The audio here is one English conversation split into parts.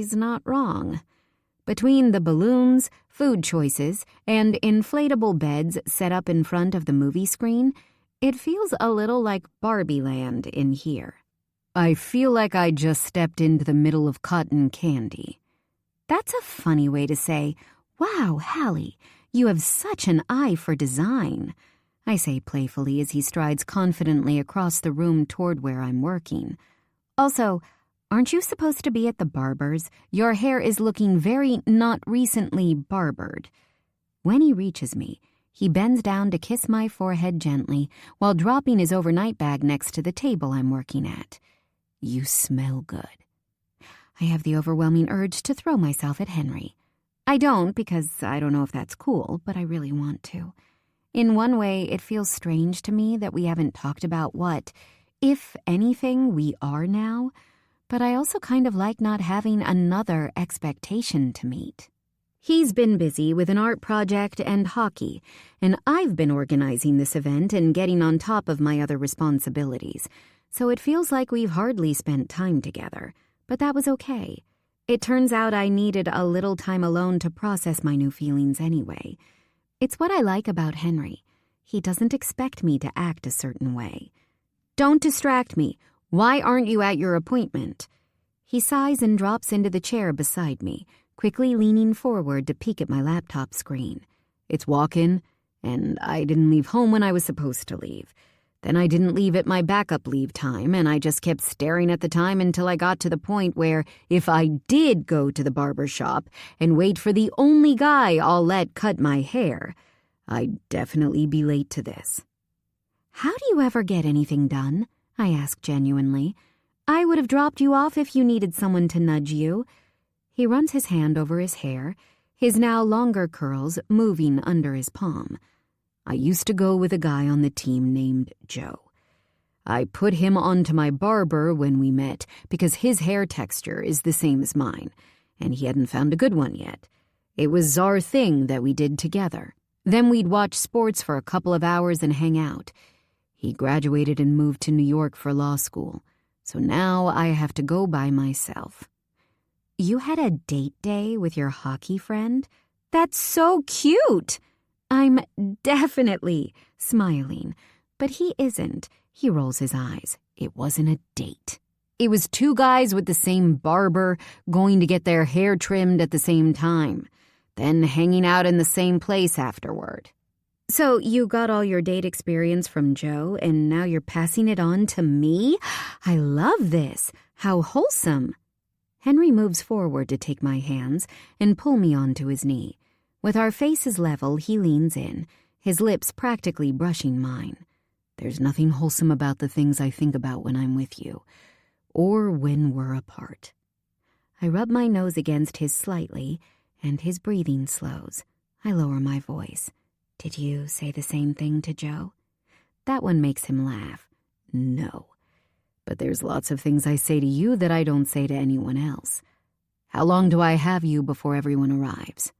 he's not wrong. Between the balloons, food choices, and inflatable beds set up in front of the movie screen, it feels a little like Barbie Land in here. I feel like I just stepped into the middle of cotton candy. That's a funny way to say, "Wow, Halle, you have such an eye for design," I say playfully as he strides confidently across the room toward where I'm working. Also, aren't you supposed to be at the barber's? Your hair is looking very not recently barbered. When he reaches me, he bends down to kiss my forehead gently while dropping his overnight bag next to the table I'm working at. You smell good. I have the overwhelming urge to throw myself at Henry. I don't because I don't know if that's cool, but I really want to. In one way, it feels strange to me that we haven't talked about what, if anything, we are now, but I also kind of like not having another expectation to meet. He's been busy with an art project and hockey, and I've been organizing this event and getting on top of my other responsibilities, so it feels like we've hardly spent time together, but that was okay. It turns out I needed a little time alone to process my new feelings anyway. It's what I like about Henry. He doesn't expect me to act a certain way. "Don't distract me. Why aren't you at your appointment?" He sighs and drops into the chair beside me, quickly leaning forward to peek at my laptop screen. It's walk-in, and I didn't leave home when I was supposed to leave. Then I didn't leave at my backup leave time, and I just kept staring at the time until I got to the point where if I did go to the barber shop and wait for the only guy I'll let cut my hair, I'd definitely be late to this. "How do you ever get anything done?" I ask genuinely. "I would have dropped you off if you needed someone to nudge you." He runs his hand over his hair, his now longer curls moving under his palm. I used to go with a guy on the team named Joe. I put him onto my barber when we met because his hair texture is the same as mine, and he hadn't found a good one yet. It was our thing that we did together. Then we'd watch sports for a couple of hours and hang out. He graduated and moved to New York for law school, so now I have to go by myself. "You had a date day with your hockey friend? That's so cute!" I'm definitely smiling, but he isn't. He rolls his eyes. It wasn't a date. It was two guys with the same barber going to get their hair trimmed at the same time, then hanging out in the same place afterward. "So you got all your date experience from Joe, and now you're passing it on to me? I love this. How wholesome." Henry moves forward to take my hands and pull me onto his knee. With our faces level, he leans in, his lips practically brushing mine. "There's nothing wholesome about the things I think about when I'm with you, or when we're apart." I rub my nose against his slightly, and his breathing slows. I lower my voice. "Did you say the same thing to Joe?" That one makes him laugh. "No, but there's lots of things I say to you that I don't say to anyone else. How long do I have you before everyone arrives?"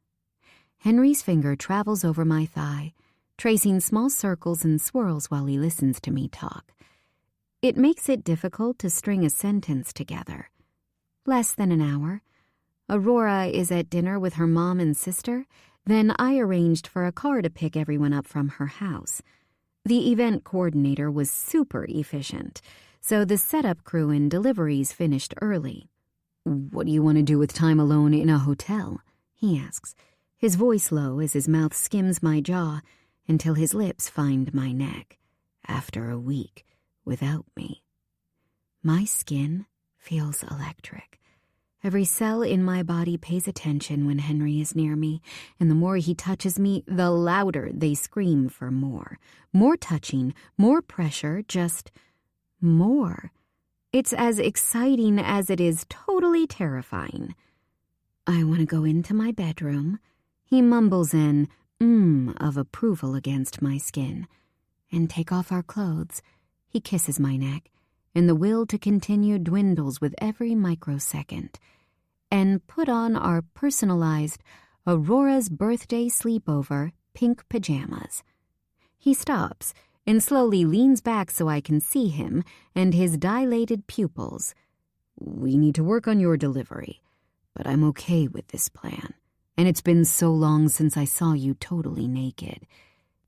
Henry's finger travels over my thigh, tracing small circles and swirls while he listens to me talk. It makes it difficult to string a sentence together. "Less than an hour. Aurora is at dinner with her mom and sister. Then I arranged for a car to pick everyone up from her house. The event coordinator was super efficient, so the setup crew and deliveries finished early." "What do you want to do with time alone in a hotel?" he asks, his voice low as his mouth skims my jaw until his lips find my neck. "After a week without me." My skin feels electric. Every cell in my body pays attention when Henry is near me, and the more he touches me, the louder they scream for more. More touching, more pressure, just more. It's as exciting as it is totally terrifying. "I want to go into my bedroom." He mumbles an of approval against my skin. "And take off our clothes." He kisses my neck, and the will to continue dwindles with every microsecond. "And put on our personalized Aurora's birthday sleepover pink pajamas." He stops and slowly leans back so I can see him and his dilated pupils. "We need to work on your delivery, but I'm okay with this plan. And it's been so long since I saw you totally naked."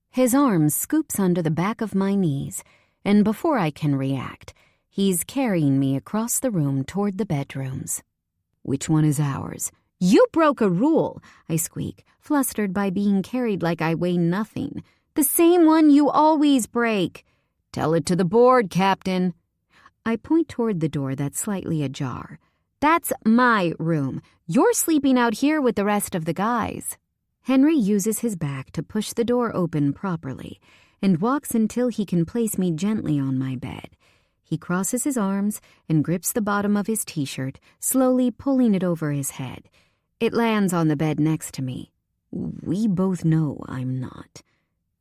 His arm scoops under the back of my knees, and before I can react, he's carrying me across the room toward the bedrooms. "Which one is ours?" "You broke a rule," I squeak, flustered by being carried like I weigh nothing. "The same one you always break." "Tell it to the board, Captain." I point toward the door that's slightly ajar. "That's my room. You're sleeping out here with the rest of the guys." Henry uses his back to push the door open properly and walks until he can place me gently on my bed. He crosses his arms and grips the bottom of his t-shirt, slowly pulling it over his head. It lands on the bed next to me. We both know I'm not.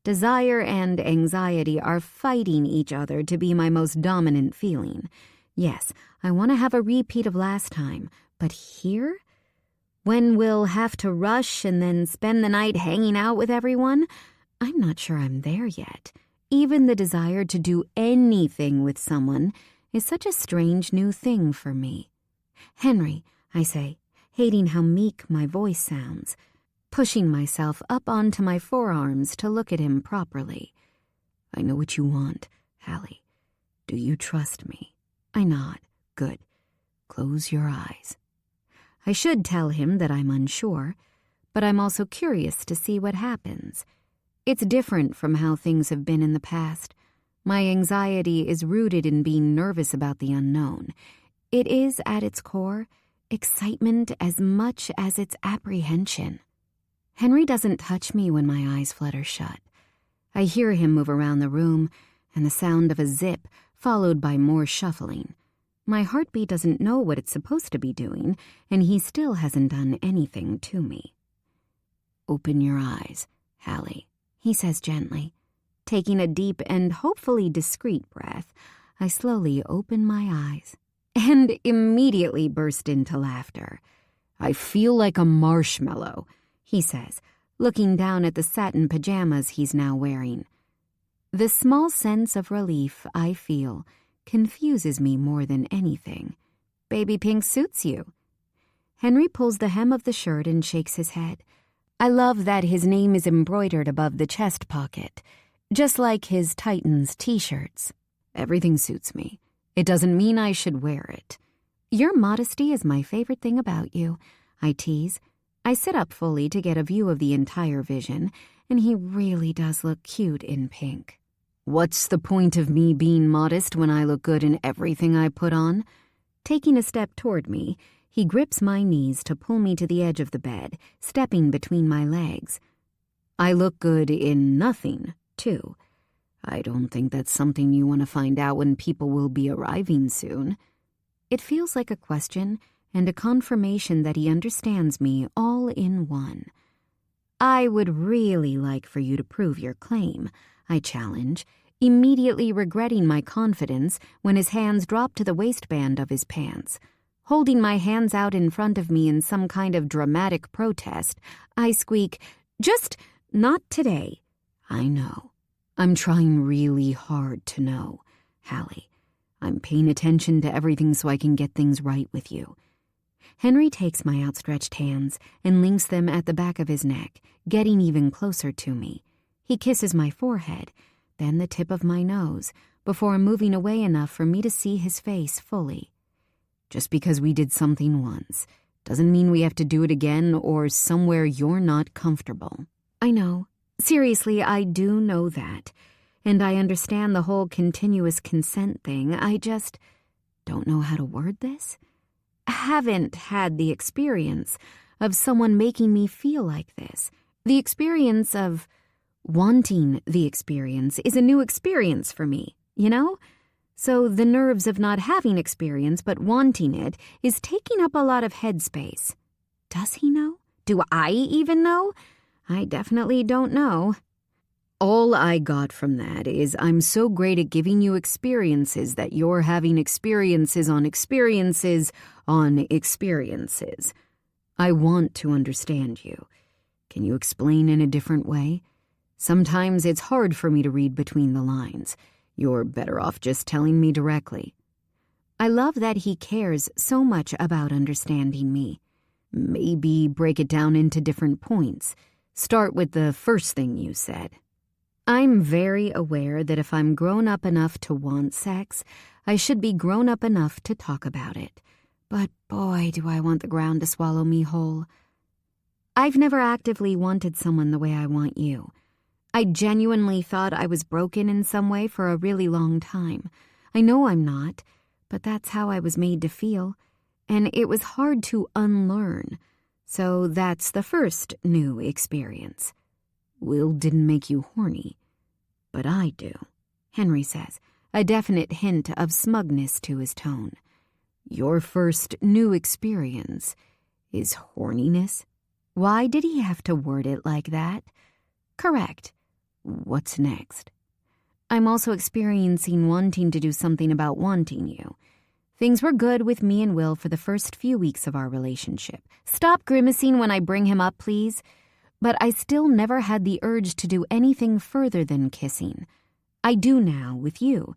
Desire and anxiety are fighting each other to be my most dominant feeling. Yes, I want to have a repeat of last time, but here? When we'll have to rush and then spend the night hanging out with everyone? I'm not sure I'm there yet. Even the desire to do anything with someone is such a strange new thing for me. "Henry," I say, hating how meek my voice sounds, pushing myself up onto my forearms to look at him properly. "I know what you want, Halle. Do you trust me?" I nod. "Good. Close your eyes." I should tell him that I'm unsure, but I'm also curious to see what happens. It's different from how things have been in the past. My anxiety is rooted in being nervous about the unknown. It is, at its core, excitement as much as it's apprehension. Henry doesn't touch me when my eyes flutter shut. I hear him move around the room and the sound of a zip followed by more shuffling. My heartbeat doesn't know what it's supposed to be doing, and he still hasn't done anything to me. "Open your eyes, Halle," he says gently. Taking a deep and hopefully discreet breath, I slowly open my eyes and immediately burst into laughter. "I feel like a marshmallow," he says, looking down at the satin pajamas he's now wearing. The small sense of relief I feel confuses me more than anything. "Baby pink suits you." Henry pulls the hem of the shirt and shakes his head. I love that his name is embroidered above the chest pocket, just like his Titans t-shirts. "Everything suits me. It doesn't mean I should wear it." "Your modesty is my favorite thing about you," I tease. I sit up fully to get a view of the entire vision, and he really does look cute in pink. "What's the point of me being modest when I look good in everything I put on?" Taking a step toward me, he grips my knees to pull me to the edge of the bed, stepping between my legs. "I look good in nothing, too. I don't think that's something you want to find out when people will be arriving soon." It feels like a question and a confirmation that he understands me all in one. "I would really like for you to prove your claim," I challenge, immediately regretting my confidence when his hands drop to the waistband of his pants. Holding my hands out in front of me in some kind of dramatic protest, I squeak, "Just not today." "I know. I'm trying really hard to know, Halle. I'm paying attention to everything so I can get things right with you." Henry takes my outstretched hands and links them at the back of his neck, getting even closer to me. He kisses my forehead, then the tip of my nose, before moving away enough for me to see his face fully. "Just because we did something once doesn't mean we have to do it again or somewhere you're not comfortable." I know. Seriously, I do know that. And I understand the whole continuous consent thing. I just don't know how to word this. I haven't had the experience of someone making me feel like this. The experience of wanting the experience is a new experience for me, you know? So the nerves of not having experience but wanting it is taking up a lot of headspace. Does he know? Do I even know? I definitely don't know. All I got from that is I'm so great at giving you experiences that you're having experiences on experiences on experiences. I want to understand you. Can you explain in a different way? Sometimes it's hard for me to read between the lines. You're better off just telling me directly. I love that he cares so much about understanding me. Maybe break it down into different points. Start with the first thing you said. I'm very aware that if I'm grown up enough to want sex, I should be grown up enough to talk about it. But boy, do I want the ground to swallow me whole. I've never actively wanted someone the way I want you. I genuinely thought I was broken in some way for a really long time. I know I'm not, but that's how I was made to feel. And it was hard to unlearn. So that's the first new experience. Will didn't make you horny, but I do, Henry says, a definite hint of smugness to his tone. Your first new experience is horniness? Why did he have to word it like that? Correct. What's next? I'm also experiencing wanting to do something about wanting you. Things were good with me and Will for the first few weeks of our relationship. Stop grimacing when I bring him up, please. But I still never had the urge to do anything further than kissing. I do now with you.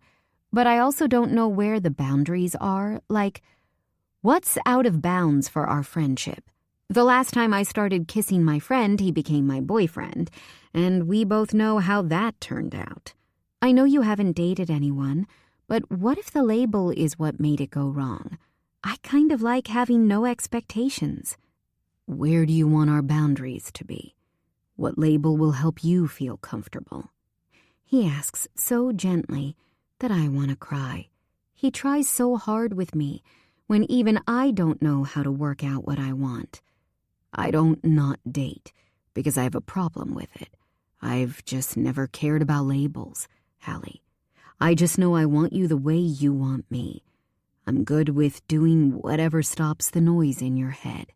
But I also don't know where the boundaries are. Like, what's out of bounds for our friendship? The last time I started kissing my friend, he became my boyfriend. And we both know how that turned out. I know you haven't dated anyone. But what if the label is what made it go wrong? I kind of like having no expectations. Where do you want our boundaries to be? What label will help you feel comfortable? He asks so gently that I want to cry. He tries so hard with me when even I don't know how to work out what I want. I don't not date because I have a problem with it. I've just never cared about labels, Halle. I just know I want you the way you want me. I'm good with doing whatever stops the noise in your head.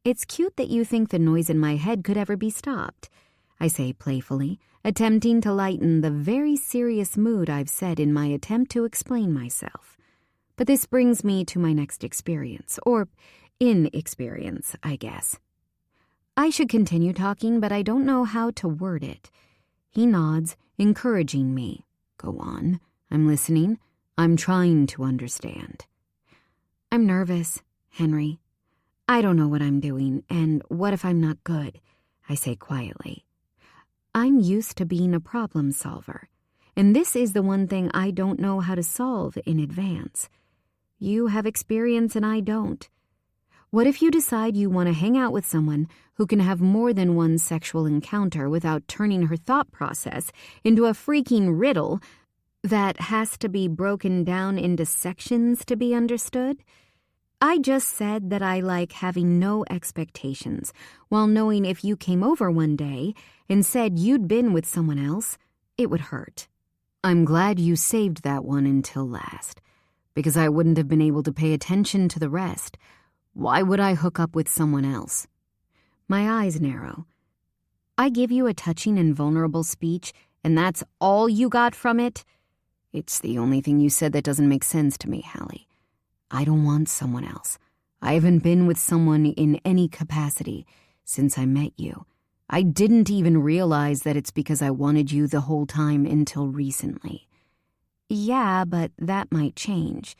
It's cute that you think the noise in my head could ever be stopped, I say playfully, attempting to lighten the very serious mood I've set in my attempt to explain myself. But this brings me to my next experience, or inexperience, I guess. I should continue talking, but I don't know how to word it. He nods, encouraging me. Go on. I'm listening. I'm trying to understand. I'm nervous, Henry. I don't know what I'm doing, and what if I'm not good? I say quietly. I'm used to being a problem solver, and this is the one thing I don't know how to solve in advance. You have experience and I don't. What if you decide you want to hang out with someone who can have more than one sexual encounter without turning her thought process into a freaking riddle that has to be broken down into sections to be understood? I just said that I like having no expectations, while knowing if you came over one day and said you'd been with someone else, it would hurt. I'm glad you saved that one until last, because I wouldn't have been able to pay attention to the rest. Why would I hook up with someone else? My eyes narrow. I give you a touching and vulnerable speech, and that's all you got from it? It's the only thing you said that doesn't make sense to me, Halle. I don't want someone else. I haven't been with someone in any capacity since I met you. I didn't even realize that it's because I wanted you the whole time until recently. Yeah, but that might change.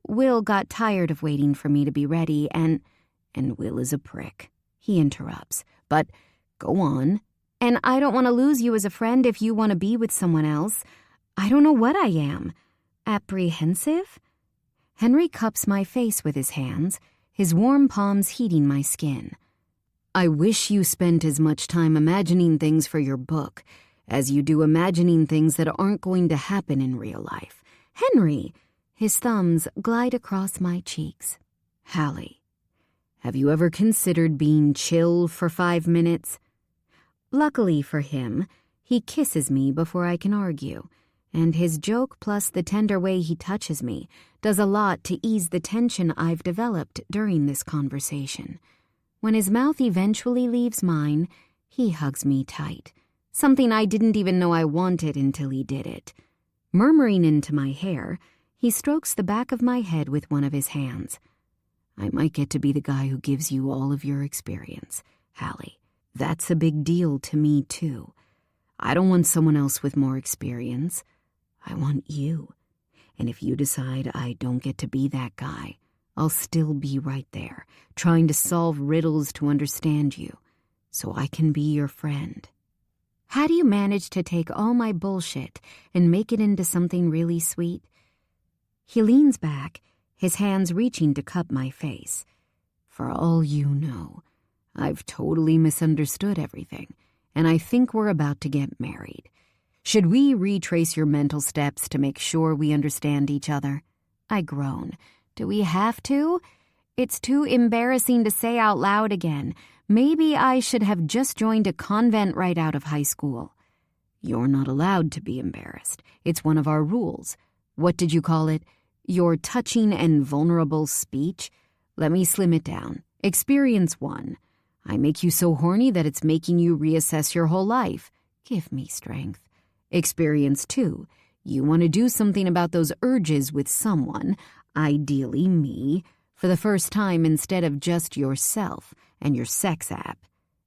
Will got tired of waiting for me to be ready, and Will is a prick. He interrupts. But go on. And I don't want to lose you as a friend if you want to be with someone else. I don't know what I am. Apprehensive? Henry cups my face with his hands, his warm palms heating my skin. I wish you spent as much time imagining things for your book as you do imagining things that aren't going to happen in real life. Henry! His thumbs glide across my cheeks. Halle, have you ever considered being chill for 5 minutes? Luckily for him, he kisses me before I can argue, and his joke plus the tender way he touches me does a lot to ease the tension I've developed during this conversation. When his mouth eventually leaves mine, he hugs me tight, something I didn't even know I wanted until he did it. Murmuring into my hair, he strokes the back of my head with one of his hands. I might get to be the guy who gives you all of your experience, Halle. That's a big deal to me, too. I don't want someone else with more experience. I want you. And if you decide I don't get to be that guy, I'll still be right there, trying to solve riddles to understand you, so I can be your friend. How do you manage to take all my bullshit and make it into something really sweet? He leans back, his hands reaching to cup my face. For all you know, I've totally misunderstood everything, and I think we're about to get married. Should we retrace your mental steps to make sure we understand each other? I groan. Do we have to? It's too embarrassing to say out loud again. Maybe I should have just joined a convent right out of high school. You're not allowed to be embarrassed. It's one of our rules. What did you call it? Your touching and vulnerable speech? Let me slim it down. Experience 1. I make you so horny that it's making you reassess your whole life. Give me strength. Experience 2. You want to do something about those urges with someone, ideally me, for the first time instead of just yourself and your sex app.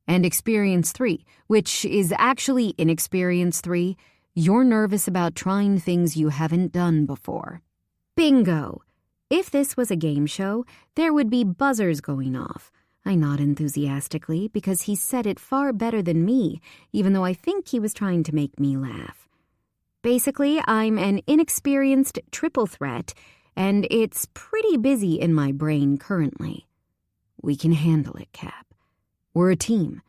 And experience 3, which is actually inexperience 3, you're nervous about trying things you haven't done before. Bingo! If this was a game show, there would be buzzers going off. I nod enthusiastically because he said it far better than me, even though I think he was trying to make me laugh. Basically, I'm an inexperienced triple threat, and it's pretty busy in my brain currently. We can handle it, Cap. We're a team,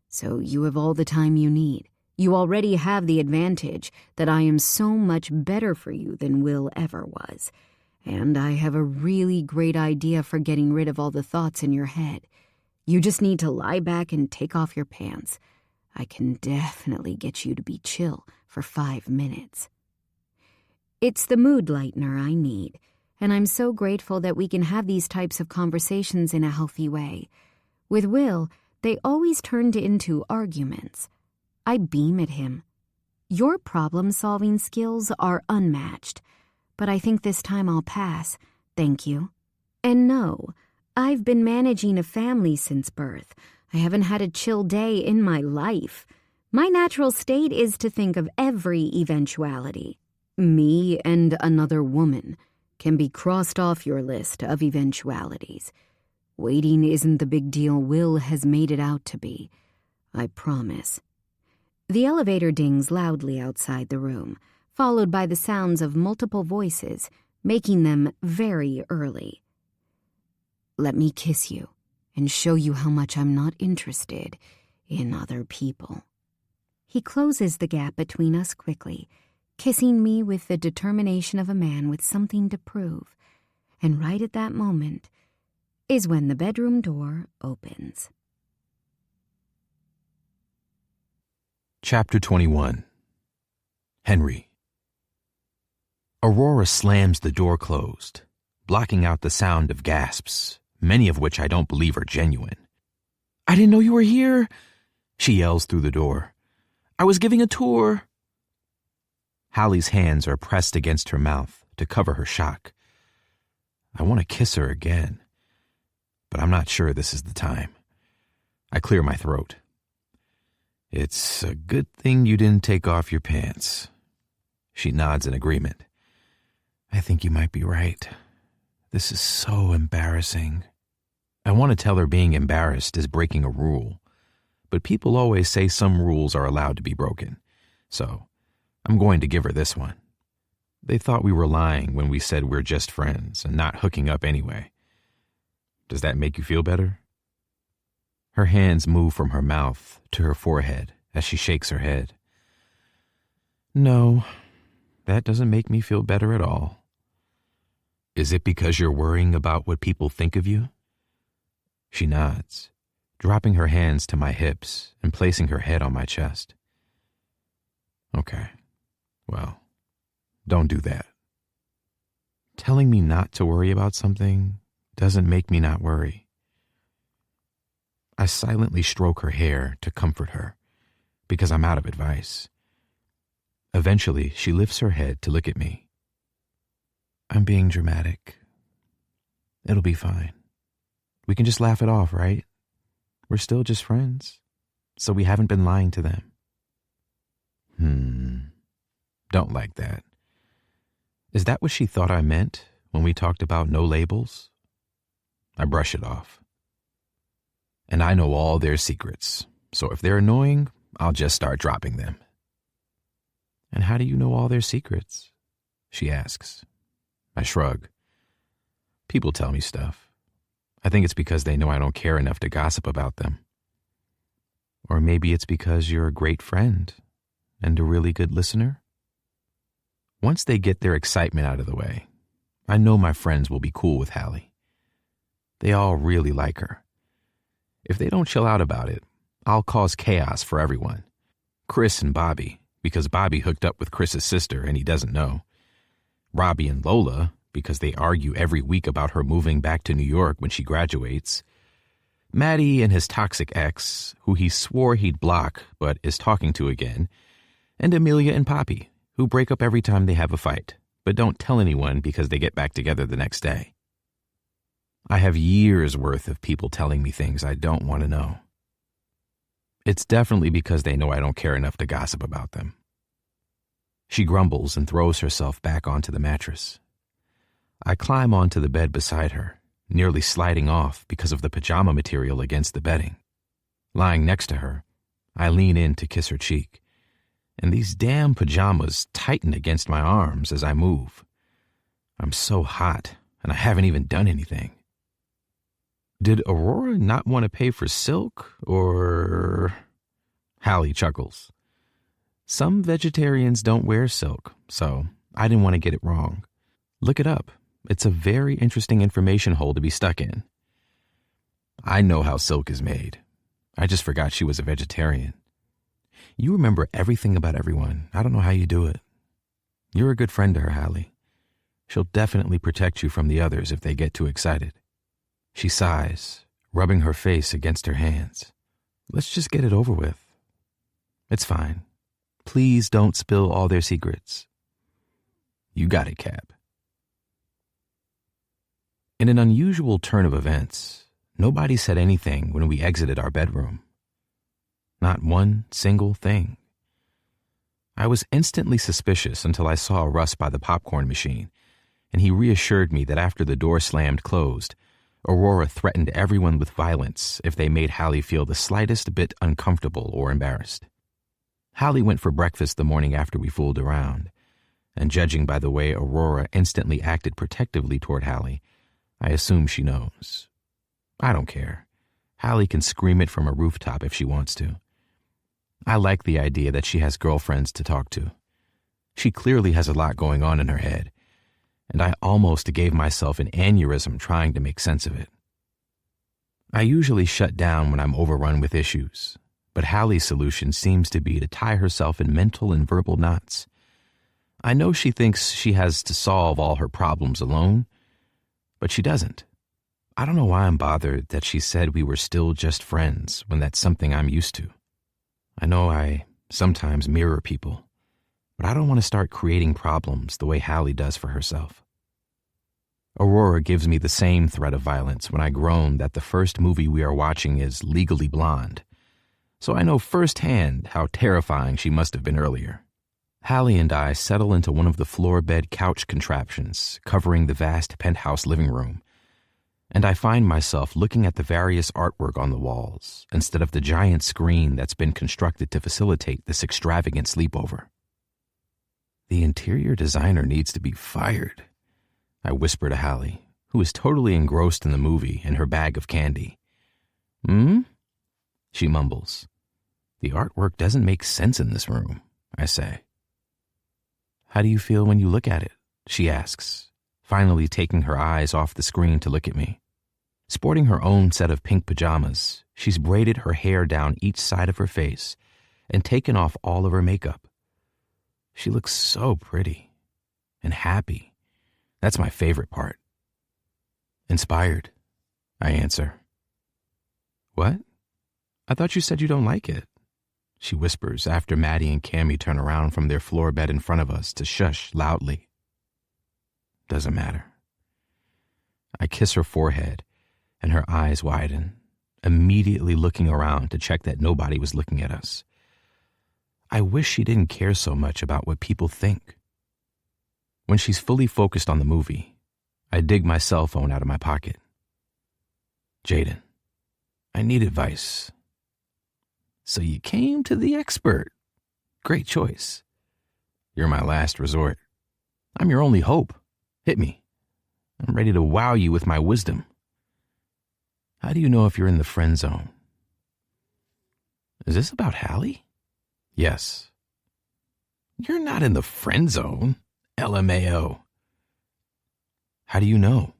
so you have all the time you need. You already have the advantage that I am so much better for you than Will ever was, and I have a really great idea for getting rid of all the thoughts in your head. You just need to lie back and take off your pants. I can definitely get you to be chill for 5 minutes. It's the mood lightener I need, and I'm so grateful that we can have these types of conversations in a healthy way. With Will, they always turned into arguments. I beam at him. Your problem-solving skills are unmatched, but I think this time I'll pass, thank you. And no, I've been managing a family since birth. I haven't had a chill day in my life. My natural state is to think of every eventuality. Me and another woman can be crossed off your list of eventualities. Waiting isn't the big deal Will has made it out to be. I promise. The elevator dings loudly outside the room, followed by the sounds of multiple voices, making them very early. Let me kiss you and show you how much I'm not interested in other people. He closes the gap between us quickly, kissing me with the determination of a man with something to prove. And right at that moment is when the bedroom door opens. Chapter 21. Henry. Aurora slams the door closed, blocking out the sound of gasps, many of which I don't believe are genuine. "I didn't know you were here," she yells through the door. "I was giving a tour." Halle's hands are pressed against her mouth to cover her shock. I want to kiss her again, but I'm not sure this is the time. I clear my throat. "It's a good thing you didn't take off your pants." She nods in agreement. "I think you might be right. This is so embarrassing." I want to tell her being embarrassed is breaking a rule, but people always say some rules are allowed to be broken, so I'm going to give her this one. They thought we were lying when we said we're just friends and not hooking up anyway. Does that make you feel better? Her hands move from her mouth to her forehead as she shakes her head. "No, that doesn't make me feel better at all." "Is it because you're worrying about what people think of you?" She nods, dropping her hands to my hips and placing her head on my chest. "Okay, well, don't do that." Telling me not to worry about something doesn't make me not worry. I silently stroke her hair to comfort her, because I'm out of advice. Eventually, she lifts her head to look at me. "I'm being dramatic. It'll be fine. We can just laugh it off, right? We're still just friends, so we haven't been lying to them." Don't like that. Is that what she thought I meant when we talked about no labels? I brush it off. And I know all their secrets, so if they're annoying, I'll just start dropping them. And how do you know all their secrets? She asks. I shrug. People tell me stuff. I think it's because they know I don't care enough to gossip about them. Or maybe it's because you're a great friend and a really good listener. Once they get their excitement out of the way, I know my friends will be cool with Halle. They all really like her. If they don't chill out about it, I'll cause chaos for everyone. Chris and Bobby, because Bobby hooked up with Chris's sister and he doesn't know. Robbie and Lola, because they argue every week about her moving back to New York when she graduates. Maddie and his toxic ex, who he swore he'd block but is talking to again. And Amelia and Poppy, who break up every time they have a fight, but don't tell anyone because they get back together the next day. I have years' worth of people telling me things I don't want to know. It's definitely because they know I don't care enough to gossip about them. She grumbles and throws herself back onto the mattress. I climb onto the bed beside her, nearly sliding off because of the pajama material against the bedding. Lying next to her, I lean in to kiss her cheek, and these damn pajamas tighten against my arms as I move. I'm so hot, and I haven't even done anything. Did Aurora not want to pay for silk, or... Halle chuckles. Some vegetarians don't wear silk, so I didn't want to get it wrong. Look it up. It's a very interesting information hole to be stuck in. I know how silk is made. I just forgot she was a vegetarian. You remember everything about everyone. I don't know how you do it. You're a good friend to her, Halle. She'll definitely protect you from the others if they get too excited. She sighs, rubbing her face against her hands. Let's just get it over with. It's fine. Please don't spill all their secrets. You got it, Cap. In an unusual turn of events, nobody said anything when we exited our bedroom. Not one single thing. I was instantly suspicious until I saw Russ by the popcorn machine, and he reassured me that after the door slammed closed, Aurora threatened everyone with violence if they made Halle feel the slightest bit uncomfortable or embarrassed. Halle went for breakfast the morning after we fooled around, and judging by the way Aurora instantly acted protectively toward Halle, I assume she knows. I don't care. Halle can scream it from a rooftop if she wants to. I like the idea that she has girlfriends to talk to. She clearly has a lot going on in her head, and I almost gave myself an aneurysm trying to make sense of it. I usually shut down when I'm overrun with issues, but Halle's solution seems to be to tie herself in mental and verbal knots. I know she thinks she has to solve all her problems alone, but she doesn't. I don't know why I'm bothered that she said we were still just friends when that's something I'm used to. I know I sometimes mirror people, but I don't want to start creating problems the way Halle does for herself. Aurora gives me the same threat of violence when I groan that the first movie we are watching is Legally Blonde, so I know firsthand how terrifying she must have been earlier. Halle and I settle into one of the floor bed couch contraptions covering the vast penthouse living room, and I find myself looking at the various artwork on the walls instead of the giant screen that's been constructed to facilitate this extravagant sleepover. The interior designer needs to be fired, I whisper to Halle, who is totally engrossed in the movie and her bag of candy. She mumbles. The artwork doesn't make sense in this room, I say. How do you feel when you look at it? She asks, finally taking her eyes off the screen to look at me. Sporting her own set of pink pajamas, she's braided her hair down each side of her face and taken off all of her makeup. She looks so pretty and happy. That's my favorite part. Inspired, I answer. What? I thought you said you don't like it, she whispers after Maddie and Cammie turn around from their floor bed in front of us to shush loudly. Doesn't matter. I kiss her forehead, and her eyes widen, immediately looking around to check that nobody was looking at us. I wish she didn't care so much about what people think. When she's fully focused on the movie, I dig my cell phone out of my pocket. Jaden, I need advice. So you came to the expert. Great choice. You're my last resort. I'm your only hope. Hit me. I'm ready to wow you with my wisdom. How do you know if you're in the friend zone? Is this about Halle? Yes. You're not in the friend zone. LMAO. How do you know?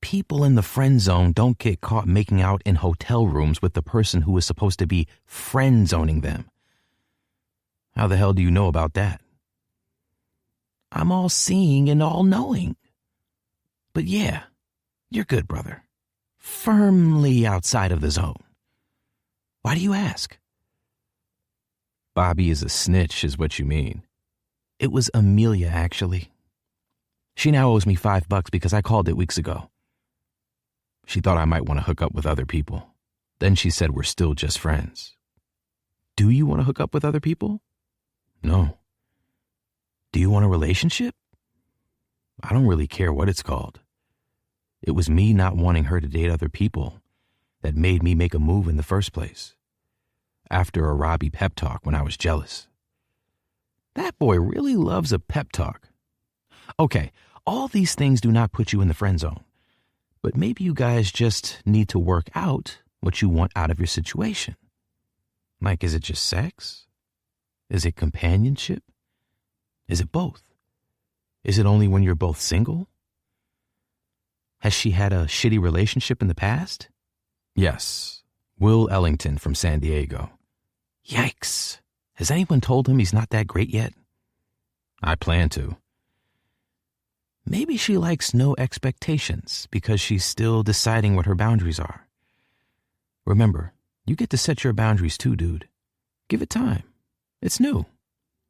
People in the friend zone don't get caught making out in hotel rooms with the person who is supposed to be friend zoning them. How the hell do you know about that? I'm all seeing and all knowing. But yeah, you're good, brother. Firmly outside of the zone. Why do you ask? Bobby is a snitch, is what you mean. It was Amelia, actually. She now owes me $5 because I called it weeks ago. She thought I might want to hook up with other people. Then she said we're still just friends. Do you want to hook up with other people? No. Do you want a relationship? I don't really care what it's called. It was me not wanting her to date other people that made me make a move in the first place. After a Robbie pep talk when I was jealous. That boy really loves a pep talk. Okay, all these things do not put you in the friend zone. But maybe you guys just need to work out what you want out of your situation. Like, is it just sex? Is it companionship? Is it both? Is it only when you're both single? Has she had a shitty relationship in the past? Yes. Will Ellington from San Diego. Yikes. Has anyone told him he's not that great yet? I plan to. Maybe she likes no expectations because she's still deciding what her boundaries are. Remember, you get to set your boundaries too, dude. Give it time. It's new.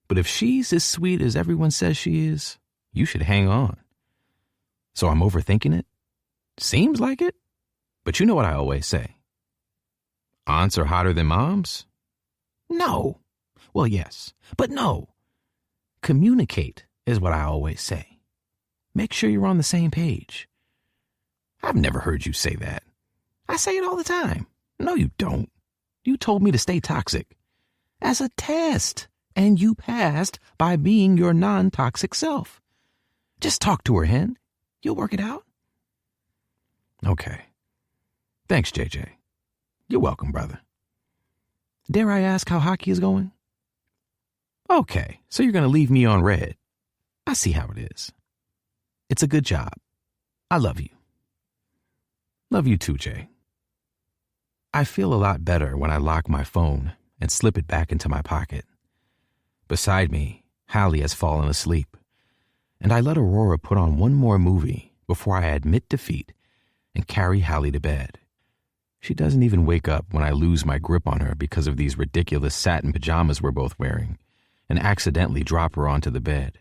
But if she's as sweet as everyone says she is, you should hang on. So I'm overthinking it? Seems like it. But you know what I always say. Aunts are hotter than moms? No. Well, yes, but no. Communicate is what I always say. Make sure you're on the same page. I've never heard you say that. I say it all the time. No, you don't. You told me to stay toxic. As a test. And you passed by being your non-toxic self. Just talk to her, hen. You'll work it out. Okay. Thanks, JJ. You're welcome, brother. Dare I ask how hockey is going? Okay, so you're going to leave me on red. I see how it is. It's a good job. I love you. Love you too, Jay. I feel a lot better when I lock my phone and slip it back into my pocket. Beside me, Halle has fallen asleep, and I let Aurora put on one more movie before I admit defeat and carry Halle to bed. She doesn't even wake up when I lose my grip on her because of these ridiculous satin pajamas we're both wearing and accidentally drop her onto the bed.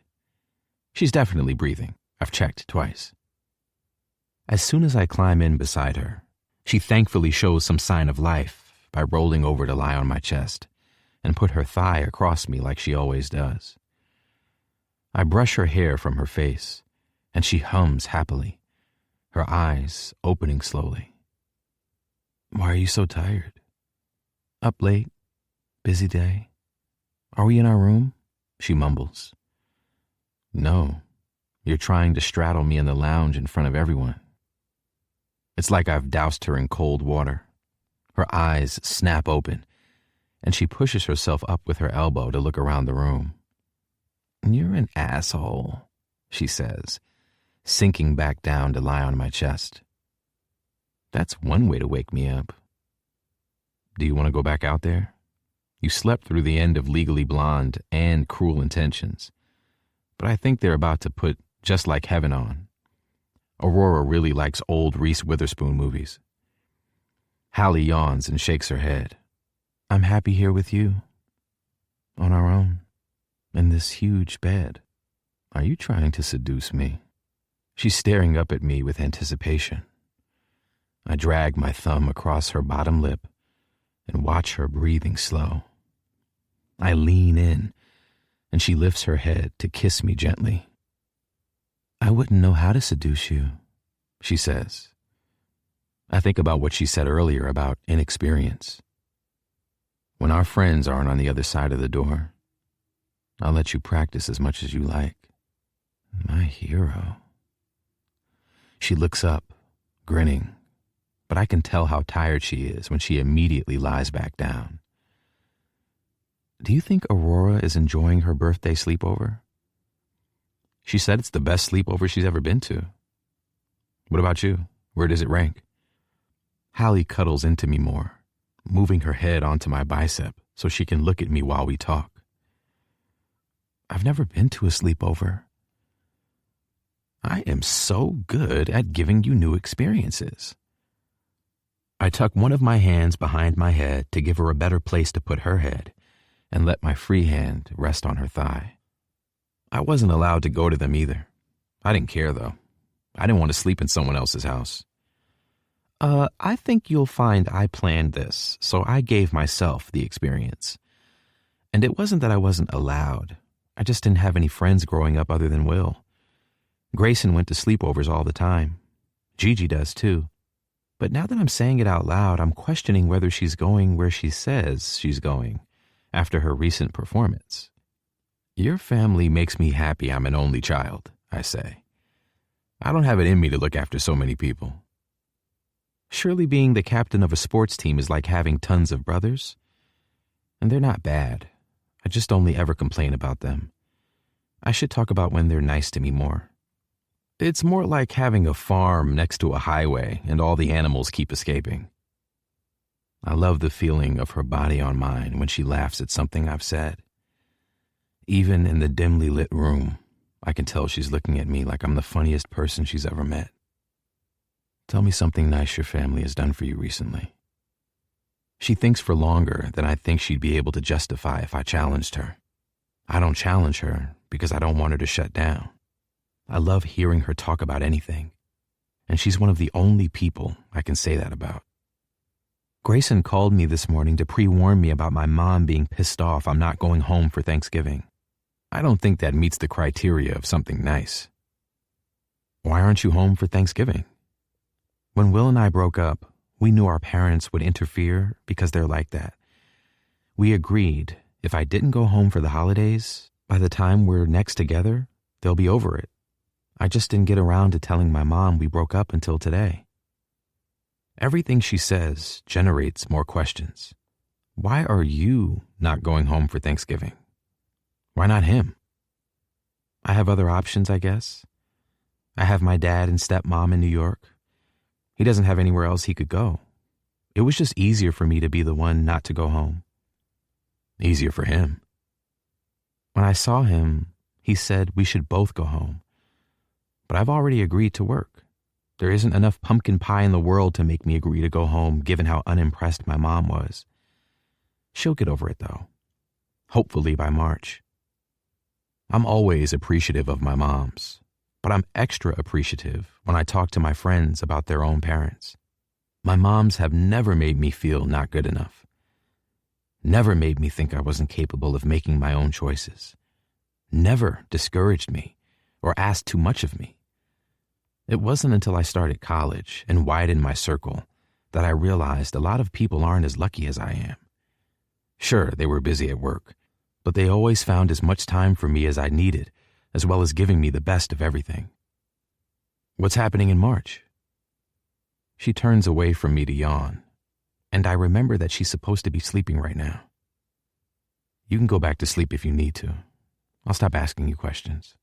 She's definitely breathing. I've checked twice. As soon as I climb in beside her, she thankfully shows some sign of life by rolling over to lie on my chest and put her thigh across me like she always does. I brush her hair from her face, and she hums happily, her eyes opening slowly. Why are you so tired? Up late? Busy day? Are we in our room? She mumbles. No, you're trying to straddle me in the lounge in front of everyone. It's like I've doused her in cold water. Her eyes snap open, and she pushes herself up with her elbow to look around the room. You're an asshole, she says, sinking back down to lie on my chest. That's one way to wake me up. Do you want to go back out there? You slept through the end of Legally Blonde and Cruel Intentions, but I think they're about to put Just Like Heaven on. Aurora really likes old Reese Witherspoon movies. Halle yawns and shakes her head. I'm happy here with you. On our own. In this huge bed. Are you trying to seduce me? She's staring up at me with anticipation. I drag my thumb across her bottom lip and watch her breathing slow. I lean in, and she lifts her head to kiss me gently. I wouldn't know how to seduce you, she says. I think about what she said earlier about inexperience. When our friends aren't on the other side of the door, I'll let you practice as much as you like. My hero. She looks up, grinning, but I can tell how tired she is when she immediately lies back down. Do you think Aurora is enjoying her birthday sleepover? She said it's the best sleepover she's ever been to. What about you? Where does it rank? Halle cuddles into me more, moving her head onto my bicep so she can look at me while we talk. I've never been to a sleepover. I am so good at giving you new experiences. I tuck one of my hands behind my head to give her a better place to put her head and let my free hand rest on her thigh. I wasn't allowed to go to them either. I didn't care, though. I didn't want to sleep in someone else's house. I think you'll find I planned this, so I gave myself the experience. And it wasn't that I wasn't allowed. I just didn't have any friends growing up other than Will. Grayson went to sleepovers all the time. Gigi does too. But now that I'm saying it out loud, I'm questioning whether she's going where she says she's going after her recent performance. Your family makes me happy I'm an only child, I say. I don't have it in me to look after so many people. Surely being the captain of a sports team is like having tons of brothers. And they're not bad. I just only ever complain about them. I should talk about when they're nice to me more. It's more like having a farm next to a highway and all the animals keep escaping. I love the feeling of her body on mine when she laughs at something I've said. Even in the dimly lit room, I can tell she's looking at me like I'm the funniest person she's ever met. Tell me something nice your family has done for you recently. She thinks for longer than I think she'd be able to justify if I challenged her. I don't challenge her because I don't want her to shut down. I love hearing her talk about anything, and she's one of the only people I can say that about. Grayson called me this morning to pre-warn me about my mom being pissed off I'm not going home for Thanksgiving. I don't think that meets the criteria of something nice. Why aren't you home for Thanksgiving? When Will and I broke up, we knew our parents would interfere because they're like that. We agreed if I didn't go home for the holidays, by the time we're next together, they'll be over it. I just didn't get around to telling my mom we broke up until today. Everything she says generates more questions. Why are you not going home for Thanksgiving? Why not him? I have other options, I guess. I have my dad and stepmom in New York. He doesn't have anywhere else he could go. It was just easier for me to be the one not to go home. Easier for him. When I saw him, he said we should both go home. But I've already agreed to work. There isn't enough pumpkin pie in the world to make me agree to go home, given how unimpressed my mom was. She'll get over it, though. Hopefully by March. I'm always appreciative of my moms, but I'm extra appreciative when I talk to my friends about their own parents. My moms have never made me feel not good enough. Never made me think I wasn't capable of making my own choices. Never discouraged me or asked too much of me. It wasn't until I started college and widened my circle that I realized a lot of people aren't as lucky as I am. Sure, they were busy at work, but they always found as much time for me as I needed, as well as giving me the best of everything. What's happening in March? She turns away from me to yawn, and I remember that she's supposed to be sleeping right now. You can go back to sleep if you need to. I'll stop asking you questions.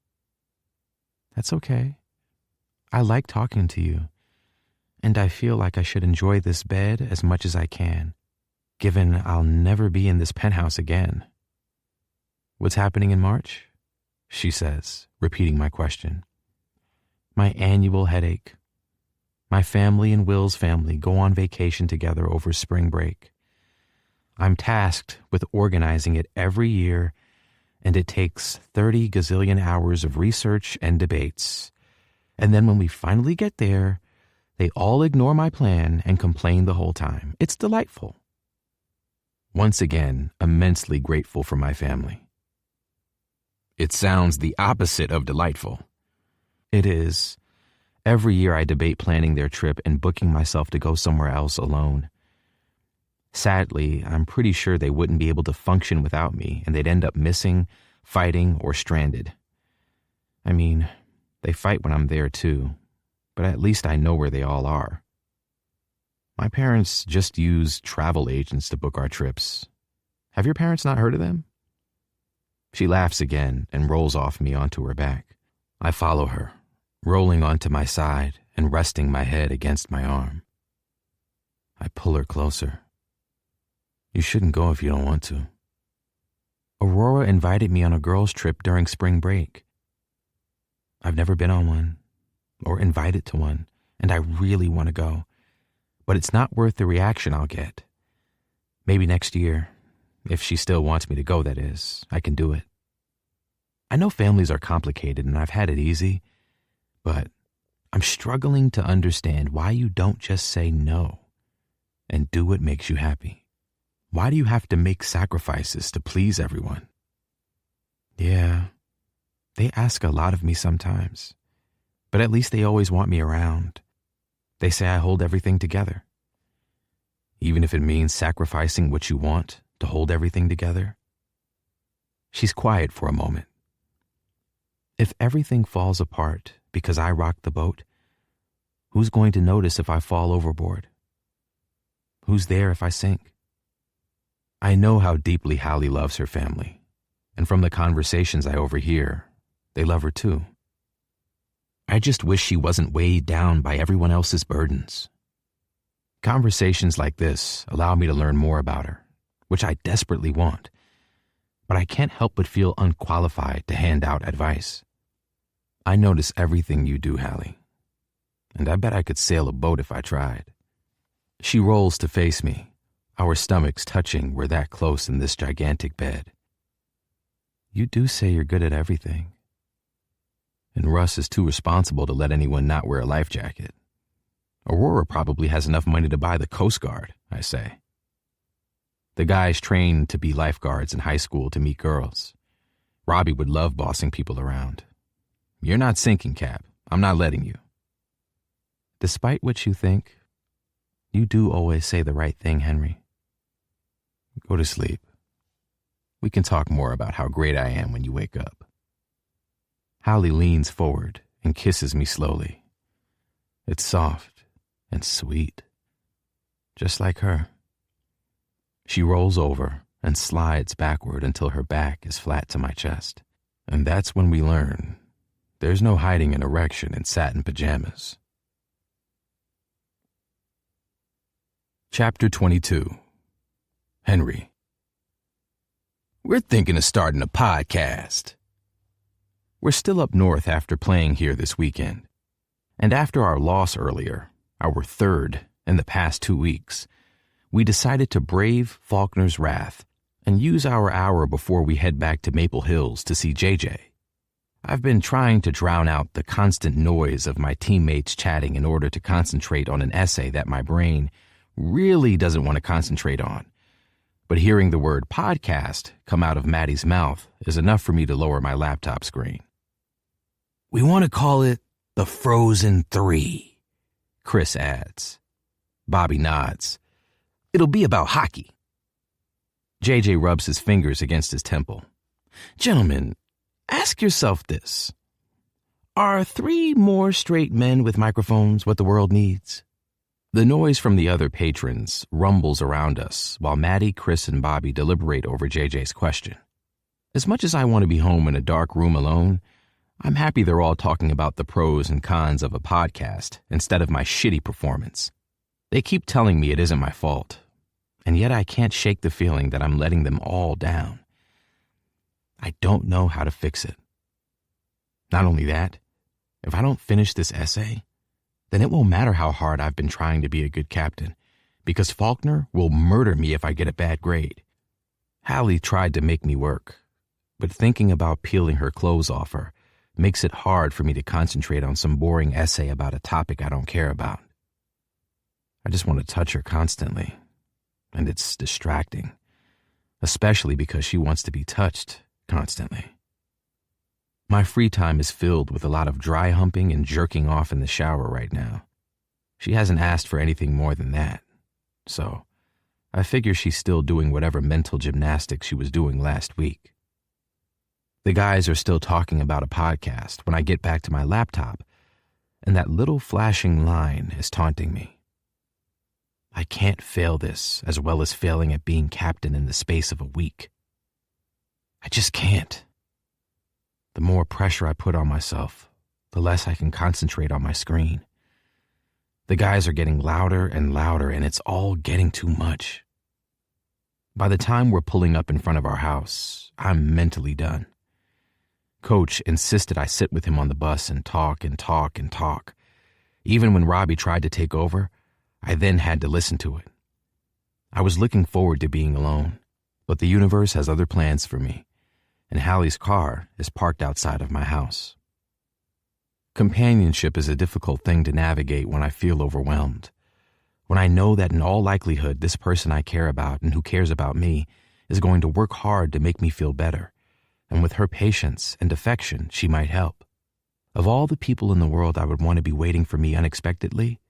That's okay. I like talking to you, and I feel like I should enjoy this bed as much as I can, given I'll never be in this penthouse again. What's happening in March? She says, repeating my question. My annual headache. My family and Will's family go on vacation together over spring break. I'm tasked with organizing it every year, and it takes 30 gazillion hours of research and debates. And then when we finally get there, they all ignore my plan and complain the whole time. It's delightful. Once again, immensely grateful for my family. It sounds the opposite of delightful. It is, Every year I debate planning their trip and booking myself to go somewhere else alone. Sadly, I'm pretty sure they wouldn't be able to function without me, and they'd end up missing, fighting, or stranded. I mean, they fight when I'm there too, but at least I know where they all are. My parents just use travel agents to book our trips. Have your parents not heard of them? She laughs again and rolls off me onto her back. I follow her, rolling onto my side and resting my head against my arm. I pull her closer. You shouldn't go if you don't want to. Aurora invited me on a girls' trip during spring break. I've never been on one or invited to one, and I really want to go. But it's not worth the reaction I'll get. Maybe next year, if she still wants me to go, that is, I can do it. I know families are complicated and I've had it easy, but I'm struggling to understand why you don't just say no and do what makes you happy. Why do you have to make sacrifices to please everyone? Yeah, they ask a lot of me sometimes, but at least they always want me around. They say I hold everything together. Even if it means sacrificing what you want to hold everything together. She's quiet for a moment. If everything falls apart because I rock the boat, who's going to notice if I fall overboard? Who's there if I sink? I know how deeply Halle loves her family, and from the conversations I overhear, they love her too. I just wish she wasn't weighed down by everyone else's burdens. Conversations like this allow me to learn more about her, which I desperately want, but I can't help but feel unqualified to hand out advice. I notice everything you do, Halle, and I bet I could sail a boat if I tried. She rolls to face me, our stomachs touching. We're that close in this gigantic bed. You do say you're good at everything. And Russ is too responsible to let anyone not wear a life jacket. Aurora probably has enough money to buy the Coast Guard, I say. The guys trained to be lifeguards in high school to meet girls. Robbie would love bossing people around. You're not sinking, Cap. I'm not letting you. Despite what you think, you do always say the right thing, Henry. Go to sleep. We can talk more about how great I am when you wake up. Halle leans forward and kisses me slowly. It's soft and sweet, just like her. She rolls over and slides backward until her back is flat to my chest. And that's when we learn there's no hiding an erection in satin pajamas. Chapter 22. Henry. We're thinking of starting a podcast. We're still up north after playing here this weekend. And after our loss earlier, our third in the past 2 weeks, we decided to brave Faulkner's wrath and use our hour before we head back to Maple Hills to see JJ. I've been trying to drown out the constant noise of my teammates chatting in order to concentrate on an essay that my brain really doesn't want to concentrate on. But hearing the word podcast come out of Maddie's mouth is enough for me to lower my laptop screen. We want to call it The Frozen 3, Chris adds. Bobby nods. It'll be about hockey. JJ rubs his fingers against his temple. Gentlemen, ask yourself this. Are 3 more straight men with microphones what the world needs? The noise from the other patrons rumbles around us while Maddie, Chris, and Bobby deliberate over JJ's question. As much as I want to be home in a dark room alone, I'm happy they're all talking about the pros and cons of a podcast instead of my shitty performance. They keep telling me it isn't my fault, and yet I can't shake the feeling that I'm letting them all down. I don't know how to fix it. Not only that, if I don't finish this essay, then it won't matter how hard I've been trying to be a good captain, because Faulkner will murder me if I get a bad grade. Halle tried to make me work, but thinking about peeling her clothes off her makes it hard for me to concentrate on some boring essay about a topic I don't care about. I just want to touch her constantly, and it's distracting, especially because she wants to be touched constantly. My free time is filled with a lot of dry humping and jerking off in the shower right now. She hasn't asked for anything more than that, so I figure she's still doing whatever mental gymnastics she was doing last week. The guys are still talking about a podcast when I get back to my laptop, and that little flashing line is taunting me. I can't fail this as well as failing at being captain in the space of a week. I just can't. The more pressure I put on myself, the less I can concentrate on my screen. The guys are getting louder and louder, and it's all getting too much. By the time we're pulling up in front of our house, I'm mentally done. Coach insisted I sit with him on the bus and talk and talk and talk. Even when Robbie tried to take over, I then had to listen to it. I was looking forward to being alone, but the universe has other plans for me, and Halle's car is parked outside of my house. Companionship is a difficult thing to navigate when I feel overwhelmed. When I know that in all likelihood this person I care about and who cares about me is going to work hard to make me feel better, and with her patience and affection she might help. Of all the people in the world I would want to be waiting for me unexpectedly,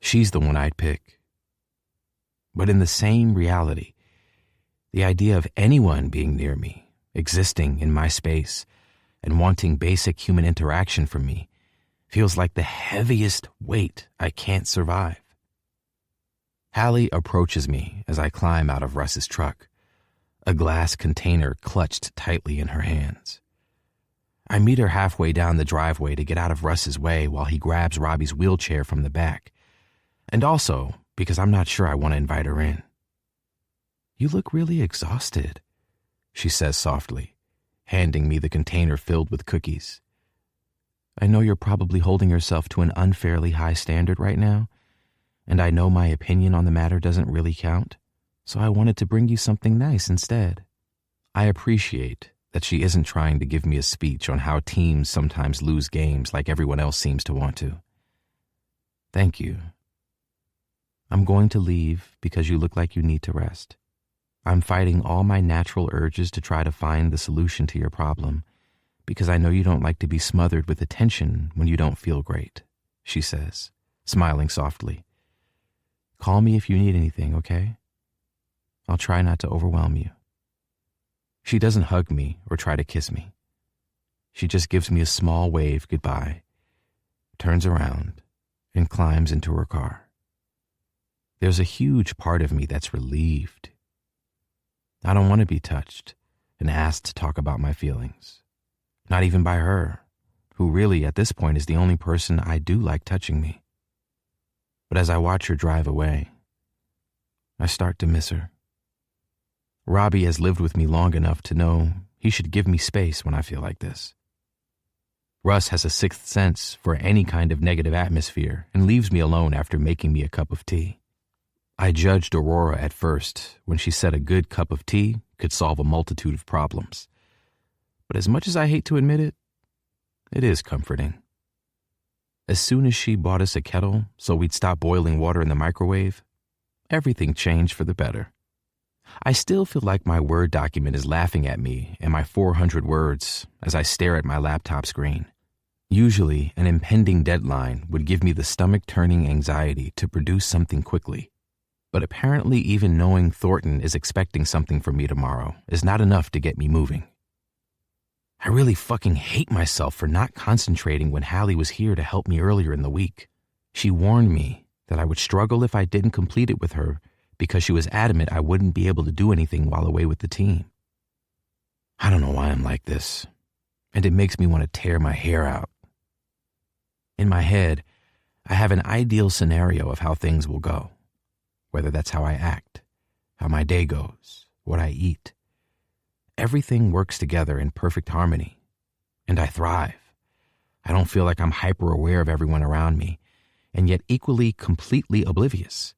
she's the one I'd pick. But in the same reality, the idea of anyone being near me, existing in my space, and wanting basic human interaction from me feels like the heaviest weight I can't survive. Halle approaches me as I climb out of Russ's truck, a glass container clutched tightly in her hands. I meet her halfway down the driveway to get out of Russ's way while he grabs Robbie's wheelchair from the back, and also because I'm not sure I want to invite her in. "You look really exhausted," she says softly, handing me the container filled with cookies. "I know you're probably holding yourself to an unfairly high standard right now, and I know my opinion on the matter doesn't really count, so I wanted to bring you something nice instead." I appreciate that she isn't trying to give me a speech on how teams sometimes lose games like everyone else seems to want to. "Thank you. I'm going to leave because you look like you need to rest. I'm fighting all my natural urges to try to find the solution to your problem, because I know you don't like to be smothered with attention when you don't feel great," she says, smiling softly. "Call me if you need anything, okay? I'll try not to overwhelm you." She doesn't hug me or try to kiss me. She just gives me a small wave goodbye, turns around, and climbs into her car. There's a huge part of me that's relieved. I don't want to be touched and asked to talk about my feelings. Not even by her, who really at this point is the only person I do like touching me. But as I watch her drive away, I start to miss her. Robbie has lived with me long enough to know he should give me space when I feel like this. Russ has a sixth sense for any kind of negative atmosphere and leaves me alone after making me a cup of tea. I judged Aurora at first when she said a good cup of tea could solve a multitude of problems. But as much as I hate to admit it, it is comforting. As soon as she bought us a kettle so we'd stop boiling water in the microwave, everything changed for the better. I still feel like my Word document is laughing at me and my 400 words as I stare at my laptop screen. Usually, an impending deadline would give me the stomach-turning anxiety to produce something quickly. But apparently even knowing Thornton is expecting something from me tomorrow is not enough to get me moving. I really fucking hate myself for not concentrating when Halle was here to help me earlier in the week. She warned me that I would struggle if I didn't complete it with her because she was adamant I wouldn't be able to do anything while away with the team. I don't know why I'm like this, and it makes me want to tear my hair out. In my head, I have an ideal scenario of how things will go. Whether that's how I act, how my day goes, what I eat. Everything works together in perfect harmony, and I thrive. I don't feel like I'm hyper-aware of everyone around me, and yet equally completely oblivious.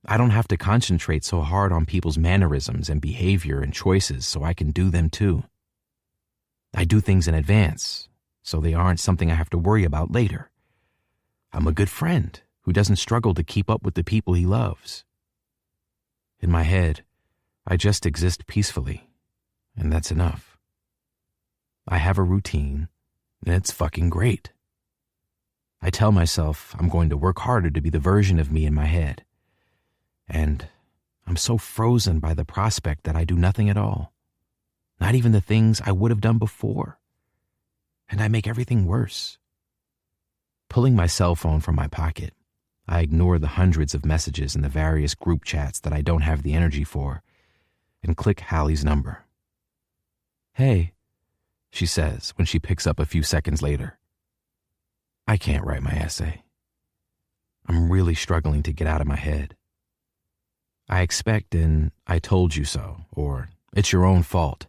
I don't have to concentrate so hard on people's mannerisms and behavior and choices so I can do them too. I do things in advance, so they aren't something I have to worry about later. I'm a good friend who doesn't struggle to keep up with the people he loves. In my head, I just exist peacefully, and that's enough. I have a routine, And it's fucking great. I tell myself I'm going to work harder to be the version of me in my head. And I'm so frozen by the prospect that I do nothing at all. Not even the things I would have done before. And I make everything worse. Pulling my cell phone from my pocket, I ignore the hundreds of messages in the various group chats that I don't have the energy for, and click Halle's number. "Hey," she says when she picks up a few seconds later. I can't write my essay. I'm really struggling to get out of my head. I expect an "I told you so" or "it's your own fault."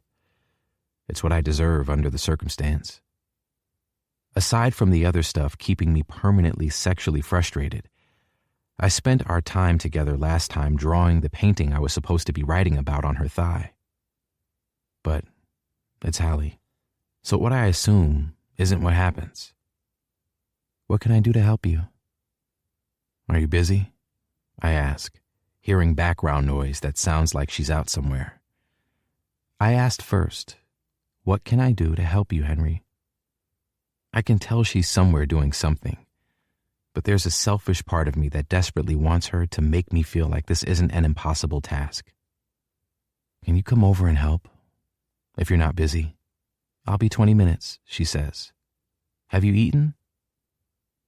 It's what I deserve under the circumstance. Aside from the other stuff keeping me permanently sexually frustrated, I spent our time together last time drawing the painting I was supposed to be writing about on her thigh. But it's Halle, so what I assume isn't what happens. "What can I do to help you?" "Are you busy?" I ask, hearing background noise that sounds like she's out somewhere. I asked first, "What can I do to help you, Henry?" I can tell she's somewhere doing something, but there's a selfish part of me that desperately wants her to make me feel like this isn't an impossible task. "Can you come over and help? If you're not busy." "I'll be 20 minutes, she says. "Have you eaten?"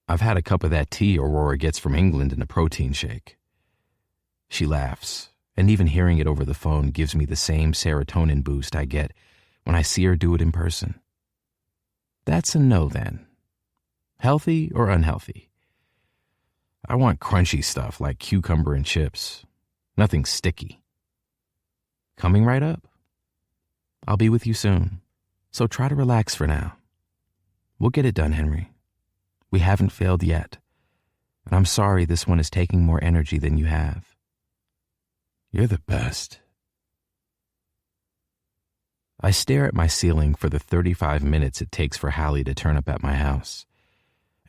"I've had a cup of that tea Aurora gets from England in a protein shake." She laughs, and even hearing it over the phone gives me the same serotonin boost I get when I see her do it in person. That's a no, then. Healthy or unhealthy? I want crunchy stuff like cucumber and chips. Nothing sticky. Coming right up. I'll be with you soon, so try to relax for now. We'll get it done, Henry. We haven't failed yet, and I'm sorry this one is taking more energy than you have. You're the best. I stare at my ceiling for the 35 minutes it takes for Halle to turn up at my house,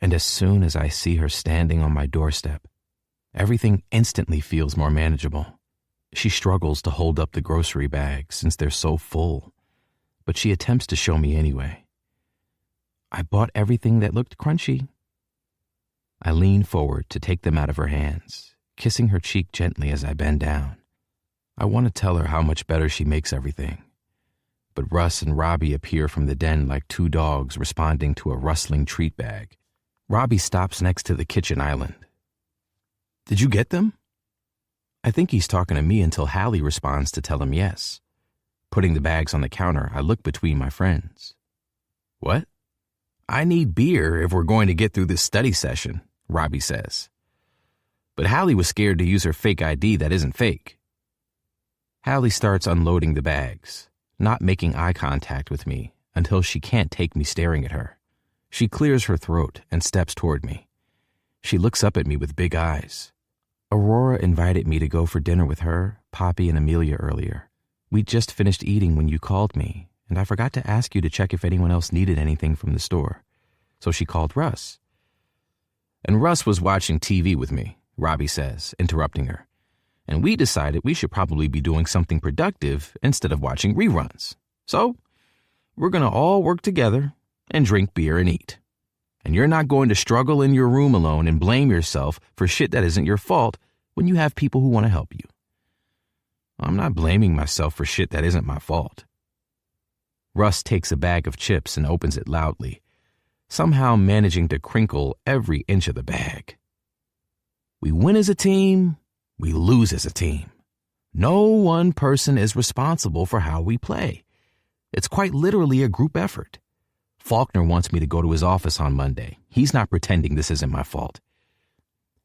and as soon as I see her standing on my doorstep, everything instantly feels more manageable. She struggles to hold up the grocery bags since they're so full, but she attempts to show me anyway. I bought everything that looked crunchy. I lean forward to take them out of her hands, kissing her cheek gently as I bend down. I want to tell her how much better she makes everything. But Russ and Robbie appear from the den like two dogs responding to a rustling treat bag. Robbie stops next to the kitchen island. "Did you get them?" I think he's talking to me until Halle responds to tell him yes. Putting the bags on the counter, I look between my friends. "What?" "I need beer if we're going to get through this study session," Robbie says. But Halle was scared to use her fake ID that isn't fake. Halle starts unloading the bags, not making eye contact with me until she can't take me staring at her. She clears her throat and steps toward me. She looks up at me with big eyes. Aurora invited me to go for dinner with her, Poppy, and Amelia earlier. We'd just finished eating when you called me, and I forgot to ask you to check if anyone else needed anything from the store. So she called Russ. And Russ was watching TV with me, Robbie says, interrupting her. And we decided we should probably be doing something productive instead of watching reruns. So we're going to all work together and drink beer and eat. And you're not going to struggle in your room alone and blame yourself for shit that isn't your fault when you have people who want to help you. I'm not blaming myself for shit that isn't my fault. Russ takes a bag of chips and opens it loudly, somehow managing to crinkle every inch of the bag. We win as a team, we lose as a team. No one person is responsible for how we play. It's quite literally a group effort. Faulkner wants me to go to his office on Monday. He's not pretending this isn't my fault.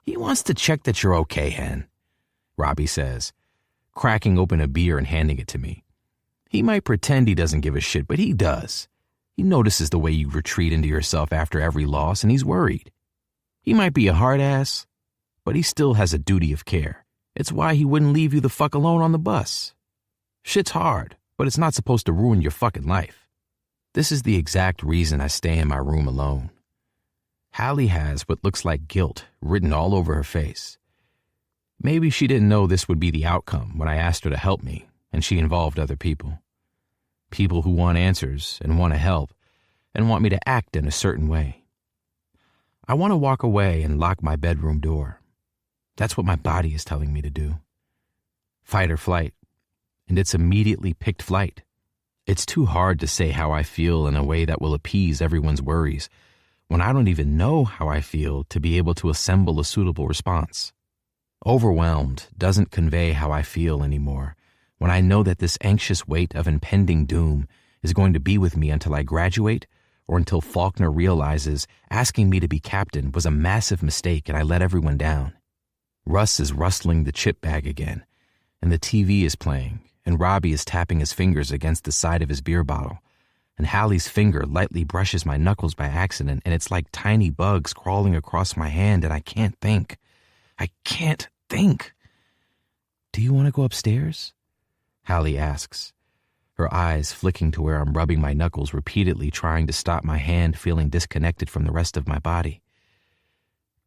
He wants to check that you're okay, Hen, Robbie says, cracking open a beer and handing it to me. He might pretend he doesn't give a shit, but he does. He notices the way you retreat into yourself after every loss, and he's worried. He might be a hard ass, but he still has a duty of care. It's why he wouldn't leave you the fuck alone on the bus. Shit's hard, but it's not supposed to ruin your fucking life. This is the exact reason I stay in my room alone. Halle has what looks like guilt written all over her face. Maybe she didn't know this would be the outcome when I asked her to help me, and she involved other people. People who want answers and want to help, and want me to act in a certain way. I want to walk away and lock my bedroom door. That's what my body is telling me to do. Fight or flight, and it's immediately picked flight. It's too hard to say how I feel in a way that will appease everyone's worries when I don't even know how I feel to be able to assemble a suitable response. Overwhelmed doesn't convey how I feel anymore when I know that this anxious weight of impending doom is going to be with me until I graduate or until Faulkner realizes asking me to be captain was a massive mistake and I let everyone down. Russ is rustling the chip bag again, and the TV is playing, and Robbie is tapping his fingers against the side of his beer bottle, and Halle's finger lightly brushes my knuckles by accident, and it's like tiny bugs crawling across my hand, and I can't think. I can't think. "Do you want to go upstairs?" Halle asks, her eyes flicking to where I'm rubbing my knuckles repeatedly, trying to stop my hand feeling disconnected from the rest of my body.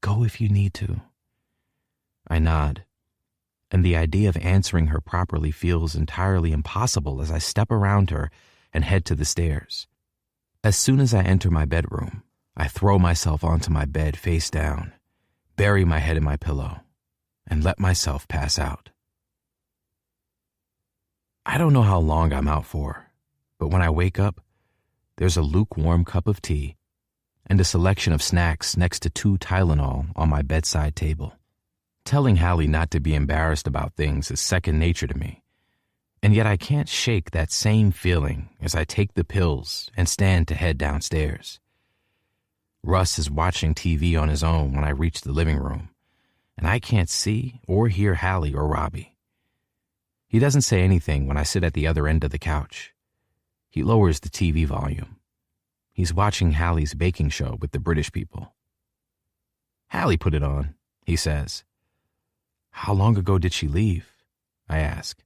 "Go if you need to." I nod, and the idea of answering her properly feels entirely impossible as I step around her and head to the stairs. As soon as I enter my bedroom, I throw myself onto my bed face down, bury my head in my pillow, and let myself pass out. I don't know how long I'm out for, but when I wake up, there's a lukewarm cup of tea and a selection of snacks next to 2 Tylenol on my bedside table. Telling Halle not to be embarrassed about things is second nature to me, and yet I can't shake that same feeling as I take the pills and stand to head downstairs. Russ is watching TV on his own when I reach the living room, and I can't see or hear Halle or Robbie. He doesn't say anything when I sit at the other end of the couch. He lowers the TV volume. He's watching Halle's baking show with the British people. "Halle put it on," he says. "How long ago did she leave?" I ask.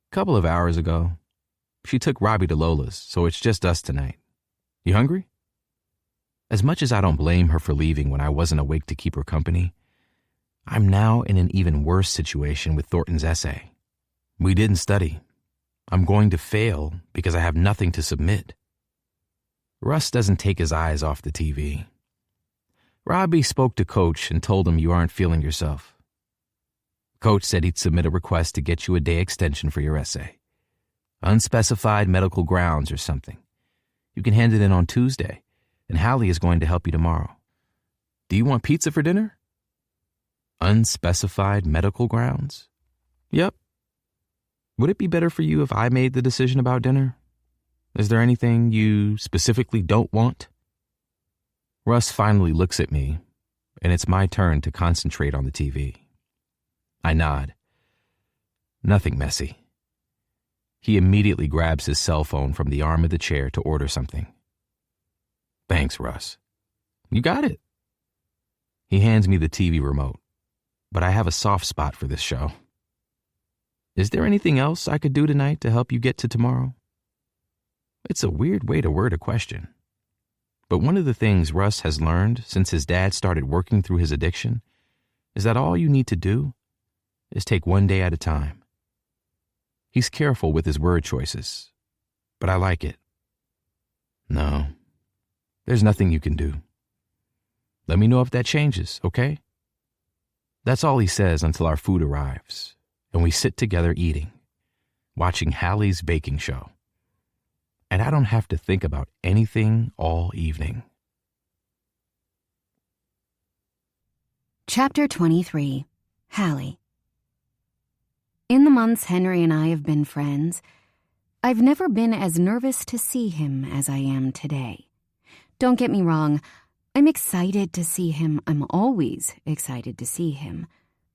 "Couple of hours ago. She took Robbie to Lola's, so it's just us tonight. You hungry?" As much as I don't blame her for leaving when I wasn't awake to keep her company, I'm now in an even worse situation with Thornton's essay. We didn't study. I'm going to fail because I have nothing to submit. Russ doesn't take his eyes off the TV. "Robbie spoke to Coach and told him you aren't feeling yourself. Coach said he'd submit a request to get you a day extension for your essay. Unspecified medical grounds or something. You can hand it in on Tuesday, and Halle is going to help you tomorrow. Do you want pizza for dinner?" Unspecified medical grounds? Yep. Would it be better for you if I made the decision about dinner? Is there anything you specifically don't want? Russ finally looks at me, and it's my turn to concentrate on the TV. I nod. Nothing messy. He immediately grabs his cell phone from the arm of the chair to order something. "Thanks, Russ. You got it." He hands me the TV remote, but I have a soft spot for this show. "Is there anything else I could do tonight to help you get to tomorrow?" It's a weird way to word a question. But one of the things Russ has learned since his dad started working through his addiction is that all you need to do is take one day at a time. He's careful with his word choices, but I like it. "No, there's nothing you can do. Let me know if that changes, okay?" That's all he says until our food arrives, and we sit together eating, watching Halle's baking show. And I don't have to think about anything all evening. Chapter 23. Halle. In the months Henry and I have been friends, I've never been as nervous to see him as I am today. Don't get me wrong, I'm excited to see him. I'm always excited to see him.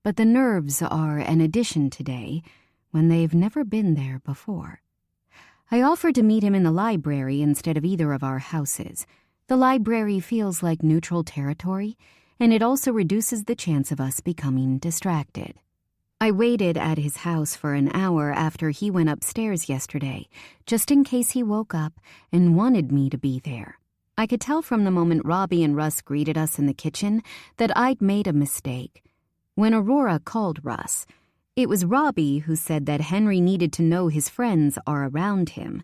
But the nerves are an addition today when they've never been there before. I offered to meet him in the library instead of either of our houses. The library feels like neutral territory, and it also reduces the chance of us becoming distracted. I waited at his house for an hour after he went upstairs yesterday, just in case he woke up and wanted me to be there. I could tell from the moment Robbie and Russ greeted us in the kitchen that I'd made a mistake. When Aurora called Russ, it was Robbie who said that Henry needed to know his friends are around him.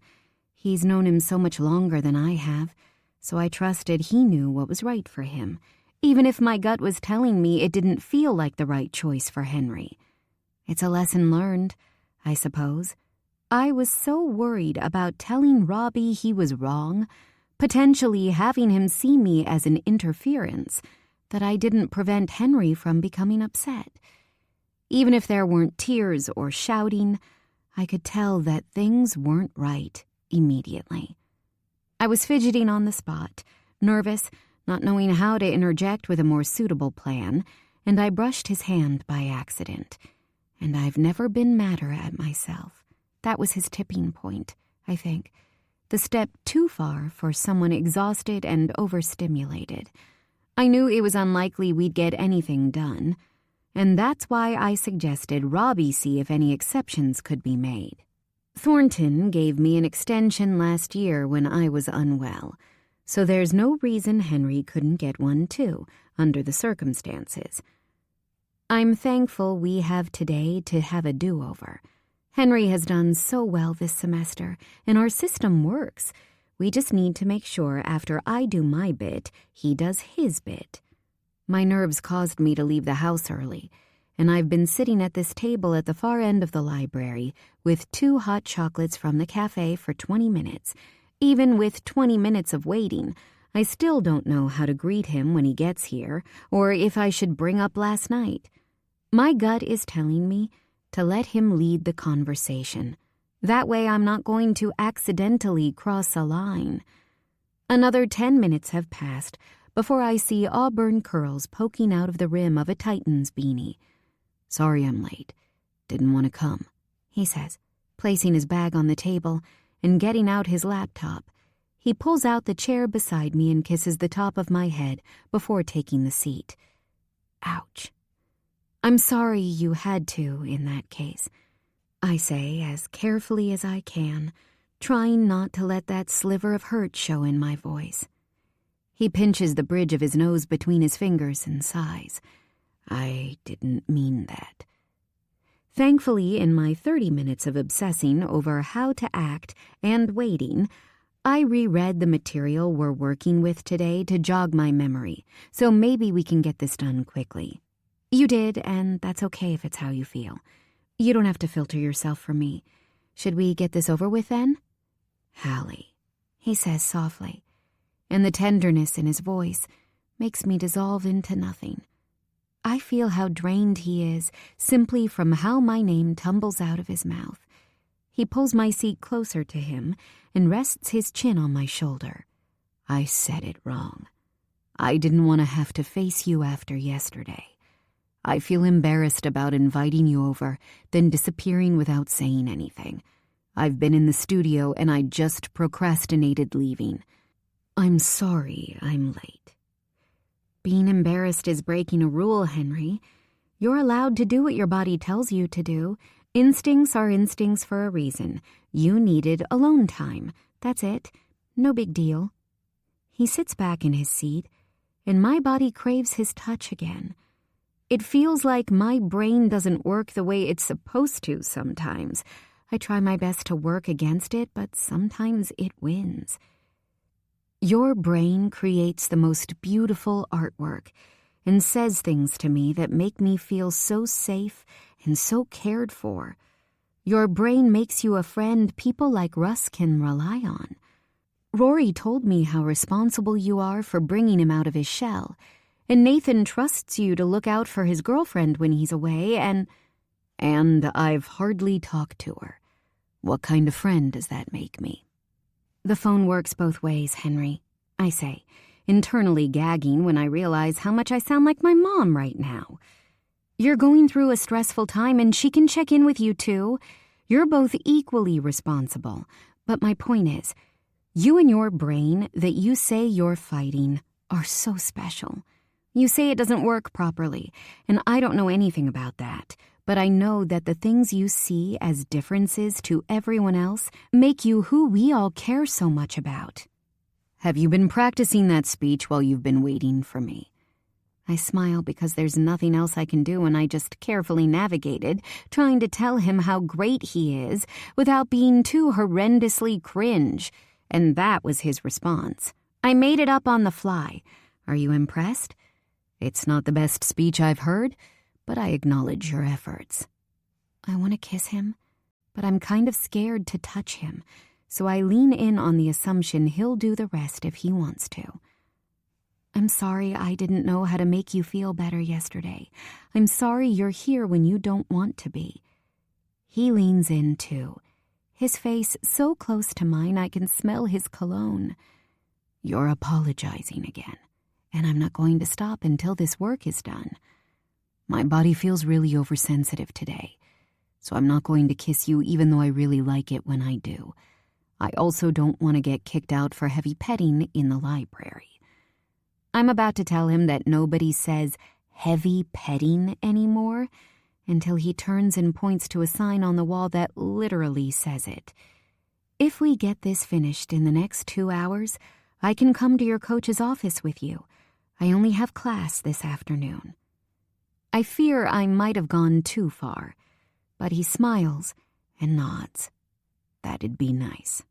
He's known him so much longer than I have, so I trusted he knew what was right for him, even if my gut was telling me it didn't feel like the right choice for Henry. It's a lesson learned, I suppose. I was so worried about telling Robbie he was wrong, potentially having him see me as an interference, that I didn't prevent Henry from becoming upset. Even if there weren't tears or shouting, I could tell that things weren't right immediately. I was fidgeting on the spot, nervous, not knowing how to interject with a more suitable plan, and I brushed his hand by accident. And I've never been madder at myself. That was his tipping point, I think. The step too far for someone exhausted and overstimulated. I knew it was unlikely we'd get anything done, and that's why I suggested Robbie see if any exceptions could be made. Thornton gave me an extension last year when I was unwell, so there's no reason Henry couldn't get one too, under the circumstances. I'm thankful we have today to have a do-over. Henry has done so well this semester, and our system works. We just need to make sure after I do my bit, he does his bit. My nerves caused me to leave the house early, and I've been sitting at this table at the far end of the library with 2 hot chocolates from the cafe for 20 minutes. Even with 20 minutes of waiting, I still don't know how to greet him when he gets here, or if I should bring up last night. My gut is telling me to let him lead the conversation. That way I'm not going to accidentally cross a line. Another 10 minutes have passed before I see auburn curls poking out of the rim of a Titan's beanie. "Sorry I'm late. Didn't want to come," he says, placing his bag on the table and getting out his laptop. He pulls out the chair beside me and kisses the top of my head before taking the seat. Ouch. "I'm sorry you had to in that case," I say as carefully as I can, trying not to let that sliver of hurt show in my voice. He pinches the bridge of his nose between his fingers and sighs. "I didn't mean that." Thankfully, in my 30 minutes of obsessing over how to act and waiting, I reread the material we're working with today to jog my memory, so maybe we can get this done quickly. You did, and that's okay if it's how you feel. You don't have to filter yourself for me. Should we get this over with then? "Halle," he says softly, and the tenderness in his voice makes me dissolve into nothing. I feel how drained he is simply from how my name tumbles out of his mouth. He pulls my seat closer to him and rests his chin on my shoulder. "I said it wrong. I didn't want to have to face you after yesterday. I feel embarrassed about inviting you over, then disappearing without saying anything. I've been in the studio and I just procrastinated leaving. I'm sorry I'm late." Being embarrassed is breaking a rule, Henry. You're allowed to do what your body tells you to do. Instincts are instincts for a reason. You needed alone time. That's it. No big deal. He sits back in his seat, and my body craves his touch again. It feels like my brain doesn't work the way it's supposed to sometimes. I try my best to work against it, but sometimes it wins. Your brain creates the most beautiful artwork and says things to me that make me feel so safe and so cared for. Your brain makes you a friend people like Russ can rely on. Rory told me how responsible you are for bringing him out of his shell, and Nathan trusts you to look out for his girlfriend when he's away, and I've hardly talked to her. What kind of friend does that make me? The phone works both ways, Henry, I say, internally gagging when I realize how much I sound like my mom right now. You're going through a stressful time and she can check in with you too. You're both equally responsible. But my point is, you and your brain that you say you're fighting are so special. You say it doesn't work properly, and I don't know anything about that, but I know that the things you see as differences to everyone else make you who we all care so much about. Have you been practicing that speech while you've been waiting for me? I smile because there's nothing else I can do, and I just carefully navigated, trying to tell him how great he is without being too horrendously cringe, and that was his response. I made it up on the fly. Are you impressed? It's not the best speech I've heard, but I acknowledge your efforts. I want to kiss him, but I'm kind of scared to touch him, so I lean in on the assumption he'll do the rest if he wants to. I'm sorry I didn't know how to make you feel better yesterday. I'm sorry you're here when you don't want to be. He leans in too, his face so close to mine I can smell his cologne. You're apologizing again, and I'm not going to stop until this work is done. My body feels really oversensitive today, so I'm not going to kiss you even though I really like it when I do. I also don't want to get kicked out for heavy petting in the library. I'm about to tell him that nobody says heavy petting anymore until he turns and points to a sign on the wall that literally says it. If we get this finished in the next 2 hours, I can come to your coach's office with you. I only have class this afternoon. I fear I might have gone too far, but he smiles and nods. That'd be nice.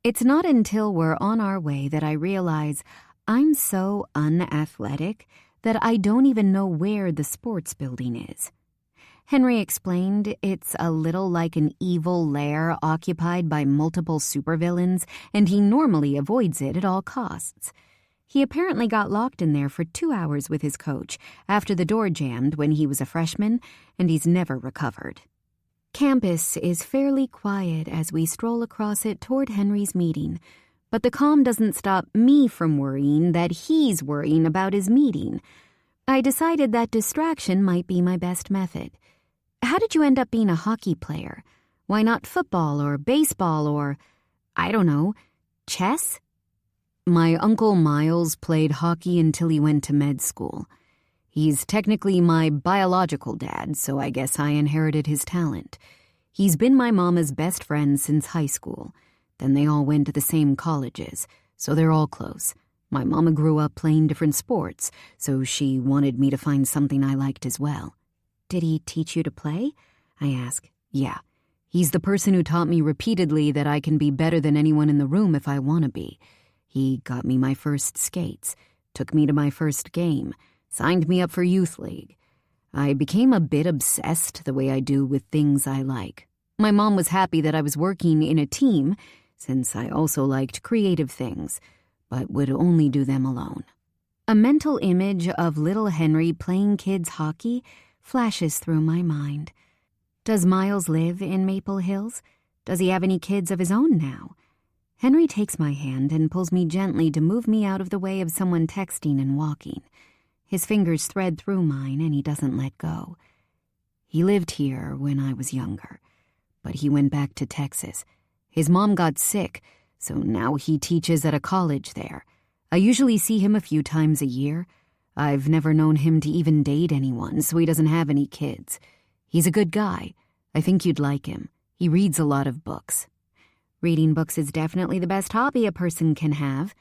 It's not until we're on our way that I realize I'm so unathletic that I don't even know where the sports building is. Henry explained it's a little like an evil lair occupied by multiple supervillains, and he normally avoids it at all costs. He apparently got locked in there for 2 hours with his coach after the door jammed when he was a freshman, and he's never recovered. Campus is fairly quiet as we stroll across it toward Henry's meeting, but the calm doesn't stop me from worrying that he's worrying about his meeting. I decided that distraction might be my best method. How did you end up being a hockey player? Why not football or baseball or, I don't know, chess? My Uncle Miles played hockey until he went to med school. He's technically my biological dad, so I guess I inherited his talent. He's been my mama's best friend since high school. Then they all went to the same colleges, so they're all close. My mama grew up playing different sports, so she wanted me to find something I liked as well. Did he teach you to play? I ask. Yeah. He's the person who taught me repeatedly that I can be better than anyone in the room if I want to be. He got me my first skates, took me to my first game, signed me up for youth league. I became a bit obsessed the way I do with things I like. My mom was happy that I was working in a team, since I also liked creative things, but would only do them alone. A mental image of little Henry playing kids hockey flashes through my mind. Does Miles live in Maple Hills? Does he have any kids of his own now? Henry takes my hand and pulls me gently to move me out of the way of someone texting and walking. His fingers thread through mine and he doesn't let go. He lived here when I was younger, but he went back to Texas. His mom got sick, so now he teaches at a college there. I usually see him a few times a year. I've never known him to even date anyone, so he doesn't have any kids. He's a good guy. I think you'd like him. He reads a lot of books. Reading books is definitely the best hobby a person can have.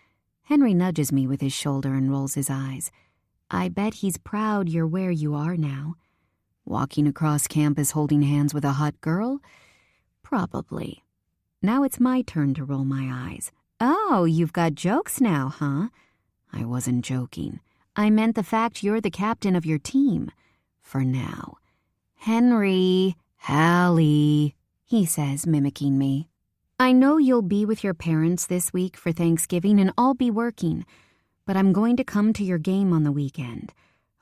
Henry nudges me with his shoulder and rolls his eyes. I bet he's proud you're where you are now. Walking across campus holding hands with a hot girl? Probably. Now it's my turn to roll my eyes. Oh, you've got jokes now, huh? I wasn't joking. I meant the fact you're the captain of your team. For now. Henry, Halle, he says, mimicking me. I know you'll be with your parents this week for Thanksgiving and I'll be working, but I'm going to come to your game on the weekend.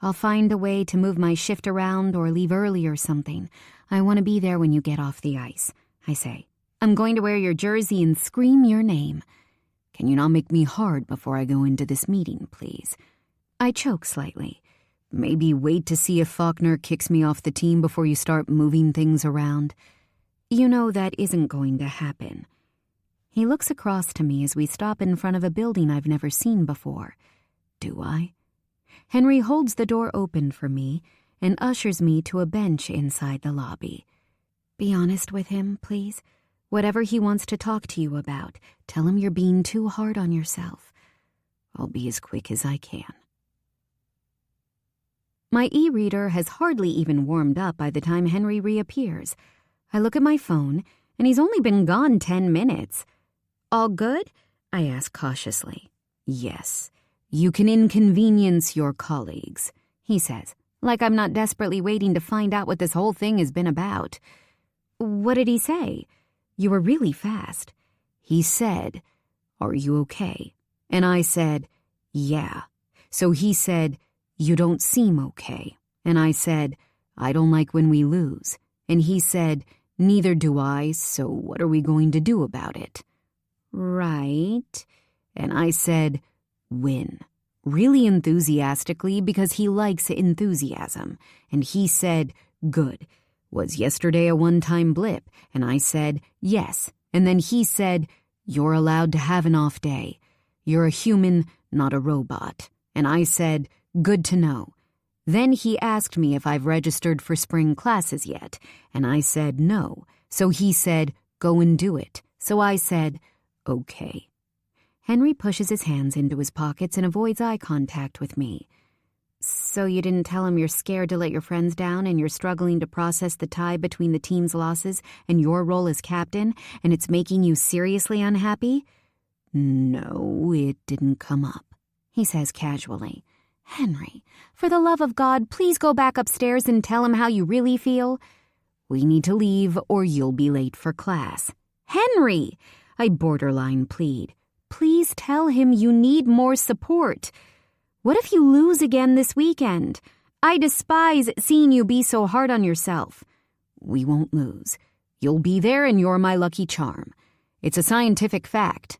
I'll find a way to move my shift around or leave early or something. I want to be there when you get off the ice, I say. I'm going to wear your jersey and scream your name. Can you not make me hard before I go into this meeting, please? I choke slightly. Maybe wait to see if Faulkner kicks me off the team before you start moving things around. You know that isn't going to happen. He looks across to me as we stop in front of a building I've never seen before. Do I? Henry holds the door open for me and ushers me to a bench inside the lobby. Be honest with him, please. Whatever he wants to talk to you about, tell him you're being too hard on yourself. I'll be as quick as I can. My e-reader has hardly even warmed up by the time Henry reappears. I look at my phone, and he's only been gone 10 minutes. All good? I ask cautiously. Yes. You can inconvenience your colleagues, he says, like I'm not desperately waiting to find out what this whole thing has been about. What did he say? You were really fast. He said, "Are you okay?" And I said, "Yeah." So he said, "You don't seem okay." And I said, "I don't like when we lose." And he said, "Neither do I, so what are we going to do about it?" Right. And I said, "Win." Really enthusiastically because he likes enthusiasm. And he said, "Good. Was yesterday a one-time blip?" And I said, "Yes." And then he said, "You're allowed to have an off day. You're a human, not a robot." And I said, "Good to know." Then he asked me if I've registered for spring classes yet. And I said, "No." So he said, "Go and do it." So I said, "Okay." Henry pushes his hands into his pockets and avoids eye contact with me. So you didn't tell him you're scared to let your friends down and you're struggling to process the tie between the team's losses and your role as captain, and it's making you seriously unhappy? No, it didn't come up, he says casually. Henry, for the love of God, please go back upstairs and tell him how you really feel. We need to leave or you'll be late for class. Henry, I borderline plead. Please tell him you need more support. What if you lose again this weekend? I despise seeing you be so hard on yourself. We won't lose. You'll be there and you're my lucky charm. It's a scientific fact.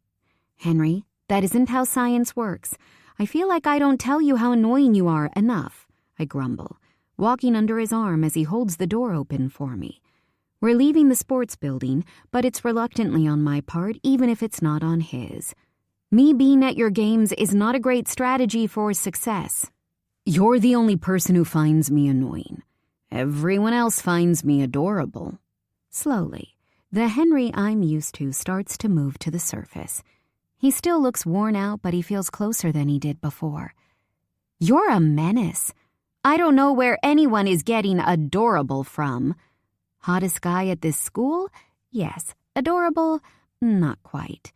Henry, that isn't how science works. I feel like I don't tell you how annoying you are enough, I grumble, walking under his arm as he holds the door open for me. We're leaving the sports building, but it's reluctantly on my part, even if it's not on his. Me being at your games is not a great strategy for success. You're the only person who finds me annoying. Everyone else finds me adorable. Slowly, the Henry I'm used to starts to move to the surface. He still looks worn out, but he feels closer than he did before. You're a menace. I don't know where anyone is getting adorable from. Hottest guy at this school? Yes. Adorable? Not quite.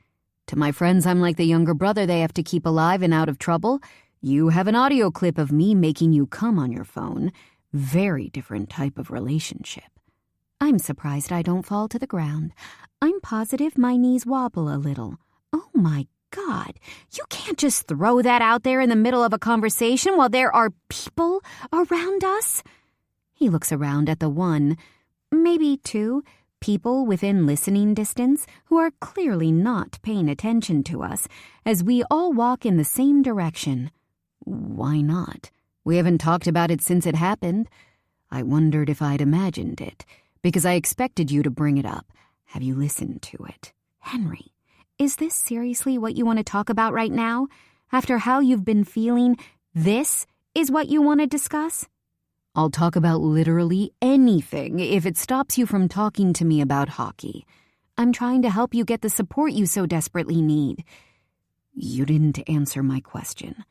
To my friends, I'm like the younger brother they have to keep alive and out of trouble. You have an audio clip of me making you come on your phone. Very different type of relationship. I'm surprised I don't fall to the ground. I'm positive my knees wobble a little. Oh my God, you can't just throw that out there in the middle of a conversation while there are people around us. He looks around at the one, maybe two, people within listening distance who are clearly not paying attention to us as we all walk in the same direction. Why not? We haven't talked about it since it happened. I wondered if I'd imagined it, because I expected you to bring it up. Have you listened to it? Henry, is this seriously what you want to talk about right now? After how you've been feeling, this is what you want to discuss? I'll talk about literally anything if it stops you from talking to me about hockey. I'm trying to help you get the support you so desperately need. You didn't answer my question.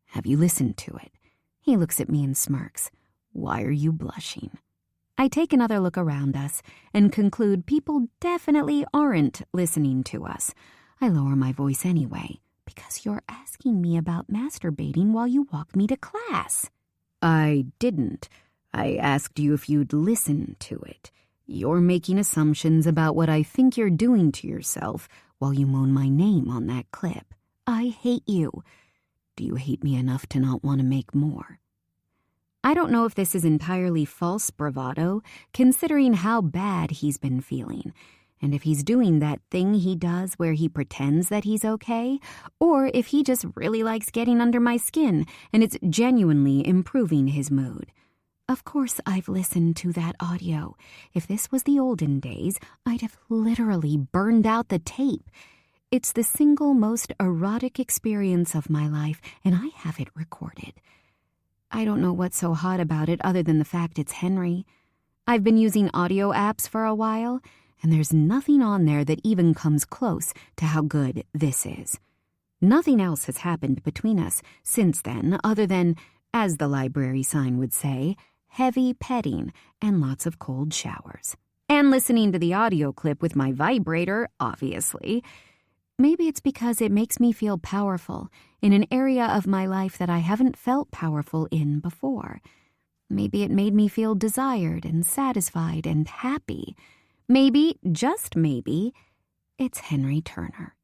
Have you listened to it? He looks at me and smirks. Why are you blushing? I take another look around us and conclude people definitely aren't listening to us. I lower my voice anyway, because you're asking me about masturbating while you walk me to class. I didn't. I asked you if you'd listen to it. You're making assumptions about what I think you're doing to yourself while you moan my name on that clip. I hate you. Do you hate me enough to not want to make more? I don't know if this is entirely false bravado, considering how bad he's been feeling, and if he's doing that thing he does where he pretends that he's okay, or if he just really likes getting under my skin and it's genuinely improving his mood. Of course I've listened to that audio. If this was the olden days, I'd have literally burned out the tape. It's the single most erotic experience of my life, and I have it recorded. I don't know what's so hot about it other than the fact it's Henry. I've been using audio apps for a while, and there's nothing on there that even comes close to how good this is. Nothing else has happened between us since then other than, as the library sign would say, heavy petting and lots of cold showers. And listening to the audio clip with my vibrator, obviously. Maybe it's because it makes me feel powerful in an area of my life that I haven't felt powerful in before. Maybe it made me feel desired and satisfied and happy. Maybe, just maybe, it's Henry Turner.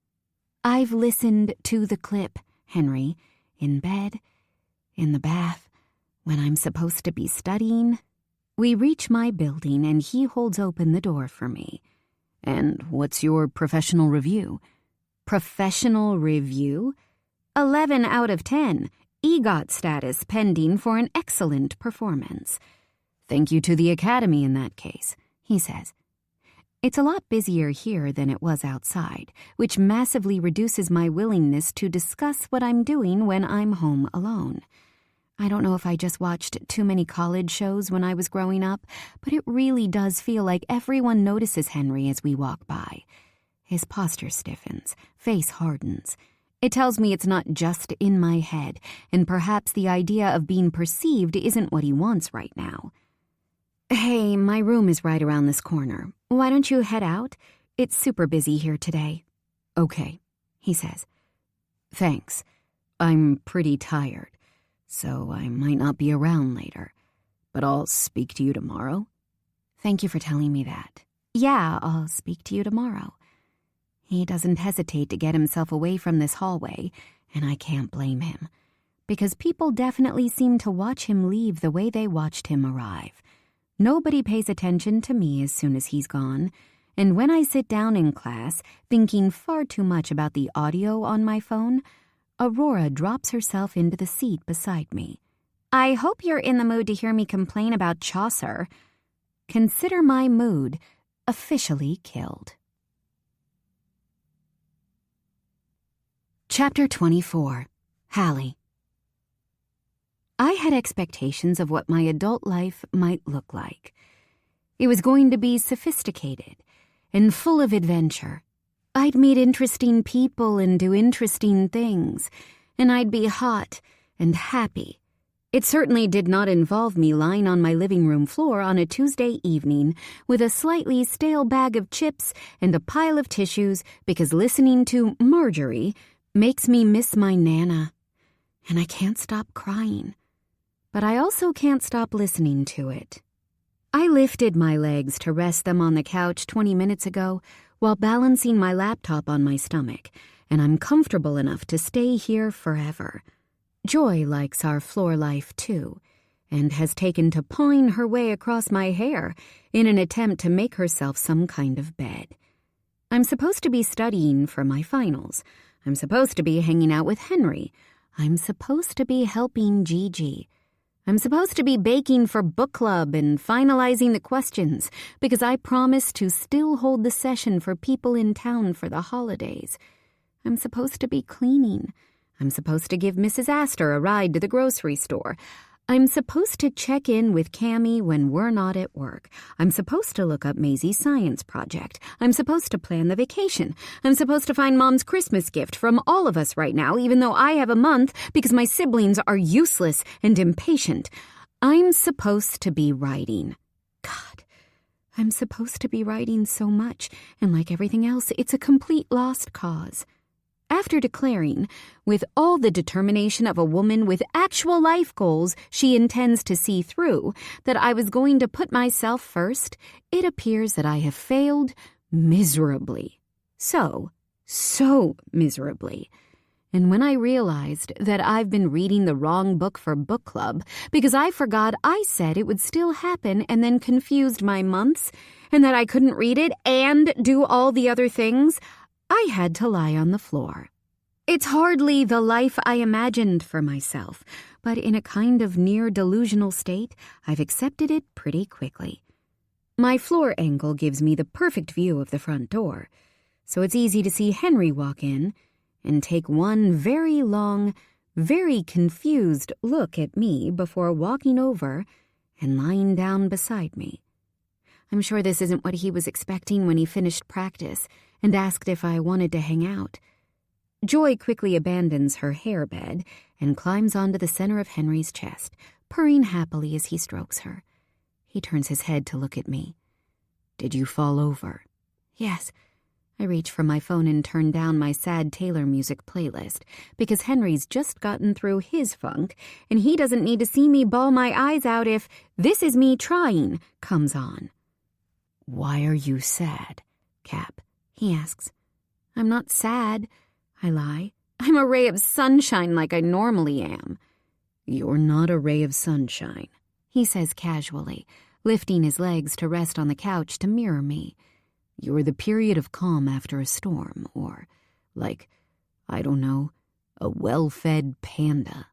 I've listened to the clip, Henry, in bed, in the bath, when I'm supposed to be studying. We reach my building and he holds open the door for me. And what's your professional review? Professional review? 11 out of 10. EGOT status pending for an excellent performance. Thank you to the Academy in that case, he says. It's a lot busier here than it was outside, which massively reduces my willingness to discuss what I'm doing when I'm home alone. I don't know if I just watched too many college shows when I was growing up, but it really does feel like everyone notices Henry as we walk by. His posture stiffens, face hardens. It tells me it's not just in my head, and perhaps the idea of being perceived isn't what he wants right now. Hey, my room is right around this corner. Why don't you head out? It's super busy here today. Okay, he says. Thanks. I'm pretty tired, so I might not be around later. But I'll speak to you tomorrow. Thank you for telling me that. Yeah, I'll speak to you tomorrow. He doesn't hesitate to get himself away from this hallway, and I can't blame him. Because people definitely seem to watch him leave the way they watched him arrive. Nobody pays attention to me as soon as he's gone, and when I sit down in class, thinking far too much about the audio on my phone, Aurora drops herself into the seat beside me. I hope you're in the mood to hear me complain about Chaucer. Consider my mood officially killed. Chapter 24. Halle. I had expectations of what my adult life might look like. It was going to be sophisticated and full of adventure. I'd meet interesting people and do interesting things, and I'd be hot and happy. It certainly did not involve me lying on my living room floor on a Tuesday evening with a slightly stale bag of chips and a pile of tissues because listening to Marjorie makes me miss my Nana, and I can't stop crying. But I also can't stop listening to it. I lifted my legs to rest them on the couch 20 minutes ago while balancing my laptop on my stomach, and I'm comfortable enough to stay here forever. Joy likes our floor life too, and has taken to pawing her way across my hair in an attempt to make herself some kind of bed. I'm supposed to be studying for my finals. I'm supposed to be hanging out with Henry. I'm supposed to be helping Gigi. I'm supposed to be baking for book club and finalizing the questions because I promised to still hold the session for people in town for the holidays. I'm supposed to be cleaning. I'm supposed to give Mrs. Astor a ride to the grocery store. I'm supposed to check in with Cammie when we're not at work. I'm supposed to look up Maisie's science project. I'm supposed to plan the vacation. I'm supposed to find Mom's Christmas gift from all of us right now, even though I have a month because my siblings are useless and impatient. I'm supposed to be writing. God, I'm supposed to be writing so much, and like everything else, it's a complete lost cause. After declaring, with all the determination of a woman with actual life goals she intends to see through, that I was going to put myself first, it appears that I have failed miserably. So miserably. And when I realized that I've been reading the wrong book for book club because I forgot I said it would still happen and then confused my months, and that I couldn't read it and do all the other things, I had to lie on the floor. It's hardly the life I imagined for myself, but in a kind of near delusional state, I've accepted it pretty quickly. My floor angle gives me the perfect view of the front door, so it's easy to see Henry walk in and take one very long, very confused look at me before walking over and lying down beside me. I'm sure this isn't what he was expecting when he finished practice and asked if I wanted to hang out. Joy quickly abandons her hairbed and climbs onto the center of Henry's chest, purring happily as he strokes her. He turns his head to look at me. "Did you fall over?" "Yes." I reach for my phone and turn down my sad Taylor music playlist because Henry's just gotten through his funk and he doesn't need to see me bawl my eyes out if "This Is Me Trying" comes on. "Why are you sad, Cap?" he asks. "I'm not sad," I lie. "I'm a ray of sunshine like I normally am." "You're not a ray of sunshine," he says casually, lifting his legs to rest on the couch to mirror me. "You're the period of calm after a storm, or, like, I don't know, a well-fed panda."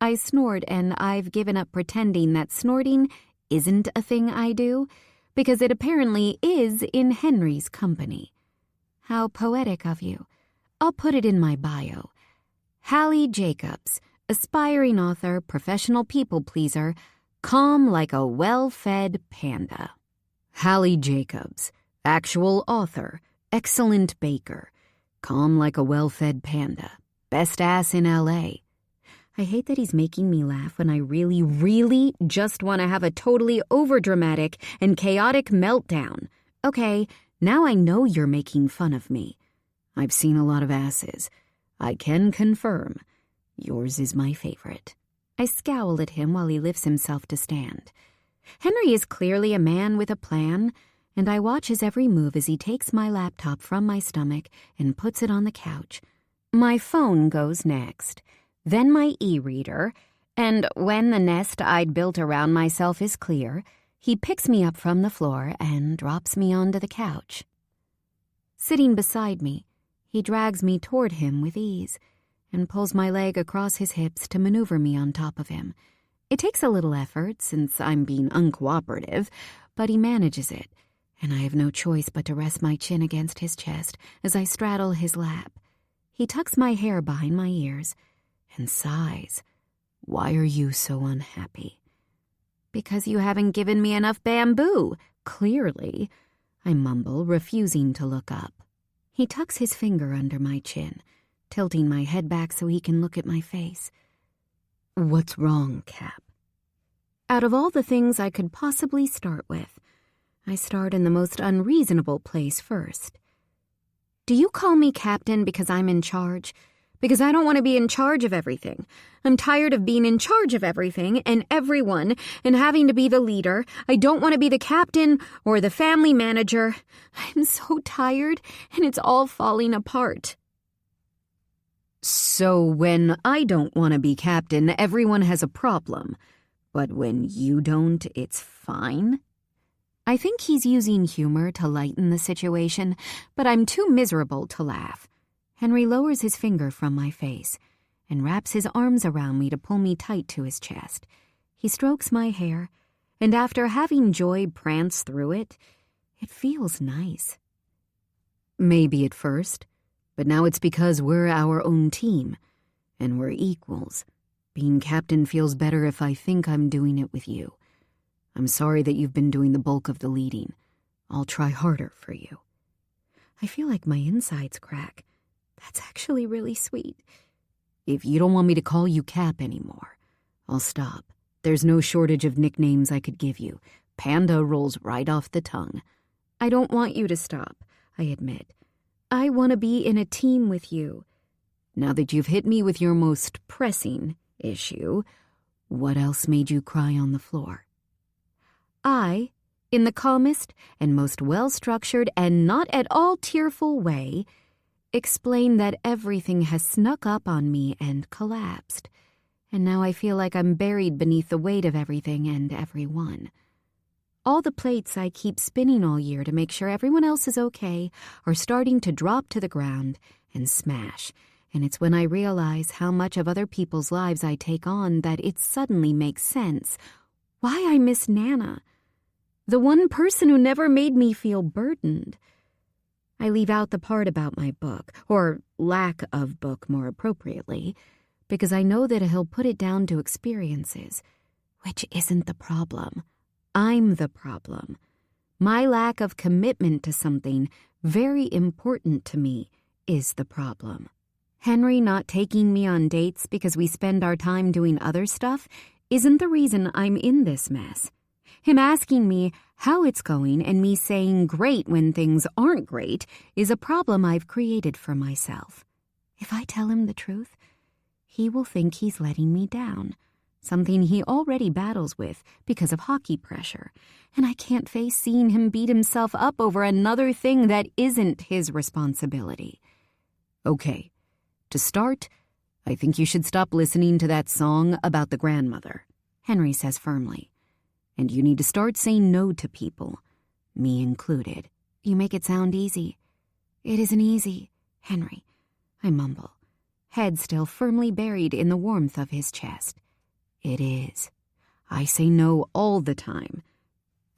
I snort, and I've given up pretending that snorting isn't a thing I do, because it apparently is in Henry's company. How poetic of you. I'll put it in my bio. Halle Jacobs, aspiring author, professional people-pleaser, calm like a well-fed panda. Halle Jacobs, actual author, excellent baker, calm like a well-fed panda, best ass in L.A. I hate that he's making me laugh when I really, really just want to have a totally overdramatic and chaotic meltdown. Okay, now I know you're making fun of me. I've seen a lot of asses. I can confirm, yours is my favorite. I scowl at him while he lifts himself to stand. Henry is clearly a man with a plan, and I watch his every move as he takes my laptop from my stomach and puts it on the couch. My phone goes next, then my e-reader, and when the nest I'd built around myself is clear, he picks me up from the floor and drops me onto the couch. Sitting beside me, he drags me toward him with ease and pulls my leg across his hips to maneuver me on top of him. It takes a little effort since I'm being uncooperative, but he manages it, and I have no choice but to rest my chin against his chest as I straddle his lap. He tucks my hair behind my ears and sighs. "Why are you so unhappy?" "Because you haven't given me enough bamboo, clearly," I mumble, refusing to look up. He tucks his finger under my chin, tilting my head back so he can look at my face. "What's wrong, Cap?" Out of all the things I could possibly start with, I start in the most unreasonable place first. "Do you call me Captain because I'm in charge? Because I don't want to be in charge of everything. I'm tired of being in charge of everything and everyone and having to be the leader. I don't want to be the captain or the family manager. I'm so tired and it's all falling apart." "So when I don't want to be captain, everyone has a problem. But when you don't, it's fine?" I think he's using humor to lighten the situation, but I'm too miserable to laugh. Henry lowers his finger from my face and wraps his arms around me to pull me tight to his chest. He strokes my hair, and after having Joy prance through it, it feels nice. "Maybe at first, but now it's because we're our own team, and we're equals. Being captain feels better if I think I'm doing it with you. I'm sorry that you've been doing the bulk of the leading. I'll try harder for you." I feel like my insides crack. That's actually really sweet. "If you don't want me to call you Cap anymore, I'll stop. There's no shortage of nicknames I could give you. Panda rolls right off the tongue." "I don't want you to stop," I admit. "I want to be in a team with you." "Now that you've hit me with your most pressing issue, what else made you cry on the floor?" I, in the calmest and most well-structured and not at all tearful way, explain that everything has snuck up on me and collapsed, and now I feel like I'm buried beneath the weight of everything and everyone. All the plates I keep spinning all year to make sure everyone else is okay are starting to drop to the ground and smash, and it's when I realize how much of other people's lives I take on that it suddenly makes sense why I miss Nana, the one person who never made me feel burdened. I leave out the part about my book, or lack of book more appropriately, because I know that he'll put it down to experiences, which isn't the problem. I'm the problem. My lack of commitment to something very important to me is the problem. Henry not taking me on dates because we spend our time doing other stuff isn't the reason I'm in this mess. Him asking me how it's going and me saying great when things aren't great is a problem I've created for myself. If I tell him the truth, he will think he's letting me down, something he already battles with because of hockey pressure, and I can't face seeing him beat himself up over another thing that isn't his responsibility. Okay, to start, I think you should stop listening to that song about the grandmother, Henry says firmly. And you need to start saying no to people, me included. You make it sound easy. It isn't easy, Henry, I mumble, head still firmly buried in the warmth of his chest. It is. I say no all the time.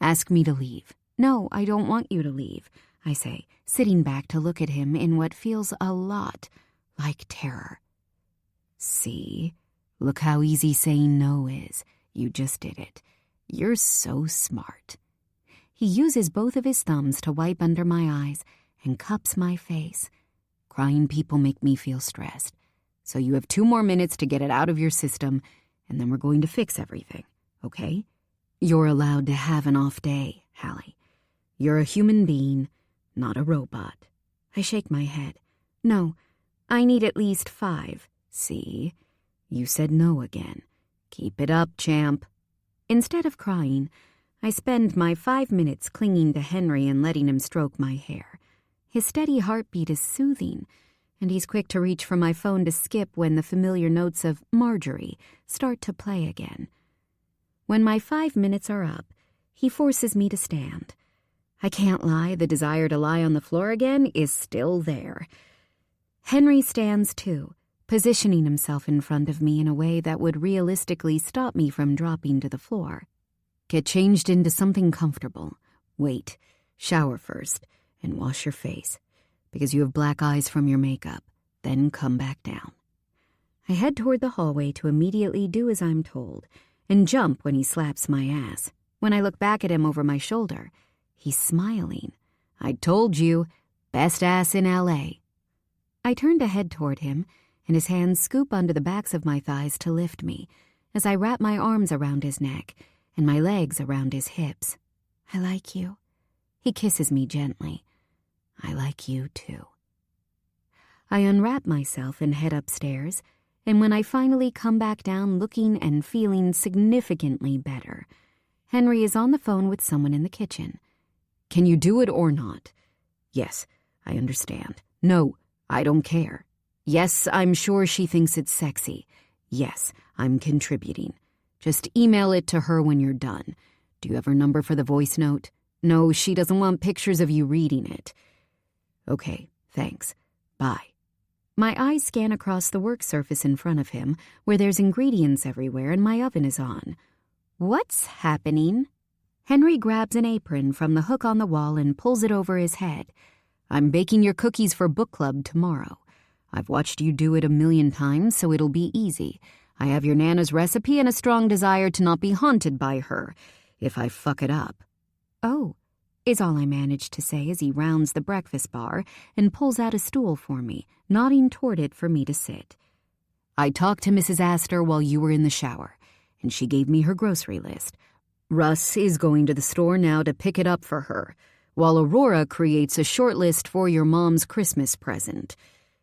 Ask me to leave. No, I don't want you to leave, I say, sitting back to look at him in what feels a lot like terror. See? Look how easy saying no is. You just did it. You're so smart. He uses both of his thumbs to wipe under my eyes and cups my face. Crying people make me feel stressed. So you have 2 more minutes to get it out of your system, and then we're going to fix everything, okay? You're allowed to have an off day, Halle. You're a human being, not a robot. I shake my head. No, I need at least 5. See? You said no again. Keep it up, champ. Instead of crying, I spend my 5 minutes clinging to Henry and letting him stroke my hair. His steady heartbeat is soothing, and he's quick to reach for my phone to skip when the familiar notes of Marjorie start to play again. When my 5 minutes are up, he forces me to stand. I can't lie, the desire to lie on the floor again is still there. Henry stands too, positioning himself in front of me in a way that would realistically stop me from dropping to the floor. Get changed into something comfortable. Wait, shower first, and wash your face, because you have black eyes from your makeup. Then come back down. I head toward the hallway to immediately do as I'm told, and jump when he slaps my ass. When I look back at him over my shoulder, he's smiling. I told you, best ass in L.A. I turn to head toward him, and his hands scoop under the backs of my thighs to lift me, as I wrap my arms around his neck and my legs around his hips. I like you. He kisses me gently. I like you too. I unwrap myself and head upstairs, and when I finally come back down looking and feeling significantly better, Henry is on the phone with someone in the kitchen. Can you do it or not? Yes, I understand. No, I don't care. Yes, I'm sure she thinks it's sexy. Yes, I'm contributing. Just email it to her when you're done. Do you have her number for the voice note? No, she doesn't want pictures of you reading it. Okay, thanks. Bye. My eyes scan across the work surface in front of him, where there's ingredients everywhere and my oven is on. What's happening? Henry grabs an apron from the hook on the wall and pulls it over his head. I'm baking your cookies for book club tomorrow. I've watched you do it 1,000,000 times, so it'll be easy. I have your Nana's recipe and a strong desire to not be haunted by her if I fuck it up. Oh, is all I manage to say as he rounds the breakfast bar and pulls out a stool for me, nodding toward it for me to sit. I talked to Mrs. Astor while you were in the shower, and she gave me her grocery list. Russ is going to the store now to pick it up for her, while Aurora creates a short list for your mom's Christmas present.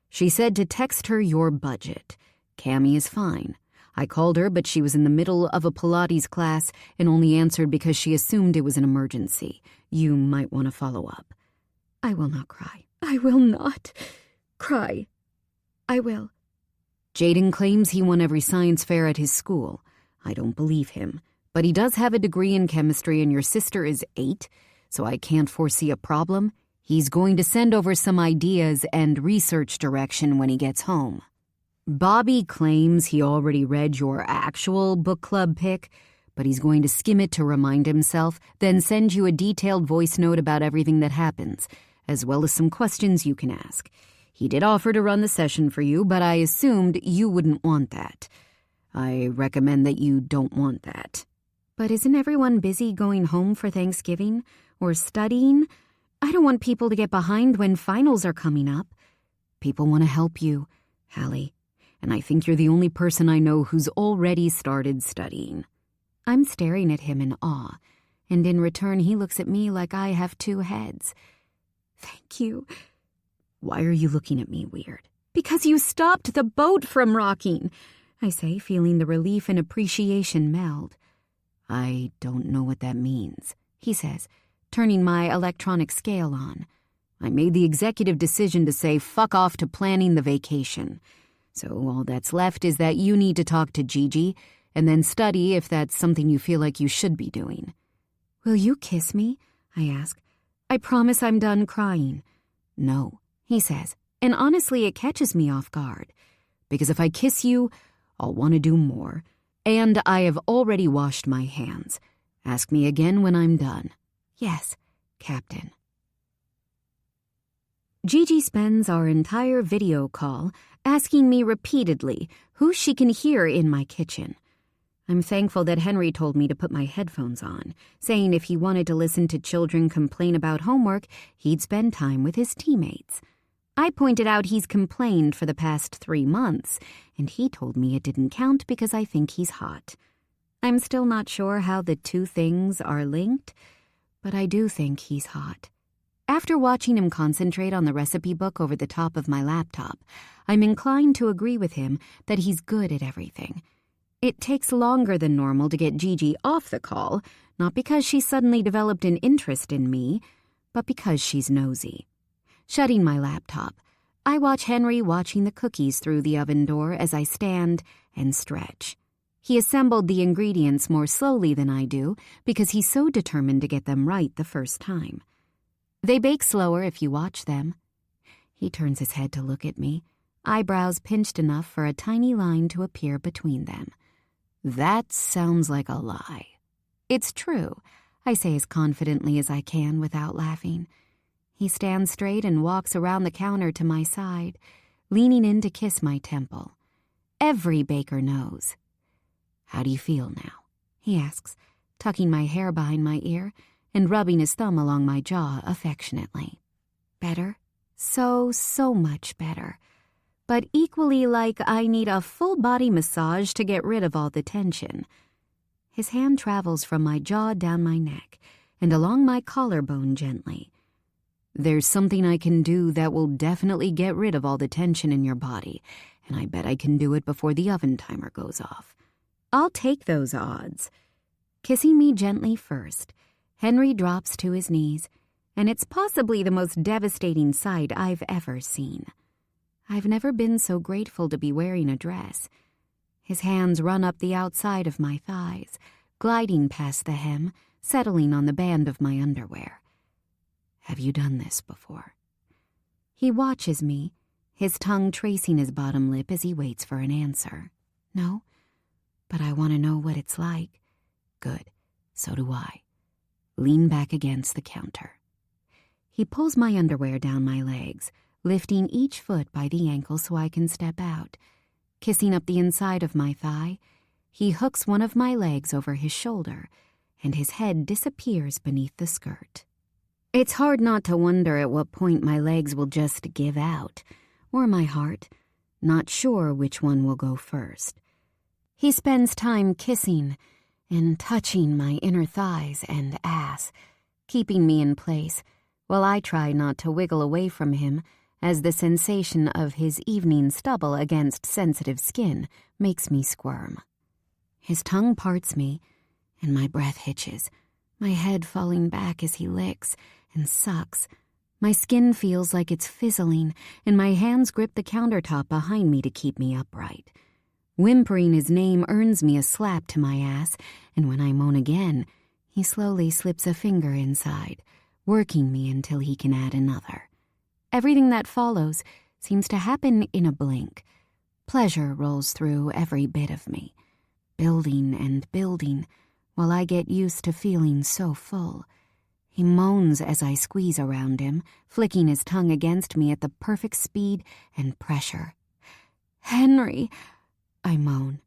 She said to text her your budget. Cammie is fine. I called her, but she was in the middle of a Pilates class and only answered because she assumed it was an emergency. You might want to follow up. I will not cry. I will not cry. I will. Jaden claims he won every science fair at his school. I don't believe him. But he does have a degree in chemistry and your sister is 8, so I can't foresee a problem. He's going to send over some ideas and research direction when he gets home. Bobby claims he already read your actual book club pick, but he's going to skim it to remind himself, then send you a detailed voice note about everything that happens, as well as some questions you can ask. He did offer to run the session for you, but I assumed you wouldn't want that. I recommend that you don't want that. But isn't everyone busy going home for Thanksgiving or studying? I don't want people to get behind when finals are coming up. People want to help you. Halle, and I think you're the only person I know who's already started studying. I'm staring at him in awe, and in return he looks at me like I have two heads. Thank you. Why are you looking at me weird? Because you stopped the boat from rocking, I say, feeling the relief and appreciation meld. I don't know what that means, he says, turning my electronic scale on. I made the executive decision to say fuck off to planning the vacation. So all that's left is that you need to talk to Gigi and then study if that's something you feel like you should be doing. Will you kiss me? I ask. I promise I'm done crying. No, he says, and honestly it catches me off guard. Because if I kiss you, I'll want to do more. And I have already washed my hands. Ask me again when I'm done. Yes, Captain. Gigi spends our entire video call asking me repeatedly who she can hear in my kitchen. I'm thankful that Henry told me to put my headphones on, saying if he wanted to listen to children complain about homework, he'd spend time with his teammates. I pointed out he's complained for the past 3 months, and he told me it didn't count because I think he's hot. I'm still not sure how the two things are linked, but I do think he's hot. After watching him concentrate on the recipe book over the top of my laptop, I'm inclined to agree with him that he's good at everything. It takes longer than normal to get Gigi off the call, not because she's suddenly developed an interest in me, but because she's nosy. Shutting my laptop, I watch Henry watching the cookies through the oven door as I stand and stretch. He assembled the ingredients more slowly than I do because he's so determined to get them right the first time. They bake slower if you watch them. He turns his head to look at me, eyebrows pinched enough for a tiny line to appear between them. That sounds like a lie. It's true, I say as confidently as I can without laughing. He stands straight and walks around the counter to my side, leaning in to kiss my temple. Every baker knows. How do you feel now? He asks, tucking my hair behind my ear and rubbing his thumb along my jaw affectionately. Better? So much better. But equally like I need a full-body massage to get rid of all the tension. His hand travels from my jaw down my neck and along my collarbone gently. There's something I can do that will definitely get rid of all the tension in your body, and I bet I can do it before the oven timer goes off. I'll take those odds. Kissing me gently first, Henry drops to his knees, and it's possibly the most devastating sight I've ever seen. I've never been so grateful to be wearing a dress. His hands run up the outside of my thighs, gliding past the hem, settling on the band of my underwear. Have you done this before? He watches me, his tongue tracing his bottom lip as he waits for an answer. No, but I want to know what it's like. Good, so do I. Lean back against the counter. He pulls my underwear down my legs, lifting each foot by the ankle so I can step out. Kissing up the inside of my thigh, he hooks one of my legs over his shoulder, and his head disappears beneath the skirt. It's hard not to wonder at what point my legs will just give out, or my heart, not sure which one will go first. He spends time kissing and touching my inner thighs and ass, keeping me in place, while I try not to wiggle away from him as the sensation of his evening stubble against sensitive skin makes me squirm. His tongue parts me, and my breath hitches, my head falling back as he licks and sucks. My skin feels like it's fizzling, and my hands grip the countertop behind me to keep me upright. Whimpering his name earns me a slap to my ass, and when I moan again, he slowly slips a finger inside, working me until he can add another. Everything that follows seems to happen in a blink. Pleasure rolls through every bit of me, building and building, while I get used to feeling so full. He moans as I squeeze around him, flicking his tongue against me at the perfect speed and pressure. "Henry," I moan.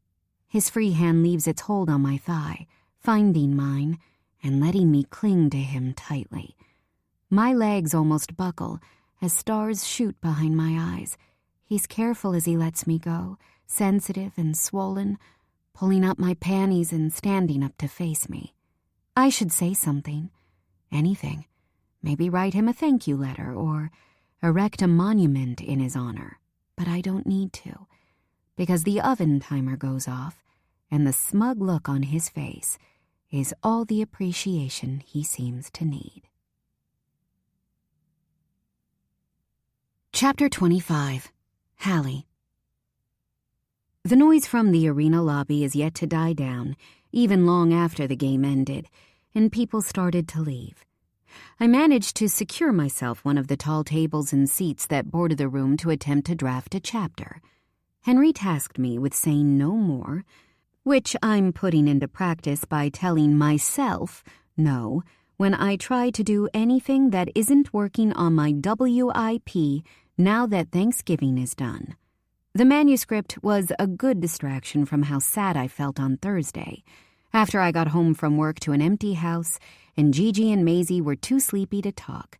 His free hand leaves its hold on my thigh, finding mine, and letting me cling to him tightly. My legs almost buckle as stars shoot behind my eyes. He's careful as he lets me go, sensitive and swollen, pulling up my panties and standing up to face me. I should say something. Anything. Maybe write him a thank you letter or erect a monument in his honor. But I don't need to, because the oven timer goes off, and the smug look on his face is all the appreciation he seems to need. Chapter 25. Halle. The noise from the arena lobby is yet to die down, even long after the game ended, and people started to leave. I managed to secure myself one of the tall tables and seats that bordered the room to attempt to draft a chapter. Henry tasked me with saying no more, which I'm putting into practice by telling myself no when I try to do anything that isn't working on my WIP now that Thanksgiving is done. The manuscript was a good distraction from how sad I felt on Thursday, after I got home from work to an empty house and Gigi and Maisie were too sleepy to talk.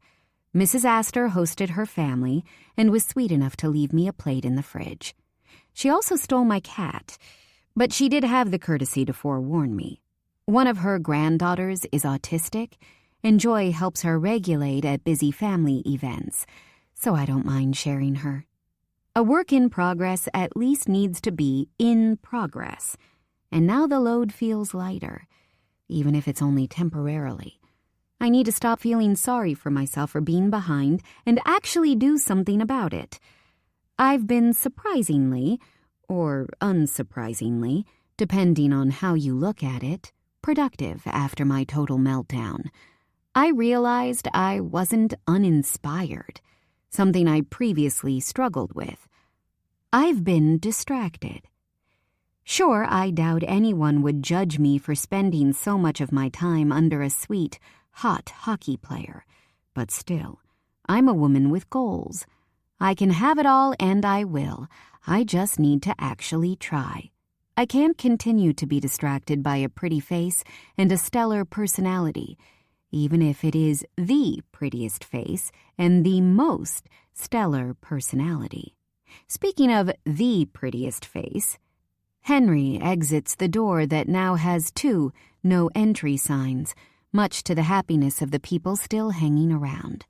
Mrs. Astor hosted her family and was sweet enough to leave me a plate in the fridge. She also stole my cat, but she did have the courtesy to forewarn me. One of her granddaughters is autistic, and Joy helps her regulate at busy family events, so I don't mind sharing her. A work in progress at least needs to be in progress, and now the load feels lighter, even if it's only temporarily. I need to stop feeling sorry for myself for being behind and actually do something about it. I've been surprisingly, or unsurprisingly, depending on how you look at it, productive after my total meltdown. I realized I wasn't uninspired, something I previously struggled with. I've been distracted. Sure, I doubt anyone would judge me for spending so much of my time under a sweet, hot hockey player, but still, I'm a woman with goals. I can have it all, and I will. I just need to actually try. I can't continue to be distracted by a pretty face and a stellar personality, even if it is the prettiest face and the most stellar personality. Speaking of the prettiest face, Henry exits the door that now has 2 no entry signs, much to the happiness of the people still hanging around.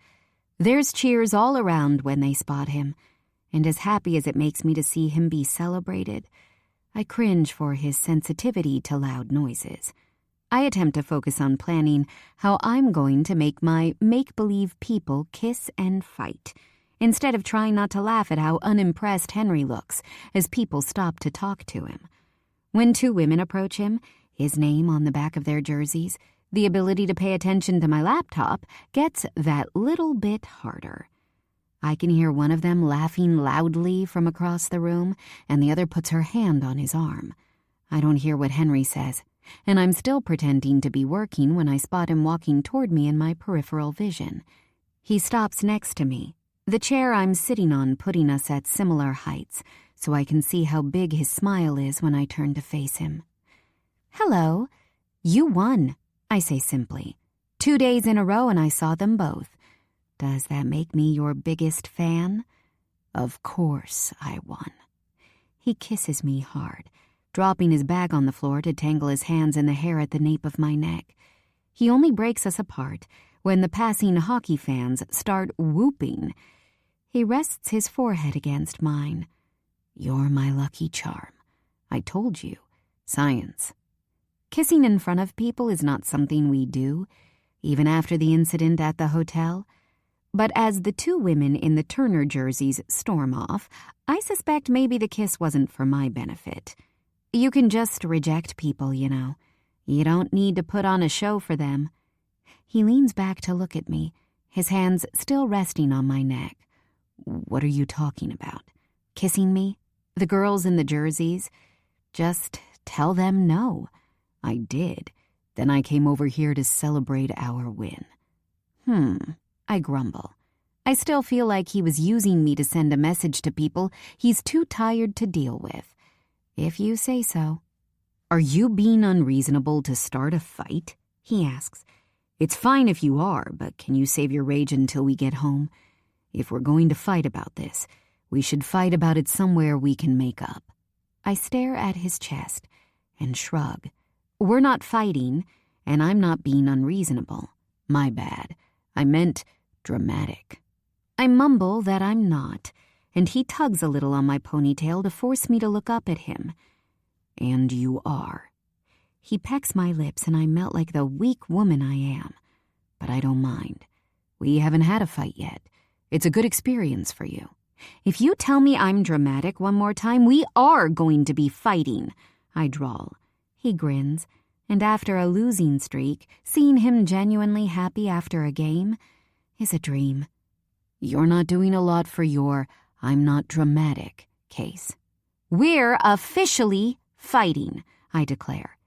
There's cheers all around when they spot him, and as happy as it makes me to see him be celebrated, I cringe for his sensitivity to loud noises. I attempt to focus on planning how I'm going to make my make-believe people kiss and fight, instead of trying not to laugh at how unimpressed Henry looks as people stop to talk to him. When 2 women approach him, his name on the back of their jerseys, the ability to pay attention to my laptop gets that little bit harder. I can hear one of them laughing loudly from across the room, and the other puts her hand on his arm. I don't hear what Henry says, and I'm still pretending to be working when I spot him walking toward me in my peripheral vision. He stops next to me, the chair I'm sitting on putting us at similar heights, so I can see how big his smile is when I turn to face him. "Hello. You won," I say simply. 2 days in a row and I saw them both. Does that make me your biggest fan? Of course I won. He kisses me hard, dropping his bag on the floor to tangle his hands in the hair at the nape of my neck. He only breaks us apart when the passing hockey fans start whooping. He rests his forehead against mine. "You're my lucky charm. I told you. Science." Kissing in front of people is not something we do, even after the incident at the hotel. But as the 2 women in the Turner jerseys storm off, I suspect maybe the kiss wasn't for my benefit. You can just reject people, you know. You don't need to put on a show for them. He leans back to look at me, his hands still resting on my neck. "What are you talking about? Kissing me? The girls in the jerseys? Just tell them no." I did. Then I came over here to celebrate our win. I grumble. I still feel like he was using me to send a message to people he's too tired to deal with. If you say so. "Are you being unreasonable to start a fight?" he asks. "It's fine if you are, but can you save your rage until we get home? If we're going to fight about this, We should fight about it somewhere we can make up. I stare at his chest and shrug. We're not fighting, and I'm not being unreasonable. My bad. I meant dramatic. I mumble that I'm not, and he tugs a little on my ponytail to force me to look up at him. And you are. He pecks my lips, and I melt like the weak woman I am. But I don't mind. We haven't had a fight yet. It's a good experience for you. If you tell me I'm dramatic one more time, we are going to be fighting, I drawl. He grins, and after a losing streak, seeing him genuinely happy after a game is a dream. You're not doing a lot for your I'm not dramatic case. We're officially fighting, I declare.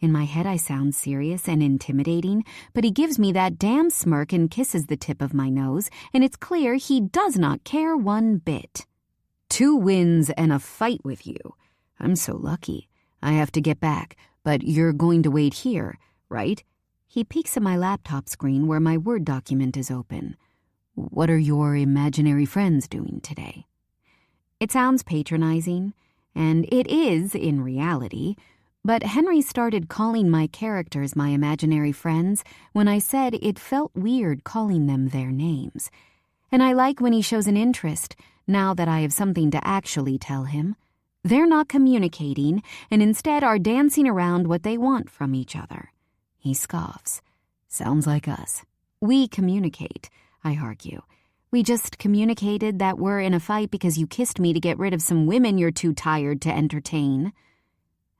In my head, I sound serious and intimidating, but he gives me that damn smirk and kisses the tip of my nose, and it's clear he does not care one bit. 2 wins and a fight with you. I'm so lucky. I have to get back, but you're going to wait here, right? He peeks at my laptop screen where my Word document is open. What are your imaginary friends doing today? It sounds patronizing, and it is in reality, but Henry started calling my characters my imaginary friends when I said it felt weird calling them their names. And I like when he shows an interest, now that I have something to actually tell him. They're not communicating, and instead are dancing around what they want from each other. He scoffs. Sounds like us. We communicate, I argue. We just communicated that we're in a fight because you kissed me to get rid of some women you're too tired to entertain.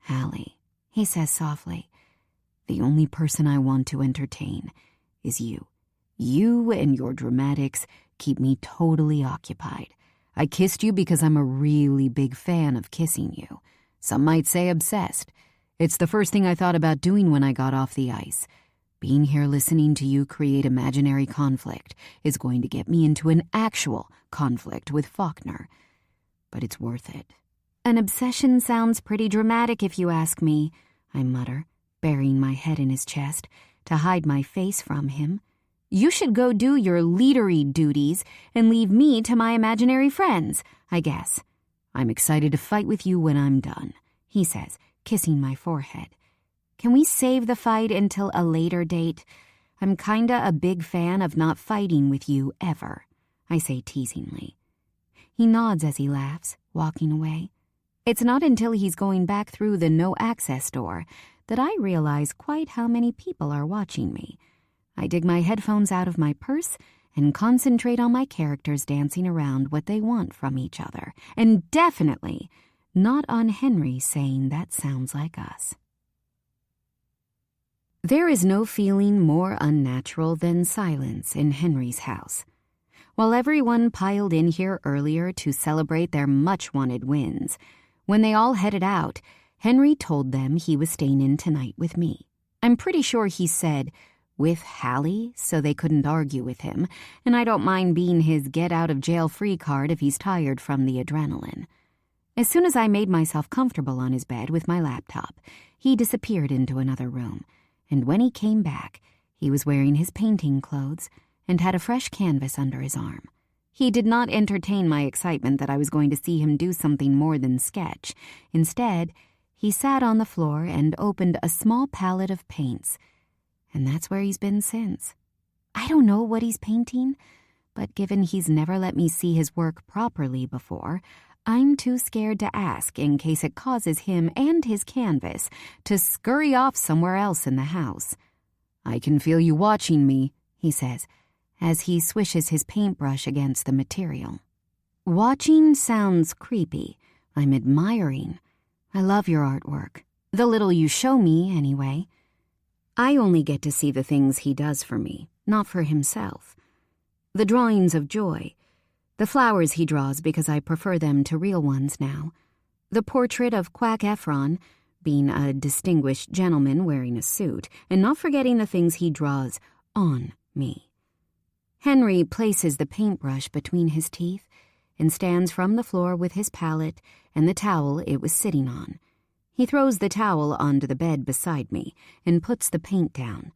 Halle, he says softly, the only person I want to entertain is you. You and your dramatics keep me totally occupied. I kissed you because I'm a really big fan of kissing you. Some might say obsessed. It's the first thing I thought about doing when I got off the ice. Being here listening to you create imaginary conflict is going to get me into an actual conflict with Faulkner. But it's worth it. An obsession sounds pretty dramatic if you ask me, I mutter, burying my head in his chest to hide my face from him. You should go do your leadery duties and leave me to my imaginary friends, I guess. I'm excited to fight with you when I'm done, he says, kissing my forehead. Can we save the fight until a later date? I'm kinda a big fan of not fighting with you ever, I say teasingly. He nods as he laughs, walking away. It's not until he's going back through the no-access door that I realize quite how many people are watching me. I dig my headphones out of my purse and concentrate on my characters dancing around what they want from each other, and definitely not on Henry saying that sounds like us. There is no feeling more unnatural than silence in Henry's house. While everyone piled in here earlier to celebrate their much-wanted wins, when they all headed out, Henry told them he was staying in tonight with me. I'm pretty sure he said, with Halle, so they couldn't argue with him, and I don't mind being his get-out-of-jail-free card if he's tired from the adrenaline. As soon as I made myself comfortable on his bed with my laptop, he disappeared into another room, and when he came back, he was wearing his painting clothes and had a fresh canvas under his arm. He did not entertain my excitement that I was going to see him do something more than sketch. Instead, he sat on the floor and opened a small palette of paints, and that's where he's been since. I don't know what he's painting, but given he's never let me see his work properly before, I'm too scared to ask in case it causes him and his canvas to scurry off somewhere else in the house. I can feel you watching me, he says, as he swishes his paintbrush against the material. Watching sounds creepy. I'm admiring. I love your artwork. The little you show me, anyway. I only get to see the things he does for me, not for himself. The drawings of joy. The flowers he draws because I prefer them to real ones now. The portrait of Quack Efron, being a distinguished gentleman wearing a suit, and not forgetting the things he draws on me. Henry places the paintbrush between his teeth and stands from the floor with his palette and the towel it was sitting on. He throws the towel onto the bed beside me and puts the paint down.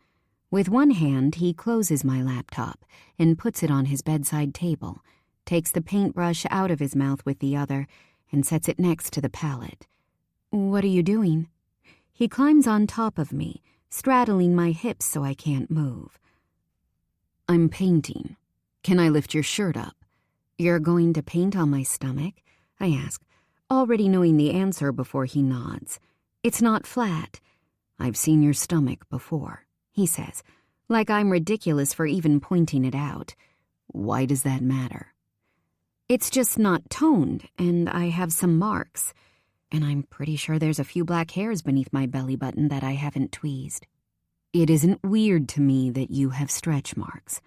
With one hand, he closes my laptop and puts it on his bedside table, takes the paintbrush out of his mouth with the other, and sets it next to the palette. "What are you doing?" He climbs on top of me, straddling my hips so I can't move. "I'm painting. Can I lift your shirt up?" "You're going to paint on my stomach?" I ask, already knowing the answer before he nods. "It's not flat." "I've seen your stomach before," he says, like I'm ridiculous for even pointing it out. "Why does that matter?" "It's just not toned, and I have some marks. And I'm pretty sure there's a few black hairs beneath my belly button that I haven't tweezed." "It isn't weird to me that you have stretch marks."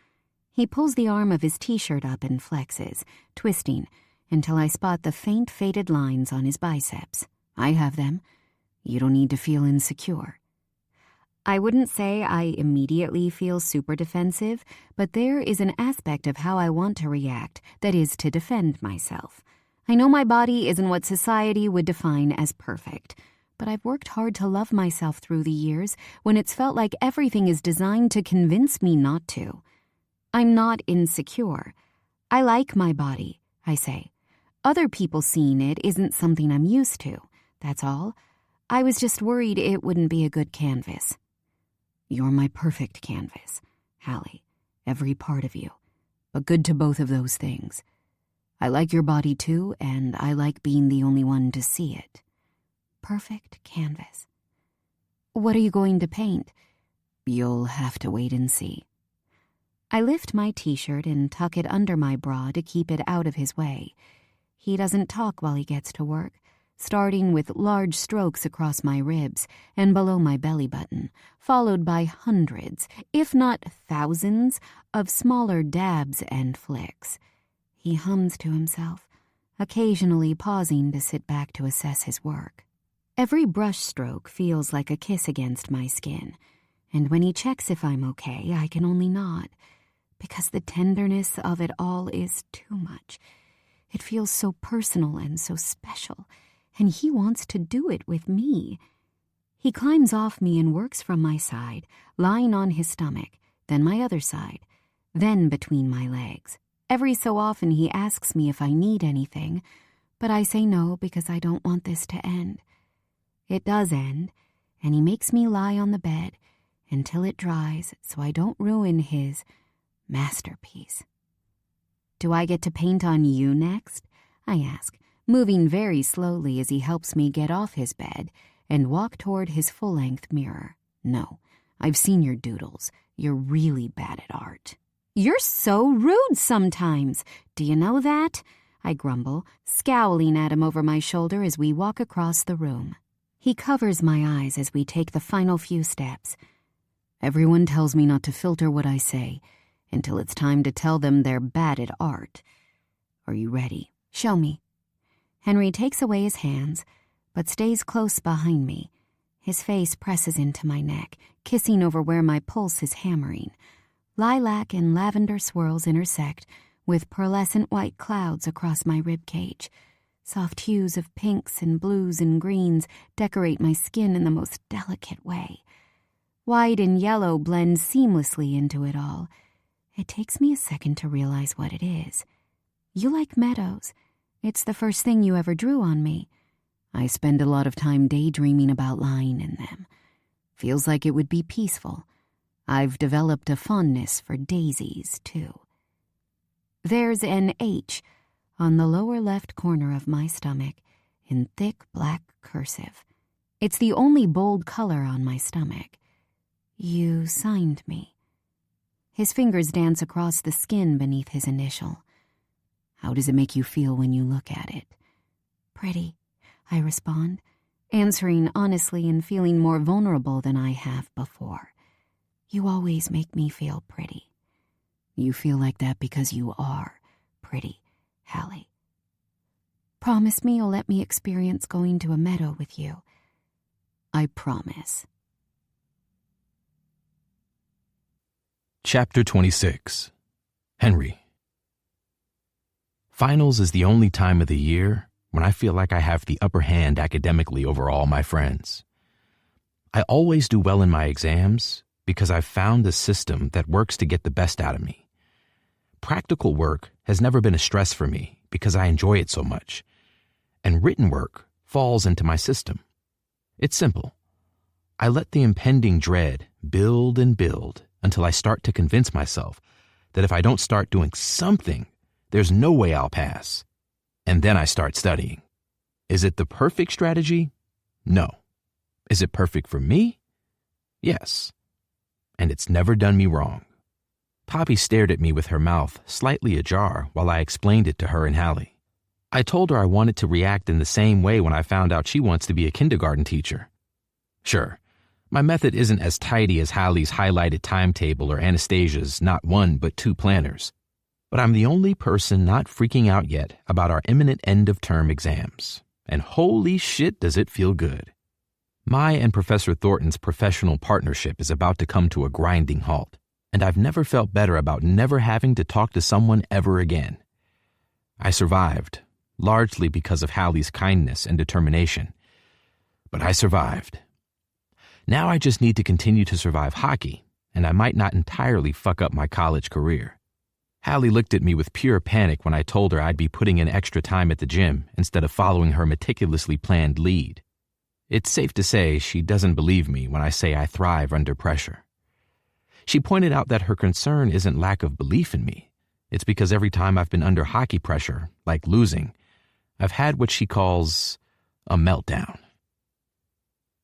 He pulls the arm of his t-shirt up and flexes, twisting, until I spot the faint faded lines on his biceps. "I have them. You don't need to feel insecure." I wouldn't say I immediately feel super defensive, but there is an aspect of how I want to react that is to defend myself. I know my body isn't what society would define as perfect, but I've worked hard to love myself through the years when it's felt like everything is designed to convince me not to. I'm not insecure. I like my body, I say. Other people seeing it isn't something I'm used to, that's all. I was just worried it wouldn't be a good canvas. "You're my perfect canvas, Halle, every part of you, but good to both of those things. I like your body too, and I like being the only one to see it." Perfect canvas. "What are you going to paint?" "You'll have to wait and see." I lift my t-shirt and tuck it under my bra to keep it out of his way. He doesn't talk while he gets to work, starting with large strokes across my ribs and below my belly button, followed by hundreds, if not thousands, of smaller dabs and flicks. He hums to himself, occasionally pausing to sit back to assess his work. Every brush stroke feels like a kiss against my skin, and when he checks if I'm okay, I can only nod, because the tenderness of it all is too much. It feels so personal and so special, and he wants to do it with me. He climbs off me and works from my side, lying on his stomach, then my other side, then between my legs. Every so often he asks me if I need anything, but I say no because I don't want this to end. It does end, and he makes me lie on the bed until it dries so I don't ruin his masterpiece. "Do I get to paint on you next?" I ask, moving very slowly as he helps me get off his bed and walk toward his full-length mirror. "No, I've seen your doodles. You're really bad at art." "You're so rude sometimes. Do you know that?" I grumble, scowling at him over my shoulder as we walk across the room. He covers my eyes as we take the final few steps. "Everyone tells me not to filter what I say until it's time to tell them they're bad at art. Are you ready?" "Show me." Henry takes away his hands, but stays close behind me. His face presses into my neck, kissing over where my pulse is hammering. Lilac and lavender swirls intersect with pearlescent white clouds across my rib cage. Soft hues of pinks and blues and greens decorate my skin in the most delicate way. White and yellow blend seamlessly into it all. It takes me a second to realize what it is. "You like meadows. It's the first thing you ever drew on me." "I spend a lot of time daydreaming about lying in them. Feels like it would be peaceful. I've developed a fondness for daisies, too." There's an H on the lower left corner of my stomach in thick black cursive. It's the only bold color on my stomach. "You signed me." His fingers dance across the skin beneath his initial. "How does it make you feel when you look at it?" "Pretty," I respond, answering honestly and feeling more vulnerable than I have before. "You always make me feel pretty." "You feel like that because you are pretty, Halle." "Promise me you'll let me experience going to a meadow with you." "I promise." Chapter 26. Henry. Finals is the only time of the year when I feel like I have the upper hand academically over all my friends. I always do well in my exams because I've found a system that works to get the best out of me. Practical work has never been a stress for me because I enjoy it so much, and written work falls into my system. It's simple. I let the impending dread build and build until I start to convince myself that if I don't start doing something, there's no way I'll pass. And then I start studying. Is it the perfect strategy? No. Is it perfect for me? Yes. And it's never done me wrong. Poppy stared at me with her mouth slightly ajar while I explained it to her and Halle. I told her I wanted to react in the same way when I found out she wants to be a kindergarten teacher. Sure, my method isn't as tidy as Halle's highlighted timetable or Anastasia's not one but two planners, but I'm the only person not freaking out yet about our imminent end-of-term exams. And holy shit does it feel good. My and Professor Thornton's professional partnership is about to come to a grinding halt, and I've never felt better about never having to talk to someone ever again. I survived, largely because of Halle's kindness and determination. But I survived. Now I just need to continue to survive hockey, and I might not entirely fuck up my college career. Halle looked at me with pure panic when I told her I'd be putting in extra time at the gym instead of following her meticulously planned lead. It's safe to say she doesn't believe me when I say I thrive under pressure. She pointed out that her concern isn't lack of belief in me. It's because every time I've been under hockey pressure, like losing, I've had what she calls a meltdown.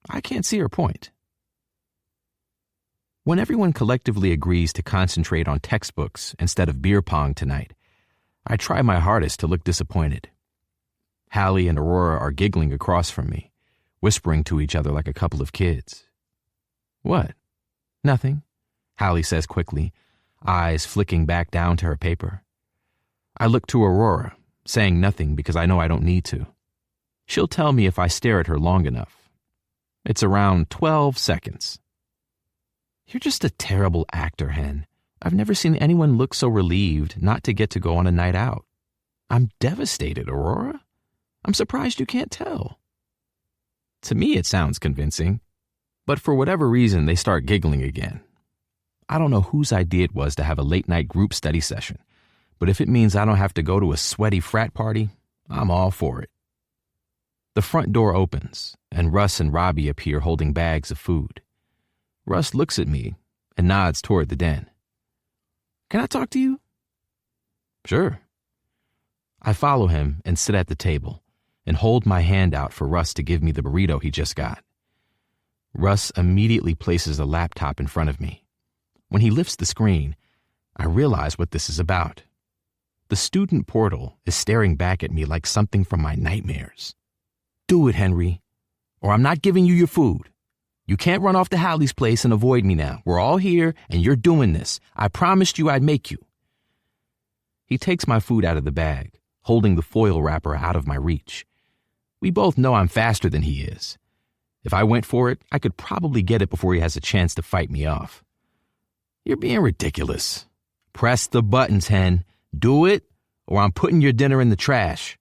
I can't see her point. When everyone collectively agrees to concentrate on textbooks instead of beer pong tonight, I try my hardest to look disappointed. Halle and Aurora are giggling across from me, whispering to each other like a couple of kids. What? Nothing, Halle says quickly, eyes flicking back down to her paper. I look to Aurora, saying nothing because I know I don't need to. She'll tell me if I stare at her long enough. It's around 12 seconds. You're just a terrible actor, Hen. I've never seen anyone look so relieved not to get to go on a night out. I'm devastated, Aurora. I'm surprised you can't tell. To me, it sounds convincing, but for whatever reason, they start giggling again. I don't know whose idea it was to have a late-night group study session, but if it means I don't have to go to a sweaty frat party, I'm all for it. The front door opens, and Russ and Robbie appear holding bags of food. Russ looks at me and nods toward the den. Can I talk to you? Sure. I follow him and sit at the table and hold my hand out for Russ to give me the burrito he just got. Russ immediately places a laptop in front of me. When he lifts the screen, I realize what this is about. The student portal is staring back at me like something from my nightmares. Do it, Henry, or I'm not giving you your food. You can't run off to Halle's place and avoid me now. We're all here, and you're doing this. I promised you I'd make you. He takes my food out of the bag, holding the foil wrapper out of my reach. We both know I'm faster than he is. If I went for it, I could probably get it before he has a chance to fight me off. You're being ridiculous. Press the buttons, Hen. Do it, or I'm putting your dinner in the trash.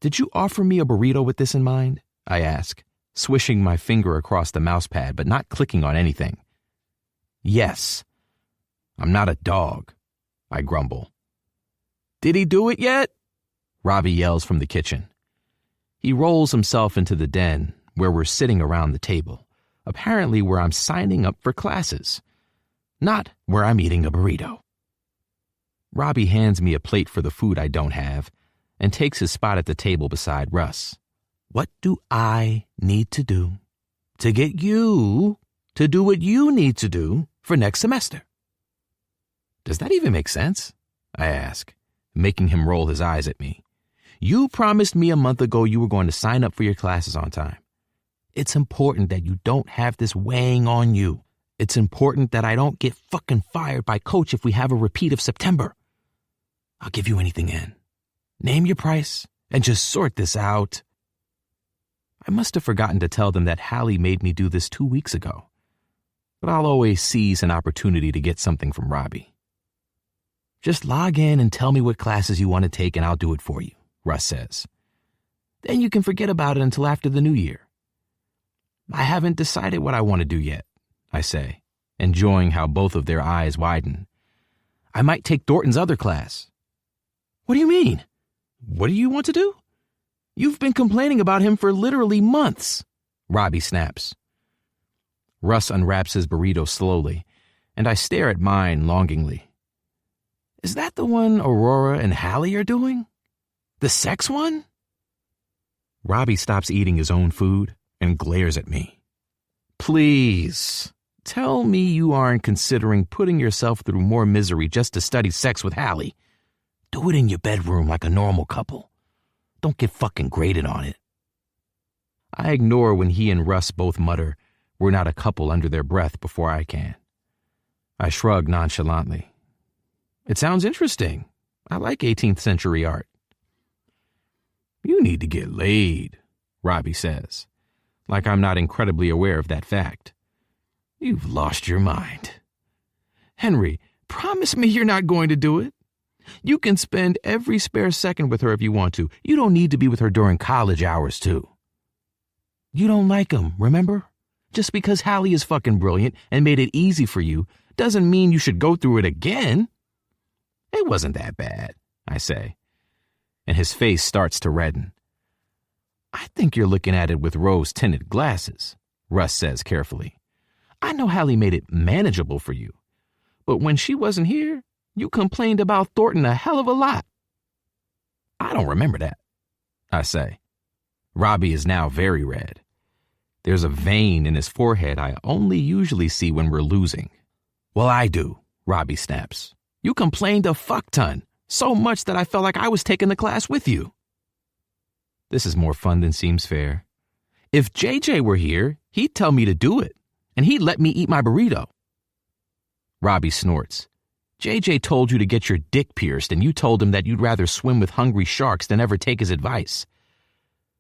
Did you offer me a burrito with this in mind? I ask, swishing my finger across the mouse pad but not clicking on anything. Yes. I'm not a dog, I grumble. Did he do it yet? Robbie yells from the kitchen. He rolls himself into the den where we're sitting around the table, apparently where I'm signing up for classes, not where I'm eating a burrito. Robbie hands me a plate for the food I don't have and takes his spot at the table beside Russ. What do I need to do to get you to do what you need to do for next semester? Does that even make sense? I ask, making him roll his eyes at me. You promised me a month ago you were going to sign up for your classes on time. It's important that you don't have this weighing on you. It's important that I don't get fucking fired by Coach if we have a repeat of September. I'll give you anything in. Name your price and just sort this out. I must have forgotten to tell them that Halle made me do this 2 weeks ago. But I'll always seize an opportunity to get something from Robbie. Just log in and tell me what classes you want to take and I'll do it for you, Russ says. Then you can forget about it until after the new year. I haven't decided what I want to do yet, I say, enjoying how both of their eyes widen. I might take Thornton's other class. What do you mean? What do you want to do? You've been complaining about him for literally months, Robbie snaps. Russ unwraps his burrito slowly, and I stare at mine longingly. Is that the one Aurora and Halle are doing? The sex one? Robbie stops eating his own food and glares at me. Please, tell me you aren't considering putting yourself through more misery just to study sex with Halle. Do it in your bedroom like a normal couple. Don't get fucking graded on it. I ignore when he and Russ both mutter, "We're not a couple," under their breath before I can. I shrug nonchalantly. It sounds interesting. I like 18th century art. You need to get laid, Robbie says, like I'm not incredibly aware of that fact. You've lost your mind. Henry, promise me you're not going to do it. You can spend every spare second with her if you want to. You don't need to be with her during college hours, too. You don't like him, remember? Just because Halle is fucking brilliant and made it easy for you doesn't mean you should go through it again. It wasn't that bad, I say, and his face starts to redden. I think you're looking at it with rose-tinted glasses, Russ says carefully. I know Halle made it manageable for you, but when she wasn't here, you complained about Thornton a hell of a lot. I don't remember that, I say. Robbie is now very red. There's a vein in his forehead I only usually see when we're losing. Well, I do, Robbie snaps. You complained a fuck ton, so much that I felt like I was taking the class with you. This is more fun than seems fair. If JJ were here, he'd tell me to do it, and he'd let me eat my burrito. Robbie snorts. JJ told you to get your dick pierced, and you told him that you'd rather swim with hungry sharks than ever take his advice.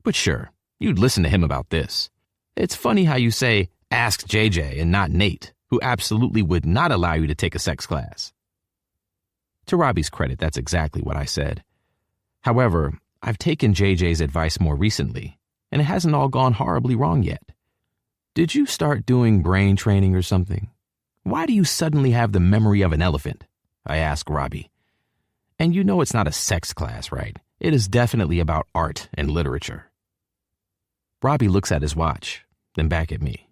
But sure, you'd listen to him about this. It's funny how you say, ask JJ and not Nate, who absolutely would not allow you to take a sex class. To Robbie's credit, that's exactly what I said. However, I've taken JJ's advice more recently, and it hasn't all gone horribly wrong yet. Did you start doing brain training or something? Why do you suddenly have the memory of an elephant? I ask Robbie. And you know it's not a sex class, right? It is definitely about art and literature. Robbie looks at his watch, then back at me.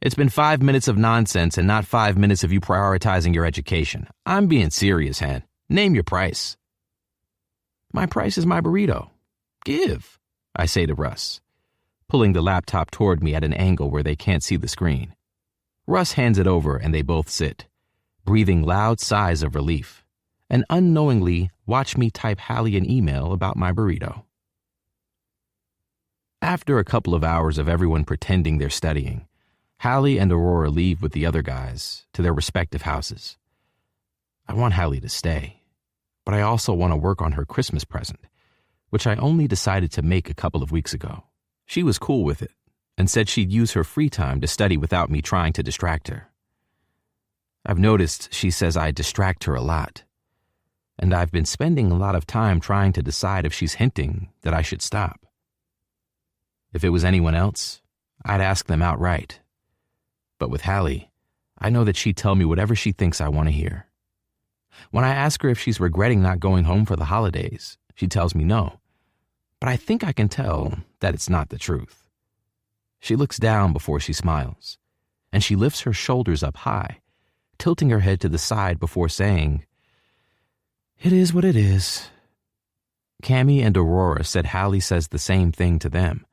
It's been 5 minutes of nonsense and not 5 minutes of you prioritizing your education. I'm being serious, Hen. Name your price. My price is my burrito. Give, I say to Russ, pulling the laptop toward me at an angle where they can't see the screen. Russ hands it over and they both sit, breathing loud sighs of relief, and unknowingly watch me type Halle an email about my burrito. After a couple of hours of everyone pretending they're studying, Halle and Aurora leave with the other guys to their respective houses. I want Halle to stay, but I also want to work on her Christmas present, which I only decided to make a couple of weeks ago. She was cool with it and said she'd use her free time to study without me trying to distract her. I've noticed she says I distract her a lot, and I've been spending a lot of time trying to decide if she's hinting that I should stop. If it was anyone else, I'd ask them outright. But with Halle, I know that she'd tell me whatever she thinks I want to hear. When I ask her if she's regretting not going home for the holidays, she tells me no. But I think I can tell that it's not the truth. She looks down before she smiles, and she lifts her shoulders up high, tilting her head to the side before saying, "It is what it is." Cammie and Aurora said Halle says the same thing to them,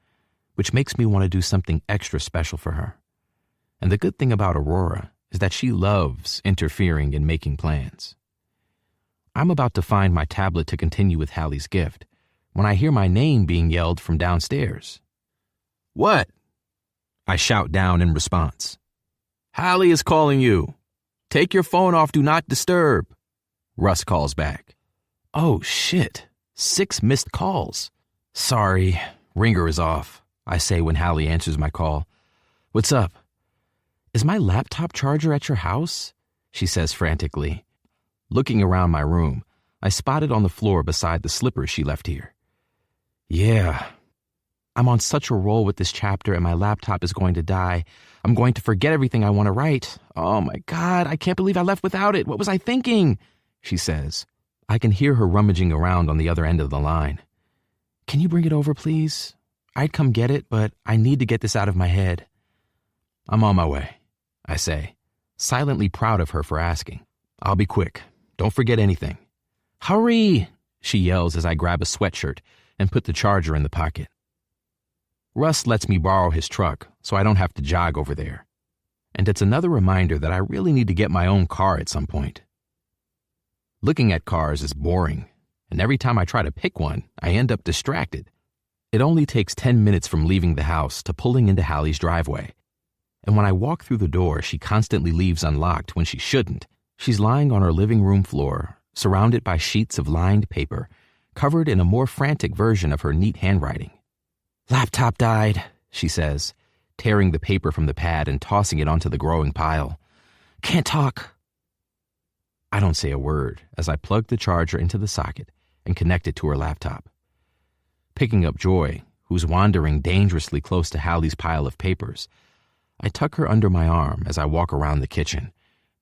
which makes me want to do something extra special for her. And the good thing about Aurora is that she loves interfering and making plans. I'm about to find my tablet to continue with Halle's gift when I hear my name being yelled from downstairs. What? I shout down in response. Halle is calling you. Take your phone off Do Not Disturb. Russ calls back. Oh, shit. 6 missed calls. Sorry, ringer is off, I say when Halle answers my call. What's up? Is my laptop charger at your house? She says frantically. Looking around my room, I spot it on the floor beside the slippers she left here. Yeah. I'm on such a roll with this chapter and my laptop is going to die. I'm going to forget everything I want to write. Oh my God, I can't believe I left without it. What was I thinking? She says. I can hear her rummaging around on the other end of the line. Can you bring it over, please? I'd come get it, but I need to get this out of my head. I'm on my way, I say, silently proud of her for asking. I'll be quick. Don't forget anything. Hurry, she yells as I grab a sweatshirt and put the charger in the pocket. Russ lets me borrow his truck so I don't have to jog over there. And it's another reminder that I really need to get my own car at some point. Looking at cars is boring, and every time I try to pick one, I end up distracted. It only takes 10 minutes from leaving the house to pulling into Halle's driveway. And when I walk through the door, she constantly leaves unlocked when she shouldn't. She's lying on her living room floor, surrounded by sheets of lined paper, covered in a more frantic version of her neat handwriting. Laptop died, she says, tearing the paper from the pad and tossing it onto the growing pile. Can't talk. I don't say a word as I plug the charger into the socket and connect it to her laptop. Picking up Joy, who's wandering dangerously close to Halle's pile of papers, I tuck her under my arm as I walk around the kitchen,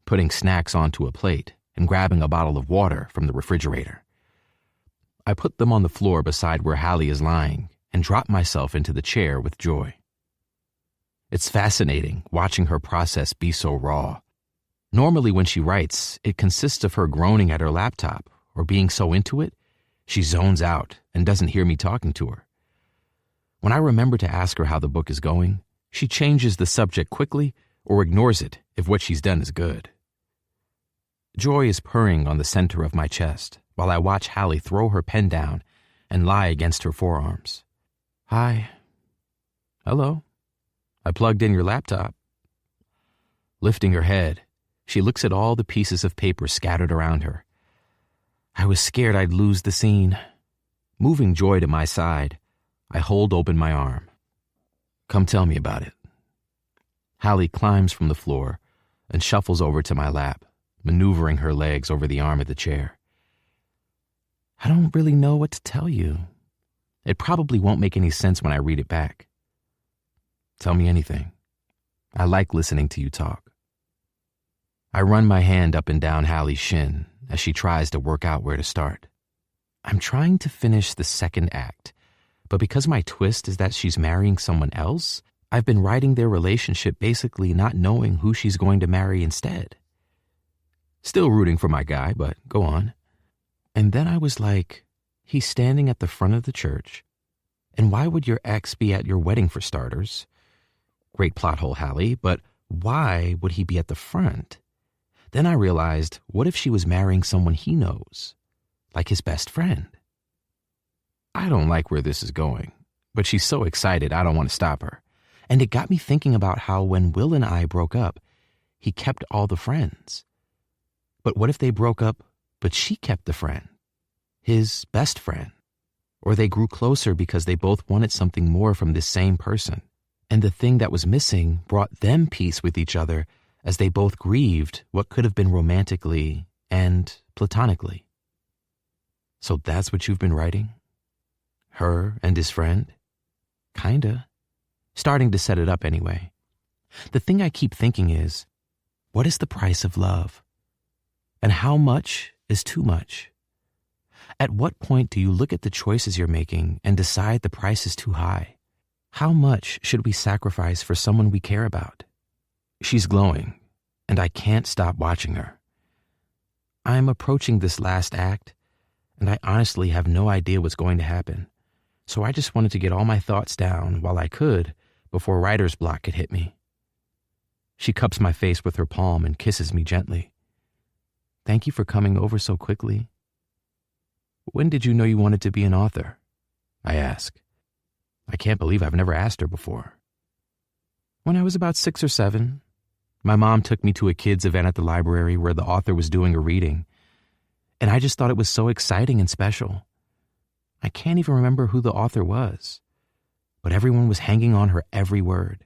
putting snacks onto a plate and grabbing a bottle of water from the refrigerator. I put them on the floor beside where Halle is lying and drop myself into the chair with Joy. It's fascinating watching her process be so raw. Normally when she writes, it consists of her groaning at her laptop or being so into it, she zones out and doesn't hear me talking to her. When I remember to ask her how the book is going, she changes the subject quickly or ignores it if what she's done is good. Joy is purring on the center of my chest while I watch Halle throw her pen down and lie against her forearms. Hi. Hello. I plugged in your laptop. Lifting her head, she looks at all the pieces of paper scattered around her. I was scared I'd lose the scene. Moving Joy to my side, I hold open my arm. Come tell me about it. Halle climbs from the floor and shuffles over to my lap, maneuvering her legs over the arm of the chair. I don't really know what to tell you. It probably won't make any sense when I read it back. Tell me anything. I like listening to you talk. I run my hand up and down Halle's shin as she tries to work out where to start. I'm trying to finish the second act, but because my twist is that she's marrying someone else, I've been writing their relationship basically not knowing who she's going to marry instead. Still rooting for my guy, but go on. And then I was like, he's standing at the front of the church. And why would your ex be at your wedding for starters? Great plot hole, Halle, but why would he be at the front? Then I realized, what if she was marrying someone he knows, like his best friend? I don't like where this is going, but she's so excited I don't want to stop her. And it got me thinking about how when Will and I broke up, he kept all the friends. But what if they broke up, but she kept the friend, his best friend? Or they grew closer because they both wanted something more from this same person, and the thing that was missing brought them peace with each other as they both grieved what could have been romantically and platonically. So that's what you've been writing? Her and his friend? Kinda. Starting to set it up anyway. The thing I keep thinking is, what is the price of love? And how much is too much? At what point do you look at the choices you're making and decide the price is too high? How much should we sacrifice for someone we care about? She's glowing, and I can't stop watching her. I'm approaching this last act, and I honestly have no idea what's going to happen. So I just wanted to get all my thoughts down while I could before writer's block could hit me. She cups my face with her palm and kisses me gently. Thank you for coming over so quickly. When did you know you wanted to be an author? I ask. I can't believe I've never asked her before. When I was about 6 or 7, my mom took me to a kids' event at the library where the author was doing a reading, and I just thought it was so exciting and special. I can't even remember who the author was, but everyone was hanging on her every word,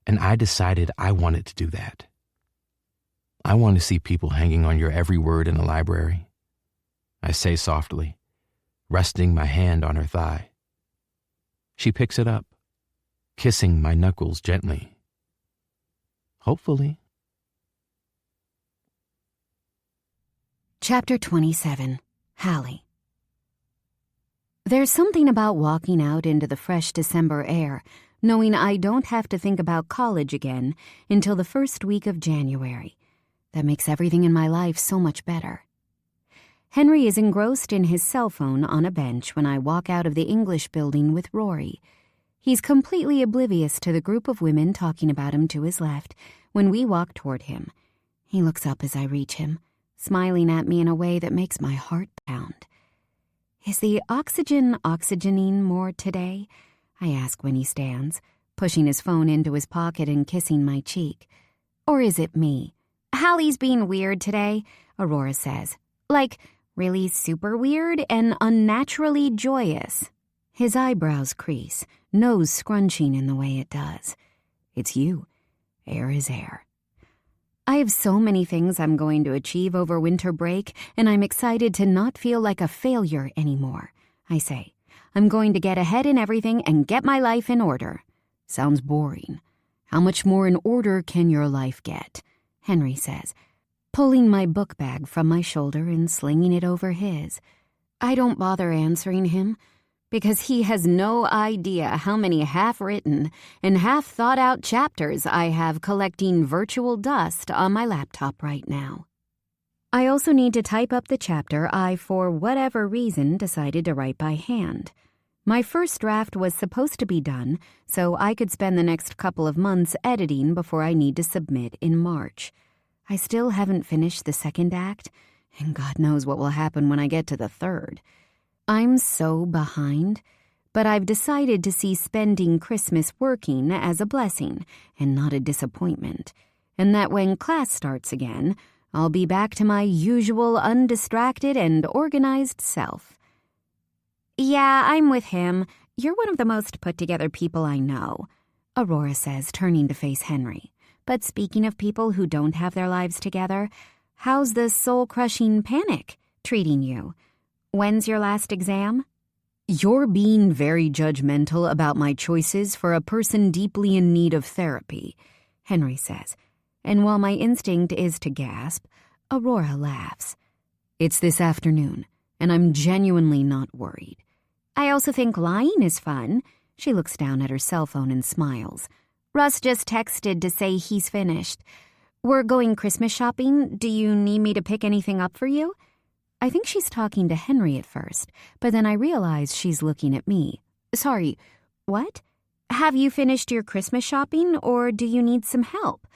and I decided I wanted to do that. I want to see people hanging on your every word in a library, I say softly, resting my hand on her thigh. She picks it up, kissing my knuckles gently. Hopefully. Chapter 27. Halle. There's something about walking out into the fresh December air, knowing I don't have to think about college again until the first week of January. That makes everything in my life so much better. Henry is engrossed in his cell phone on a bench when I walk out of the English building with Rory. He's completely oblivious to the group of women talking about him to his left when we walk toward him. He looks up as I reach him, smiling at me in a way that makes my heart pound. Is the oxygen oxygening more today? I ask when he stands, pushing his phone into his pocket and kissing my cheek. Or is it me? Halle's being weird today, Aurora says. Like, really super weird and unnaturally joyous. His eyebrows crease, nose scrunching in the way it does. It's you. Air is air. I have so many things I'm going to achieve over winter break, and I'm excited to not feel like a failure anymore, I say. I'm going to get ahead in everything and get my life in order. Sounds boring. How much more in order can your life get? Henry says, pulling my book bag from my shoulder and slinging it over his. I don't bother answering him, because he has no idea how many half-written and half-thought-out chapters I have collecting virtual dust on my laptop right now. I also need to type up the chapter I, for whatever reason, decided to write by hand. My first draft was supposed to be done, so I could spend the next couple of months editing before I need to submit in March. I still haven't finished the second act, and God knows what will happen when I get to the third. I'm so behind, but I've decided to see spending Christmas working as a blessing and not a disappointment, and that when class starts again, I'll be back to my usual undistracted and organized self. Yeah, I'm with him. You're one of the most put-together people I know, Aurora says, turning to face Henry. But speaking of people who don't have their lives together, how's the soul-crushing panic treating you? When's your last exam? You're being very judgmental about my choices for a person deeply in need of therapy, Henry says. And while my instinct is to gasp, Aurora laughs. It's this afternoon, and I'm genuinely not worried. I also think lying is fun. She looks down at her cell phone and smiles. Russ just texted to say he's finished. We're going Christmas shopping. Do you need me to pick anything up for you? I think she's talking to Henry at first, but then I realize she's looking at me. Sorry, what? Have you finished your Christmas shopping, or do you need some help?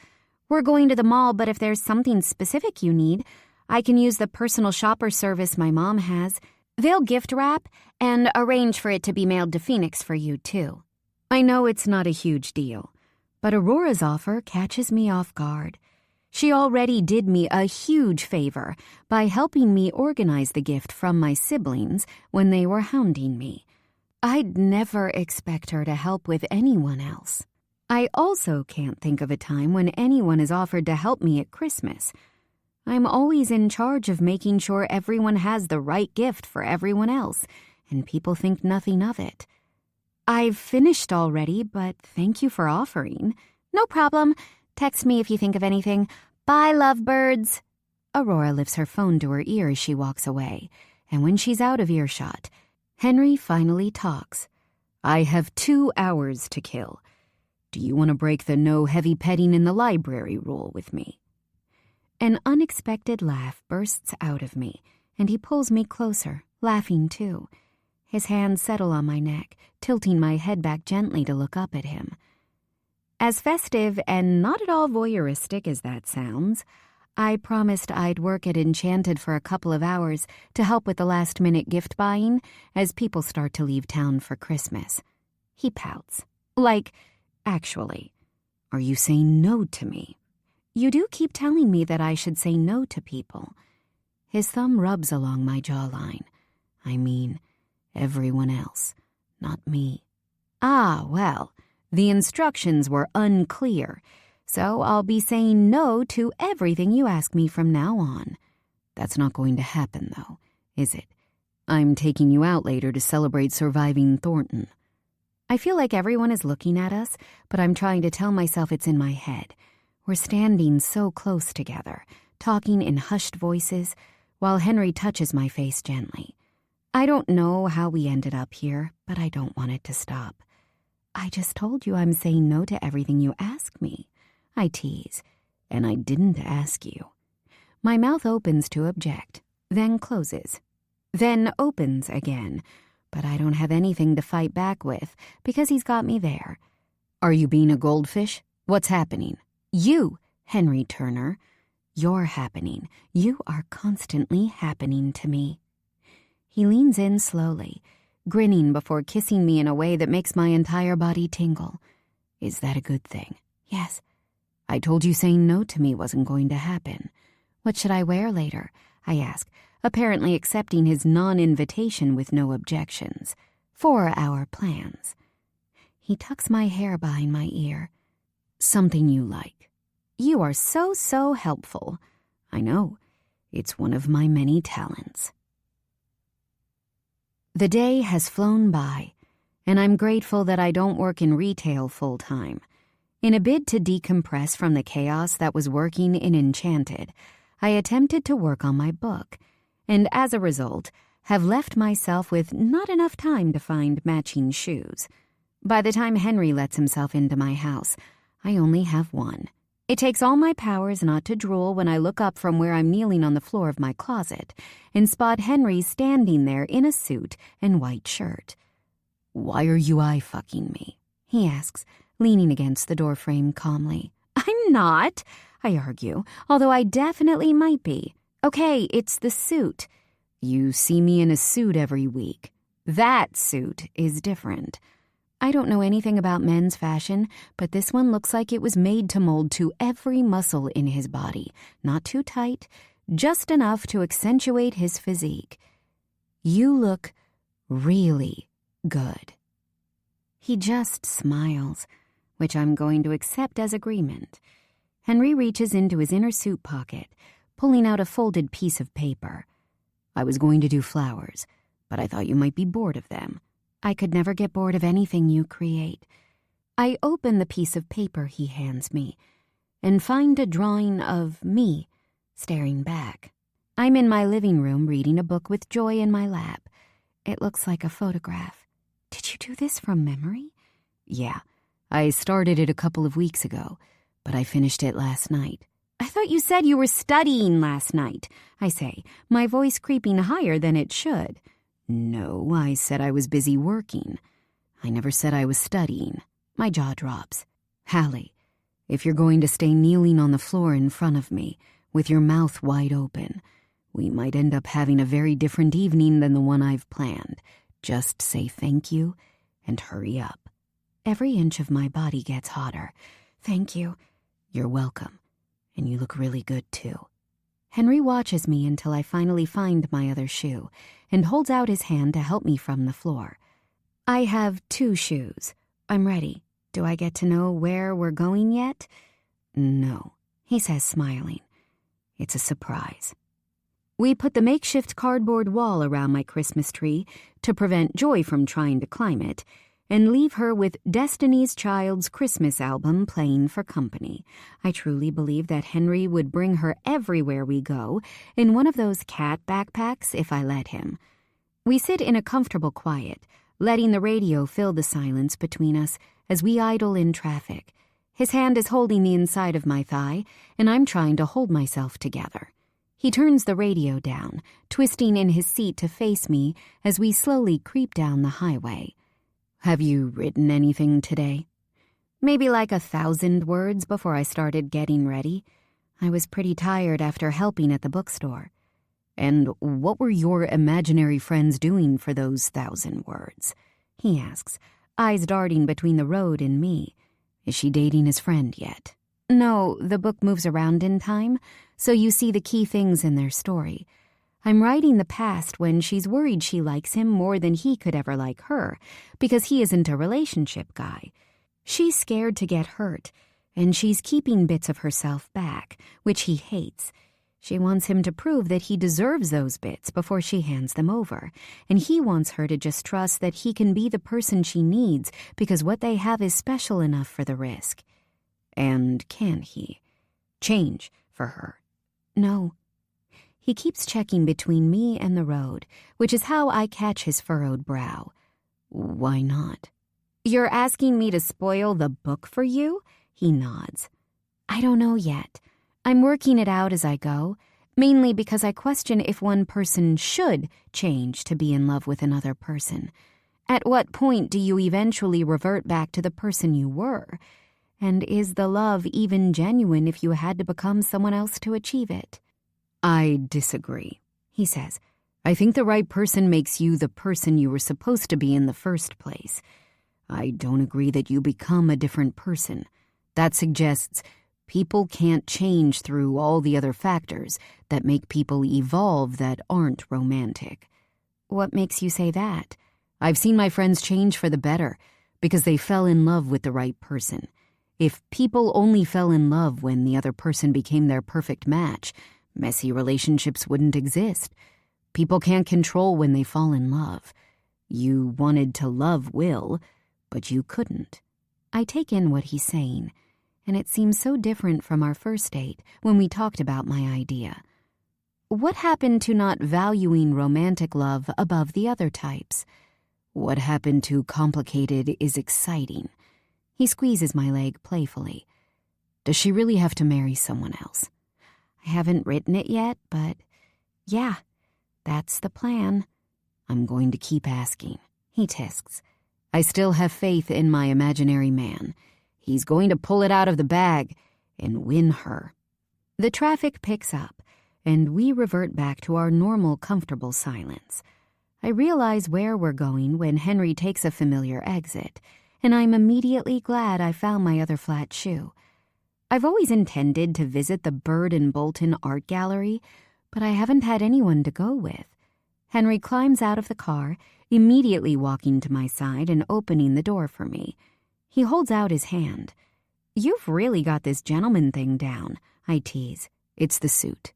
We're going to the mall, but if there's something specific you need, I can use the personal shopper service my mom has. They'll gift wrap and arrange for it to be mailed to Phoenix for you, too. I know it's not a huge deal, but Aurora's offer catches me off guard. She already did me a huge favor by helping me organize the gift from my siblings when they were hounding me. I'd never expect her to help with anyone else. I also can't think of a time when anyone has offered to help me at Christmas. I'm always in charge of making sure everyone has the right gift for everyone else, and people think nothing of it. I've finished already, but thank you for offering. No problem. Text me if you think of anything. Bye, lovebirds. Aurora lifts her phone to her ear as she walks away, and when she's out of earshot, Henry finally talks. I have 2 hours to kill. Do you want to break the no heavy petting in the library rule with me? An unexpected laugh bursts out of me, and he pulls me closer, laughing too. His hands settle on my neck, tilting my head back gently to look up at him. As festive and not at all voyeuristic as that sounds, I promised I'd work at Enchanted for a couple of hours to help with the last-minute gift buying as people start to leave town for Christmas. He pouts. Like, actually, are you saying no to me? You do keep telling me that I should say no to people. His thumb rubs along my jawline. I mean, everyone else, not me. Ah, well, the instructions were unclear, so I'll be saying no to everything you ask me from now on. That's not going to happen, though, is it? I'm taking you out later to celebrate surviving Thornton. I feel like everyone is looking at us, but I'm trying to tell myself it's in my head. We're standing so close together, talking in hushed voices, while Henry touches my face gently. I don't know how we ended up here, but I don't want it to stop. I just told you I'm saying no to everything you ask me. I tease, and I didn't ask you. My mouth opens to object, then closes, then opens again, but I don't have anything to fight back with because he's got me there. Are you being a goldfish? What's happening? You, Henry Turner. You're happening. You are constantly happening to me. He leans in slowly, grinning before kissing me in a way that makes my entire body tingle. Is that a good thing? Yes. I told you saying no to me wasn't going to happen. What should I wear later? I ask, apparently accepting his non-invitation with no objections. For our plans. He tucks my hair behind my ear. Something you like. You are so helpful. I know. It's one of my many talents. The day has flown by, and I'm grateful that I don't work in retail full-time. In a bid to decompress from the chaos that was working in Enchanted, I attempted to work on my book, and as a result, have left myself with not enough time to find matching shoes. By the time Henry lets himself into my house, I only have one. It takes all my powers not to drool when I look up from where I'm kneeling on the floor of my closet and spot Henry standing there in a suit and white shirt. Why are you eye-fucking me? He asks, leaning against the doorframe calmly. I'm not, I argue, although I definitely might be. Okay, it's the suit. You see me in a suit every week. That suit is different. I don't know anything about men's fashion, but this one looks like it was made to mold to every muscle in his body. Not too tight, just enough to accentuate his physique. You look really good. He just smiles, which I'm going to accept as agreement. Henry reaches into his inner suit pocket, pulling out a folded piece of paper. I was going to do flowers, but I thought you might be bored of them. I could never get bored of anything you create. I open the piece of paper he hands me and find a drawing of me staring back. I'm in my living room reading a book with Joy in my lap. It looks like a photograph. Did you do this from memory? Yeah, I started it a couple of weeks ago, but I finished it last night. I thought you said you were studying last night, I say, my voice creeping higher than it should. No, I said I was busy working. I never said I was studying. My jaw drops. Halle, if you're going to stay kneeling on the floor in front of me, with your mouth wide open, we might end up having a very different evening than the one I've planned. Just say thank you and hurry up. Every inch of my body gets hotter. Thank you. You're welcome. And you look really good, too. Henry watches me until I finally find my other shoe and holds out his hand to help me from the floor. I have 2 shoes. I'm ready. Do I get to know where we're going yet? No, he says, smiling. It's a surprise. We put the makeshift cardboard wall around my Christmas tree to prevent Joy from trying to climb it, and leave her with Destiny's Child's Christmas album playing for company. I truly believe that Henry would bring her everywhere we go in one of those cat backpacks if I let him. We sit in a comfortable quiet, letting the radio fill the silence between us as we idle in traffic. His hand is holding the inside of my thigh, and I'm trying to hold myself together. He turns the radio down, twisting in his seat to face me as we slowly creep down the highway. Have you written anything today? Maybe like 1,000 words before I started getting ready. I was pretty tired after helping at the bookstore. And what were your imaginary friends doing for those 1,000 words? He asks, eyes darting between the road and me. Is she dating his friend yet? No, the book moves around in time, so you see the key things in their story. I'm writing the past when she's worried she likes him more than he could ever like her, because he isn't a relationship guy. She's scared to get hurt, and she's keeping bits of herself back, which he hates. She wants him to prove that he deserves those bits before she hands them over, and he wants her to just trust that he can be the person she needs because what they have is special enough for the risk. And can he? Change for her? No. He keeps checking between me and the road, which is how I catch his furrowed brow. Why not? You're asking me to spoil the book for you? He nods. I don't know yet. I'm working it out as I go, mainly because I question if one person should change to be in love with another person. At what point do you eventually revert back to the person you were? And is the love even genuine if you had to become someone else to achieve it? I disagree, he says. I think the right person makes you the person you were supposed to be in the first place. I don't agree that you become a different person. That suggests people can't change through all the other factors that make people evolve that aren't romantic. What makes you say that? I've seen my friends change for the better because they fell in love with the right person. If people only fell in love when the other person became their perfect match, messy relationships wouldn't exist. People can't control when they fall in love. You wanted to love Will, but you couldn't. I take in what he's saying, and it seems so different from our first date when we talked about my idea. What happened to not valuing romantic love above the other types? What happened to complicated is exciting? He squeezes my leg playfully. Does she really have to marry someone else? I haven't written it yet, but yeah, that's the plan. I'm going to keep asking, he tisks. I still have faith in my imaginary man. He's going to pull it out of the bag and win her. The traffic picks up, and we revert back to our normal, comfortable silence. I realize where we're going when Henry takes a familiar exit, and I'm immediately glad I found my other flat shoe. I've always intended to visit the Bird and Bolton Art Gallery, but I haven't had anyone to go with. Henry climbs out of the car, immediately walking to my side and opening the door for me. He holds out his hand. You've really got this gentleman thing down, I tease. It's the suit.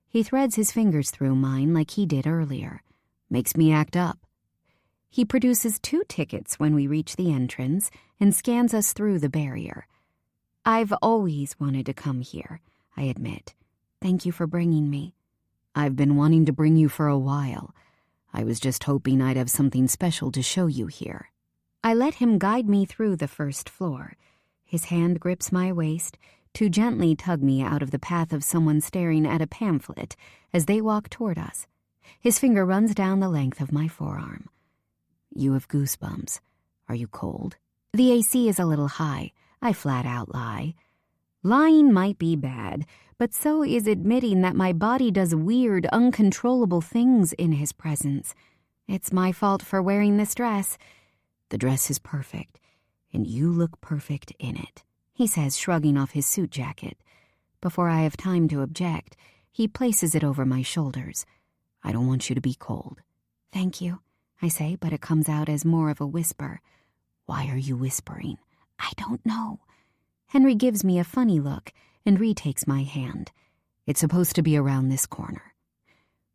He threads his fingers through mine like he did earlier. Makes me act up. He produces 2 tickets when we reach the entrance and scans us through the barrier. I've always wanted to come here, I admit. Thank you for bringing me. I've been wanting to bring you for a while. I was just hoping I'd have something special to show you here. I let him guide me through the first floor. His hand grips my waist to gently tug me out of the path of someone staring at a pamphlet as they walk toward us. His finger runs down the length of my forearm. You have goosebumps. Are you cold? The AC is a little high. I flat out lie. Lying might be bad, but so is admitting that my body does weird, uncontrollable things in his presence. It's my fault for wearing this dress. The dress is perfect, and you look perfect in it, he says, shrugging off his suit jacket. Before I have time to object, he places it over my shoulders. I don't want you to be cold. Thank you, I say, but it comes out as more of a whisper. Why are you whispering? I don't know. Henry gives me a funny look and retakes my hand. It's supposed to be around this corner.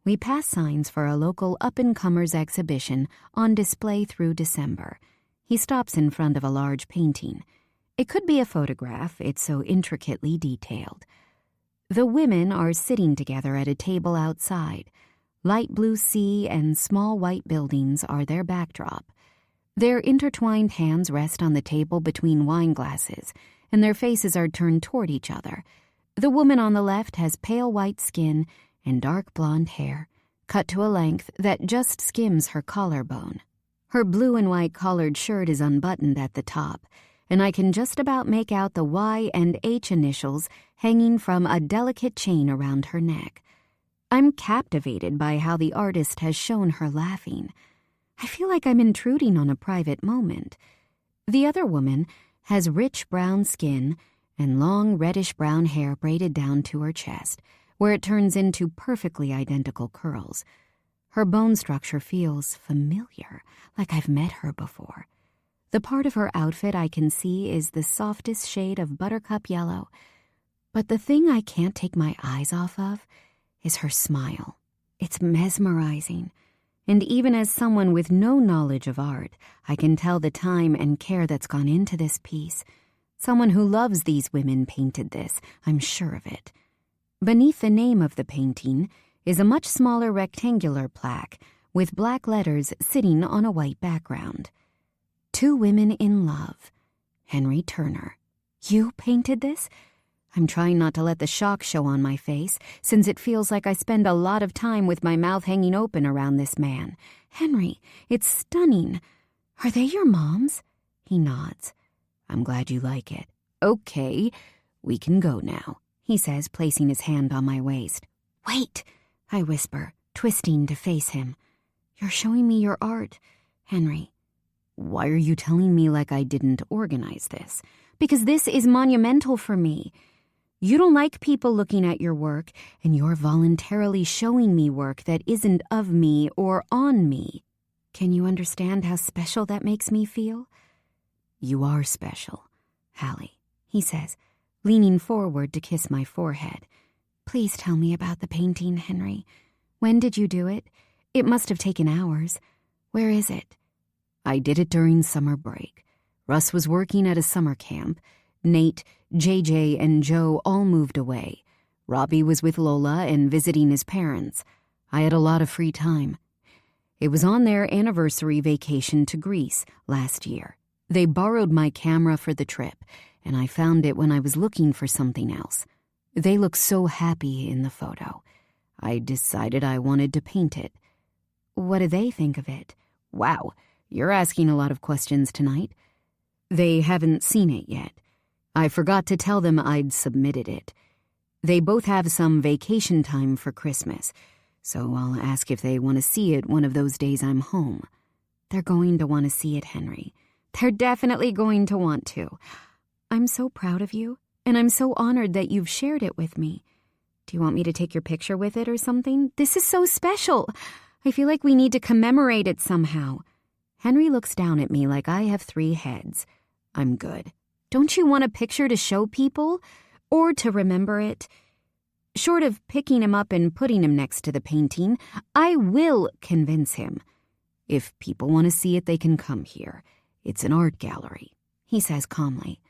We pass signs for a local up-and-comers exhibition on display through December. He stops in front of a large painting. It could be a photograph, it's so intricately detailed. The women are sitting together at a table outside. Light blue sea and small white buildings are their backdrop. Their intertwined hands rest on the table between wine glasses, and their faces are turned toward each other. The woman on the left has pale white skin and dark blonde hair, cut to a length that just skims her collarbone. Her blue and white collared shirt is unbuttoned at the top, and I can just about make out the Y and H initials hanging from a delicate chain around her neck. I'm captivated by how the artist has shown her laughing. I feel like I'm intruding on a private moment. The other woman has rich brown skin and long reddish-brown hair braided down to her chest, where it turns into perfectly identical curls. Her bone structure feels familiar, like I've met her before. The part of her outfit I can see is the softest shade of buttercup yellow. But the thing I can't take my eyes off of is her smile. It's mesmerizing. And even as someone with no knowledge of art, I can tell the time and care that's gone into this piece. Someone who loves these women painted this, I'm sure of it. Beneath the name of the painting is a much smaller rectangular plaque with black letters sitting on a white background. Two Women in Love. Henry Turner. You painted this? I'm trying not to let the shock show on my face, since it feels like I spend a lot of time with my mouth hanging open around this man. Henry, it's stunning. Are they your mom's? He nods. I'm glad you like it. Okay, we can go now, he says, placing his hand on my waist. Wait, I whisper, twisting to face him. You're showing me your art, Henry. Why are you telling me like I didn't organize this? Because this is monumental for me. You don't like people looking at your work, and you're voluntarily showing me work that isn't of me or on me. Can you understand how special that makes me feel? You are special, Halle, he says, leaning forward to kiss my forehead. Please tell me about the painting, Henry. When did you do it? It must have taken hours. Where is it? I did it during summer break. Russ was working at a summer camp. Nate, JJ, and Joe all moved away. Robbie was with Lola and visiting his parents. I had a lot of free time. It was on their anniversary vacation to Greece last year. They borrowed my camera for the trip, and I found it when I was looking for something else. They look so happy in the photo. I decided I wanted to paint it. What do they think of it? Wow, you're asking a lot of questions tonight. They haven't seen it yet. I forgot to tell them I'd submitted it. They both have some vacation time for Christmas, so I'll ask if they want to see it one of those days I'm home. They're going to want to see it, Henry. They're definitely going to want to. I'm so proud of you, and I'm so honored that you've shared it with me. Do you want me to take your picture with it or something? This is so special. I feel like we need to commemorate it somehow. Henry looks down at me like I have 3 heads. I'm good. Don't you want a picture to show people? Or to remember it? Short of picking him up and putting him next to the painting, I will convince him. If people want to see it, they can come here. It's an art gallery, he says calmly.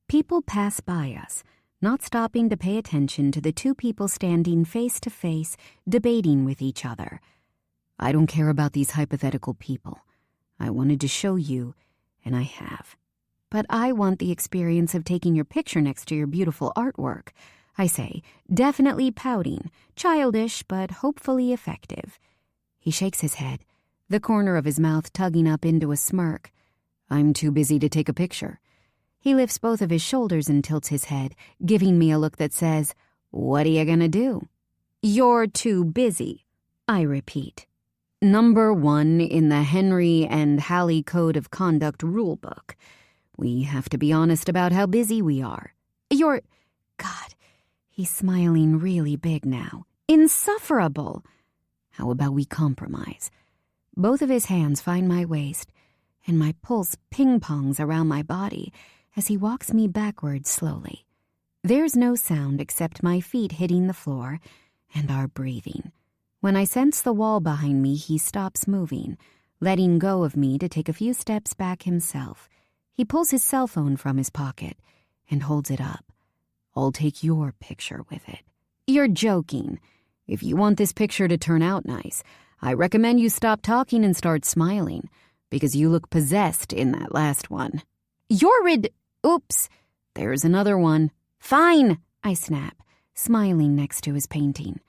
People pass by us, not stopping to pay attention to the 2 people standing face to face, debating with each other. I don't care about these hypothetical people. I wanted to show you, and I have. But I want the experience of taking your picture next to your beautiful artwork, I say, definitely pouting, childish but hopefully effective. He shakes his head, the corner of his mouth tugging up into a smirk. I'm too busy to take a picture. He lifts both of his shoulders and tilts his head, giving me a look that says, What are you gonna do? You're too busy, I repeat. Number 1 in the Henry and Halle Code of Conduct rulebook. We have to be honest about how busy we are. You're... God, he's smiling really big now. Insufferable. How about we compromise? Both of his hands find my waist, and my pulse ping-pongs around my body as he walks me backwards slowly. There's no sound except my feet hitting the floor and our breathing. When I sense the wall behind me, he stops moving, letting go of me to take a few steps back himself. He pulls his cell phone from his pocket and holds it up. I'll take your picture with it. You're joking. If you want this picture to turn out nice, I recommend you stop talking and start smiling, because you look possessed in that last one. Oops, there's another one. Fine, I snap, smiling next to his painting.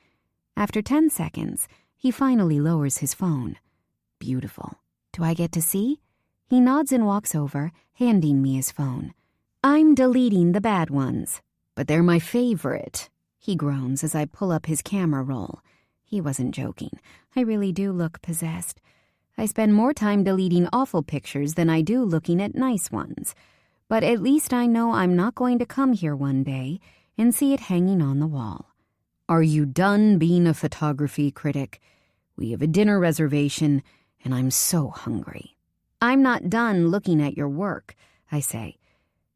After 10 seconds, he finally lowers his phone. Beautiful. Do I get to see? He nods and walks over, handing me his phone. I'm deleting the bad ones, but they're my favorite, he groans as I pull up his camera roll. He wasn't joking. I really do look possessed. I spend more time deleting awful pictures than I do looking at nice ones. But at least I know I'm not going to come here one day and see it hanging on the wall. Are you done being a photography critic? We have a dinner reservation, and I'm so hungry. I'm not done looking at your work, I say.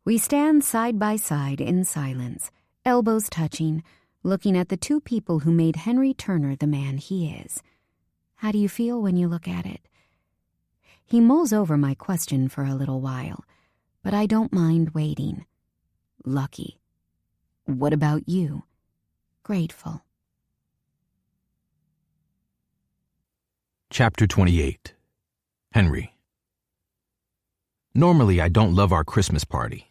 We stand side by side in silence, elbows touching, looking at the two people who made Henry Turner the man he is. How do you feel when you look at it? He mulls over my question for a little while, but I don't mind waiting. Lucky. What about you? Grateful. Chapter 28. Henry. Normally, I don't love our Christmas party,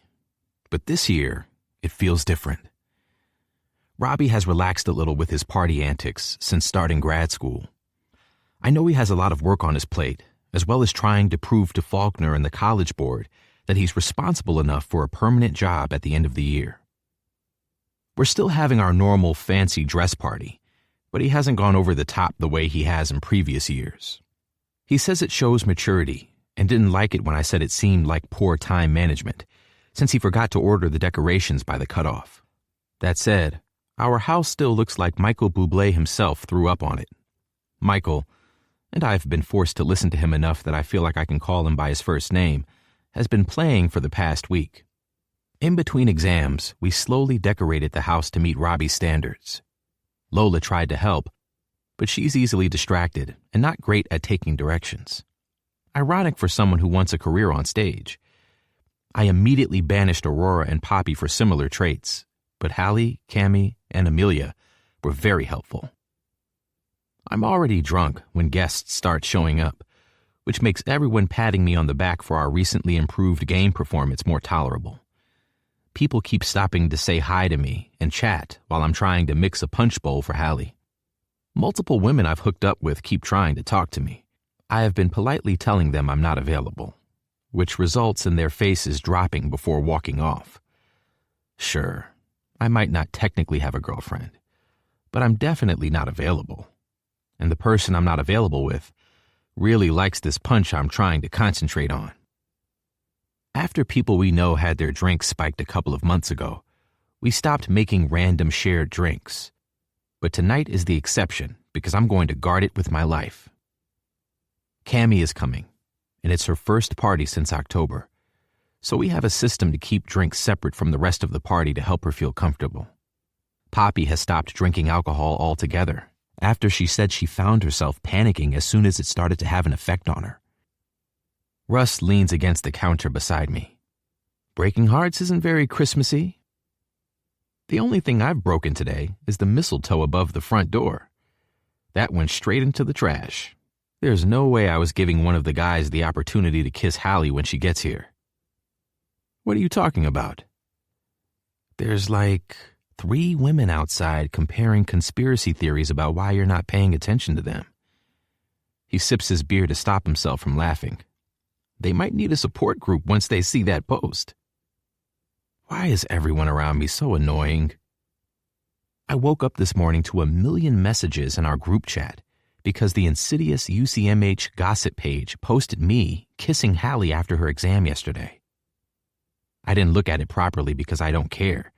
but this year, it feels different. Robbie has relaxed a little with his party antics since starting grad school. I know he has a lot of work on his plate, as well as trying to prove to Faulkner and the College Board that he's responsible enough for a permanent job at the end of the year. We're still having our normal fancy dress party, but he hasn't gone over the top the way he has in previous years. He says it shows maturity and didn't like it when I said it seemed like poor time management, since he forgot to order the decorations by the cutoff. That said, our house still looks like Michael Bublé himself threw up on it. Michael, and I've been forced to listen to him enough that I feel like I can call him by his first name, has been playing for the past week. In between exams, we slowly decorated the house to meet Robbie's standards. Lola tried to help, but she's easily distracted and not great at taking directions. Ironic for someone who wants a career on stage. I immediately banished Aurora and Poppy for similar traits, but Halle, Cammie, and Amelia were very helpful. I'm already drunk when guests start showing up, which makes everyone patting me on the back for our recently improved game performance more tolerable. People keep stopping to say hi to me and chat while I'm trying to mix a punch bowl for Halle. Multiple women I've hooked up with keep trying to talk to me. I have been politely telling them I'm not available, which results in their faces dropping before walking off. Sure, I might not technically have a girlfriend, but I'm definitely not available. And the person I'm not available with really likes this punch I'm trying to concentrate on. After people we know had their drinks spiked a couple of months ago, we stopped making random shared drinks. But tonight is the exception because I'm going to guard it with my life. Cammie is coming, and it's her first party since October, so we have a system to keep drinks separate from the rest of the party to help her feel comfortable. Poppy has stopped drinking alcohol altogether after she said she found herself panicking as soon as it started to have an effect on her. Russ leans against the counter beside me. Breaking hearts isn't very Christmassy. The only thing I've broken today is the mistletoe above the front door. That went straight into the trash. There's no way I was giving one of the guys the opportunity to kiss Halle when she gets here. What are you talking about? There's like 3 women outside comparing conspiracy theories about why you're not paying attention to them. He sips his beer to stop himself from laughing. They might need a support group once they see that post. Why is everyone around me so annoying? I woke up this morning to a million messages in our group chat because the insidious UCMH gossip page posted me kissing Halle after her exam yesterday. I didn't look at it properly because I don't care,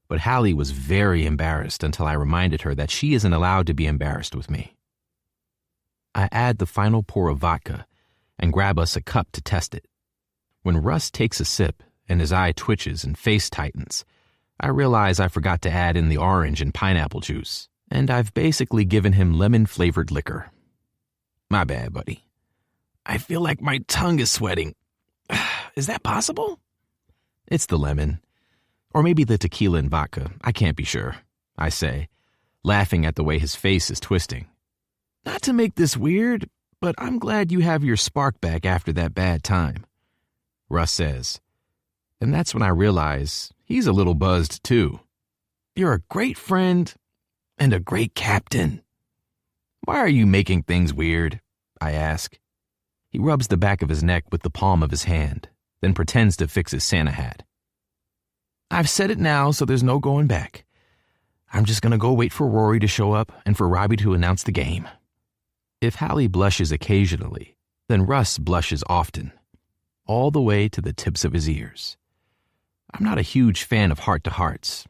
but Halle was very embarrassed until I reminded her that she isn't allowed to be embarrassed with me. I add the final pour of vodka and grab us a cup to test it. When Russ takes a sip and his eye twitches and face tightens, I realize I forgot to add in the orange and pineapple juice, and I've basically given him lemon-flavored liquor. My bad, buddy. I feel like my tongue is sweating. Is that possible? It's the lemon. Or maybe the tequila and vodka. I can't be sure, I say, laughing at the way his face is twisting. Not to make this weird, but I'm glad you have your spark back after that bad time, Russ says. And that's when I realize he's a little buzzed too. You're a great friend and a great captain. Why are you making things weird? I ask. He rubs the back of his neck with the palm of his hand, then pretends to fix his Santa hat. I've said it now, so there's no going back. I'm just going to go wait for Rory to show up and for Robbie to announce the game. If Halle blushes occasionally, then Russ blushes often, all the way to the tips of his ears. I'm not a huge fan of heart-to-hearts.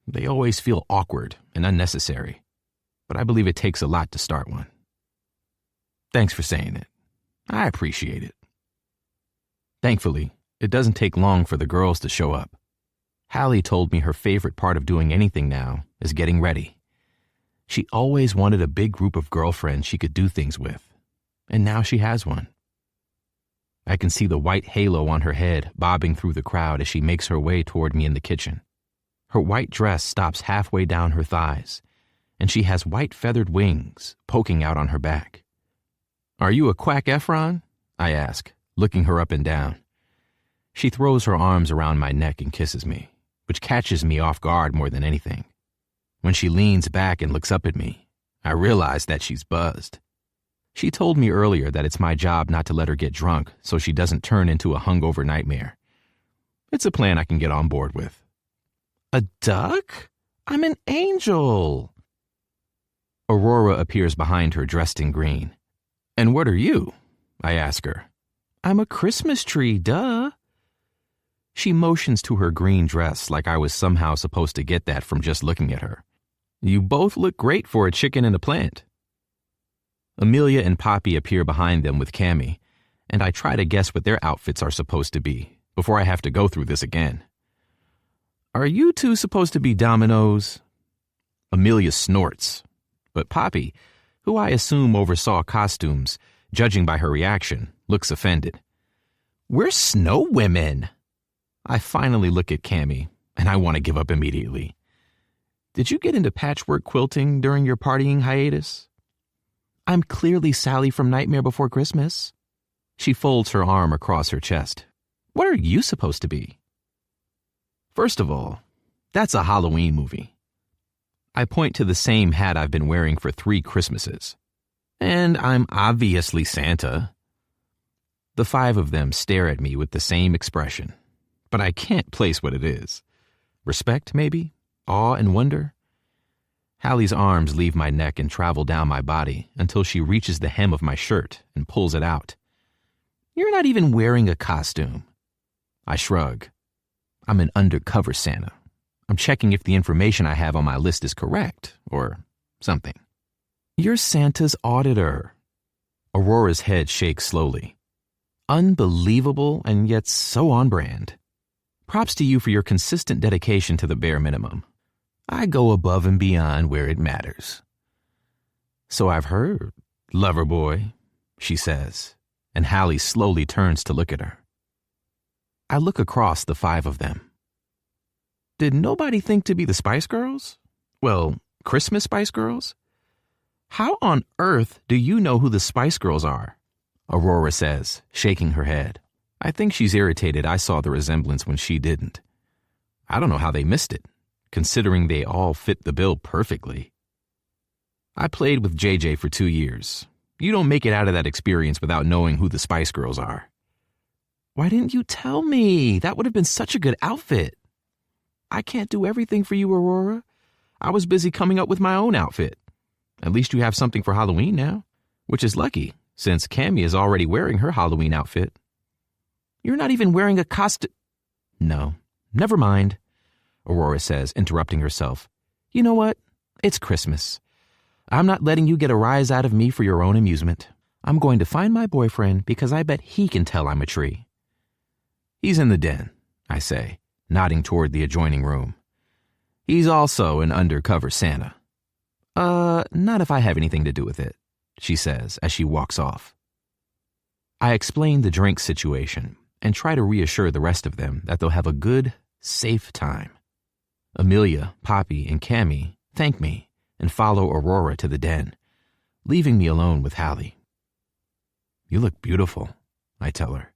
They always feel awkward and unnecessary, but I believe it takes a lot to start one. Thanks for saying it. I appreciate it. Thankfully, it doesn't take long for the girls to show up. Halle told me her favorite part of doing anything now is getting ready. She always wanted a big group of girlfriends she could do things with, and now she has one. I can see the white halo on her head bobbing through the crowd as she makes her way toward me in the kitchen. Her white dress stops halfway down her thighs, and she has white feathered wings poking out on her back. "Are you a Quack Efron?" I ask, looking her up and down. She throws her arms around my neck and kisses me, which catches me off guard more than anything. When she leans back and looks up at me, I realize that she's buzzed. She told me earlier that it's my job not to let her get drunk so she doesn't turn into a hungover nightmare. It's a plan I can get on board with. "A duck? I'm an angel." Aurora appears behind her dressed in green. "And what are you?" I ask her. "I'm a Christmas tree, duh." She motions to her green dress like I was somehow supposed to get that from just looking at her. "You both look great for a chicken and a plant." Amelia and Poppy appear behind them with Cammy, and I try to guess what their outfits are supposed to be before I have to go through this again. "Are you two supposed to be dominoes?" Amelia snorts, but Poppy, who I assume oversaw costumes, judging by her reaction, looks offended. "We're snow women." I finally look at Cammy, and I want to give up immediately. "Did you get into patchwork quilting during your partying hiatus?" "I'm clearly Sally from Nightmare Before Christmas." She folds her arm across her chest. "What are you supposed to be?" "First of all, that's a Halloween movie." I point to the same hat I've been wearing for 3 Christmases. "And I'm obviously Santa." The 5 of them stare at me with the same expression, but I can't place what it is. Respect, maybe? Awe and wonder? Halle's arms leave my neck and travel down my body until she reaches the hem of my shirt and pulls it out. "You're not even wearing a costume." I shrug. "I'm an undercover Santa. I'm checking if the information I have on my list is correct, or something." "You're Santa's auditor." Aurora's head shakes slowly. "Unbelievable and yet so on brand. Props to you for your consistent dedication to the bare minimum. I go above and beyond where it matters." "So I've heard, lover boy," she says, and Halle slowly turns to look at her. I look across the 5 of them. Did nobody think to be the Spice Girls? Well, Christmas Spice Girls? "How on earth do you know who the Spice Girls are?" Aurora says, shaking her head. I think she's irritated I saw the resemblance when she didn't. I don't know how they missed it, considering they all fit the bill perfectly. "I played with JJ for 2 years. You don't make it out of that experience without knowing who the Spice Girls are." "Why didn't you tell me? That would have been such a good outfit." "I can't do everything for you, Aurora. I was busy coming up with my own outfit. At least you have something for Halloween now, which is lucky, since Cammy is already wearing her Halloween outfit." "You're not even wearing a costume." "No, never mind," Aurora says, interrupting herself. "You know what? It's Christmas. I'm not letting you get a rise out of me for your own amusement. I'm going to find my boyfriend because I bet he can tell I'm a tree." "He's in the den," I say, nodding toward the adjoining room. "He's also an undercover Santa." Not if I have anything to do with it," she says as she walks off. I explain the drink situation and try to reassure the rest of them that they'll have a good, safe time. Amelia, Poppy, and Cammy thank me and follow Aurora to the den, leaving me alone with Halle. "You look beautiful," I tell her.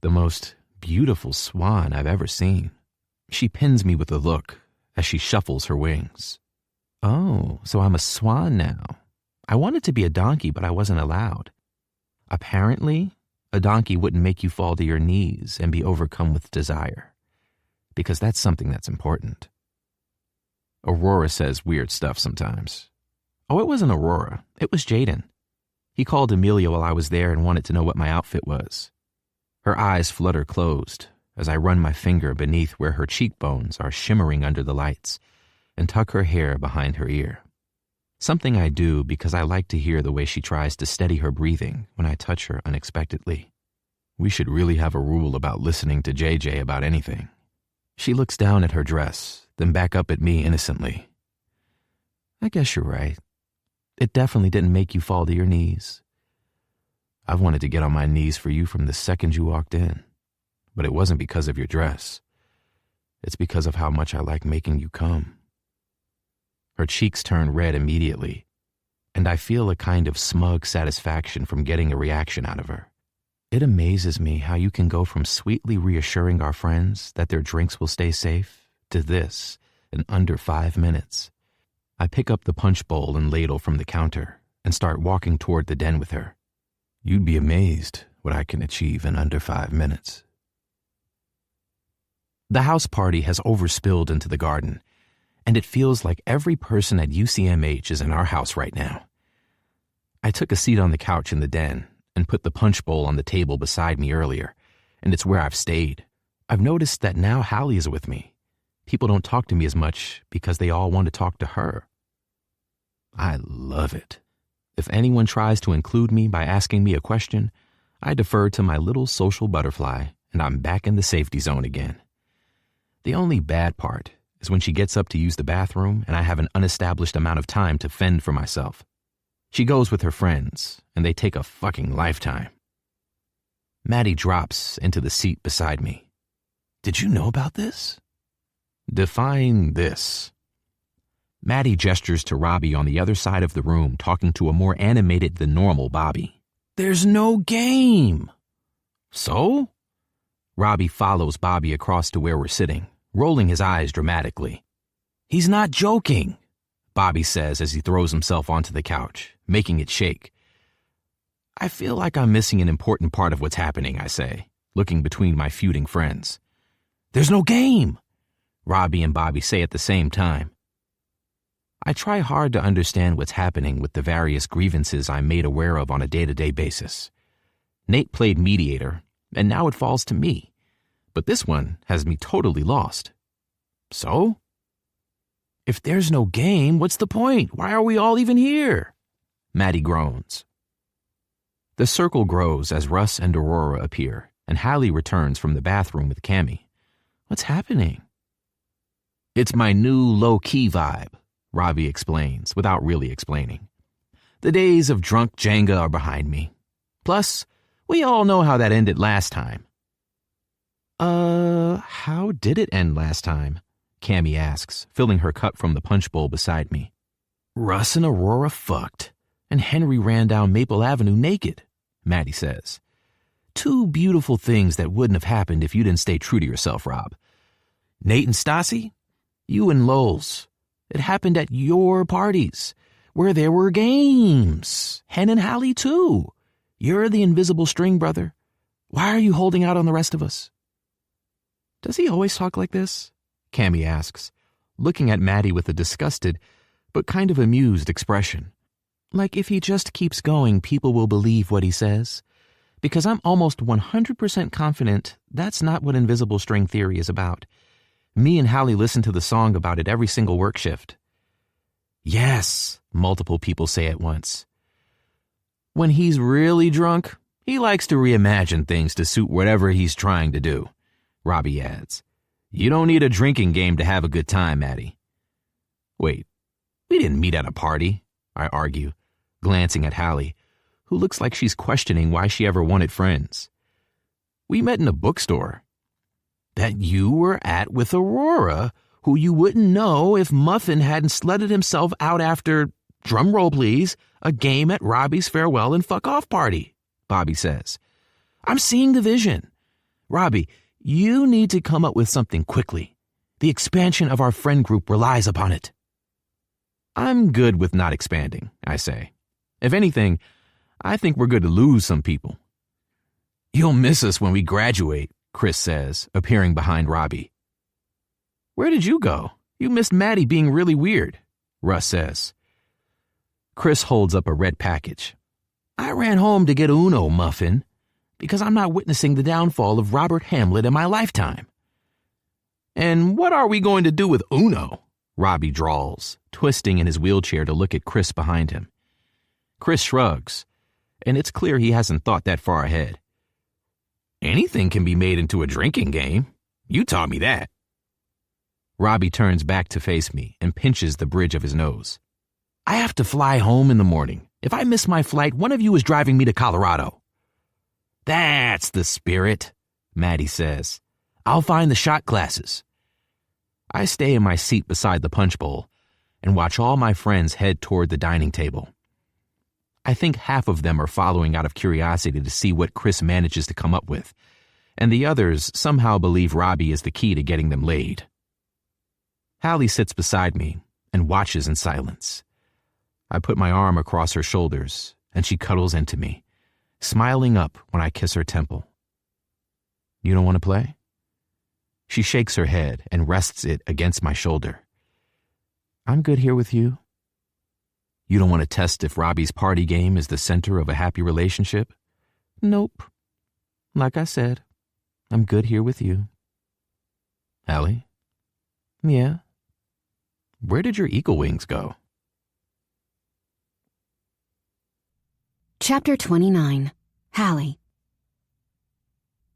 "The most beautiful swan I've ever seen." She pins me with a look as she shuffles her wings. "Oh, so I'm a swan now. I wanted to be a donkey, but I wasn't allowed. Apparently, a donkey wouldn't make you fall to your knees and be overcome with desire, because that's something that's important." Aurora says weird stuff sometimes. Oh, it wasn't Aurora. It was Jaden. He called Amelia while I was there and wanted to know what my outfit was. Her eyes flutter closed as I run my finger beneath where her cheekbones are shimmering under the lights and tuck her hair behind her ear. Something I do because I like to hear the way she tries to steady her breathing when I touch her unexpectedly. We should really have a rule about listening to JJ about anything. She looks down at her dress, then back up at me innocently. I guess you're right. It definitely didn't make you fall to your knees. I've wanted to get on my knees for you from the second you walked in, but it wasn't because of your dress. It's because of how much I like making you come. Her cheeks turn red immediately, and I feel a kind of smug satisfaction from getting a reaction out of her. It amazes me how you can go from sweetly reassuring our friends that their drinks will stay safe to this in under 5 minutes. I pick up the punch bowl and ladle from the counter and start walking toward the den with her. You'd be amazed what I can achieve in under 5 minutes. The house party has overspilled into the garden, and it feels like every person at UCMH is in our house right now. I took a seat on the couch in the den and put the punch bowl on the table beside me earlier, and it's where I've stayed. I've noticed that now Halle is with me. People don't talk to me as much because they all want to talk to her. I love it. If anyone tries to include me by asking me a question, I defer to my little social butterfly, and I'm back in the safety zone again. The only bad part is when she gets up to use the bathroom and I have an unestablished amount of time to fend for myself. She goes with her friends, and they take a fucking lifetime. Maddie drops into the seat beside me. Did you know about this? Define this. Maddie gestures to Robbie on the other side of the room, talking to a more animated than normal Bobby. There's no game. So? Robbie follows Bobby across to where we're sitting, rolling his eyes dramatically. He's not joking, Bobby says as he throws himself onto the couch, making it shake. I feel like I'm missing an important part of what's happening, I say, looking between my feuding friends. There's no game, Robbie and Bobby say at the same time. I try hard to understand what's happening with the various grievances I'm made aware of on a day-to-day basis. Nate played mediator, and now it falls to me. But this one has me totally lost. So? If there's no game, what's the point? Why are we all even here? Maddie groans. The circle grows as Russ and Aurora appear, and Halle returns from the bathroom with Cammy. What's happening? It's my new low-key vibe, Robbie explains, without really explaining. The days of drunk Jenga are behind me. Plus, we all know how that ended last time. How did it end last time? Cammy asks, filling her cup from the punch bowl beside me. Russ and Aurora fucked, and Henry ran down Maple Avenue naked, Maddie says. Two beautiful things that wouldn't have happened if you didn't stay true to yourself, Rob. Nate and Stassi, you and Lowell's. It happened at your parties, where there were games. Hen and Halle, too. You're the invisible string brother. Why are you holding out on the rest of us? Does he always talk like this? Cammy asks, looking at Maddie with a disgusted but kind of amused expression. Like if he just keeps going, people will believe what he says. Because I'm almost 100% confident that's not what invisible string theory is about. Me and Halle listen to the song about it every single work shift. Yes, multiple people say at once. When he's really drunk, he likes to reimagine things to suit whatever he's trying to do, Robbie adds. You don't need a drinking game to have a good time, Maddie. Wait, we didn't meet at a party, I argue, glancing at Halle, who looks like she's questioning why she ever wanted friends. We met in a bookstore. That you were at with Aurora, who you wouldn't know if Muffin hadn't slutted himself out after, drumroll please, a game at Robbie's farewell and fuck-off party, Bobby says. I'm seeing the vision. Robbie, you need to come up with something quickly. The expansion of our friend group relies upon it. I'm good with not expanding, I say. If anything, I think we're good to lose some people. You'll miss us when we graduate, Chris says, appearing behind Robbie. Where did you go? You missed Maddie being really weird, Russ says. Chris holds up a red package. I ran home to get Uno, Muffin, because I'm not witnessing the downfall of Robert Hamlet in my lifetime. And what are we going to do with Uno? Robbie drawls, twisting in his wheelchair to look at Chris behind him. Chris shrugs, and it's clear he hasn't thought that far ahead. Anything can be made into a drinking game. You taught me that. Robbie turns back to face me and pinches the bridge of his nose. I have to fly home in the morning. If I miss my flight, one of you is driving me to Colorado. That's the spirit, Maddie says. I'll find the shot glasses. I stay in my seat beside the punch bowl and watch all my friends head toward the dining table. I think half of them are following out of curiosity to see what Chris manages to come up with, and the others somehow believe Robbie is the key to getting them laid. Halle sits beside me and watches in silence. I put my arm across her shoulders, and she cuddles into me, smiling up when I kiss her temple. You don't want to play? She shakes her head and rests it against my shoulder. I'm good here with you. You don't want to test if Robbie's party game is the center of a happy relationship? Nope. Like I said, I'm good here with you. Halle? Yeah? Where did your eagle wings go? Chapter 29. Halle.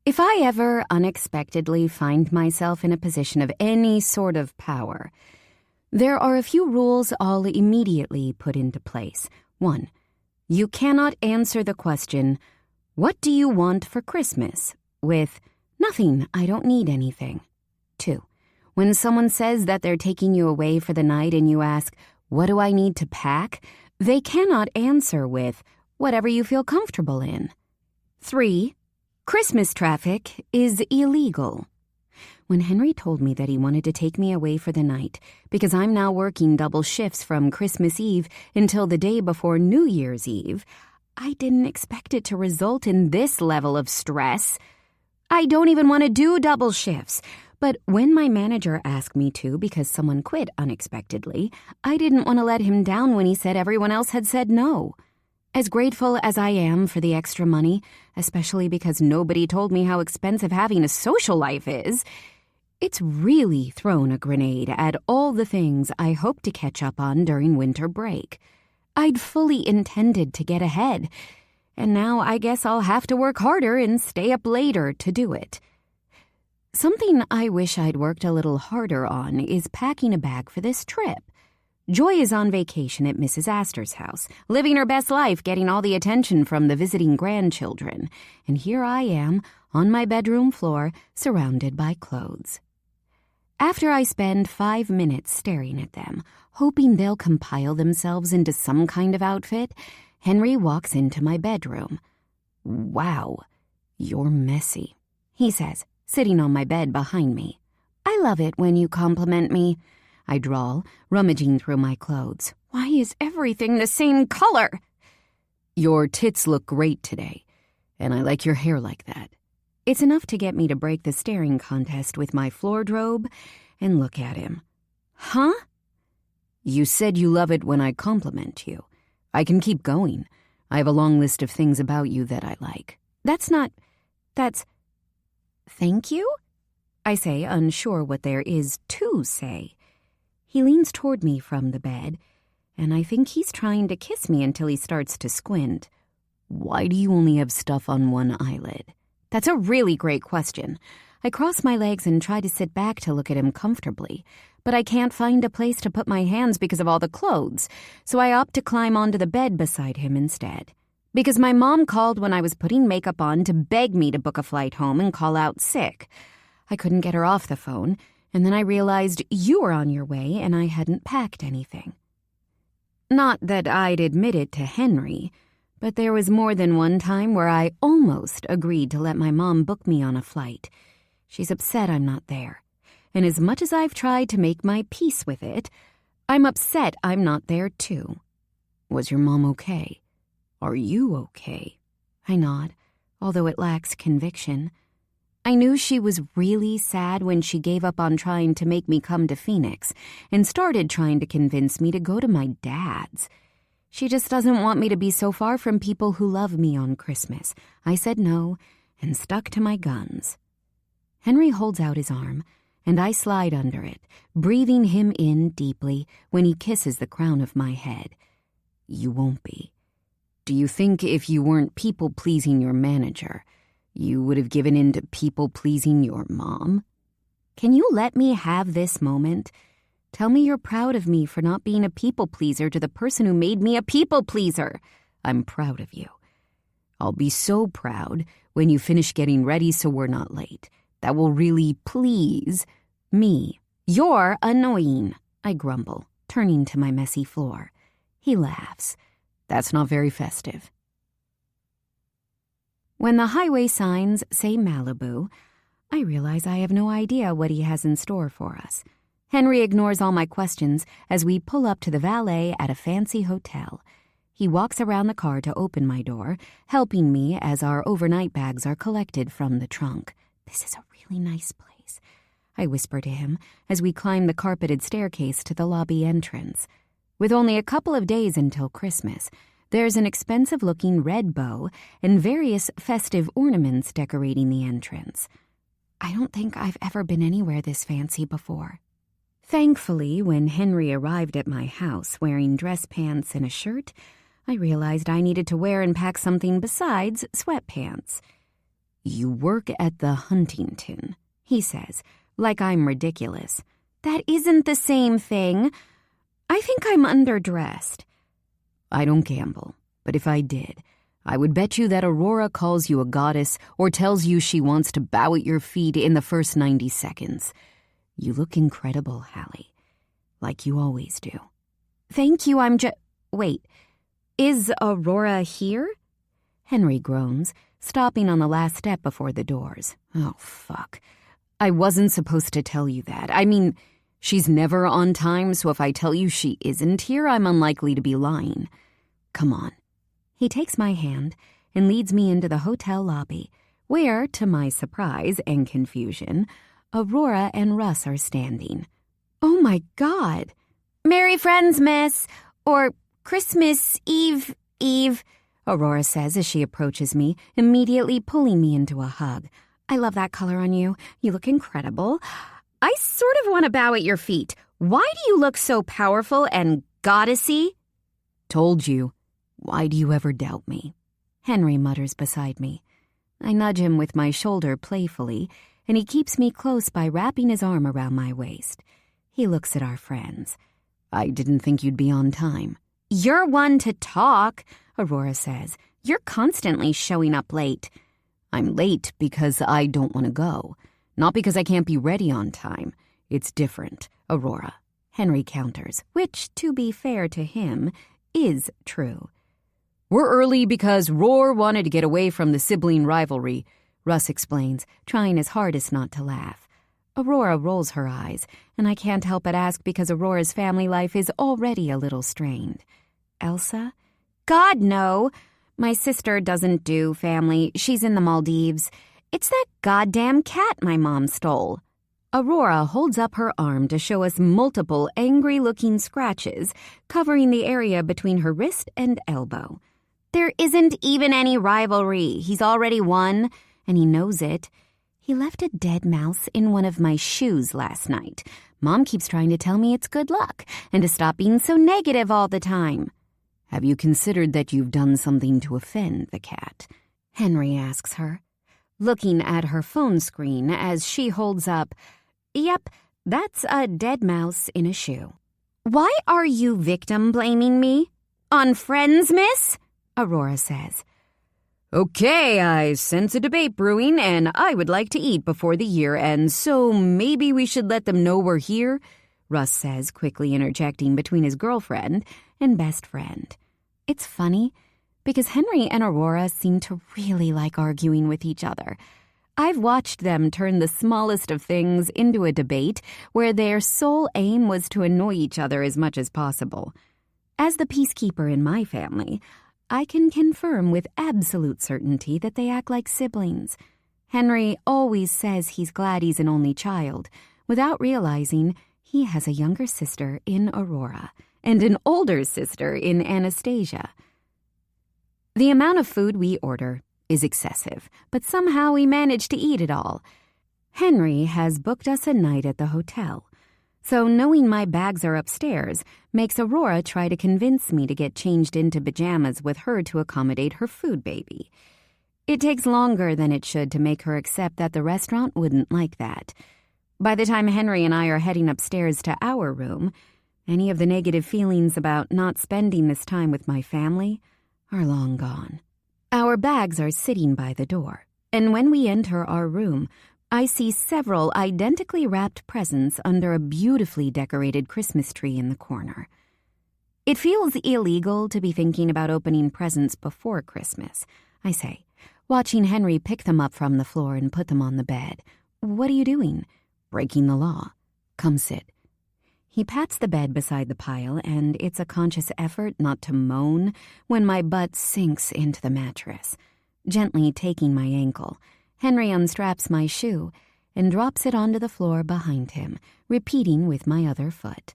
If I ever unexpectedly find myself in a position of any sort of power, there are a few rules I'll immediately put into place. 1. You cannot answer the question, "What do you want for Christmas?" with, "Nothing, I don't need anything." 2. When someone says that they're taking you away for the night and you ask, "What do I need to pack?" they cannot answer with, "Whatever you feel comfortable in." 3. Christmas traffic is illegal. When Henry told me that he wanted to take me away for the night because I'm now working double shifts from Christmas Eve until the day before New Year's Eve, I didn't expect it to result in this level of stress. I don't even want to do double shifts. But when my manager asked me to because someone quit unexpectedly, I didn't want to let him down when he said everyone else had said no. As grateful as I am for the extra money, especially because nobody told me how expensive having a social life is, it's really thrown a grenade at all the things I hope to catch up on during winter break. I'd fully intended to get ahead, and now I guess I'll have to work harder and stay up later to do it. Something I wish I'd worked a little harder on is packing a bag for this trip. Joy is on vacation at Mrs. Astor's house, living her best life, getting all the attention from the visiting grandchildren. And here I am, on my bedroom floor, surrounded by clothes. After I spend 5 minutes staring at them, hoping they'll compile themselves into some kind of outfit, Henry walks into my bedroom. "Wow, you're messy," he says, sitting on my bed behind me. "I love it when you compliment me," I drawl, rummaging through my clothes. "Why is everything the same color?" "Your tits look great today, and I like your hair like that." It's enough to get me to break the staring contest with my floor-drobe and look at him. "Huh?" "You said you love it when I compliment you. I can keep going. I have a long list of things about you that I like." That's... "Thank you?" I say, unsure what there is to say. He leans toward me from the bed, and I think he's trying to kiss me until he starts to squint. "Why do you only have stuff on one eyelid?" That's a really great question. I cross my legs and try to sit back to look at him comfortably, but I can't find a place to put my hands because of all the clothes, so I opt to climb onto the bed beside him instead. Because my mom called when I was putting makeup on to beg me to book a flight home and call out sick. I couldn't get her off the phone, and then I realized you were on your way and I hadn't packed anything. Not that I'd admit it to Henry, but there was more than one time where I almost agreed to let my mom book me on a flight. She's upset I'm not there, and as much as I've tried to make my peace with it, I'm upset I'm not there too. Was your mom okay? Are you okay? I nod, although it lacks conviction. I knew she was really sad when she gave up on trying to make me come to Phoenix and started trying to convince me to go to my dad's. She just doesn't want me to be so far from people who love me on Christmas. I said no and stuck to my guns. Henry holds out his arm, and I slide under it, breathing him in deeply when he kisses the crown of my head. You won't be. Do you think if you weren't people-pleasing your manager, you would have given in to people-pleasing your mom? Can you let me have this moment? Tell me you're proud of me for not being a people-pleaser to the person who made me a people-pleaser. I'm proud of you. I'll be so proud when you finish getting ready so we're not late. That will really please me. You're annoying, I grumble, turning to my messy floor. He laughs. That's not very festive. When the highway signs say Malibu, I realize I have no idea what he has in store for us. Henry ignores all my questions as we pull up to the valet at a fancy hotel. He walks around the car to open my door, helping me as our overnight bags are collected from the trunk. This is a really nice place, I whisper to him as we climb the carpeted staircase to the lobby entrance. With only a couple of days until Christmas, there's an expensive-looking red bow and various festive ornaments decorating the entrance. I don't think I've ever been anywhere this fancy before. Thankfully, when Henry arrived at my house wearing dress pants and a shirt, I realized I needed to wear and pack something besides sweatpants. You work at the Huntington, he says, like I'm ridiculous. That isn't the same thing. I think I'm underdressed. I don't gamble, but if I did, I would bet you that Aurora calls you a goddess or tells you she wants to bow at your feet in the first 90 seconds. You look incredible, Halle, like you always do. Thank you, Wait, is Aurora here? Henry groans, stopping on the last step before the doors. Oh, fuck. I wasn't supposed to tell you that. I mean, she's never on time, so if I tell you she isn't here, I'm unlikely to be lying. Come on. He takes my hand and leads me into the hotel lobby, where, to my surprise and confusion, Aurora and Russ are standing. Oh my God! Merry friends, miss! Or Christmas Eve, Aurora says as she approaches me, immediately pulling me into a hug. I love that color on you. You look incredible. I sort of want to bow at your feet. Why do you look so powerful and goddessy? Told you. Why do you ever doubt me? Henry mutters beside me. I nudge him with my shoulder playfully, and he keeps me close by wrapping his arm around my waist. He looks at our friends. I didn't think you'd be on time. You're one to talk, Aurora says. You're constantly showing up late. I'm late because I don't want to go. Not because I can't be ready on time. It's different, Aurora. Henry counters, which, to be fair to him, is true. We're early because Roar wanted to get away from the sibling rivalry, Russ explains, trying his hardest not to laugh. Aurora rolls her eyes, and I can't help but ask because Aurora's family life is already a little strained. Elsa? God, no! My sister doesn't do family. She's in the Maldives. It's that goddamn cat my mom stole. Aurora holds up her arm to show us multiple angry-looking scratches covering the area between her wrist and elbow. There isn't even any rivalry. He's already won, and he knows it. He left a dead mouse in one of my shoes last night. Mom keeps trying to tell me it's good luck and to stop being so negative all the time. Have you considered that you've done something to offend the cat? Henry asks her, looking at her phone screen as she holds up, Yep, that's a dead mouse in a shoe. Why are you victim-blaming me? On friends, miss? Aurora says. Okay, I sense a debate brewing, and I would like to eat before the year ends, so maybe we should let them know we're here, Russ says, quickly interjecting between his girlfriend and best friend. It's funny, because Henry and Aurora seem to really like arguing with each other. I've watched them turn the smallest of things into a debate where their sole aim was to annoy each other as much as possible. As the peacekeeper in my family, I can confirm with absolute certainty that they act like siblings. Henry always says he's glad he's an only child, without realizing he has a younger sister in Aurora and an older sister in Anastasia. The amount of food we order is excessive, but somehow we manage to eat it all. Henry has booked us a night at the hotel, so knowing my bags are upstairs makes Aurora try to convince me to get changed into pajamas with her to accommodate her food baby. It takes longer than it should to make her accept that the restaurant wouldn't like that. By the time Henry and I are heading upstairs to our room, any of the negative feelings about not spending this time with my family are long gone. Our bags are sitting by the door, and when we enter our room, I see several identically wrapped presents under a beautifully decorated Christmas tree in the corner. It feels illegal to be thinking about opening presents before Christmas, I say, watching Henry pick them up from the floor and put them on the bed. What are you doing? Breaking the law. Come sit. He pats the bed beside the pile, and it's a conscious effort not to moan when my butt sinks into the mattress. Gently taking my ankle, Henry unstraps my shoe and drops it onto the floor behind him, repeating with my other foot.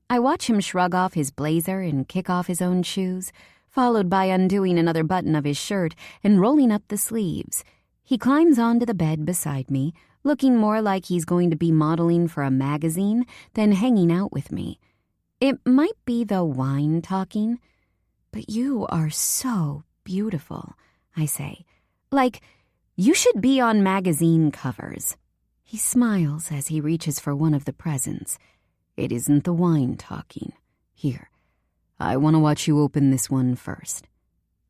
I watch him shrug off his blazer and kick off his own shoes, followed by undoing another button of his shirt and rolling up the sleeves. He climbs onto the bed beside me, looking more like he's going to be modeling for a magazine than hanging out with me. It might be the wine talking, but you are so beautiful, I say. Like, you should be on magazine covers. He smiles as he reaches for one of the presents. It isn't the wine talking. Here, I want to watch you open this one first.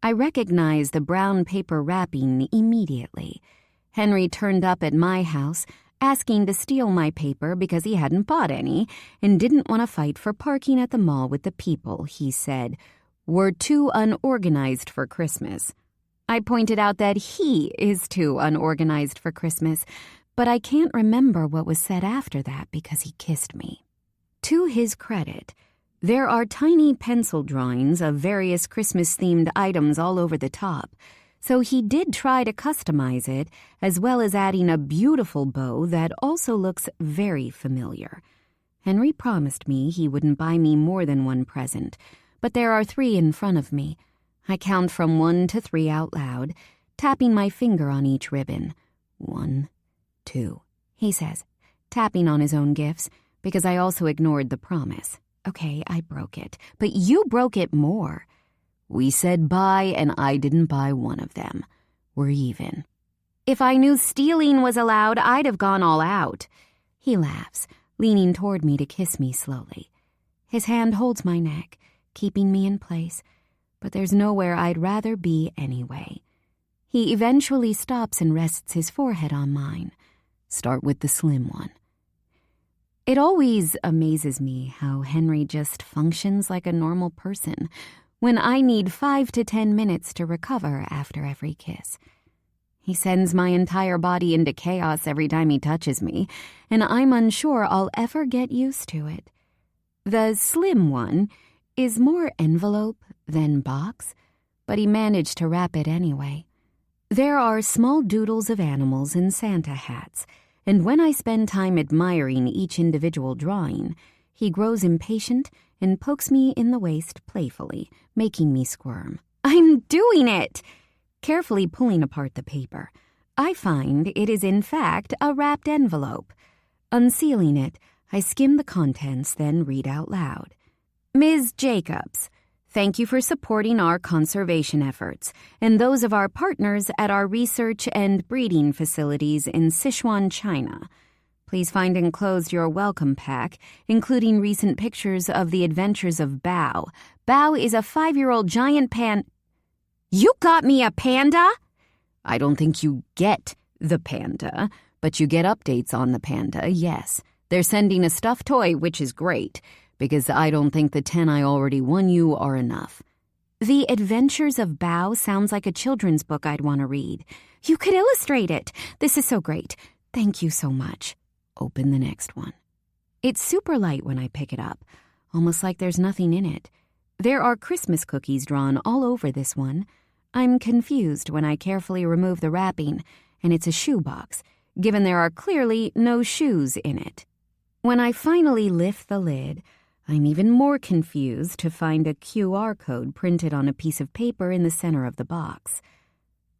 I recognize the brown paper wrapping immediately. Henry turned up at my house, asking to steal my paper because he hadn't bought any and didn't want to fight for parking at the mall with the people, he said, were too unorganized for Christmas. I pointed out that he is too unorganized for Christmas, but I can't remember what was said after that because he kissed me. To his credit, there are tiny pencil drawings of various Christmas-themed items all over the top, so he did try to customize it, as well as adding a beautiful bow that also looks very familiar. Henry promised me he wouldn't buy me more than one present, but there are 3 in front of me. I count from 1 to 3 out loud, tapping my finger on each ribbon. 1, 2, he says, tapping on his own gifts, because I also ignored the promise. Okay, I broke it, but you broke it more. We said buy, and I didn't buy one of them. We're even. If I knew stealing was allowed, I'd have gone all out. He laughs, leaning toward me to kiss me slowly. His hand holds my neck, keeping me in place, but there's nowhere I'd rather be anyway. He eventually stops and rests his forehead on mine. Start with the slim one. It always amazes me how Henry just functions like a normal person when I need 5 to 10 minutes to recover after every kiss. He sends my entire body into chaos every time he touches me, and I'm unsure I'll ever get used to it. The slim one is more envelope than box, but he managed to wrap it anyway. There are small doodles of animals in Santa hats, and when I spend time admiring each individual drawing, he grows impatient and pokes me in the waist playfully, making me squirm. I'm doing it! Carefully pulling apart the paper, I find it is in fact a wrapped envelope. Unsealing it, I skim the contents, then read out loud. Ms. Jacobs, thank you for supporting our conservation efforts and those of our partners at our research and breeding facilities in Sichuan, China. Please find enclosed your welcome pack, including recent pictures of the adventures of Bao. Bao is a 5-year-old giant You got me a panda? I don't think you get the panda, but you get updates on the panda, yes. They're sending a stuffed toy, which is great, because I don't think the 10 I already won you are enough. The Adventures of Bao sounds like a children's book I'd want to read. You could illustrate it. This is so great. Thank you so much. Open the next one. It's super light when I pick it up, almost like there's nothing in it. There are Christmas cookies drawn all over this one. I'm confused when I carefully remove the wrapping, and it's a shoebox, given there are clearly no shoes in it. When I finally lift the lid, I'm even more confused to find a QR code printed on a piece of paper in the center of the box.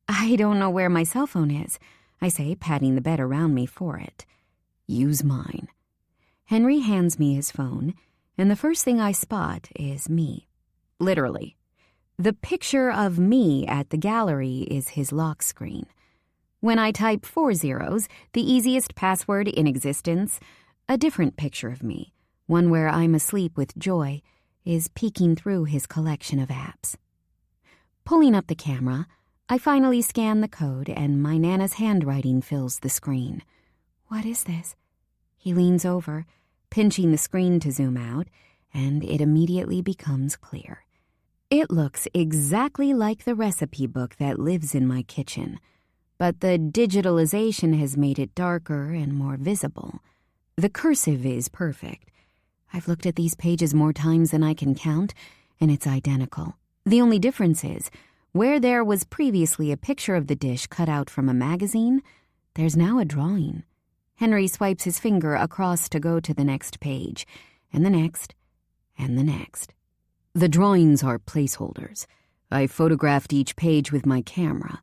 I don't know where my cell phone is, I say, patting the bed around me for it. Use mine. Henry hands me his phone, and the first thing I spot is me. Literally. The picture of me at the gallery is his lock screen. When I type 4 zeros, the easiest password in existence, a different picture of me, one where I'm asleep with joy, is peeking through his collection of apps. Pulling up the camera, I finally scan the code and my Nana's handwriting fills the screen. What is this? He leans over, pinching the screen to zoom out, and it immediately becomes clear. It looks exactly like the recipe book that lives in my kitchen, but the digitalization has made it darker and more visible. The cursive is perfect. I've looked at these pages more times than I can count, and it's identical. The only difference is, where there was previously a picture of the dish cut out from a magazine, there's now a drawing. Henry swipes his finger across to go to the next page, and the next, and the next. The drawings are placeholders. I photographed each page with my camera,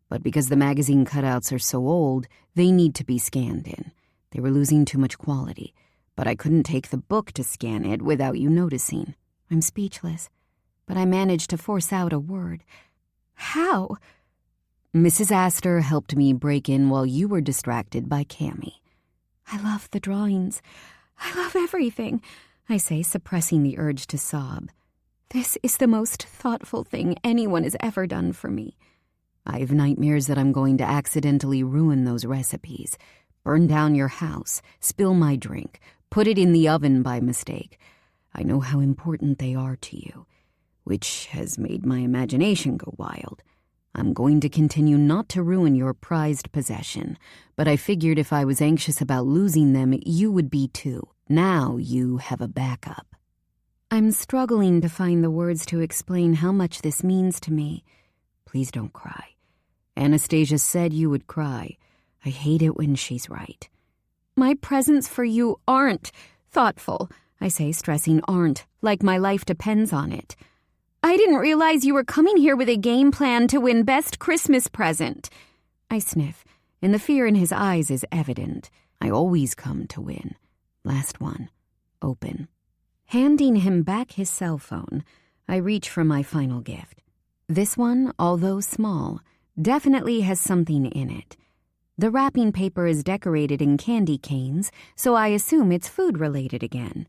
but because the magazine cutouts are so old, they need to be scanned in. They were losing too much quality, but I couldn't take the book to scan it without you noticing. I'm speechless, but I managed to force out a word. How? Mrs. Astor helped me break in while you were distracted by Cammy. I love the drawings. I love everything, I say, suppressing the urge to sob. This is the most thoughtful thing anyone has ever done for me. I have nightmares that I'm going to accidentally ruin those recipes, burn down your house, spill my drink, put it in the oven by mistake. I know how important they are to you, which has made my imagination go wild. I'm going to continue not to ruin your prized possession, but I figured if I was anxious about losing them, you would be too. Now you have a backup. I'm struggling to find the words to explain how much this means to me. Please don't cry. Anastasia said you would cry. I hate it when she's right. My presents for you aren't thoughtful, I say, stressing aren't, like my life depends on it. I didn't realize you were coming here with a game plan to win Best Christmas Present. I sniff, and the fear in his eyes is evident. I always come to win. Last one. Open. Handing him back his cell phone, I reach for my final gift. This one, although small, definitely has something in it. The wrapping paper is decorated in candy canes, so I assume it's food-related again.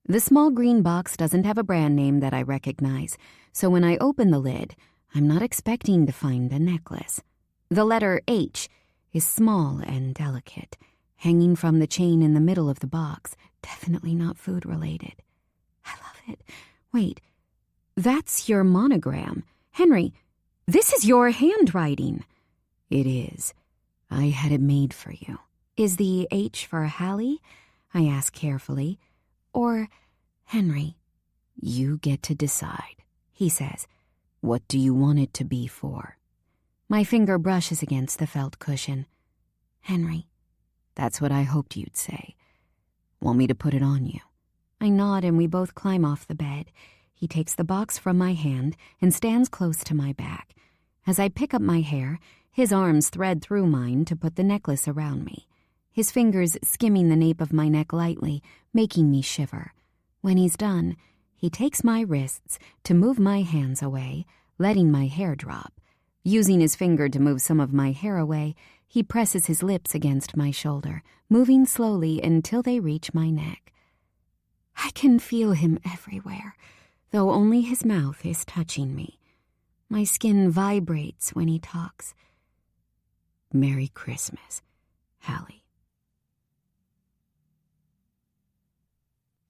The small green box doesn't have a brand name that I recognize, so when I open the lid, I'm not expecting to find a necklace. The letter H is small and delicate, hanging from the chain in the middle of the box, definitely not food-related. I love it. Wait, that's your monogram. Henry, this is your handwriting. It is. I had it made for you. Is the H for Halle? I ask carefully. Or Henry? You get to decide, he says. What do you want it to be for? My finger brushes against the felt cushion. Henry. That's what I hoped you'd say. Want me to put it on you? I nod and we both climb off the bed. He takes the box from my hand and stands close to my back. As I pick up my hair, his arms thread through mine to put the necklace around me, his fingers skimming the nape of my neck lightly, making me shiver. When he's done, he takes my wrists to move my hands away, letting my hair drop. Using his finger to move some of my hair away, he presses his lips against my shoulder, moving slowly until they reach my neck. I can feel him everywhere, though only his mouth is touching me. My skin vibrates when he talks. Merry Christmas, Halle.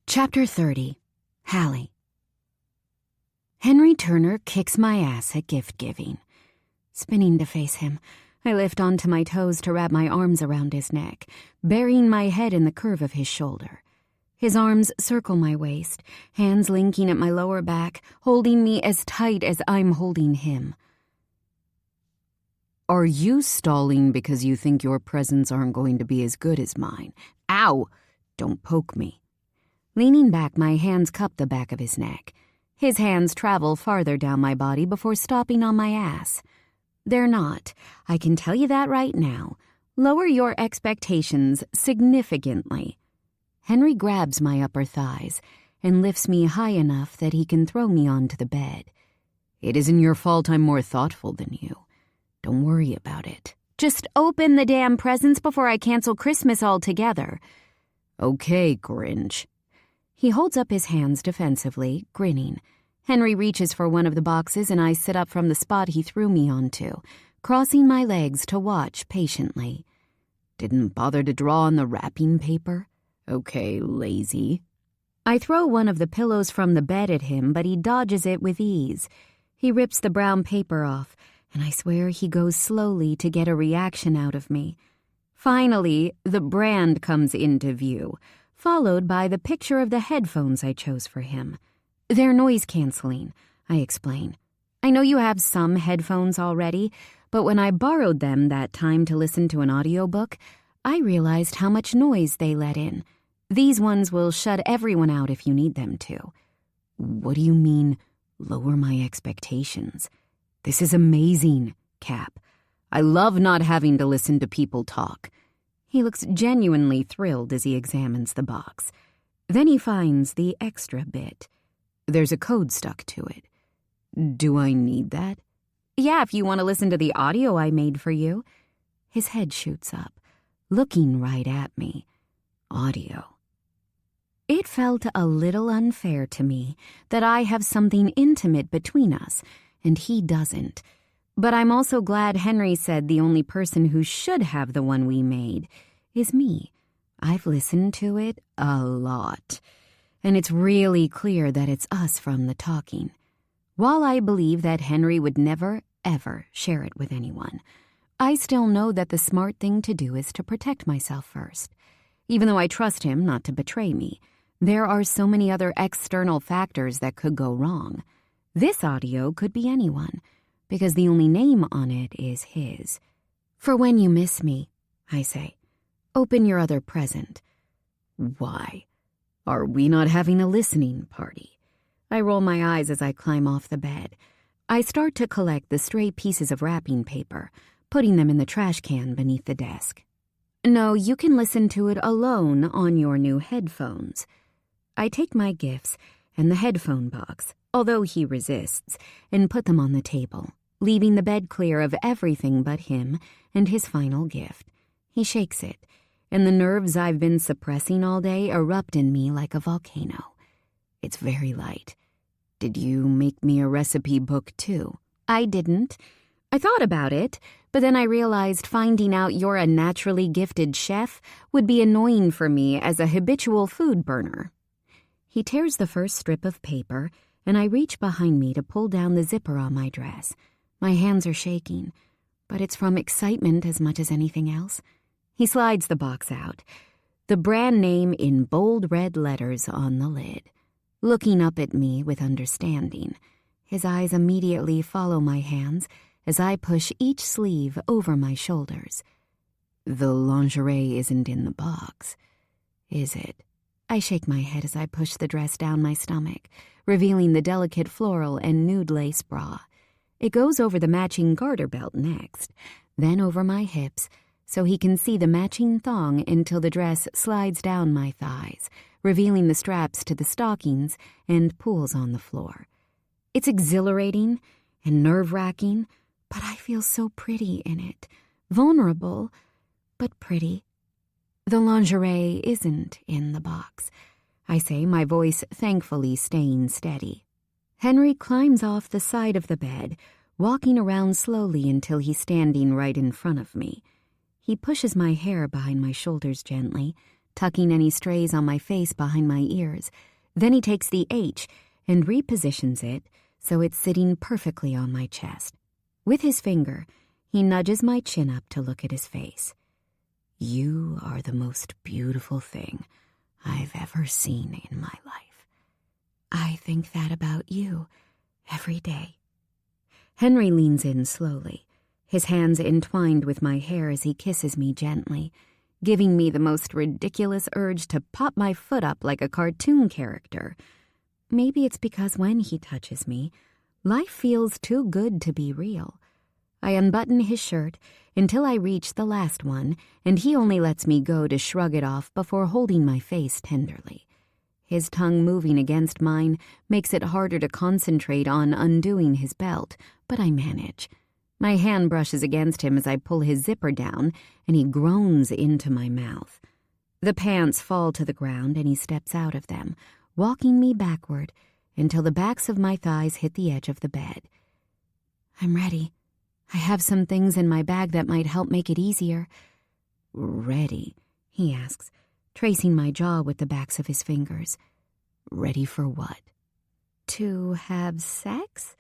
Chapter 30. Halle. Henry Turner kicks my ass at gift-giving. Spinning to face him, I lift onto my toes to wrap my arms around his neck, burying my head in the curve of his shoulder. His arms circle my waist, hands linking at my lower back, holding me as tight as I'm holding him. Are you stalling because you think your presents aren't going to be as good as mine? Ow! Don't poke me. Leaning back, my hands cup the back of his neck. His hands travel farther down my body before stopping on my ass. They're not. I can tell you that right now. Lower your expectations significantly. Henry grabs my upper thighs and lifts me high enough that he can throw me onto the bed. It isn't your fault I'm more thoughtful than you. Don't worry about it. Just open the damn presents before I cancel Christmas altogether. Okay, Grinch. He holds up his hands defensively, grinning. Henry reaches for one of the boxes and I sit up from the spot he threw me onto, crossing my legs to watch patiently. Didn't bother to draw on the wrapping paper? Okay, lazy. I throw one of the pillows from the bed at him, but he dodges it with ease. He rips the brown paper off, and I swear he goes slowly to get a reaction out of me. Finally, the brand comes into view, followed by the picture of the headphones I chose for him. They're noise-canceling, I explain. I know you have some headphones already, but when I borrowed them that time to listen to an audiobook, I realized how much noise they let in. These ones will shut everyone out if you need them to. What do you mean, lower my expectations? This is amazing, Cap. I love not having to listen to people talk. He looks genuinely thrilled as he examines the box. Then he finds the extra bit. There's a code stuck to it. Do I need that? Yeah, if you want to listen to the audio I made for you. His head shoots up, looking right at me. Audio. It felt a little unfair to me that I have something intimate between us, and he doesn't. But I'm also glad Henry said the only person who should have the one we made is me. I've listened to it a lot, and it's really clear that it's us from the talking. While I believe that Henry would never, ever share it with anyone, I still know that the smart thing to do is to protect myself first. Even though I trust him not to betray me, there are so many other external factors that could go wrong. This audio could be anyone, because the only name on it is his. For when you miss me, I say, open your other present. Why? Are we not having a listening party? I roll my eyes as I climb off the bed. I start to collect the stray pieces of wrapping paper, putting them in the trash can beneath the desk. No, you can listen to it alone on your new headphones. I take my gifts and the headphone box, although he resists, and put them on the table, leaving the bed clear of everything but him and his final gift. He shakes it, and the nerves I've been suppressing all day erupt in me like a volcano. It's very light. Did you make me a recipe book, too? I didn't. I thought about it, but then I realized finding out you're a naturally gifted chef would be annoying for me as a habitual food burner. He tears the first strip of paper, and I reach behind me to pull down the zipper on my dress. My hands are shaking, but it's from excitement as much as anything else. He slides the box out, the brand name in bold red letters on the lid. Looking up at me with understanding, his eyes immediately follow my hands as I push each sleeve over my shoulders. The lingerie isn't in the box, is it? I shake my head as I push the dress down my stomach, revealing the delicate floral and nude lace bra. It goes over the matching garter belt next, then over my hips, so he can see the matching thong until the dress slides down my thighs, revealing the straps to the stockings and pools on the floor. It's exhilarating and nerve-wracking, but I feel so pretty in it, vulnerable, but pretty. The lingerie isn't in the box, I say, my voice thankfully staying steady. Henry climbs off the side of the bed, walking around slowly until he's standing right in front of me. He pushes my hair behind my shoulders gently, tucking any strays on my face behind my ears. Then he takes the H and repositions it so it's sitting perfectly on my chest. With his finger, he nudges my chin up to look at his face. You are the most beautiful thing I've ever seen in my life. I think that about you every day. Henry leans in slowly, his hands entwined with my hair as he kisses me gently, giving me the most ridiculous urge to pop my foot up like a cartoon character. Maybe it's because when he touches me, life feels too good to be real. I unbutton his shirt until I reach the last one, and he only lets me go to shrug it off before holding my face tenderly. His tongue moving against mine makes it harder to concentrate on undoing his belt, but I manage. My hand brushes against him as I pull his zipper down, and he groans into my mouth. The pants fall to the ground, and he steps out of them, walking me backward until the backs of my thighs hit the edge of the bed. I'm ready. I have some things in my bag that might help make it easier. Ready? He asks, tracing my jaw with the backs of his fingers. Ready for what? To have sex?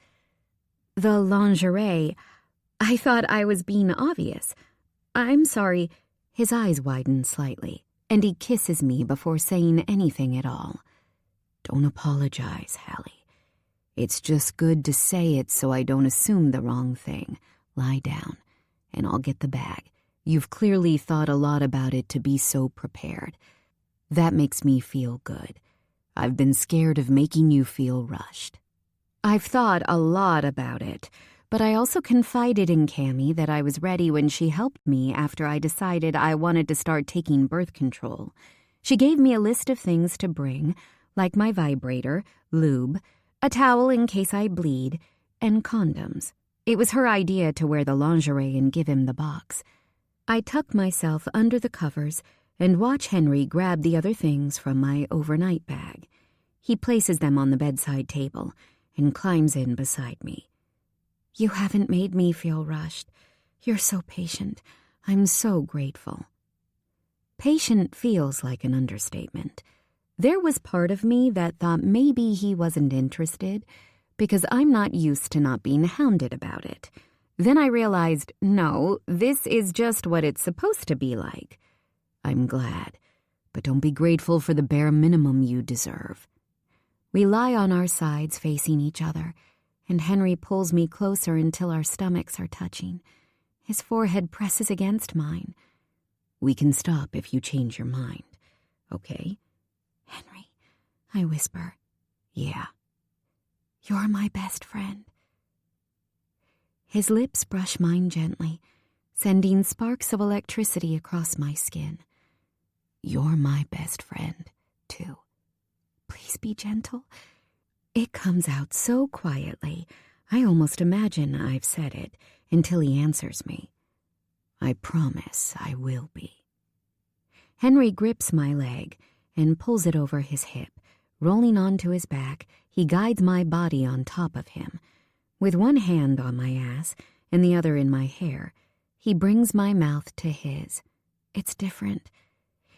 The lingerie. I thought I was being obvious. I'm sorry. His eyes widen slightly, and he kisses me before saying anything at all. Don't apologize, Halle. It's just good to say it so I don't assume the wrong thing. Lie down, and I'll get the bag. You've clearly thought a lot about it to be so prepared. That makes me feel good. I've been scared of making you feel rushed. I've thought a lot about it, but I also confided in Cammie that I was ready when she helped me after I decided I wanted to start taking birth control. She gave me a list of things to bring, like my vibrator, lube, a towel in case I bleed, and condoms. It was her idea to wear the lingerie and give him the box. I tuck myself under the covers and watch Henry grab the other things from my overnight bag. He places them on the bedside table and climbs in beside me. You haven't made me feel rushed. You're so patient. I'm so grateful. Patient feels like an understatement. There was part of me that thought maybe he wasn't interested because I'm not used to not being hounded about it. Then I realized, no, this is just what it's supposed to be like. I'm glad, but don't be grateful for the bare minimum you deserve. We lie on our sides facing each other, and Henry pulls me closer until our stomachs are touching. His forehead presses against mine. We can stop if you change your mind, okay? Henry, I whisper. Yeah. You're my best friend. His lips brush mine gently, sending sparks of electricity across my skin. You're my best friend, too. Please be gentle. It comes out so quietly, I almost imagine I've said it until he answers me. I promise I will be. Henry grips my leg and pulls it over his hip. Rolling onto his back, he guides my body on top of him. With one hand on my ass and the other in my hair, he brings my mouth to his. It's different.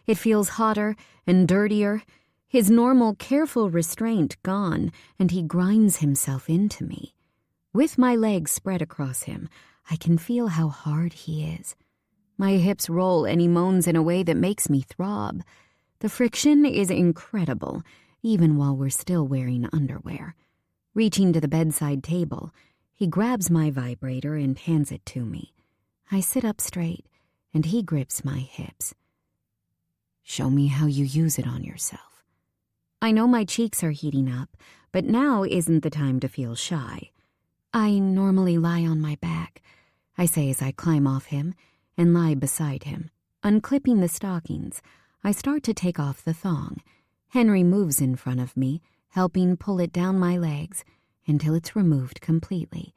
It feels hotter and dirtier, his normal careful restraint gone, and he grinds himself into me. With my legs spread across him, I can feel how hard he is. My hips roll and he moans in a way that makes me throb. The friction is incredible, even while we're still wearing underwear. Reaching to the bedside table, he grabs my vibrator and hands it to me. I sit up straight, and he grips my hips. Show me how you use it on yourself. I know my cheeks are heating up, but now isn't the time to feel shy. I normally lie on my back, I say as I climb off him and lie beside him. Unclipping the stockings, I start to take off the thong. Henry moves in front of me, helping pull it down my legs until it's removed completely.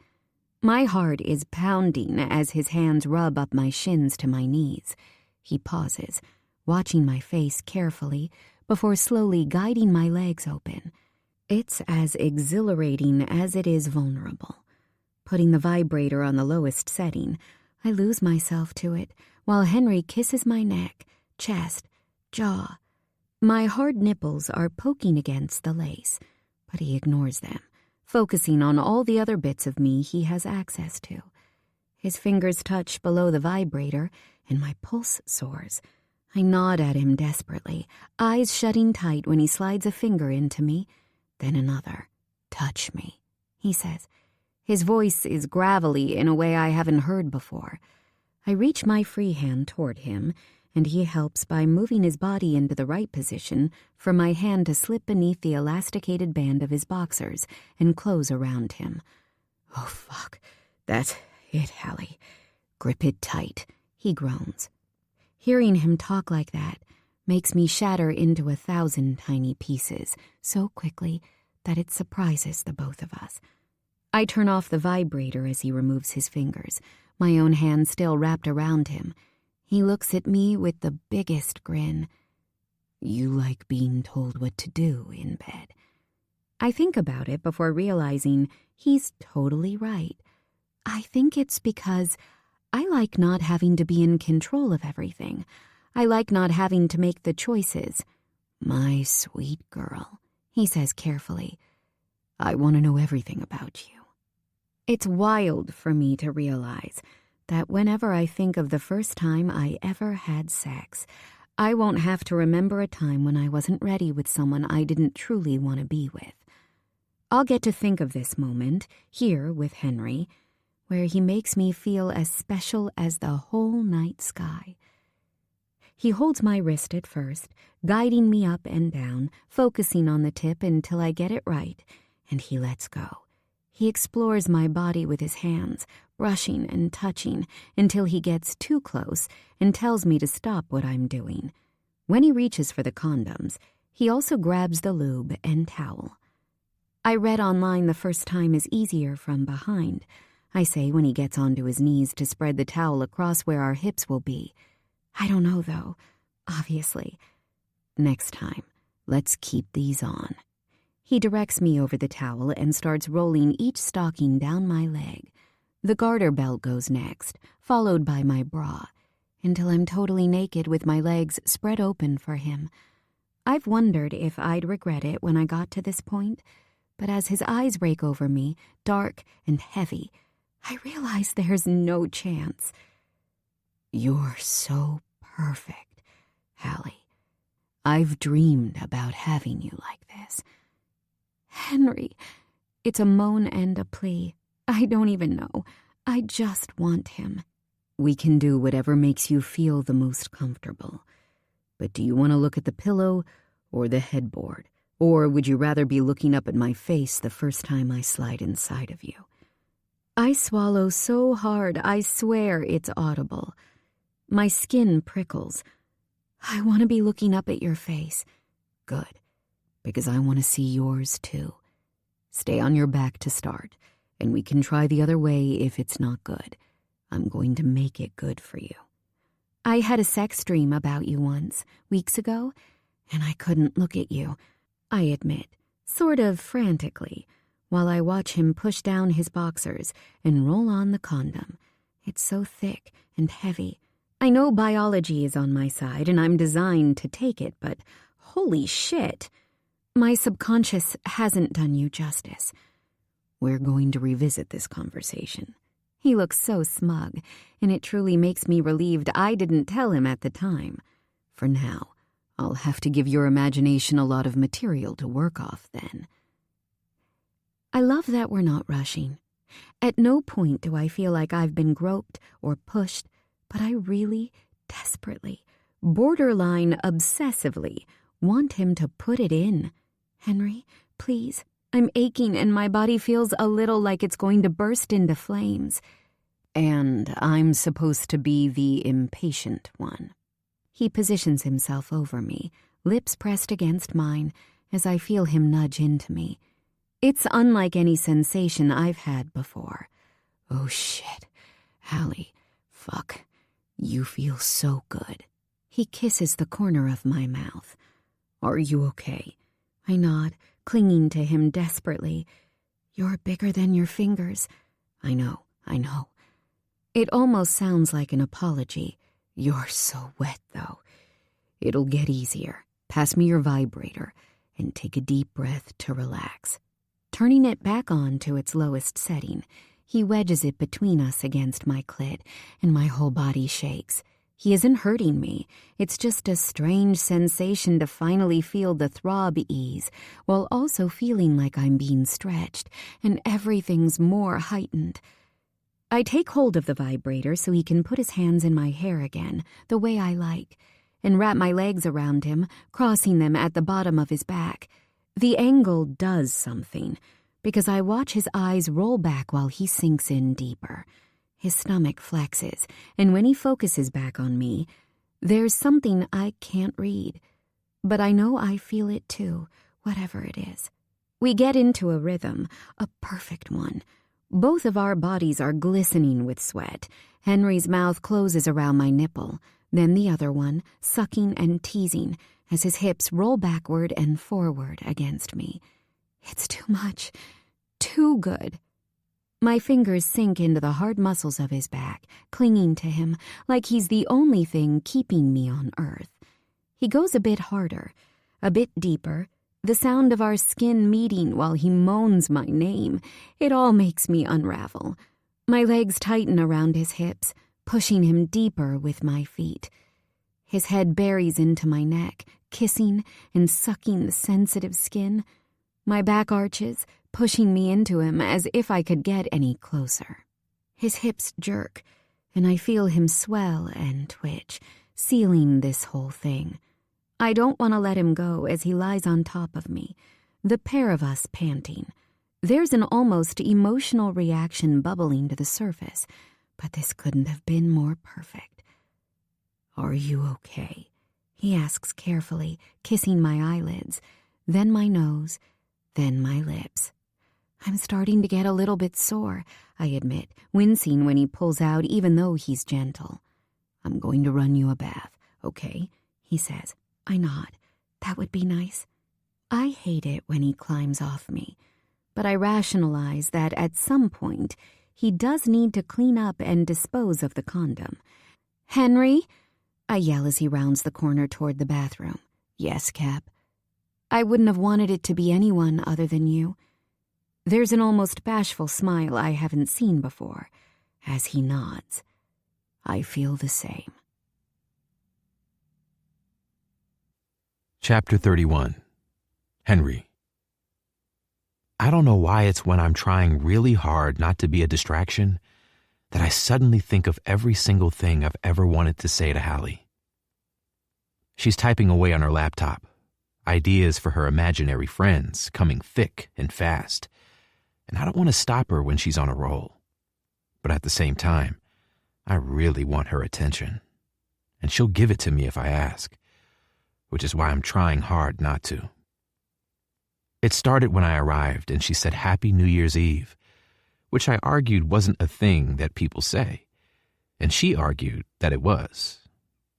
My heart is pounding as his hands rub up my shins to my knees. He pauses, watching my face carefully before slowly guiding my legs open. It's as exhilarating as it is vulnerable. Putting the vibrator on the lowest setting, I lose myself to it while Henry kisses my neck, chest, jaw. My hard nipples are poking against the lace, but he ignores them, focusing on all the other bits of me he has access to. His fingers touch below the vibrator, and my pulse soars. I nod at him desperately, eyes shutting tight when he slides a finger into me, then another. Touch me, he says. His voice is gravelly in a way I haven't heard before. I reach my free hand toward him, and he helps by moving his body into the right position for my hand to slip beneath the elasticated band of his boxers and close around him. Oh, fuck. That's it, Halle. Grip it tight, he groans. Hearing him talk like that makes me shatter into 1,000 tiny pieces so quickly that it surprises the both of us. I turn off the vibrator as he removes his fingers, my own hand still wrapped around him. He looks at me with the biggest grin. You like being told what to do in bed. I think about it before realizing he's totally right. I think it's because I like not having to be in control of everything. I like not having to make the choices. My sweet girl, he says carefully. I want to know everything about you. It's wild for me to realize that whenever I think of the first time I ever had sex, I won't have to remember a time when I wasn't ready with someone I didn't truly want to be with. I'll get to think of this moment, here with Henry, where he makes me feel as special as the whole night sky. He holds my wrist at first, guiding me up and down, focusing on the tip until I get it right, and he lets go. He explores my body with his hands, brushing and touching until he gets too close and tells me to stop what I'm doing. When he reaches for the condoms, he also grabs the lube and towel. I read online the first time is easier from behind, I say when he gets onto his knees to spread the towel across where our hips will be. I don't know, though, obviously. Next time, let's keep these on. He directs me over the towel and starts rolling each stocking down my leg. The garter belt goes next, followed by my bra, until I'm totally naked with my legs spread open for him. I've wondered if I'd regret it when I got to this point, but as his eyes rake over me, dark and heavy, I realize there's no chance. You're so perfect, Halle. I've dreamed about having you like this. Henry, it's a moan and a plea. I don't even know. I just want him. We can do whatever makes you feel the most comfortable. But do you want to look at the pillow or the headboard? Or would you rather be looking up at my face the first time I slide inside of you? I swallow so hard, I swear it's audible. My skin prickles. I want to be looking up at your face. Good, because I want to see yours too. Stay on your back to start, and we can try the other way if it's not good. I'm going to make it good for you. I had a sex dream about you once, weeks ago, and I couldn't look at you, I admit, sort of frantically, while I watch him push down his boxers and roll on the condom. It's so thick and heavy. I know biology is on my side and I'm designed to take it, but holy shit. My subconscious hasn't done you justice. We're going to revisit this conversation. He looks so smug, and it truly makes me relieved I didn't tell him at the time. For now, I'll have to give your imagination a lot of material to work off then. I love that we're not rushing. At no point do I feel like I've been groped or pushed, but I really, desperately, borderline obsessively, want him to put it in. Henry, please. I'm aching and my body feels a little like it's going to burst into flames. And I'm supposed to be the impatient one. He positions himself over me, lips pressed against mine, as I feel him nudge into me. It's unlike any sensation I've had before. Oh shit, Halle, fuck, you feel so good. He kisses the corner of my mouth. Are you okay? I nod, clinging to him desperately. You're bigger than your fingers. I know. It almost sounds like an apology. You're so wet, though. It'll get easier. Pass me your vibrator and take a deep breath to relax. Turning it back on to its lowest setting, he wedges it between us against my clit, and my whole body shakes. He isn't hurting me. It's just a strange sensation to finally feel the throb ease, while also feeling like I'm being stretched, and everything's more heightened. I take hold of the vibrator so he can put his hands in my hair again, the way I like, and wrap my legs around him, crossing them at the bottom of his back. The angle does something, because I watch his eyes roll back while he sinks in deeper. His stomach flexes, and when he focuses back on me, there's something I can't read. But I know I feel it too, whatever it is. We get into a rhythm, a perfect one, Both of our bodies are glistening with sweat. Henry's mouth closes around my nipple, then the other one, sucking and teasing as his hips roll backward and forward against me. It's too much. Too good. My fingers sink into the hard muscles of his back, clinging to him like he's the only thing keeping me on earth. He goes a bit harder, a bit deeper, the sound of our skin meeting while he moans my name. It all makes me unravel. My legs tighten around his hips, pushing him deeper with my feet. His head buries into my neck, kissing and sucking the sensitive skin. My back arches, pushing me into him as if I could get any closer. His hips jerk, and I feel him swell and twitch, sealing this whole thing. I don't want to let him go as he lies on top of me, the pair of us panting. There's an almost emotional reaction bubbling to the surface, but this couldn't have been more perfect. "Are you okay?" he asks carefully, kissing my eyelids, then my nose, then my lips. I'm starting to get a little bit sore, I admit, wincing when he pulls out even though he's gentle. "I'm going to run you a bath, okay?" he says. I nod. That would be nice. I hate it when he climbs off me, but I rationalize that at some point he does need to clean up and dispose of the condom. "Henry?" I yell as he rounds the corner toward the bathroom. "Yes, Cap?" "I wouldn't have wanted it to be anyone other than you." There's an almost bashful smile I haven't seen before, as he nods. I feel the same. Chapter 31. Henry. I don't know why it's when I'm trying really hard not to be a distraction that I suddenly think of every single thing I've ever wanted to say to Halle. She's typing away on her laptop, ideas for her imaginary friends coming thick and fast, and I don't want to stop her when she's on a roll. But at the same time, I really want her attention, and she'll give it to me if I ask, which is why I'm trying hard not to. It started when I arrived and she said Happy New Year's Eve, which I argued wasn't a thing that people say, and she argued that it was.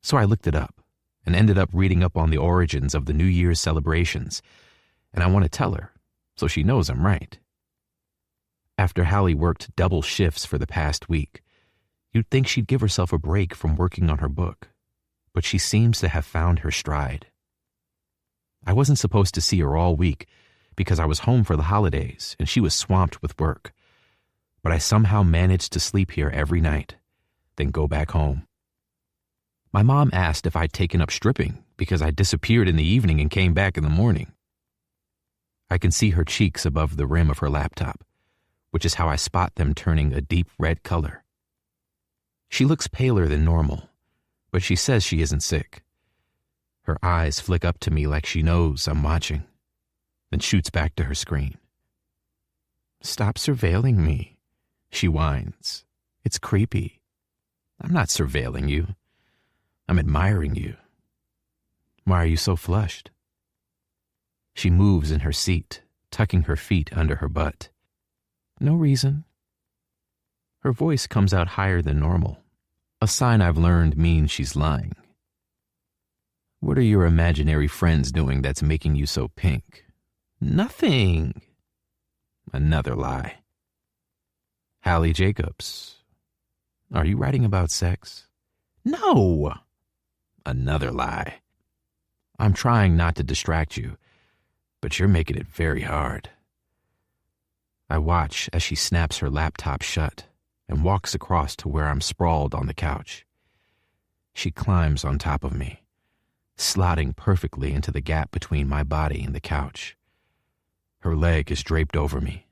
So I looked it up and ended up reading up on the origins of the New Year's celebrations, and I want to tell her so she knows I'm right. After Halle worked double shifts for the past week, you'd think she'd give herself a break from working on her book, but she seems to have found her stride. I wasn't supposed to see her all week because I was home for the holidays and she was swamped with work, but I somehow managed to sleep here every night, then go back home. My mom asked if I'd taken up stripping because I disappeared in the evening and came back in the morning. I can see her cheeks above the rim of her laptop, which is how I spot them turning a deep red color. She looks paler than normal, but she says she isn't sick. Her eyes flick up to me like she knows I'm watching, then shoots back to her screen. "Stop surveilling me," she whines. "It's creepy. I'm not surveilling you. I'm admiring you. Why are you so flushed?" She moves in her seat, tucking her feet under her butt. "No reason." Her voice comes out higher than normal, a sign I've learned means she's lying. "What are your imaginary friends doing that's making you so pink?" "Nothing." Another lie. "Halle Jacobs. Are you writing about sex?" "No." Another lie. "I'm trying not to distract you, but you're making it very hard." I watch as she snaps her laptop shut and walks across to where I'm sprawled on the couch. She climbs on top of me, slotting perfectly into the gap between my body and the couch. Her leg is draped over me.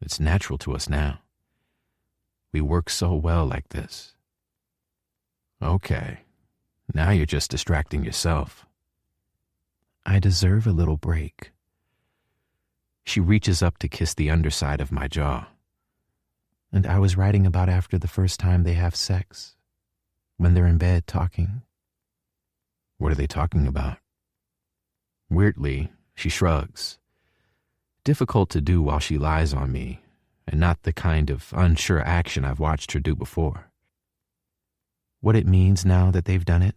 It's natural to us now. We work so well like this. Okay, now you're just distracting yourself. I deserve a little break. She reaches up to kiss the underside of my jaw. And I was writing about after the first time they have sex, when they're in bed talking. What are they talking about? Weirdly, she shrugs. Difficult to do while she lies on me, and not the kind of unsure action I've watched her do before. What it means now that they've done it,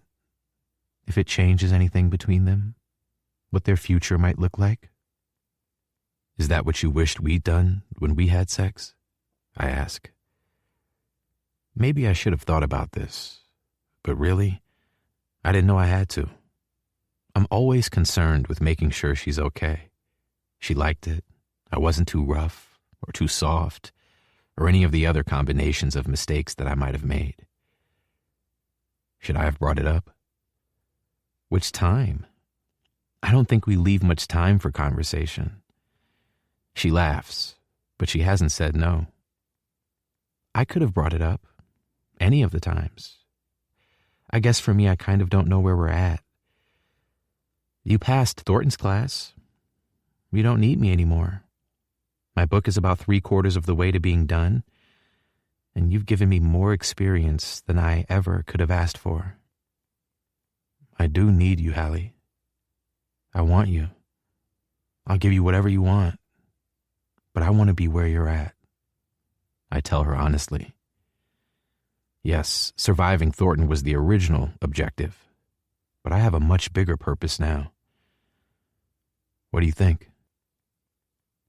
if it changes anything between them, what their future might look like. Is that what you wished we'd done when we had sex? I ask. Maybe I should have thought about this, but really, I didn't know I had to. I'm always concerned with making sure she's okay. She liked it. I wasn't too rough or too soft or any of the other combinations of mistakes that I might have made. Should I have brought it up? Which time? I don't think we leave much time for conversation. She laughs, but she hasn't said no. I could have brought it up, any of the times. I guess for me, I kind of don't know where we're at. You passed Thornton's class. You don't need me anymore. My book is about 3/4 of the way to being done, and you've given me more experience than I ever could have asked for. I do need you, Halle. I want you. I'll give you whatever you want, but I want to be where you're at. I tell her honestly. Yes, surviving Thornton was the original objective, but I have a much bigger purpose now. What do you think?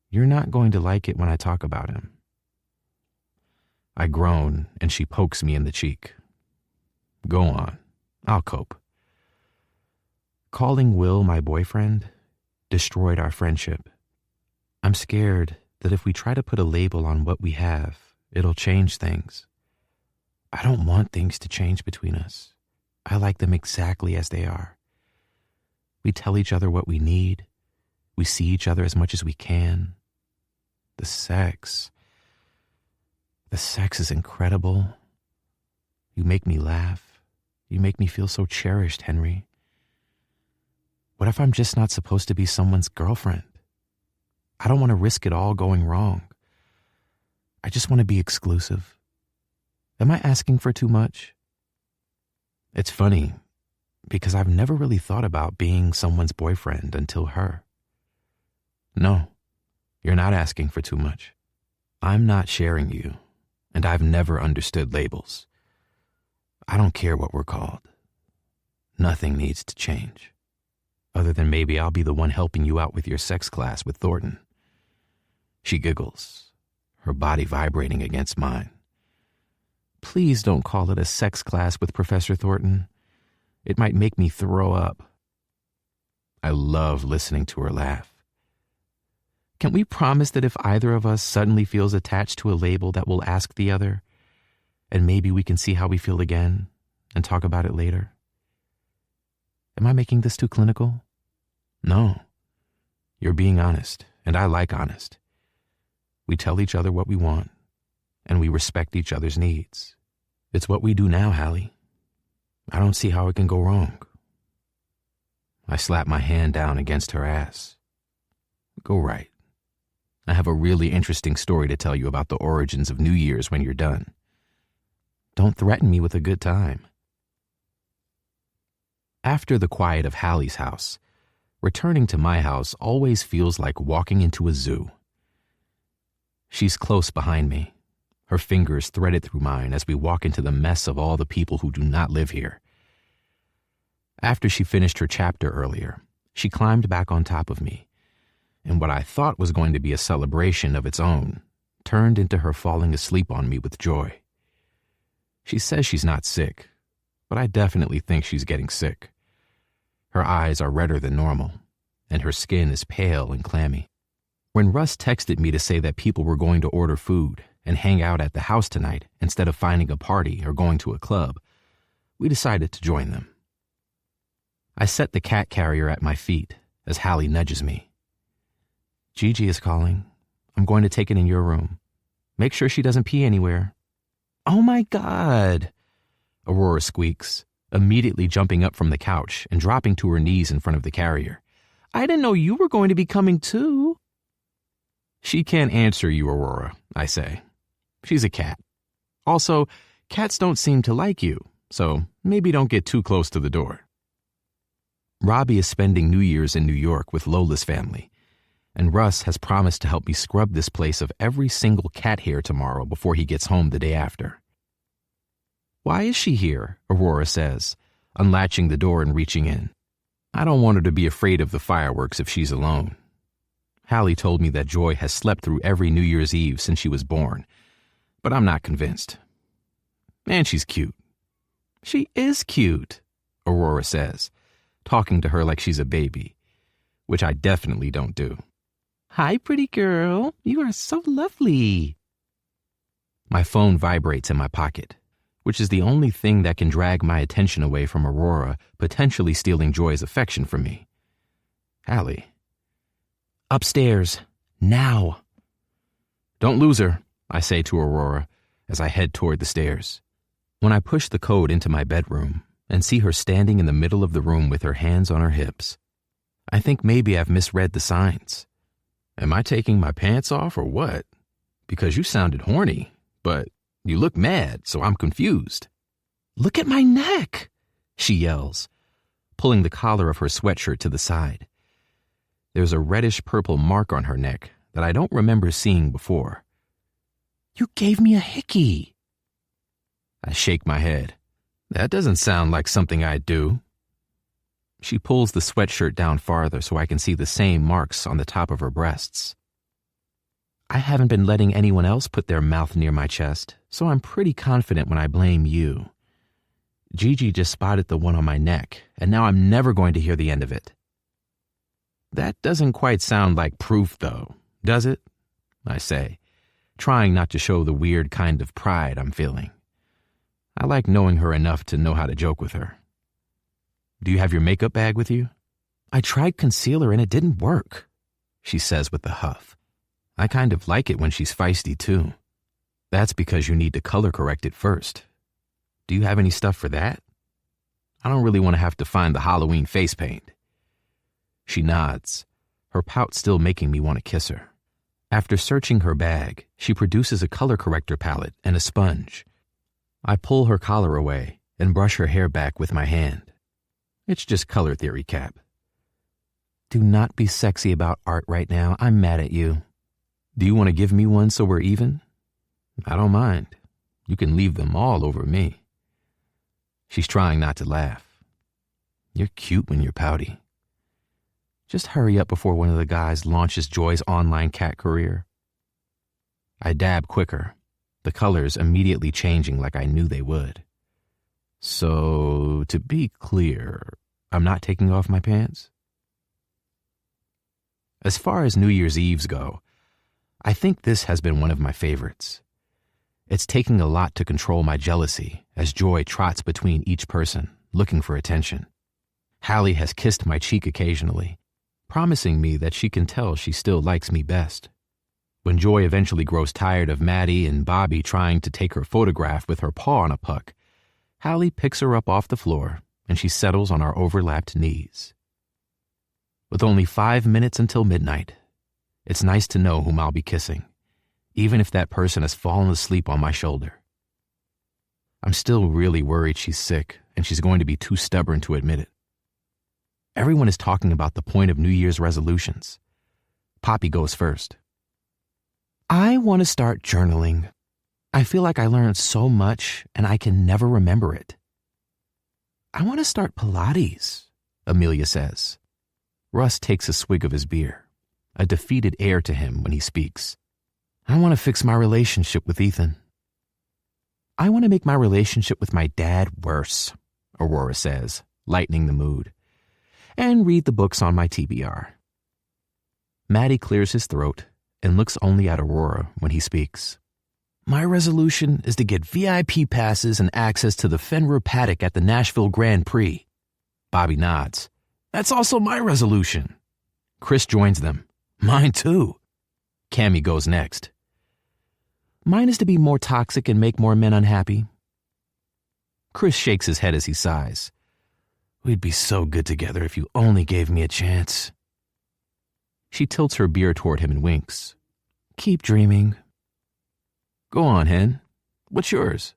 You're not going to like it when I talk about him. I groan, and she pokes me in the cheek. Go on. I'll cope. Calling Will my boyfriend destroyed our friendship. I'm scared that if we try to put a label on what we have, it'll change things. I don't want things to change between us. I like them exactly as they are. We tell each other what we need. We see each other as much as we can. The sex is incredible. You make me laugh. You make me feel so cherished, Henry. What if I'm just not supposed to be someone's girlfriend? I don't want to risk it all going wrong. I just want to be exclusive. Am I asking for too much? It's funny, because I've never really thought about being someone's boyfriend until her. No, you're not asking for too much. I'm not sharing you, and I've never understood labels. I don't care what we're called. Nothing needs to change, other than maybe I'll be the one helping you out with your sex class with Thornton. She giggles, her body vibrating against mine. Please don't call it a sex class with Professor Thornton. It might make me throw up. I love listening to her laugh. Can we promise that if either of us suddenly feels attached to a label that we'll ask the other, and maybe we can see how we feel again and talk about it later? Am I making this too clinical? No. You're being honest, and I like honest. We tell each other what we want, and we respect each other's needs. It's what we do now, Halle. I don't see how it can go wrong. I slap my hand down against her ass. Go right. I have a really interesting story to tell you about the origins of New Year's when you're done. Don't threaten me with a good time. After the quiet of Halle's house, returning to my house always feels like walking into a zoo. She's close behind me, her fingers threaded through mine as we walk into the mess of all the people who do not live here. After she finished her chapter earlier, she climbed back on top of me, and what I thought was going to be a celebration of its own turned into her falling asleep on me with joy. She says she's not sick, but I definitely think she's getting sick. Her eyes are redder than normal, and her skin is pale and clammy. When Russ texted me to say that people were going to order food and hang out at the house tonight instead of finding a party or going to a club, we decided to join them. I set the cat carrier at my feet as Halle nudges me. Gigi is calling. I'm going to take it in your room. Make sure she doesn't pee anywhere. Oh my God, Aurora squeaks, immediately jumping up from the couch and dropping to her knees in front of the carrier. I didn't know you were going to be coming too. She can't answer you, Aurora, I say. She's a cat. Also, cats don't seem to like you, so maybe don't get too close to the door. Robbie is spending New Year's in New York with Lola's family, and Russ has promised to help me scrub this place of every single cat hair tomorrow before he gets home the day after. "Why is she here?" Aurora says, unlatching the door and reaching in. I don't want her to be afraid of the fireworks if she's alone. Halle told me that Joy has slept through every New Year's Eve since she was born, but I'm not convinced. And she's cute. "She is cute," Aurora says, talking to her like she's a baby, which I definitely don't do. "Hi, pretty girl. You are so lovely." My phone vibrates in my pocket, which is the only thing that can drag my attention away from Aurora potentially stealing Joy's affection from me. Halle. "Upstairs. Now." "Don't lose her," I say to Aurora as I head toward the stairs. When I push the code into my bedroom and see her standing in the middle of the room with her hands on her hips, I think maybe I've misread the signs. Am I taking my pants off or what? Because you sounded horny, but you look mad, so I'm confused. "Look at my neck," she yells, pulling the collar of her sweatshirt to the side. There's a reddish-purple mark on her neck that I don't remember seeing before. "You gave me a hickey." I shake my head. That doesn't sound like something I'd do. She pulls the sweatshirt down farther so I can see the same marks on the top of her breasts. I haven't been letting anyone else put their mouth near my chest, so I'm pretty confident when I blame you. Gigi just spotted the one on my neck, and now I'm never going to hear the end of it. That doesn't quite sound like proof, though, does it? I say, trying not to show the weird kind of pride I'm feeling. I like knowing her enough to know how to joke with her. "Do you have your makeup bag with you?" "I tried concealer and it didn't work," she says with a huff. I kind of like it when she's feisty, too. "That's because you need to color correct it first. Do you have any stuff for that? I don't really want to have to find the Halloween face paint." She nods, her pout still making me want to kiss her. After searching her bag, she produces a color corrector palette and a sponge. I pull her collar away and brush her hair back with my hand. It's just color theory, Cap. "Do not be sexy about art right now. I'm mad at you." "Do you want to give me one so we're even?" "I don't mind. You can leave them all over me." She's trying not to laugh. "You're cute when you're pouty." Just hurry up before one of the guys launches Joy's online cat career. I dab quicker, the colors immediately changing like I knew they would. "So, to be clear, I'm not taking off my pants?" As far as New Year's Eves go, I think this has been one of my favorites. It's taking a lot to control my jealousy as Joy trots between each person, looking for attention. Halle has kissed my cheek occasionally, promising me that she can tell she still likes me best. When Joy eventually grows tired of Maddie and Bobby trying to take her photograph with her paw on a puck, Halle picks her up off the floor and she settles on our overlapped knees. With only 5 minutes until midnight, it's nice to know whom I'll be kissing, even if that person has fallen asleep on my shoulder. I'm still really worried she's sick and she's going to be too stubborn to admit it. Everyone is talking about the point of New Year's resolutions. Poppy goes first. "I want to start journaling. I feel like I learned so much and I can never remember it." "I want to start Pilates," Amelia says. Russ takes a swig of his beer, a defeated air to him when he speaks. "I want to fix my relationship with Ethan." "I want to make my relationship with my dad worse," Aurora says, lightening the mood. "And read the books on my TBR." Maddie clears his throat and looks only at Aurora when he speaks. "My resolution is to get VIP passes and access to the Fenrir paddock at the Nashville Grand Prix." Bobby nods. "That's also my resolution." Chris joins them. "Mine too." Cammy goes next. "Mine is to be more toxic and make more men unhappy." Chris shakes his head as he sighs. "We'd be so good together if you only gave me a chance." She tilts her beer toward him and winks. "Keep dreaming." "Go on, Hen. What's yours?"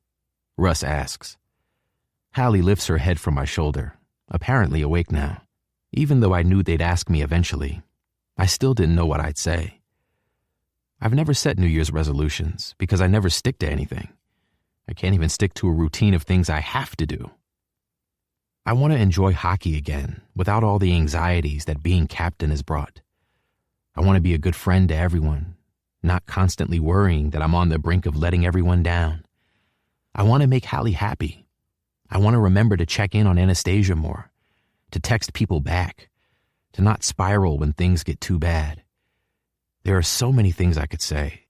Russ asks. Halle lifts her head from my shoulder, apparently awake now, even though I knew they'd ask me eventually. I still didn't know what I'd say. I've never set New Year's resolutions because I never stick to anything. I can't even stick to a routine of things I have to do. I want to enjoy hockey again without all the anxieties that being captain has brought. I want to be a good friend to everyone, not constantly worrying that I'm on the brink of letting everyone down. I want to make Halle happy. I want to remember to check in on Anastasia more, to text people back, to not spiral when things get too bad. There are so many things I could say,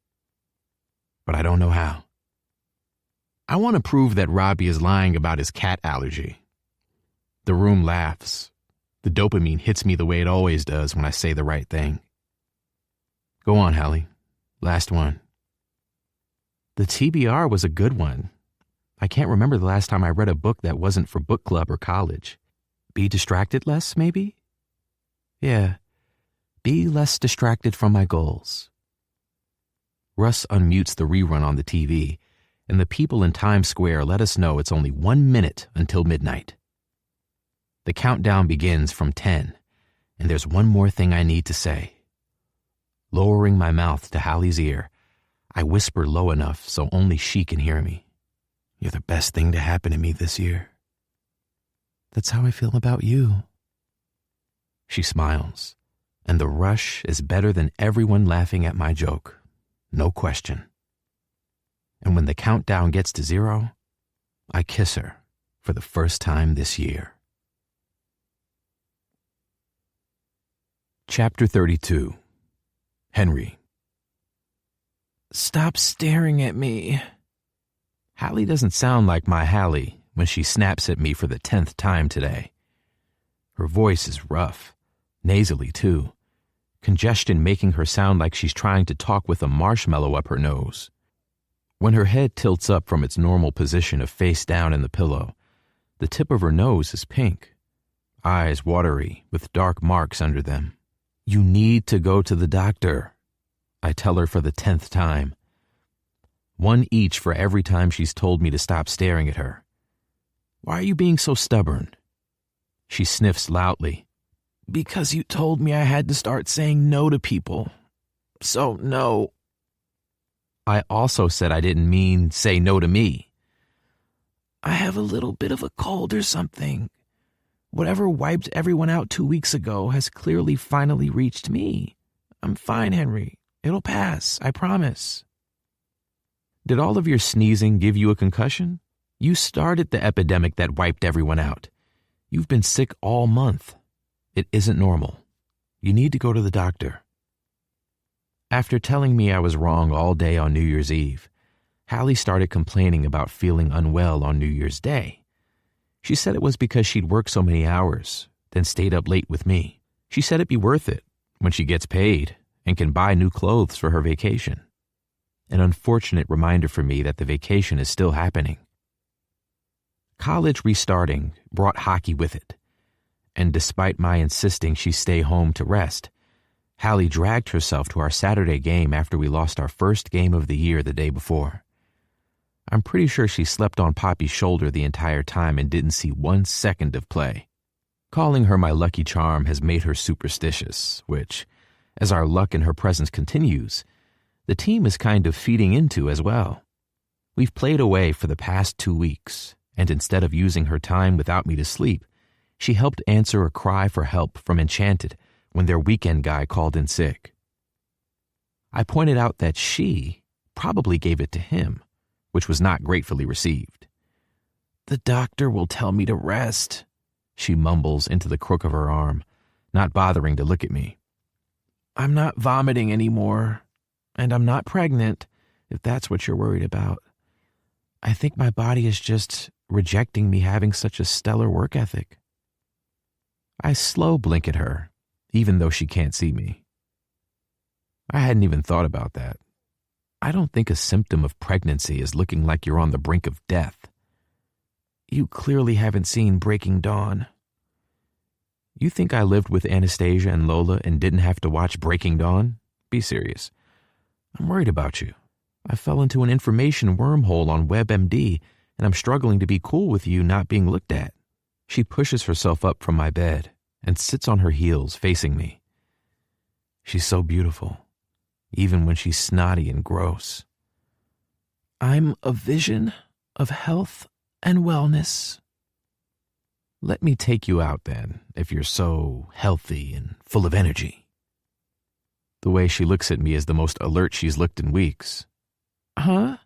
but I don't know how. I want to prove that Robbie is lying about his cat allergy. The room laughs. The dopamine hits me the way it always does when I say the right thing. Go on, Halle. Last one. The TBR was a good one. I can't remember the last time I read a book that wasn't for book club or college. Be distracted less, maybe? Yeah. Be less distracted from my goals. Russ unmutes the rerun on the TV, and the people in Times Square let us know it's only 1 minute until midnight. The countdown begins from 10, and there's one more thing I need to say. Lowering my mouth to Halle's ear, I whisper low enough so only she can hear me. You're the best thing to happen to me this year. That's how I feel about you. She smiles, and the rush is better than everyone laughing at my joke. No question. And when the countdown gets to 0, I kiss her for the first time this year. Chapter 32. Henry. Stop staring at me. Halle doesn't sound like my Halle when she snaps at me for the 10th time today. Her voice is rough, nasally too, congestion making her sound like she's trying to talk with a marshmallow up her nose. When her head tilts up from its normal position of face down in the pillow, the tip of her nose is pink, eyes watery with dark marks under them. You need to go to the doctor, I tell her for the 10th time. One each for every time she's told me to stop staring at her. Why are you being so stubborn? She sniffs loudly. Because you told me I had to start saying no to people. So no. I also said I didn't mean say no to me. I have a little bit of a cold or something. Whatever wiped everyone out 2 weeks ago has clearly finally reached me. I'm fine, Henry. It'll pass, I promise. Did all of your sneezing give you a concussion? You started the epidemic that wiped everyone out. You've been sick all month. It isn't normal. You need to go to the doctor. After telling me I was wrong all day on New Year's Eve, Halle started complaining about feeling unwell on New Year's Day. She said it was because she'd worked so many hours, then stayed up late with me. She said it'd be worth it when she gets paid and can buy new clothes for her vacation. An unfortunate reminder for me that the vacation is still happening. College restarting brought hockey with it, and despite my insisting she stay home to rest, Halle dragged herself to our Saturday game after we lost our first game of the year the day before. I'm pretty sure she slept on Poppy's shoulder the entire time and didn't see 1 second of play. Calling her my lucky charm has made her superstitious, which, as our luck in her presence continues, the team is kind of feeding into as well. We've played away for the past 2 weeks, and instead of using her time without me to sleep, she helped answer a cry for help from Enchanted when their weekend guy called in sick. I pointed out that she probably gave it to him, which was not gratefully received. The doctor will tell me to rest, she mumbles into the crook of her arm, not bothering to look at me. I'm not vomiting anymore, and I'm not pregnant, if that's what you're worried about. I think my body is just rejecting me having such a stellar work ethic. I slow blink at her, even though she can't see me. I hadn't even thought about that. I don't think a symptom of pregnancy is looking like you're on the brink of death. You clearly haven't seen Breaking Dawn. You think I lived with Anastasia and Lola and didn't have to watch Breaking Dawn? Be serious. I'm worried about you. I fell into an information wormhole on WebMD, and I'm struggling to be cool with you not being looked at. She pushes herself up from my bed and sits on her heels facing me. She's so beautiful, even when she's snotty and gross. I'm a vision of health and wellness. Let me take you out then, if you're so healthy and full of energy. The way she looks at me is the most alert she's looked in weeks. Huh?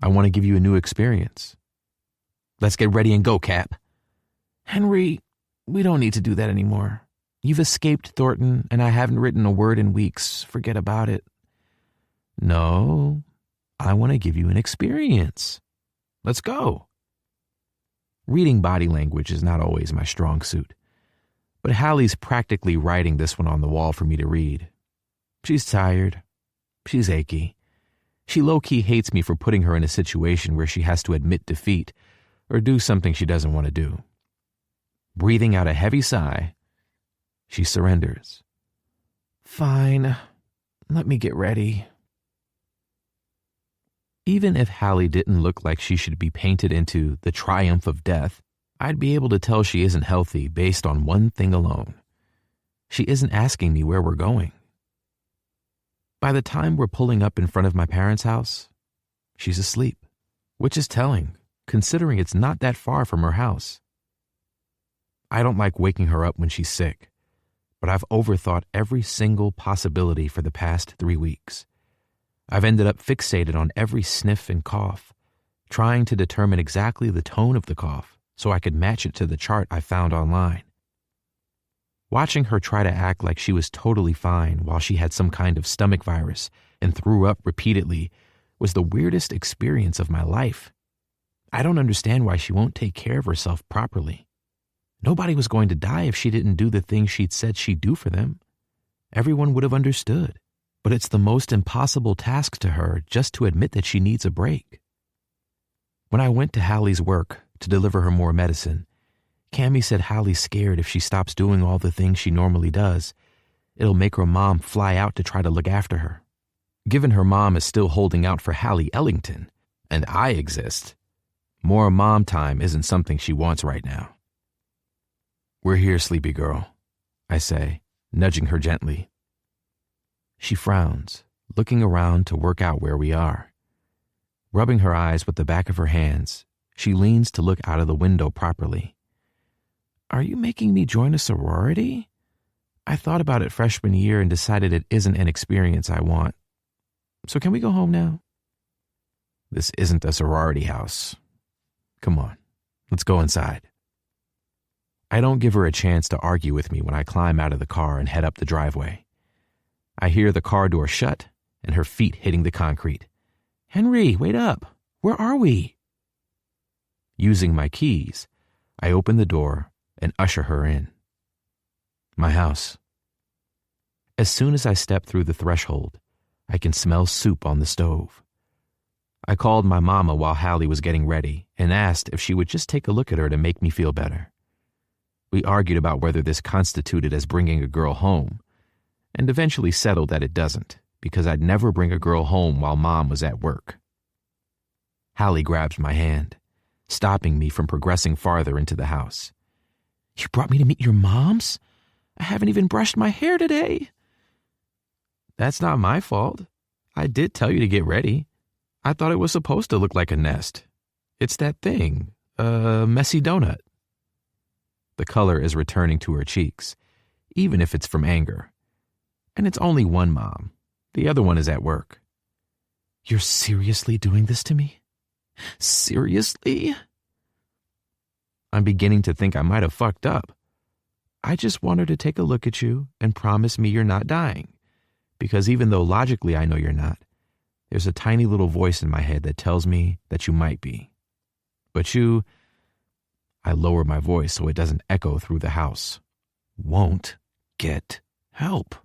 I want to give you a new experience. Let's get ready and go, Cap. Henry, we don't need to do that anymore. You've escaped Thornton, and I haven't written a word in weeks. Forget about it. No, I want to give you an experience. Let's go. Reading body language is not always my strong suit, but Halle's practically writing this one on the wall for me to read. She's tired. She's achy. She low-key hates me for putting her in a situation where she has to admit defeat or do something she doesn't want to do. Breathing out a heavy sigh, she surrenders. Fine, let me get ready. Even if Halle didn't look like she should be painted into the triumph of death, I'd be able to tell she isn't healthy based on one thing alone. She isn't asking me where we're going. By the time we're pulling up in front of my parents' house, she's asleep, which is telling, considering it's not that far from her house. I don't like waking her up when she's sick, but I've overthought every single possibility for the past 3 weeks. I've ended up fixated on every sniff and cough, trying to determine exactly the tone of the cough so I could match it to the chart I found online. Watching her try to act like she was totally fine while she had some kind of stomach virus and threw up repeatedly was the weirdest experience of my life. I don't understand why she won't take care of herself properly. Nobody was going to die if she didn't do the things she'd said she'd do for them. Everyone would have understood. But it's the most impossible task to her just to admit that she needs a break. When I went to Halle's work to deliver her more medicine, Cammie said Halle's scared if she stops doing all the things she normally does, it'll make her mom fly out to try to look after her. Given her mom is still holding out for Halle Ellington, and I exist, more mom time isn't something she wants right now. We're here, sleepy girl, I say, nudging her gently. She frowns, looking around to work out where we are. Rubbing her eyes with the back of her hands, she leans to look out of the window properly. Are you making me join a sorority? I thought about it freshman year and decided it isn't an experience I want. So can we go home now? This isn't a sorority house. Come on, let's go inside. I don't give her a chance to argue with me when I climb out of the car and head up the driveway. I hear the car door shut and her feet hitting the concrete. Henry, wait up. Where are we? Using my keys, I open the door and usher her in. My house. As soon as I step through the threshold, I can smell soup on the stove. I called my mama while Halle was getting ready and asked if she would just take a look at her to make me feel better. We argued about whether this constituted as bringing a girl home, and eventually settled that it doesn't, because I'd never bring a girl home while Mom was at work. Halle grabs my hand, stopping me from progressing farther into the house. You brought me to meet your moms? I haven't even brushed my hair today. That's not my fault. I did tell you to get ready. I thought it was supposed to look like a nest. It's that thing, a messy donut. The color is returning to her cheeks, even if it's from anger. And it's only one mom. The other one is at work. You're seriously doing this to me? Seriously? I'm beginning to think I might have fucked up. I just want her to take a look at you and promise me you're not dying. Because even though logically I know you're not, there's a tiny little voice in my head that tells me that you might be. But you, I lower my voice so it doesn't echo through the house, won't get help.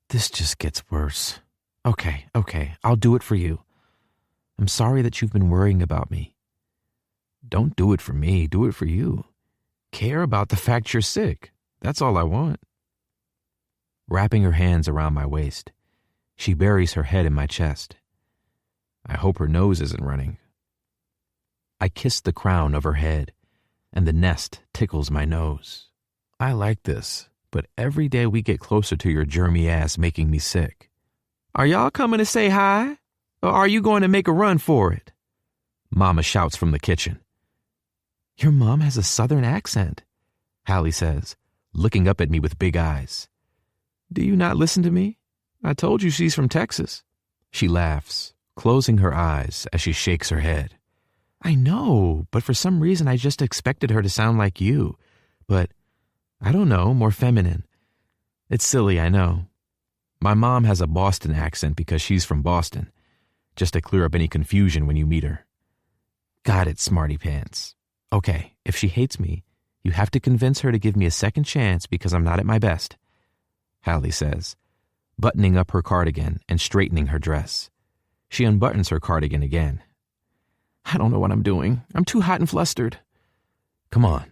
This just gets worse. Okay, I'll do it for you. I'm sorry that you've been worrying about me. Don't do it for me, do it for you. Care about the fact you're sick. That's all I want. Wrapping her hands around my waist, she buries her head in my chest. I hope her nose isn't running. I kiss the crown of her head, and the nest tickles my nose. I like this, but every day we get closer to your germy ass making me sick. Are y'all coming to say hi? Or are you going to make a run for it? Mama shouts from the kitchen. Your mom has a southern accent, Halle says, looking up at me with big eyes. Do you not listen to me? I told you she's from Texas. She laughs, closing her eyes as she shakes her head. I know, but for some reason I just expected her to sound like you. But, I don't know, more feminine. It's silly, I know. My mom has a Boston accent because she's from Boston, just to clear up any confusion when you meet her. Got it, smarty pants. Okay, if she hates me, you have to convince her to give me a second chance because I'm not at my best, Halle says, buttoning up her cardigan and straightening her dress. She unbuttons her cardigan again. I don't know what I'm doing. I'm too hot and flustered. Come on.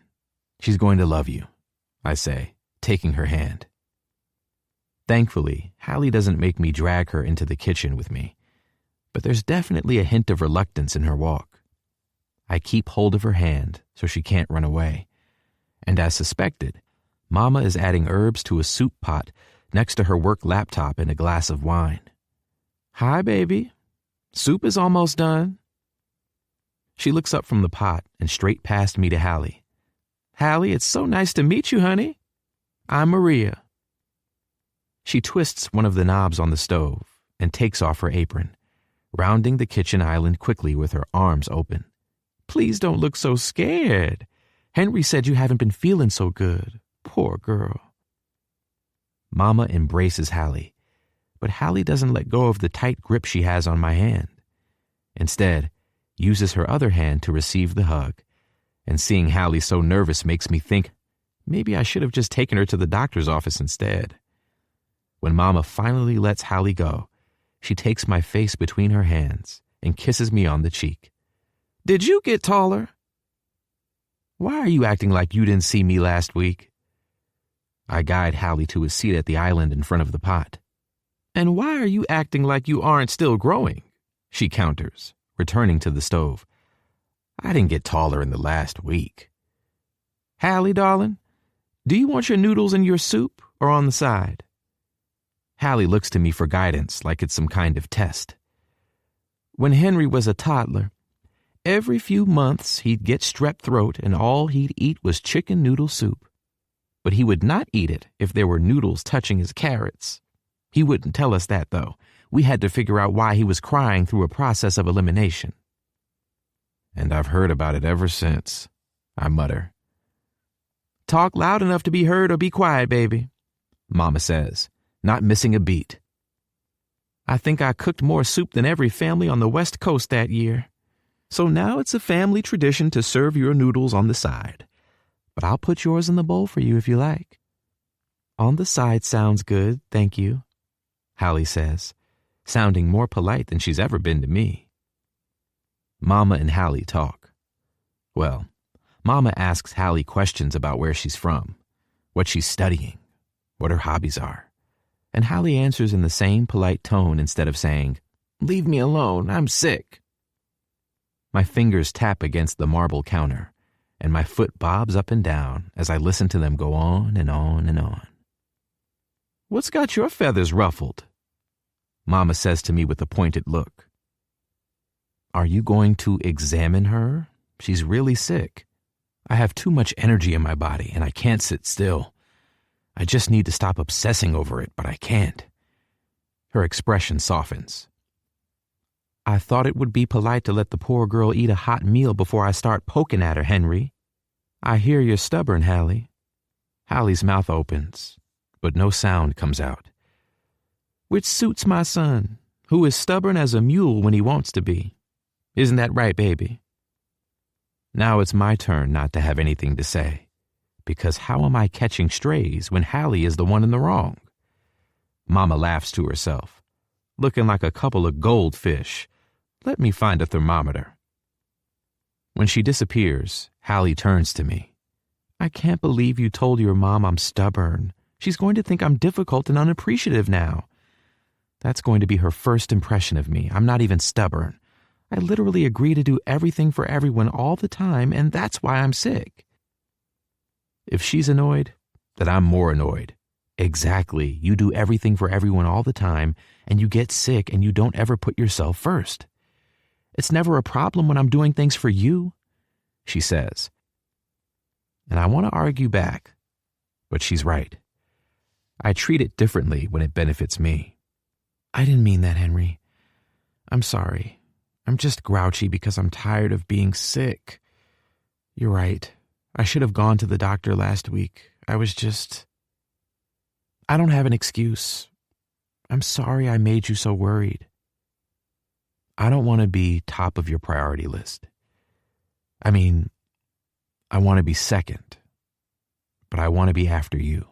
She's going to love you, I say, taking her hand. Thankfully, Halle doesn't make me drag her into the kitchen with me, but there's definitely a hint of reluctance in her walk. I keep hold of her hand so she can't run away, and as suspected, Mama is adding herbs to a soup pot next to her work laptop and a glass of wine. Hi, baby. Soup is almost done. She looks up from the pot and straight past me to Halle. Halle, it's so nice to meet you, honey. I'm Maria. She twists one of the knobs on the stove and takes off her apron, rounding the kitchen island quickly with her arms open. Please don't look so scared. Henry said you haven't been feeling so good. Poor girl. Mama embraces Halle, but Halle doesn't let go of the tight grip she has on my hand. Instead, uses her other hand to receive the hug, and seeing Halle so nervous makes me think maybe I should have just taken her to the doctor's office instead. When Mama finally lets Halle go, she takes my face between her hands and kisses me on the cheek. Did you get taller? Why are you acting like you didn't see me last week? I guide Halle to a seat at the island in front of the pot. And why are you acting like you aren't still growing? She counters, returning to the stove. I didn't get taller in the last week. Halle, darling, do you want your noodles in your soup or on the side? Halle looks to me for guidance like it's some kind of test. When Henry was a toddler, every few months he'd get strep throat and all he'd eat was chicken noodle soup. But he would not eat it if there were noodles touching his carrots. He wouldn't tell us that, though. We had to figure out why he was crying through a process of elimination. And I've heard about it ever since, I mutter. Talk loud enough to be heard or be quiet, baby, Mama says, not missing a beat. I think I cooked more soup than every family on the West Coast that year. So now it's a family tradition to serve your noodles on the side. But I'll put yours in the bowl for you if you like. On the side sounds good, thank you, Halle says, sounding more polite than she's ever been to me. Mama and Halle talk. Well, Mama asks Halle questions about where she's from, what she's studying, what her hobbies are. And Halle answers in the same polite tone instead of saying, Leave me alone, I'm sick. My fingers tap against the marble counter, and my foot bobs up and down as I listen to them go on and on and on. What's got your feathers ruffled? Mama says to me with a pointed look. Are you going to examine her? She's really sick. I have too much energy in my body and I can't sit still. I just need to stop obsessing over it, but I can't. Her expression softens. I thought it would be polite to let the poor girl eat a hot meal before I start poking at her, Henry. I hear you're stubborn, Halle. Halle's mouth opens, but no sound comes out. Which suits my son, who is stubborn as a mule when he wants to be. Isn't that right, baby? Now it's my turn not to have anything to say, because how am I catching strays when Halle is the one in the wrong? Mama laughs to herself, looking like a couple of goldfish. Let me find a thermometer. When she disappears, Halle turns to me. I can't believe you told your mom I'm stubborn. She's going to think I'm difficult and unappreciative now. That's going to be her first impression of me. I'm not even stubborn. I literally agree to do everything for everyone all the time, and that's why I'm sick. If she's annoyed, That I'm more annoyed. Exactly. You do everything for everyone all the time, and you get sick and you don't ever put yourself first. It's never a problem when I'm doing things for you, she says. And I want to argue back, but she's right. I treat it differently when it benefits me. I didn't mean that, Henry. I'm sorry. I'm just grouchy because I'm tired of being sick. You're right. I should have gone to the doctor last week. I don't have an excuse. I'm sorry I made you so worried. I don't want to be top of your priority list. I mean, I want to be second, but I want to be after you.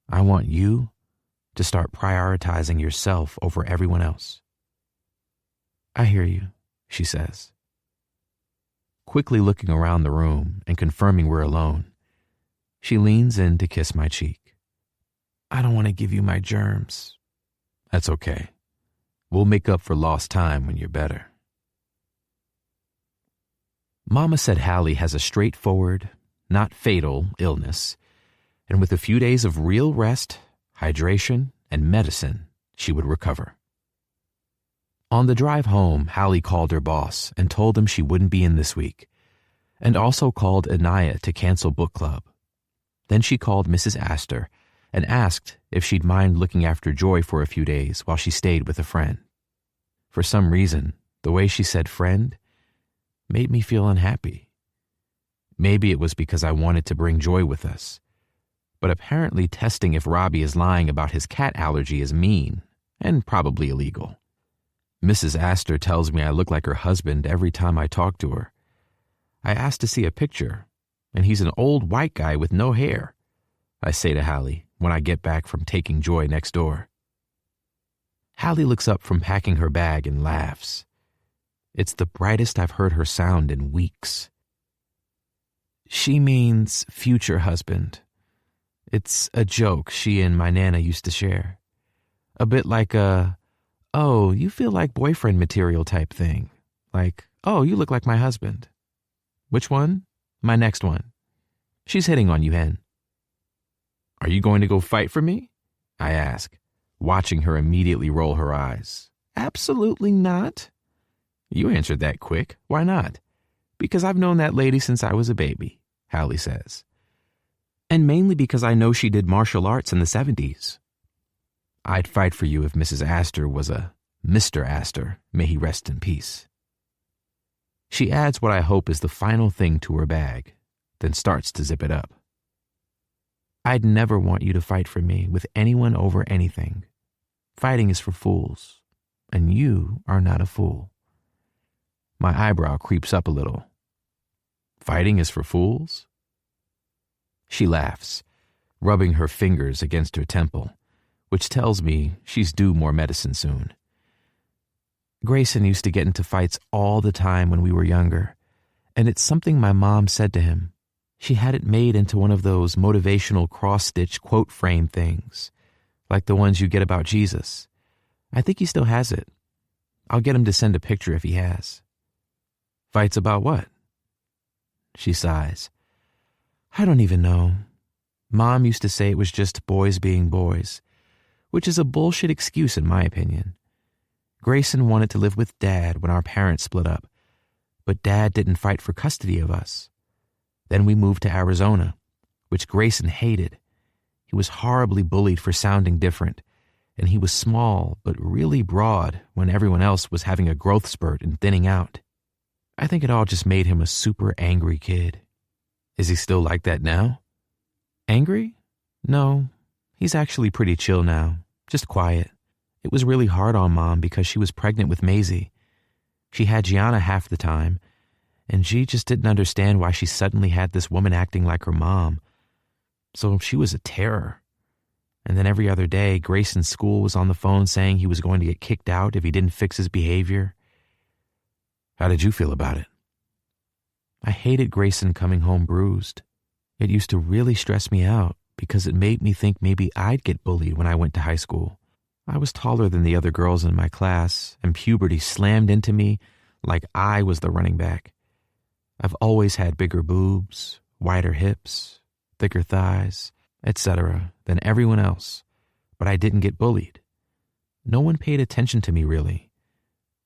I want you to start prioritizing yourself over everyone else. I hear you, she says. Quickly looking around the room and confirming we're alone, she leans in to kiss my cheek. I don't want to give you my germs. That's okay. We'll make up for lost time when you're better. Mama said Halle has a straightforward, not fatal illness, and with a few days of real rest, hydration, and medicine, she would recover. On the drive home, Halle called her boss and told him she wouldn't be in this week, and also called Anaya to cancel book club. Then she called Mrs. Astor and asked if she'd mind looking after Joy for a few days while she stayed with a friend. For some reason, the way she said friend made me feel unhappy. Maybe it was because I wanted to bring Joy with us, but apparently testing if Robbie is lying about his cat allergy is mean and probably illegal. Mrs. Astor tells me I look like her husband every time I talk to her. I asked to see a picture, and he's an old white guy with no hair, I say to Halle when I get back from taking Joy next door. Halle looks up from packing her bag and laughs. It's the brightest I've heard her sound in weeks. She means future husband. It's a joke she and my Nana used to share. A bit like a, oh, you feel like boyfriend material type thing. Like, oh, you look like my husband. Which one? My next one. She's hitting on you, Hen. Are you going to go fight for me? I ask, watching her immediately roll her eyes. Absolutely not. You answered that quick. Why not? Because I've known that lady since I was a baby, Halle says. And mainly because I know she did martial arts in the 70s. I'd fight for you if Mrs. Astor was a Mr. Astor, may he rest in peace. She adds what I hope is the final thing to her bag, then starts to zip it up. I'd never want you to fight for me with anyone over anything. Fighting is for fools, and you are not a fool. My eyebrow creeps up a little. Fighting is for fools? She laughs, rubbing her fingers against her temple, which tells me she's due more medicine soon. Grayson used to get into fights all the time when we were younger, and it's something my mom said to him. She had it made into one of those motivational cross-stitch quote frame things, like the ones you get about Jesus. I think he still has it. I'll get him to send a picture if he has. Fights about what? She sighs. I don't even know. Mom used to say it was just boys being boys, which is a bullshit excuse in my opinion. Grayson wanted to live with Dad when our parents split up, but Dad didn't fight for custody of us. Then we moved to Arizona, which Grayson hated. He was horribly bullied for sounding different, and he was small but really broad when everyone else was having a growth spurt and thinning out. I think it all just made him a super angry kid. Is he still like that now? Angry? No, he's actually pretty chill now, just quiet. It was really hard on Mom because she was pregnant with Maisie. She had Gianna half the time, and she just didn't understand why she suddenly had this woman acting like her mom. So she was a terror. And then every other day, Grayson's school was on the phone saying he was going to get kicked out if he didn't fix his behavior. How did you feel about it? I hated Grayson coming home bruised. It used to really stress me out because it made me think maybe I'd get bullied when I went to high school. I was taller than the other girls in my class, and puberty slammed into me like I was the running back. I've always had bigger boobs, wider hips, thicker thighs, etc., than everyone else, but I didn't get bullied. No one paid attention to me really,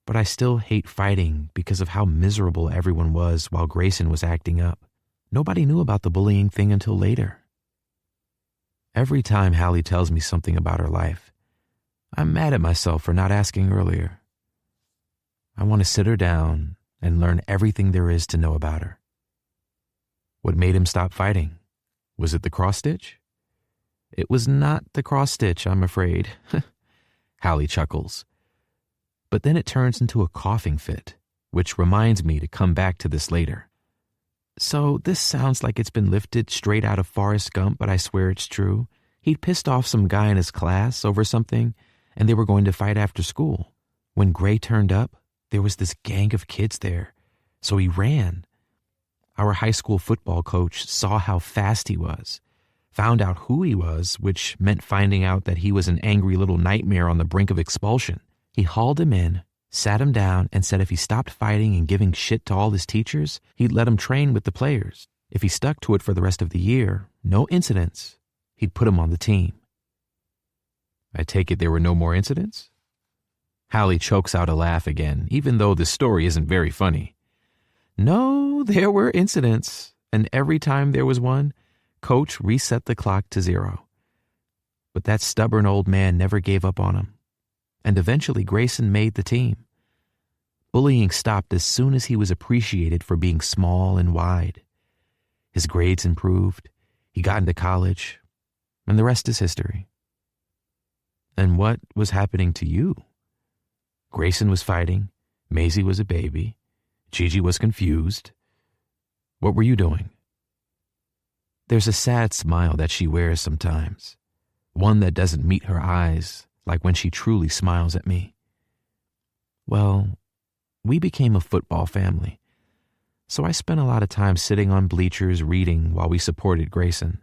but I still hate fighting because of how miserable everyone was while Grayson was acting up. Nobody knew about the bullying thing until later. Every time Halle tells me something about her life, I'm mad at myself for not asking earlier. I want to sit her down and learn everything there is to know about her. What made him stop fighting? Was it the cross-stitch? It was not the cross-stitch, I'm afraid. Halle chuckles. But then it turns into a coughing fit, which reminds me to come back to this later. So this sounds like it's been lifted straight out of Forrest Gump, but I swear it's true. He'd pissed off some guy in his class over something, and they were going to fight after school. When Gray turned up, there was this gang of kids there, so he ran. Our high school football coach saw how fast he was, found out who he was, which meant finding out that he was an angry little nightmare on the brink of expulsion. He hauled him in, sat him down, and said if he stopped fighting and giving shit to all his teachers, he'd let him train with the players. If he stuck to it for the rest of the year, no incidents, he'd put him on the team. I take it there were no more incidents? Halle chokes out a laugh again, even though the story isn't very funny. No, there were incidents, and every time there was one, Coach reset the clock to 0. But that stubborn old man never gave up on him, and eventually Grayson made the team. Bullying stopped as soon as he was appreciated for being small and wide. His grades improved, he got into college, and the rest is history. And what was happening to you? Grayson was fighting, Maisie was a baby, Gigi was confused. What were you doing? There's a sad smile that she wears sometimes, one that doesn't meet her eyes, like when she truly smiles at me. Well, we became a football family, so I spent a lot of time sitting on bleachers reading while we supported Grayson.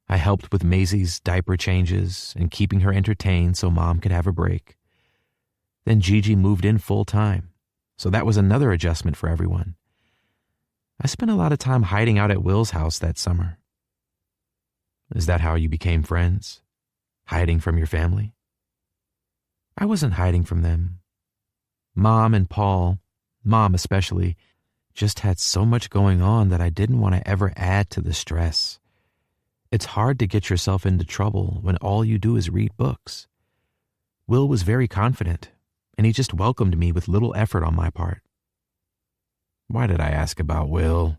I helped with Maisie's diaper changes and keeping her entertained so Mom could have a break. Then Gigi moved in full time, so that was another adjustment for everyone. I spent a lot of time hiding out at Will's house that summer. Is that how you became friends? Hiding from your family? I wasn't hiding from them. Mom and Paul, Mom especially, just had so much going on that I didn't want to ever add to the stress. It's hard to get yourself into trouble when all you do is read books. Will was very confident, and he just welcomed me with little effort on my part. Why did I ask about Will?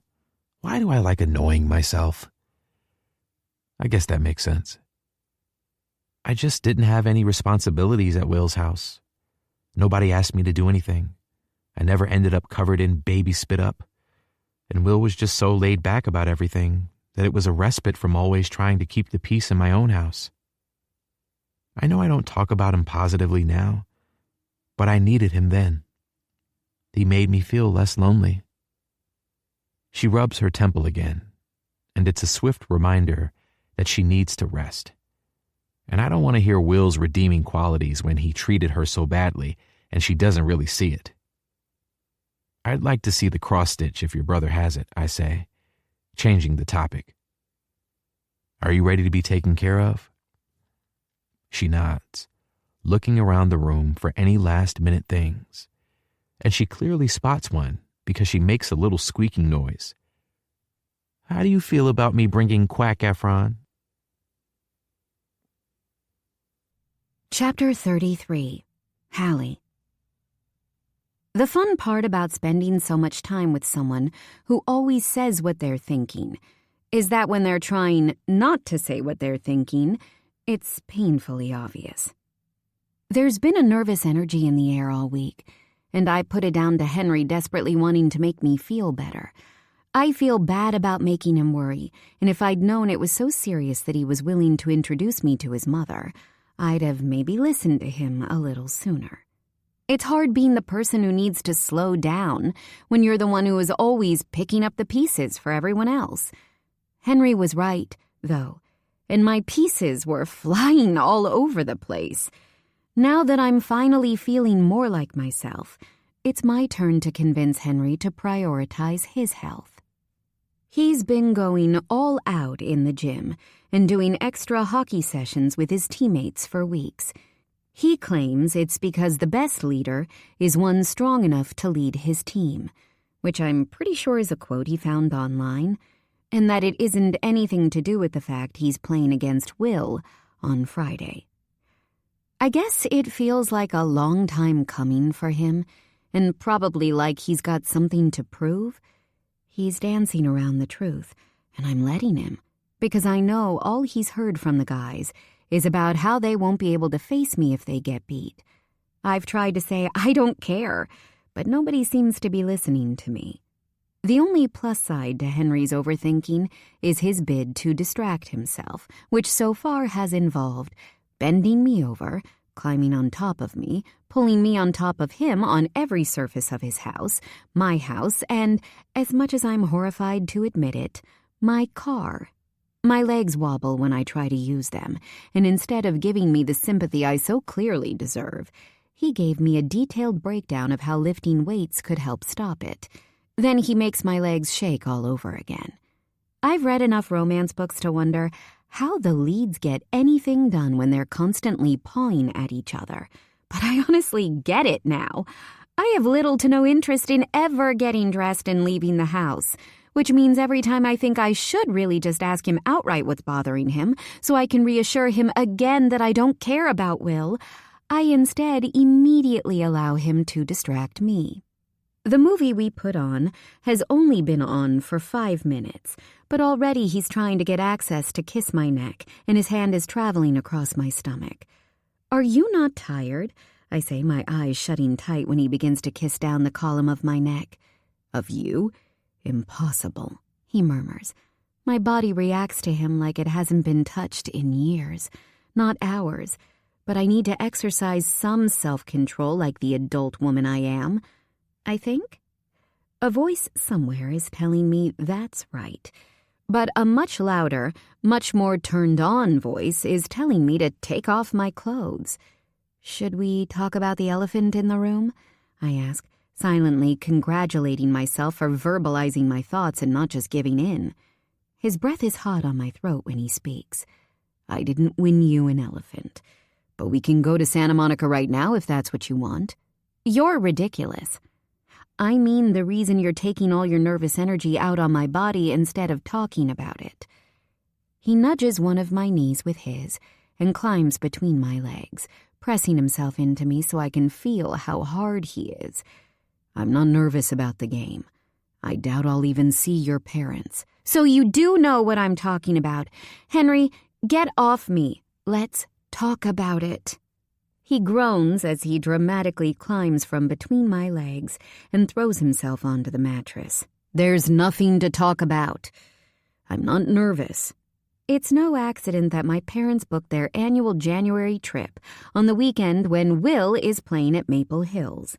Why do I like annoying myself? I guess that makes sense. I just didn't have any responsibilities at Will's house. Nobody asked me to do anything. I never ended up covered in baby spit up. And Will was just so laid back about everything that it was a respite from always trying to keep the peace in my own house. I know I don't talk about him positively now, but I needed him then. He made me feel less lonely. She rubs her temple again, and it's a swift reminder that she needs to rest. And I don't want to hear Will's redeeming qualities when he treated her so badly and she doesn't really see it. I'd like to see the cross-stitch if your brother has it, I say, changing the topic. Are you ready to be taken care of? She nods, looking around the room for any last-minute things. And she clearly spots one because she makes a little squeaking noise. How do you feel about me bringing Quack Efron? Chapter 33. Halle. The fun part about spending so much time with someone who always says what they're thinking is that when they're trying not to say what they're thinking, it's painfully obvious. There's been a nervous energy in the air all week, and I put it down to Henry desperately wanting to make me feel better. I feel bad about making him worry, and if I'd known it was so serious that he was willing to introduce me to his mother, I'd have maybe listened to him a little sooner. It's hard being the person who needs to slow down when you're the one who is always picking up the pieces for everyone else. Henry was right, though, and my pieces were flying all over the place. Now that I'm finally feeling more like myself, it's my turn to convince Henry to prioritize his health. He's been going all out in the gym and doing extra hockey sessions with his teammates for weeks. He claims it's because the best leader is one strong enough to lead his team, which I'm pretty sure is a quote he found online, and that it isn't anything to do with the fact he's playing against Will on Friday. I guess it feels like a long time coming for him, and probably like he's got something to prove. He's dancing around the truth, and I'm letting him, because I know all he's heard from the guys is about how they won't be able to face me if they get beat. I've tried to say I don't care, but nobody seems to be listening to me. The only plus side to Henry's overthinking is his bid to distract himself, which so far has involved bending me over, climbing on top of me, pulling me on top of him on every surface of his house, my house, and, as much as I'm horrified to admit it, my car. My legs wobble when I try to use them, and instead of giving me the sympathy I so clearly deserve, he gave me a detailed breakdown of how lifting weights could help stop it. Then he makes my legs shake all over again. I've read enough romance books to wonder how the leads get anything done when they're constantly pawing at each other. But I honestly get it now. I have little to no interest in ever getting dressed and leaving the house, which means every time I think I should really just ask him outright what's bothering him so I can reassure him again that I don't care about Will, I instead immediately allow him to distract me. The movie we put on has only been on for 5 minutes, but already he's trying to get access to kiss my neck, and his hand is traveling across my stomach. "Are you not tired?" I say, my eyes shutting tight when he begins to kiss down the column of my neck. "Of you? Impossible," he murmurs. My body reacts to him like it hasn't been touched in years, not hours, but I need to exercise some self-control like the adult woman I am. I think. A voice somewhere is telling me that's right. But a much louder, much more turned-on voice is telling me to take off my clothes. "Should we talk about the elephant in the room?" I ask, silently congratulating myself for verbalizing my thoughts and not just giving in. His breath is hot on my throat when he speaks. "I didn't win you an elephant, but we can go to Santa Monica right now if that's what you want." "You're ridiculous." "I mean the reason you're taking all your nervous energy out on my body instead of talking about it." He nudges one of my knees with his and climbs between my legs, pressing himself into me so I can feel how hard he is. "I'm not nervous about the game. I doubt I'll even see your parents." "So you do know what I'm talking about. Henry, get off me. Let's talk about it." He groans as he dramatically climbs from between my legs and throws himself onto the mattress. "There's nothing to talk about. I'm not nervous." It's no accident that my parents booked their annual January trip on the weekend when Will is playing at Maple Hills.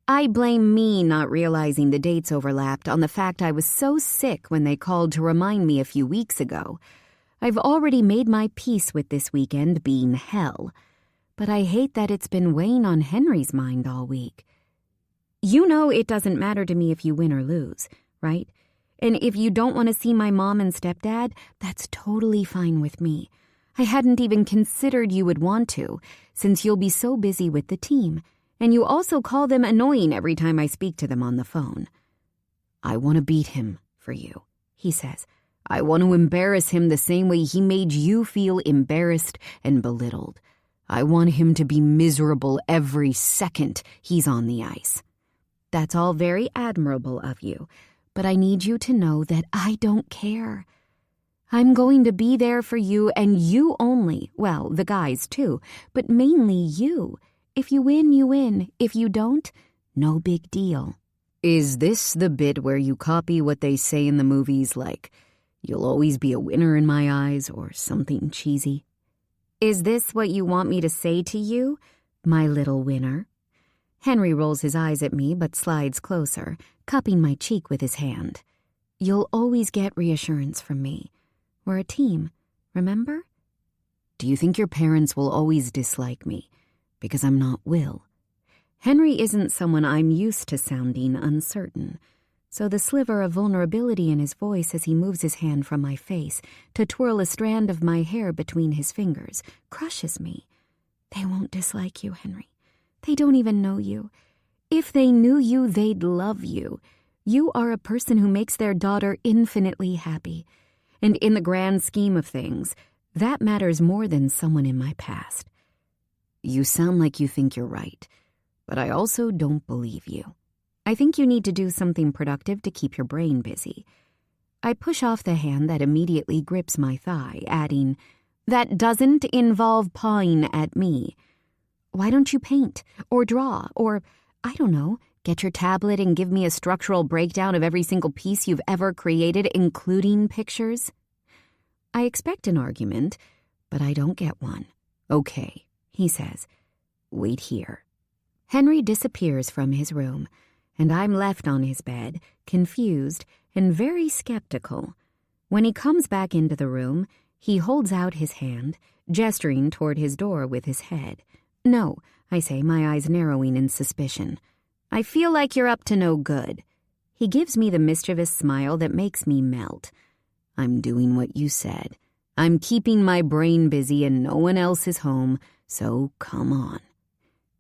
I blame me not realizing the dates overlapped on the fact I was so sick when they called to remind me a few weeks ago. I've already made my peace with this weekend being hell. But I hate that it's been weighing on Henry's mind all week. "You know it doesn't matter to me if you win or lose, right? And if you don't want to see my mom and stepdad, that's totally fine with me. I hadn't even considered you would want to, since you'll be so busy with the team, and you also call them annoying every time I speak to them on the phone." "I want to beat him for you," he says. "I want to embarrass him the same way he made you feel embarrassed and belittled. I want him to be miserable every second he's on the ice." "That's all very admirable of you, but I need you to know that I don't care. I'm going to be there for you and you only, well, the guys too, but mainly you. If you win, you win. If you don't, no big deal." "Is this the bit where you copy what they say in the movies, like, 'You'll always be a winner in my eyes,' or something cheesy?" "Is this what you want me to say to you, my little winner?" Henry rolls his eyes at me but slides closer, cupping my cheek with his hand. "You'll always get reassurance from me. We're a team, remember?" "Do you think your parents will always dislike me because I'm not Will?" Henry isn't someone I'm used to sounding uncertain, So the sliver of vulnerability in his voice as he moves his hand from my face to twirl a strand of my hair between his fingers crushes me. They won't dislike you, Henry. They don't even know you. If they knew you, they'd love you. You are a person who makes their daughter infinitely happy. And in the grand scheme of things, that matters more than someone in my past. You sound like you think you're right, but I also don't believe you. I think you need to do something productive to keep your brain busy. I push off the hand that immediately grips my thigh, adding, that doesn't involve pawing at me. Why don't you paint, or draw, or, I don't know, get your tablet and give me a structural breakdown of every single piece you've ever created, including pictures? I expect an argument, but I don't get one. Okay, he says. Wait here. Henry disappears from his room, and I'm left on his bed, confused and very skeptical. When he comes back into the room, he holds out his hand, gesturing toward his door with his head. No, I say, my eyes narrowing in suspicion. I feel like you're up to no good. He gives me the mischievous smile that makes me melt. I'm doing what you said. I'm keeping my brain busy and no one else is home, so come on.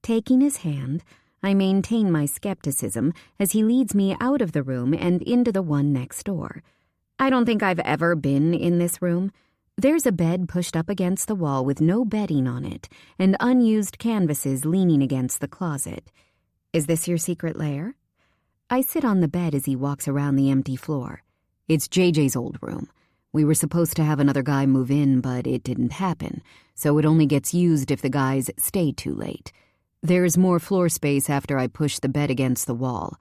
Taking his hand, I maintain my skepticism as he leads me out of the room and into the one next door. I don't think I've ever been in this room. There's a bed pushed up against the wall with no bedding on it and unused canvases leaning against the closet. Is this your secret lair? I sit on the bed as he walks around the empty floor. It's JJ's old room. We were supposed to have another guy move in, but it didn't happen, so it only gets used if the guys stay too late. There's more floor space after I push the bed against the wall.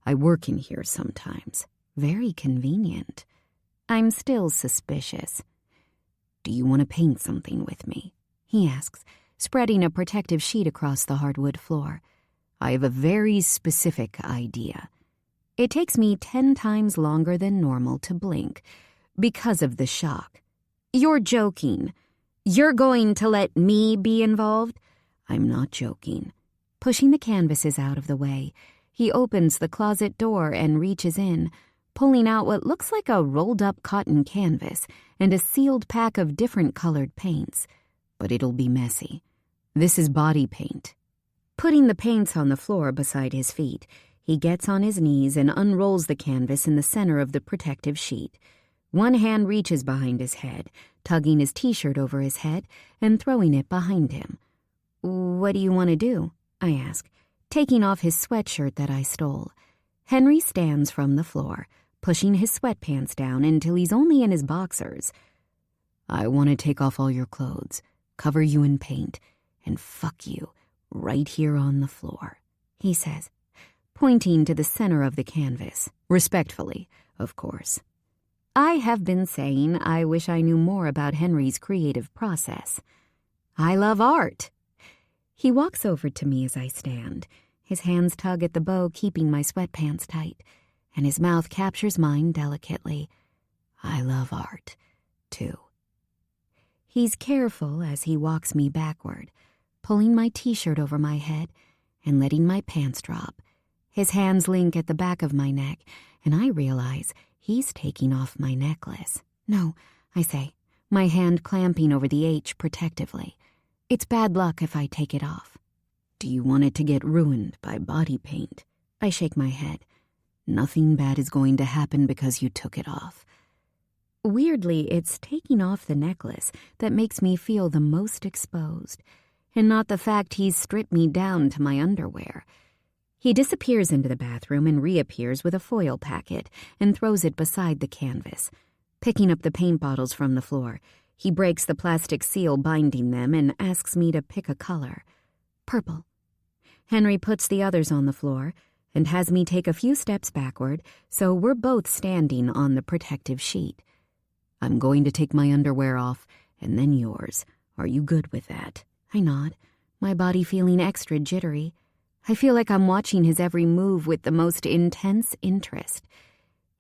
I work in here sometimes. Very convenient. I'm still suspicious. Do you want to paint something with me? He asks, spreading a protective sheet across the hardwood floor. I have a very specific idea. It takes me 10 times longer than normal to blink because of the shock. You're joking. You're going to let me be involved? I'm not joking. Pushing the canvases out of the way, he opens the closet door and reaches in, pulling out what looks like a rolled-up cotton canvas and a sealed pack of different colored paints. But it'll be messy. This is body paint. Putting the paints on the floor beside his feet, he gets on his knees and unrolls the canvas in the center of the protective sheet. One hand reaches behind his head, tugging his t-shirt over his head and throwing it behind him. What do you want to do? I ask, taking off his sweatshirt that I stole. Henry stands from the floor, pushing his sweatpants down until he's only in his boxers. I want to take off all your clothes, cover you in paint, and fuck you right here on the floor, he says, pointing to the center of the canvas, respectfully, of course. I have been saying I wish I knew more about Henry's creative process. I love art. He walks over to me as I stand. His hands tug at the bow, keeping my sweatpants tight, and his mouth captures mine delicately. I love art, too. He's careful as he walks me backward, pulling my t-shirt over my head and letting my pants drop. His hands link at the back of my neck, and I realize he's taking off my necklace. No, I say, my hand clamping over the H protectively. It's bad luck if I take it off. Do you want it to get ruined by body paint? I shake my head. Nothing bad is going to happen because you took it off. Weirdly, it's taking off the necklace that makes me feel the most exposed, and not the fact he's stripped me down to my underwear. He disappears into the bathroom and reappears with a foil packet and throws it beside the canvas. Picking up the paint bottles from the floor, he breaks the plastic seal binding them and asks me to pick a color. Purple. Henry puts the others on the floor and has me take a few steps backward, so we're both standing on the protective sheet. I'm going to take my underwear off, and then yours. Are you good with that? I nod, my body feeling extra jittery. I feel like I'm watching his every move with the most intense interest.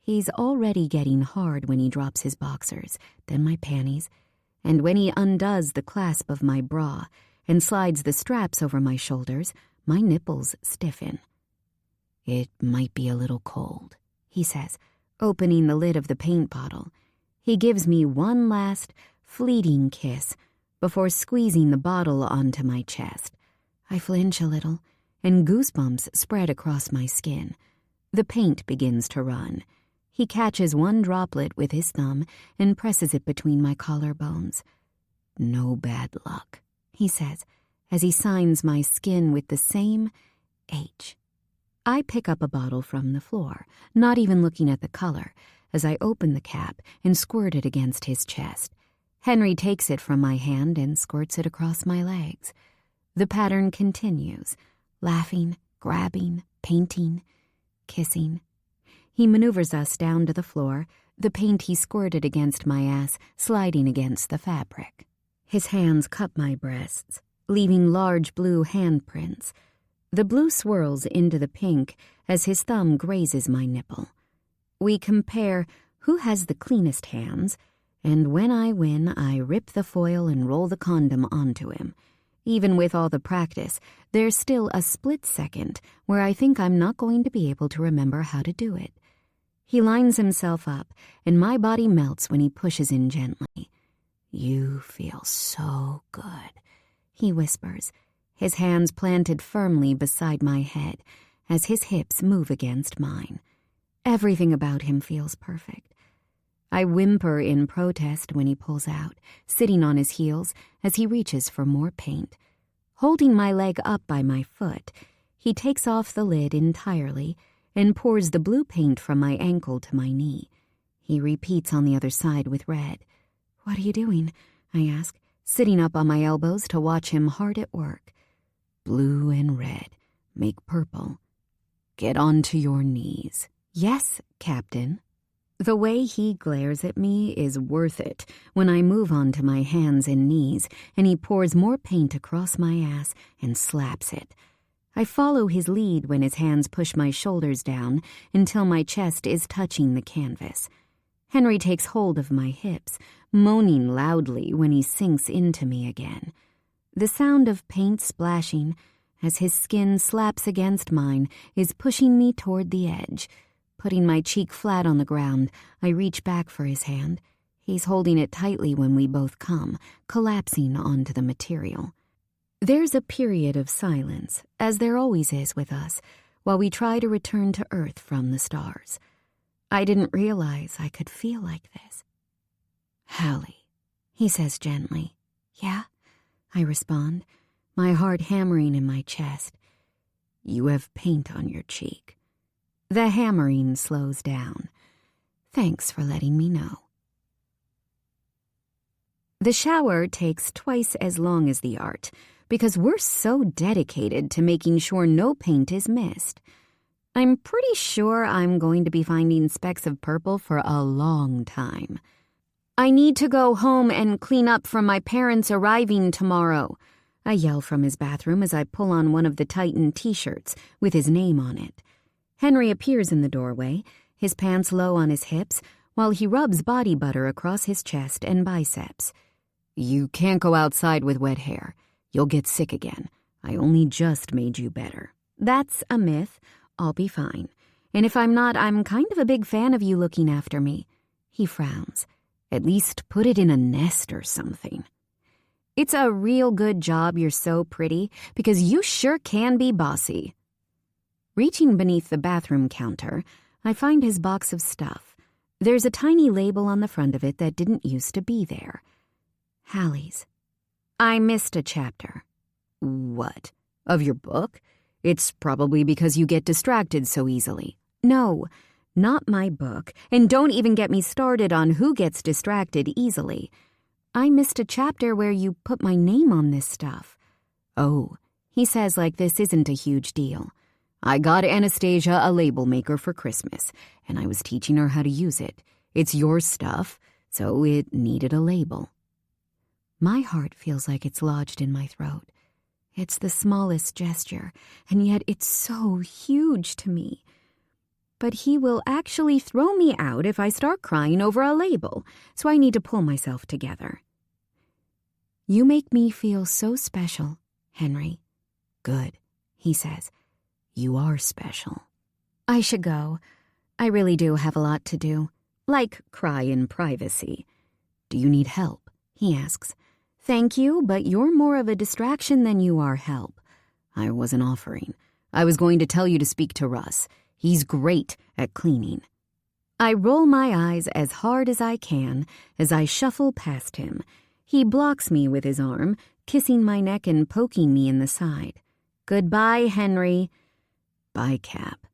He's already getting hard when he drops his boxers, then my panties, and when he undoes the clasp of my bra and slides the straps over my shoulders, my nipples stiffen. It might be a little cold, he says, opening the lid of the paint bottle. He gives me one last, fleeting kiss before squeezing the bottle onto my chest. I flinch a little, and goosebumps spread across my skin. The paint begins to run. He catches one droplet with his thumb and presses it between my collarbones. "No bad luck," he says, as he signs my skin with the same H. I pick up a bottle from the floor, not even looking at the color, as I open the cap and squirt it against his chest. Henry takes it from my hand and squirts it across my legs. The pattern continues, laughing, grabbing, painting, kissing. He maneuvers us down to the floor, the paint he squirted against my ass sliding against the fabric. His hands cup my breasts, leaving large blue handprints. The blue swirls into the pink as his thumb grazes my nipple. We compare who has the cleanest hands, and when I win, I rip the foil and roll the condom onto him. Even with all the practice, there's still a split second where I think I'm not going to be able to remember how to do it. He lines himself up, and my body melts when he pushes in gently. "You feel so good," he whispers, his hands planted firmly beside my head as his hips move against mine. Everything about him feels perfect. I whimper in protest when he pulls out, sitting on his heels as he reaches for more paint. Holding my leg up by my foot, he takes off the lid entirely and pours the blue paint from my ankle to my knee. He repeats on the other side with red. "What are you doing?" I ask, sitting up on my elbows to watch him hard at work. "Blue and red make purple. Get onto your knees." "Yes, Captain." The way he glares at me is worth it when I move onto my hands and knees and he pours more paint across my ass and slaps it. I follow his lead when his hands push my shoulders down until my chest is touching the canvas. Henry takes hold of my hips, moaning loudly when he sinks into me again. The sound of paint splashing as his skin slaps against mine is pushing me toward the edge. Putting my cheek flat on the ground, I reach back for his hand. He's holding it tightly when we both come, collapsing onto the material. There's a period of silence, as there always is with us, while we try to return to Earth from the stars. I didn't realize I could feel like this. "Halle," he says gently. "Yeah?" I respond, my heart hammering in my chest. "You have paint on your cheek." The hammering slows down. "Thanks for letting me know." The shower takes twice as long as the art, because we're so dedicated to making sure no paint is missed. I'm pretty sure I'm going to be finding specks of purple for a long time. "I need to go home and clean up from my parents arriving tomorrow," I yell from his bathroom as I pull on one of the Titan t-shirts with his name on it. Henry appears in the doorway, his pants low on his hips, while he rubs body butter across his chest and biceps. "You can't go outside with wet hair. You'll get sick again. I only just made you better." "That's a myth. I'll be fine. And if I'm not, I'm kind of a big fan of you looking after me." He frowns. "At least put it in a nest or something." "It's a real good job you're so pretty, because you sure can be bossy." Reaching beneath the bathroom counter, I find his box of stuff. There's a tiny label on the front of it that didn't used to be there. Halle's. "I missed a chapter." "What? Of your book? It's probably because you get distracted so easily." "No, not my book, and don't even get me started on who gets distracted easily. I missed a chapter where you put my name on this stuff." "Oh," he says like this isn't a huge deal. "I got Anastasia a label maker for Christmas, and I was teaching her how to use it. It's your stuff, so it needed a label." My heart feels like it's lodged in my throat. It's the smallest gesture, and yet it's so huge to me. But he will actually throw me out if I start crying over a label, so I need to pull myself together. "You make me feel so special, Henry." "Good," he says. "You are special." I should go. I really do have a lot to do, like cry in privacy. Do you need help? He asks. Thank you, but you're more of a distraction than you are help. I wasn't offering. I was going to tell you to speak to Russ. He's great at cleaning. I roll my eyes as hard as I can as I shuffle past him. He blocks me with his arm, kissing my neck and poking me in the side. Goodbye, Henry. Bye, Cap.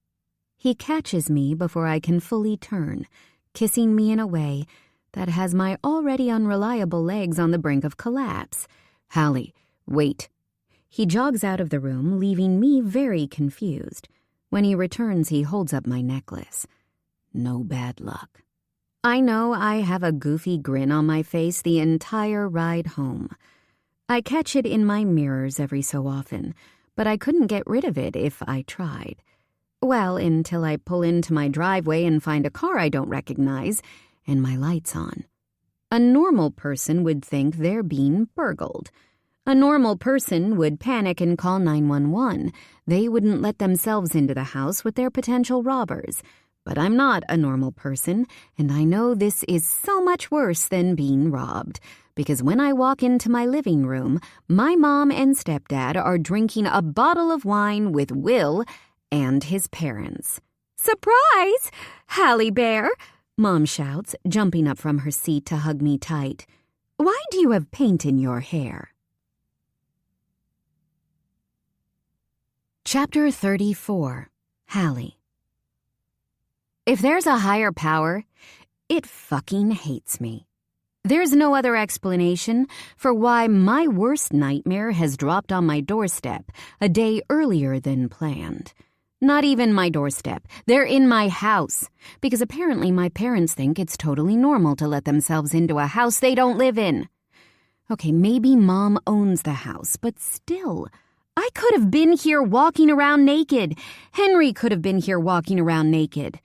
He catches me before I can fully turn, kissing me in a way that has my already unreliable legs on the brink of collapse. Halle, wait. He jogs out of the room, leaving me very confused. When he returns, he holds up my necklace. No bad luck. I know I have a goofy grin on my face the entire ride home. I catch it in my mirrors every so often, but I couldn't get rid of it if I tried. Well, until I pull into my driveway and find a car I don't recognize, and my light's on. A normal person would think they're being burgled. A normal person would panic and call 911. They wouldn't let themselves into the house with their potential robbers. But I'm not a normal person, and I know this is so much worse than being robbed. Because when I walk into my living room, my mom and stepdad are drinking a bottle of wine with Will and his parents. Surprise! Halle Bear! Mom shouts, jumping up from her seat to hug me tight. Why do you have paint in your hair? Chapter 34. Halle. If there's a higher power, it fucking hates me. There's no other explanation for why my worst nightmare has dropped on my doorstep a day earlier than planned. Not even my doorstep. They're in my house. Because apparently my parents think it's totally normal to let themselves into a house they don't live in. Okay, maybe Mom owns the house, but still, I could have been here walking around naked. Henry could have been here walking around naked.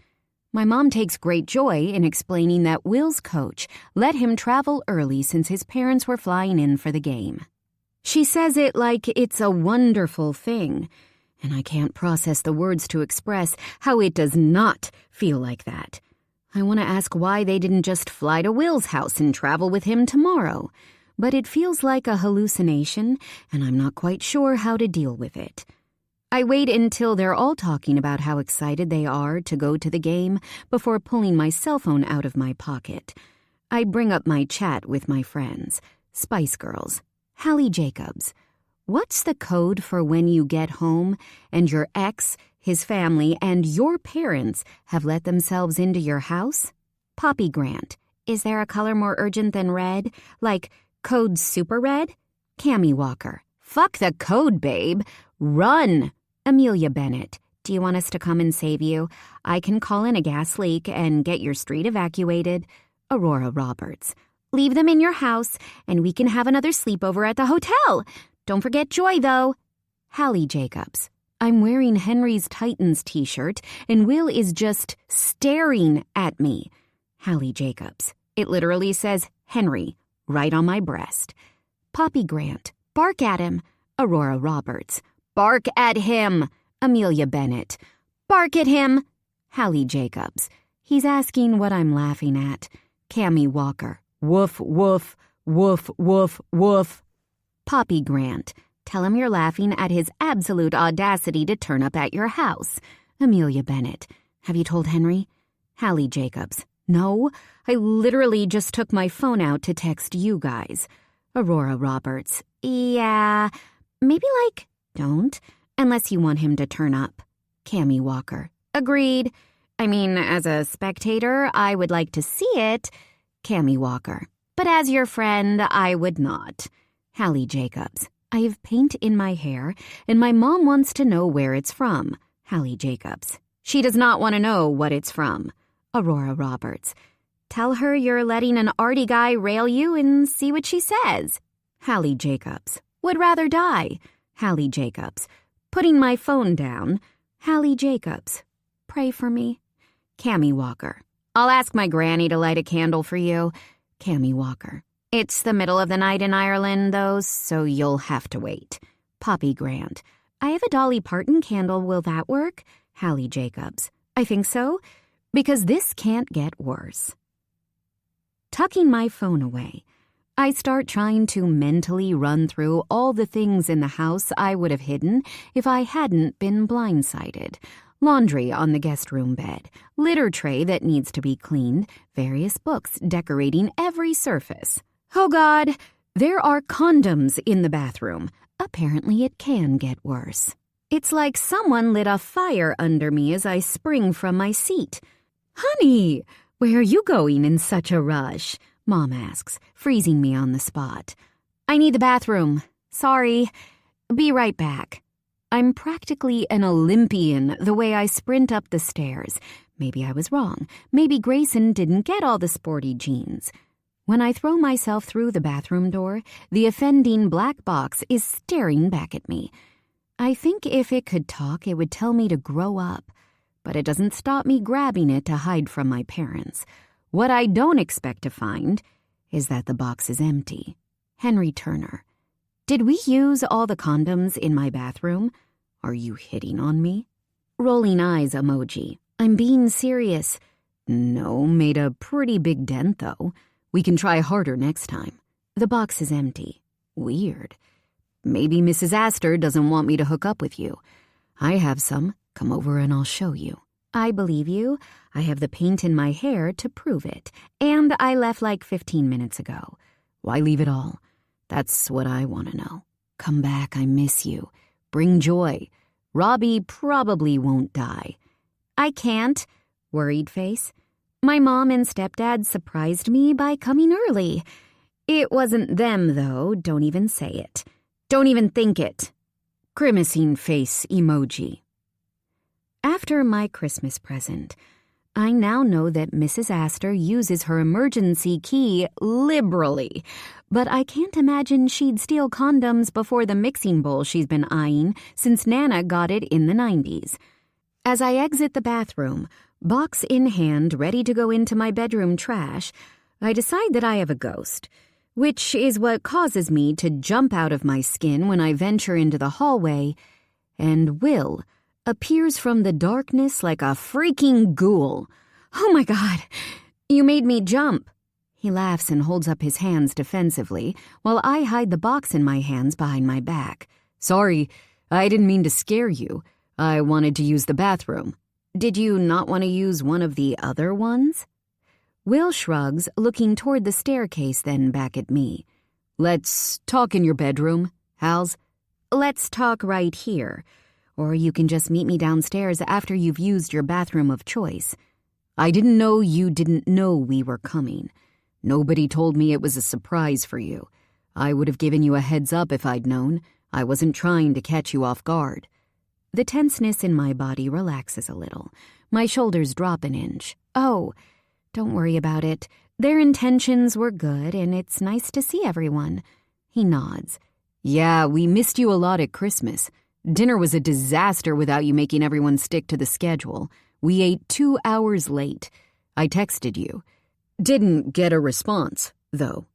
My mom takes great joy in explaining that Will's coach let him travel early since his parents were flying in for the game. She says it like it's a wonderful thing, and I can't process the words to express how it does not feel like that. I want to ask why they didn't just fly to Will's house and travel with him tomorrow, but it feels like a hallucination, and I'm not quite sure how to deal with it. I wait until they're all talking about how excited they are to go to the game before pulling my cell phone out of my pocket. I bring up my chat with my friends. Spice Girls. Halle Jacobs. What's the code for when you get home and your ex, his family, and your parents have let themselves into your house? Poppy Grant. Is there a color more urgent than red? Like code super red? Cammie Walker. Fuck the code, babe. Run! Amelia Bennett, do you want us to come and save you? I can call in a gas leak and get your street evacuated. Aurora Roberts, leave them in your house and we can have another sleepover at the hotel. Don't forget Joy, though. Halle Jacobs, I'm wearing Henry's Titans t-shirt and Will is just staring at me. Halle Jacobs, it literally says Henry right on my breast. Poppy Grant, bark at him. Aurora Roberts, bark at him. Amelia Bennett, bark at him. Halle Jacobs, he's asking what I'm laughing at. Cammie Walker, woof, woof, woof, woof, woof. Poppy Grant, tell him you're laughing at his absolute audacity to turn up at your house. Amelia Bennett, have you told Henry? Halle Jacobs, no, I literally just took my phone out to text you guys. Aurora Roberts, yeah, maybe don't, unless you want him to turn up. Cammie Walker, agreed. I mean, as a spectator, I would like to see it. Cammie Walker, but as your friend, I would not. Halle Jacobs, I have paint in my hair, and my mom wants to know where it's from. Halle Jacobs, she does not want to know what it's from. Aurora Roberts, tell her you're letting an arty guy rail you and see what she says. Halle Jacobs, would rather die. Halle Jacobs, putting my phone down. Halle Jacobs, pray for me. Cammie Walker, I'll ask my granny to light a candle for you. Cammie Walker, it's the middle of the night in Ireland, though, so you'll have to wait. Poppy Grant, I have a Dolly Parton candle, will that work? Halle Jacobs, I think so. because this can't get worse. Tucking my phone away, I start trying to mentally run through all the things in the house I would have hidden if I hadn't been blindsided. Laundry on the guest room bed, litter tray that needs to be cleaned, various books decorating every surface. Oh God, there are condoms in the bathroom. Apparently it can get worse. It's like someone lit a fire under me as I spring from my seat. Honey, where are you going in such a rush? Mom asks, freezing me on the spot. I need the bathroom. Sorry. Be right back. I'm practically an Olympian the way I sprint up the stairs. Maybe I was wrong. Maybe Grayson didn't get all the sporty genes. When I throw myself through the bathroom door, the offending black box is staring back at me. I think if it could talk, it would tell me to grow up. But it doesn't stop me grabbing it to hide from my parents. What I don't expect to find is that the box is empty. Henry Turner. Did we use all the condoms in my bathroom? Are you hitting on me? Rolling eyes emoji. I'm being serious. No, made a pretty big dent though. We can try harder next time. The box is empty. Weird. Maybe Mrs. Astor doesn't want me to hook up with you. I have some. Come over and I'll show you. I believe you. I have the paint in my hair to prove it. And I left like 15 minutes ago. Why leave it all? That's what I want to know. Come back, I miss you. Bring joy. Robbie probably won't die. I can't. Worried face. My mom and stepdad surprised me by coming early. It wasn't them, though. Don't even say it. Don't even think it. Grimacing face emoji. After my Christmas present, I now know that Mrs. Astor uses her emergency key liberally, but I can't imagine she'd steal condoms before the mixing bowl she's been eyeing since Nana got it in the 90s. As I exit the bathroom, box in hand ready to go into my bedroom trash, I decide that I have a ghost, which is what causes me to jump out of my skin when I venture into the hallway, and Will appears from the darkness like a freaking ghoul. Oh my God, you made me jump. He laughs and holds up his hands defensively while I hide the box in my hands behind my back. Sorry, I didn't mean to scare you. I wanted to use the bathroom. Did you not want to use one of the other ones? Will shrugs, looking toward the staircase, then back at me. Let's talk in your bedroom, Hals. Let's talk right here. Or you can just meet me downstairs after you've used your bathroom of choice. I didn't know you didn't know we were coming. Nobody told me it was a surprise for you. I would have given you a heads up if I'd known. I wasn't trying to catch you off guard. The tenseness in my body relaxes a little. My shoulders drop an inch. Oh, don't worry about it. Their intentions were good, and it's nice to see everyone. He nods. Yeah, we missed you a lot at Christmas. Dinner was a disaster without you making everyone stick to the schedule. We ate 2 hours late. I texted you. Didn't get a response, though.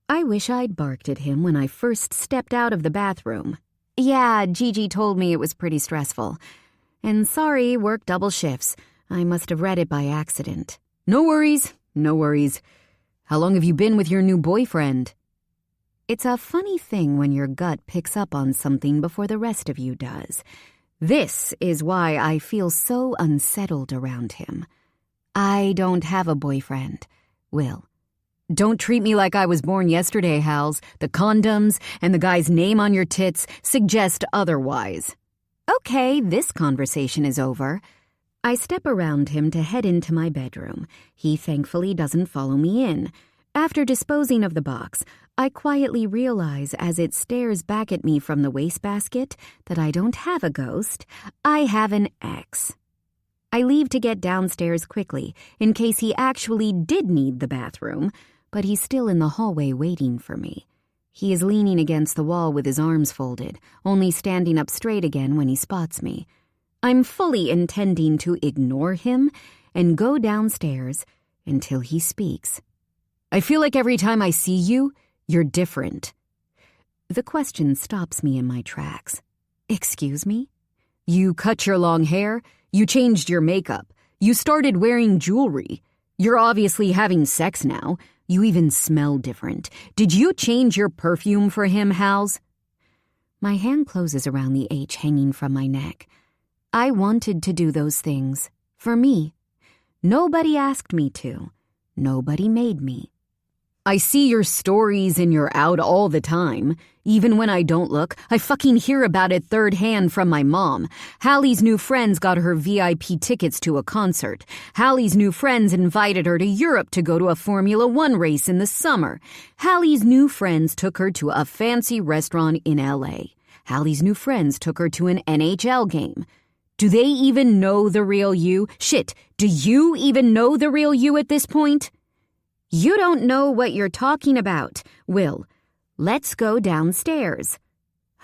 I wish I'd barked at him when I first stepped out of the bathroom. Yeah, Gigi told me it was pretty stressful. And sorry, worked double shifts. I must have read it by accident. No worries, no worries. How long have you been with your new boyfriend? It's a funny thing when your gut picks up on something before the rest of you does. This is why I feel so unsettled around him. I don't have a boyfriend. Will. Don't treat me like I was born yesterday, Hals. The condoms and the guy's name on your tits suggest otherwise. Okay, this conversation is over. I step around him to head into my bedroom. He thankfully doesn't follow me in. After disposing of the box, I quietly realize as it stares back at me from the wastebasket that I don't have a ghost, I have an ex. I leave to get downstairs quickly in case he actually did need the bathroom, but he's still in the hallway waiting for me. He is leaning against the wall with his arms folded, only standing up straight again when he spots me. I'm fully intending to ignore him and go downstairs until he speaks. I feel like every time I see you, you're different. The question stops me in my tracks. Excuse me? You cut your long hair? You changed your makeup. You started wearing jewelry. You're obviously having sex now. You even smell different. Did you change your perfume for him, Hals?" My hand closes around the H hanging from my neck. I wanted to do those things. For me. Nobody asked me to. Nobody made me. "I see your stories and you're out all the time. Even when I don't look, I fucking hear about it third hand from my mom. Halle's new friends got her VIP tickets to a concert. Halle's new friends invited her to Europe to go to a Formula One race in the summer. Halle's new friends took her to a fancy restaurant in LA. Halle's new friends took her to an NHL game. Do they even know the real you? Shit, do you even know the real you at this point?" "You don't know what you're talking about. Will, let's go downstairs."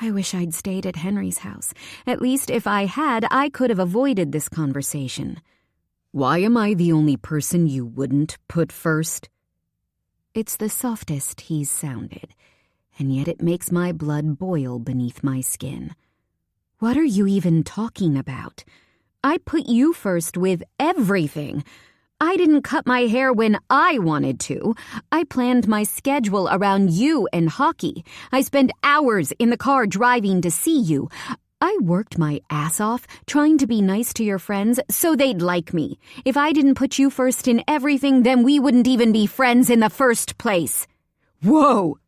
I wish I'd stayed at Henry's house. At least if I had, I could have avoided this conversation. "Why am I the only person you wouldn't put first?" It's the softest he's sounded, and yet it makes my blood boil beneath my skin. What are you even talking about? I put you first with everything. I didn't cut my hair when I wanted to. I planned my schedule around you and hockey. I spent hours in the car driving to see you. I worked my ass off trying to be nice to your friends so they'd like me. If I didn't put you first in everything, then we wouldn't even be friends in the first place. Whoa!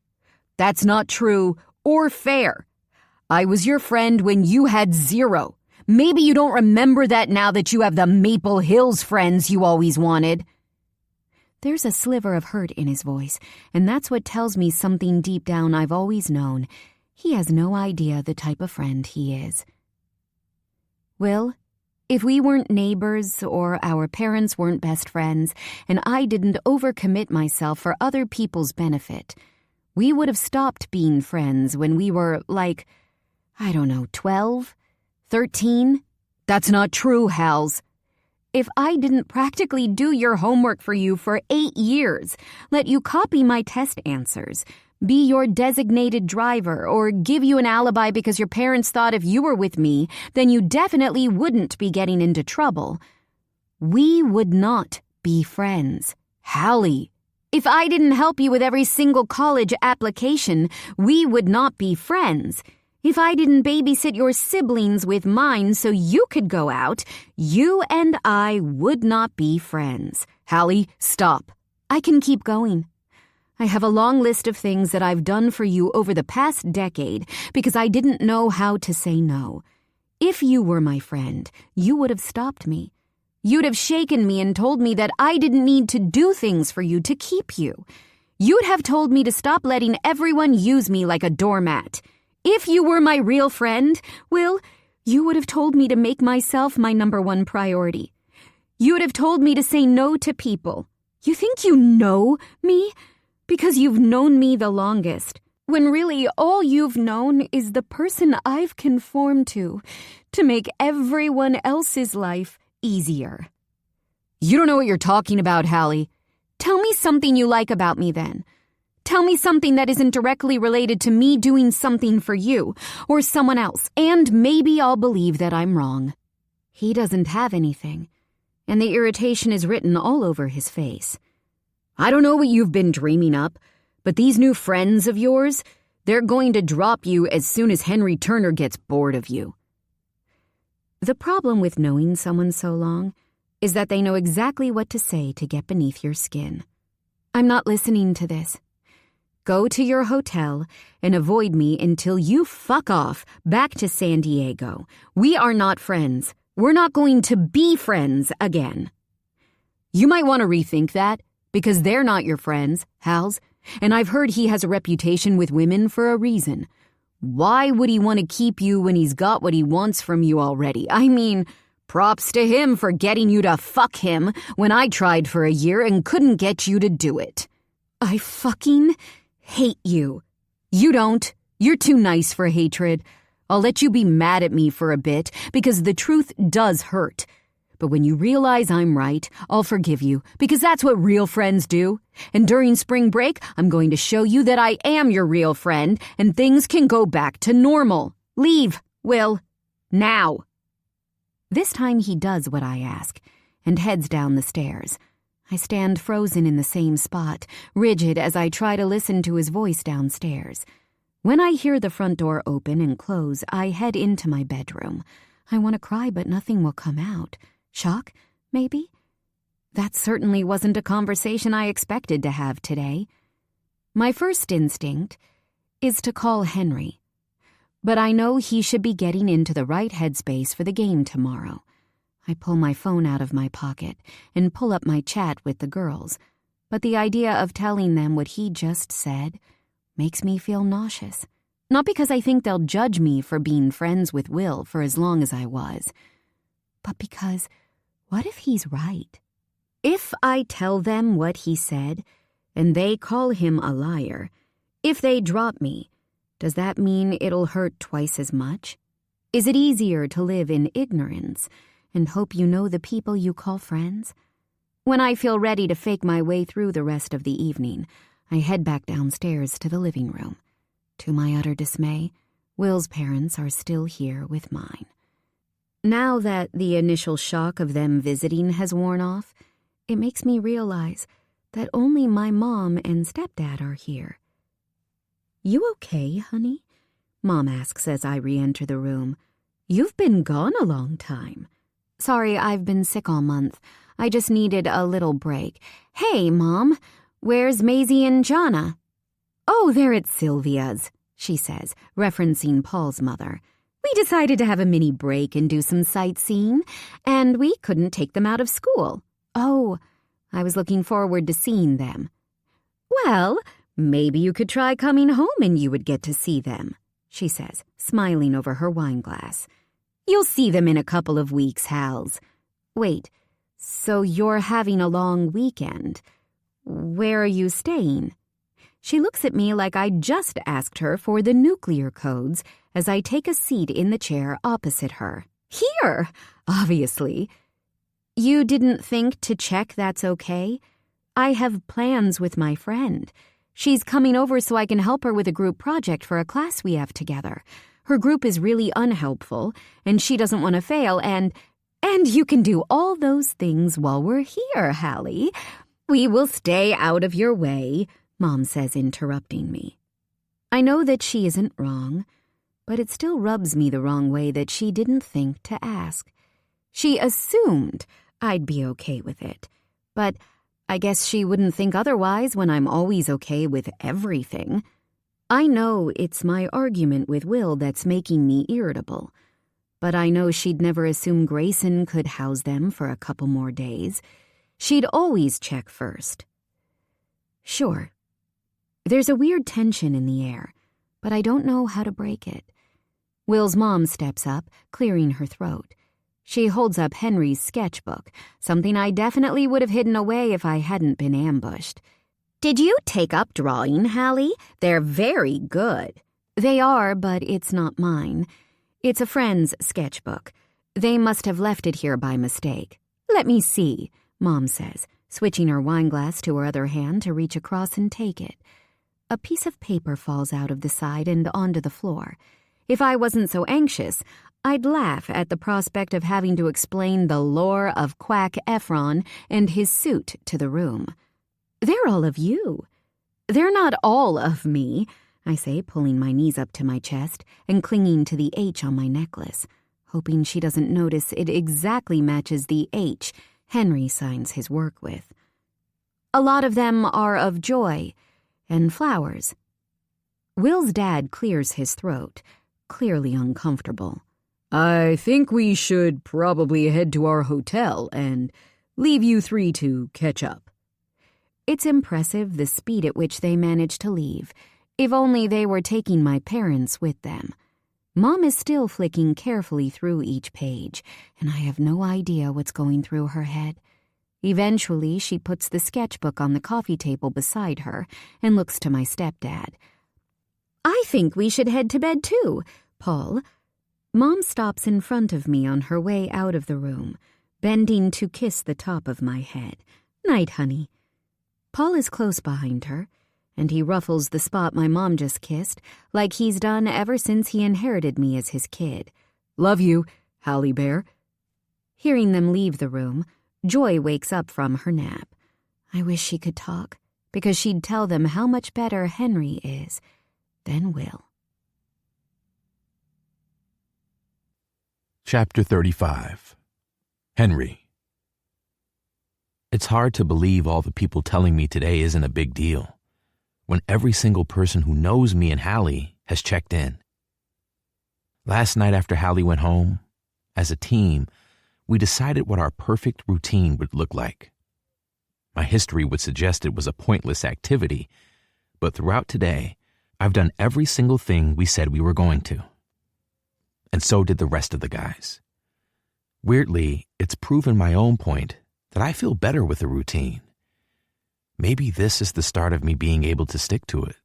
That's not true or fair. I was your friend when you had zero. Maybe you don't remember that now that you have the Maple Hills friends you always wanted. There's a sliver of hurt in his voice, and that's what tells me something deep down I've always known. He has no idea the type of friend he is. Will, if we weren't neighbors or our parents weren't best friends, and I didn't overcommit myself for other people's benefit, we would have stopped being friends when we were, 12? 13? That's not true, Hals. If I didn't practically do your homework for you for 8 years, let you copy my test answers, be your designated driver, or give you an alibi because your parents thought if you were with me, then you definitely wouldn't be getting into trouble, we would not be friends. Halle, if I didn't help you with every single college application, we would not be friends. If I didn't babysit your siblings with mine so you could go out, you and I would not be friends. Halle, stop. I can keep going. I have a long list of things that I've done for you over the past decade because I didn't know how to say no. If you were my friend, you would have stopped me. You'd have shaken me and told me that I didn't need to do things for you to keep you. You'd have told me to stop letting everyone use me like a doormat. If you were my real friend, Will, you would have told me to make myself my number one priority. You would have told me to say no to people. You think you know me? Because you've known me the longest, when really all you've known is the person I've conformed to make everyone else's life easier. You don't know what you're talking about, Halle. Tell me something you like about me then. Tell me something that isn't directly related to me doing something for you or someone else, and maybe I'll believe that I'm wrong. He doesn't have anything, and the irritation is written all over his face. I don't know what you've been dreaming up, but these new friends of yours, they're going to drop you as soon as Henry Turner gets bored of you. The problem with knowing someone so long is that they know exactly what to say to get beneath your skin. I'm not listening to this. Go to your hotel and avoid me until you fuck off back to San Diego. We are not friends. We're not going to be friends again. You might want to rethink that, because they're not your friends, Hals, and I've heard he has a reputation with women for a reason. Why would he want to keep you when he's got what he wants from you already? I mean, props to him for getting you to fuck him when I tried for a year and couldn't get you to do it. I fucking hate you. You don't. You're too nice for hatred. I'll let you be mad at me for a bit, because the truth does hurt. But when you realize I'm right, I'll forgive you, because that's what real friends do. And during spring break, I'm going to show you that I am your real friend, and things can go back to normal. Leave, Will. Now. This time he does what I ask, and heads down the stairs. I stand frozen in the same spot, rigid as I try to listen to his voice downstairs. When I hear the front door open and close, I head into my bedroom. I want to cry, but nothing will come out. Shock, maybe? That certainly wasn't a conversation I expected to have today. My first instinct is to call Henry, but I know he should be getting into the right headspace for the game tomorrow. I pull my phone out of my pocket and pull up my chat with the girls, but the idea of telling them what he just said makes me feel nauseous. Not because I think they'll judge me for being friends with Will for as long as I was, but because what if he's right? If I tell them what he said and they call him a liar, if they drop me, does that mean it'll hurt twice as much? Is it easier to live in ignorance and hope you know the people you call friends? When I feel ready to fake my way through the rest of the evening, I head back downstairs to the living room. To my utter dismay, Will's parents are still here with mine. Now that the initial shock of them visiting has worn off, it makes me realize that only my mom and stepdad are here. "You okay, honey?" Mom asks as I re-enter the room. "You've been gone a long time." "Sorry, I've been sick all month. I just needed a little break." "Hey, Mom, where's Maisie and Jonna?" "Oh, they're at Sylvia's," she says, referencing Paul's mother. "We decided to have a mini break and do some sightseeing, and we couldn't take them out of school." "Oh, I was looking forward to seeing them." "Well, maybe you could try coming home and you would get to see them," she says, smiling over her wine glass. "You'll see them in a couple of weeks, Hals." "Wait, so you're having a long weekend? Where are you staying?" She looks at me like I just asked her for the nuclear codes as I take a seat in the chair opposite her. "Here, obviously." "You didn't think to check that's okay? I have plans with my friend. She's coming over so I can help her with a group project for a class we have together. Her group is really unhelpful, and she doesn't want to fail, and you can do all those things while we're here, Halle. We will stay out of your way," Mom says, interrupting me. I know that she isn't wrong, but it still rubs me the wrong way that she didn't think to ask. She assumed I'd be okay with it, but I guess she wouldn't think otherwise when I'm always okay with everything. I know it's my argument with Will that's making me irritable, but I know she'd never assume Grayson could house them for a couple more days. She'd always check first. Sure, there's a weird tension in the air, but I don't know how to break it. Will's mom steps up, clearing her throat. She holds up Henry's sketchbook, something I definitely would have hidden away if I hadn't been ambushed. "Did you take up drawing, Halle? They're very good." "They are, but it's not mine. It's a friend's sketchbook. They must have left it here by mistake." "Let me see," Mom says, switching her wine glass to her other hand to reach across and take it. A piece of paper falls out of the side and onto the floor. If I wasn't so anxious, I'd laugh at the prospect of having to explain the lore of Quack Efron and his suit to the room. "They're all of you." "They're not all of me," I say, pulling my knees up to my chest and clinging to the H on my necklace, hoping she doesn't notice it exactly matches the H Henry signs his work with. "A lot of them are of joy and flowers." Will's dad clears his throat, clearly uncomfortable. "I think we should probably head to our hotel and leave you three to catch up." It's impressive the speed at which they managed to leave. If only they were taking my parents with them. Mom is still flicking carefully through each page, and I have no idea what's going through her head. Eventually, she puts the sketchbook on the coffee table beside her and looks to my stepdad. "I think we should head to bed too, Paul." Mom stops in front of me on her way out of the room, bending to kiss the top of my head. "Night, honey." Paul is close behind her, and he ruffles the spot my mom just kissed, like he's done ever since he inherited me as his kid. "Love you, Halle Bear." Hearing them leave the room, Joy wakes up from her nap. I wish she could talk, because she'd tell them how much better Henry is than Will. Chapter 35. Henry. It's hard to believe all the people telling me today isn't a big deal, when every single person who knows me and Halle has checked in. Last night after Halle went home, as a team, we decided what our perfect routine would look like. My history would suggest it was a pointless activity, but throughout today, I've done every single thing we said we were going to. And so did the rest of the guys. Weirdly, it's proven my own point that I feel better with the routine. Maybe this is the start of me being able to stick to it.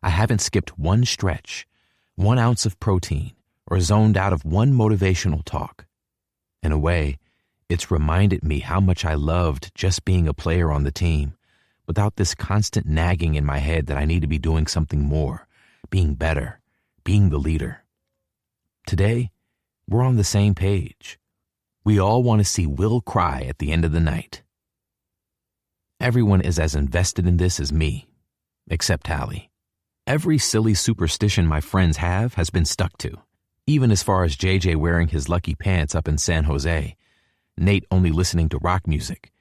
I haven't skipped one stretch, 1 ounce of protein, or zoned out of one motivational talk. In a way, it's reminded me how much I loved just being a player on the team, without this constant nagging in my head that I need to be doing something more, being better, being the leader. Today, we're on the same page. We all want to see Will cry at the end of the night. Everyone is as invested in this as me, except Halle. Every silly superstition my friends have has been stuck to, even as far as JJ wearing his lucky pants up in San Jose, Nate only listening to rock music,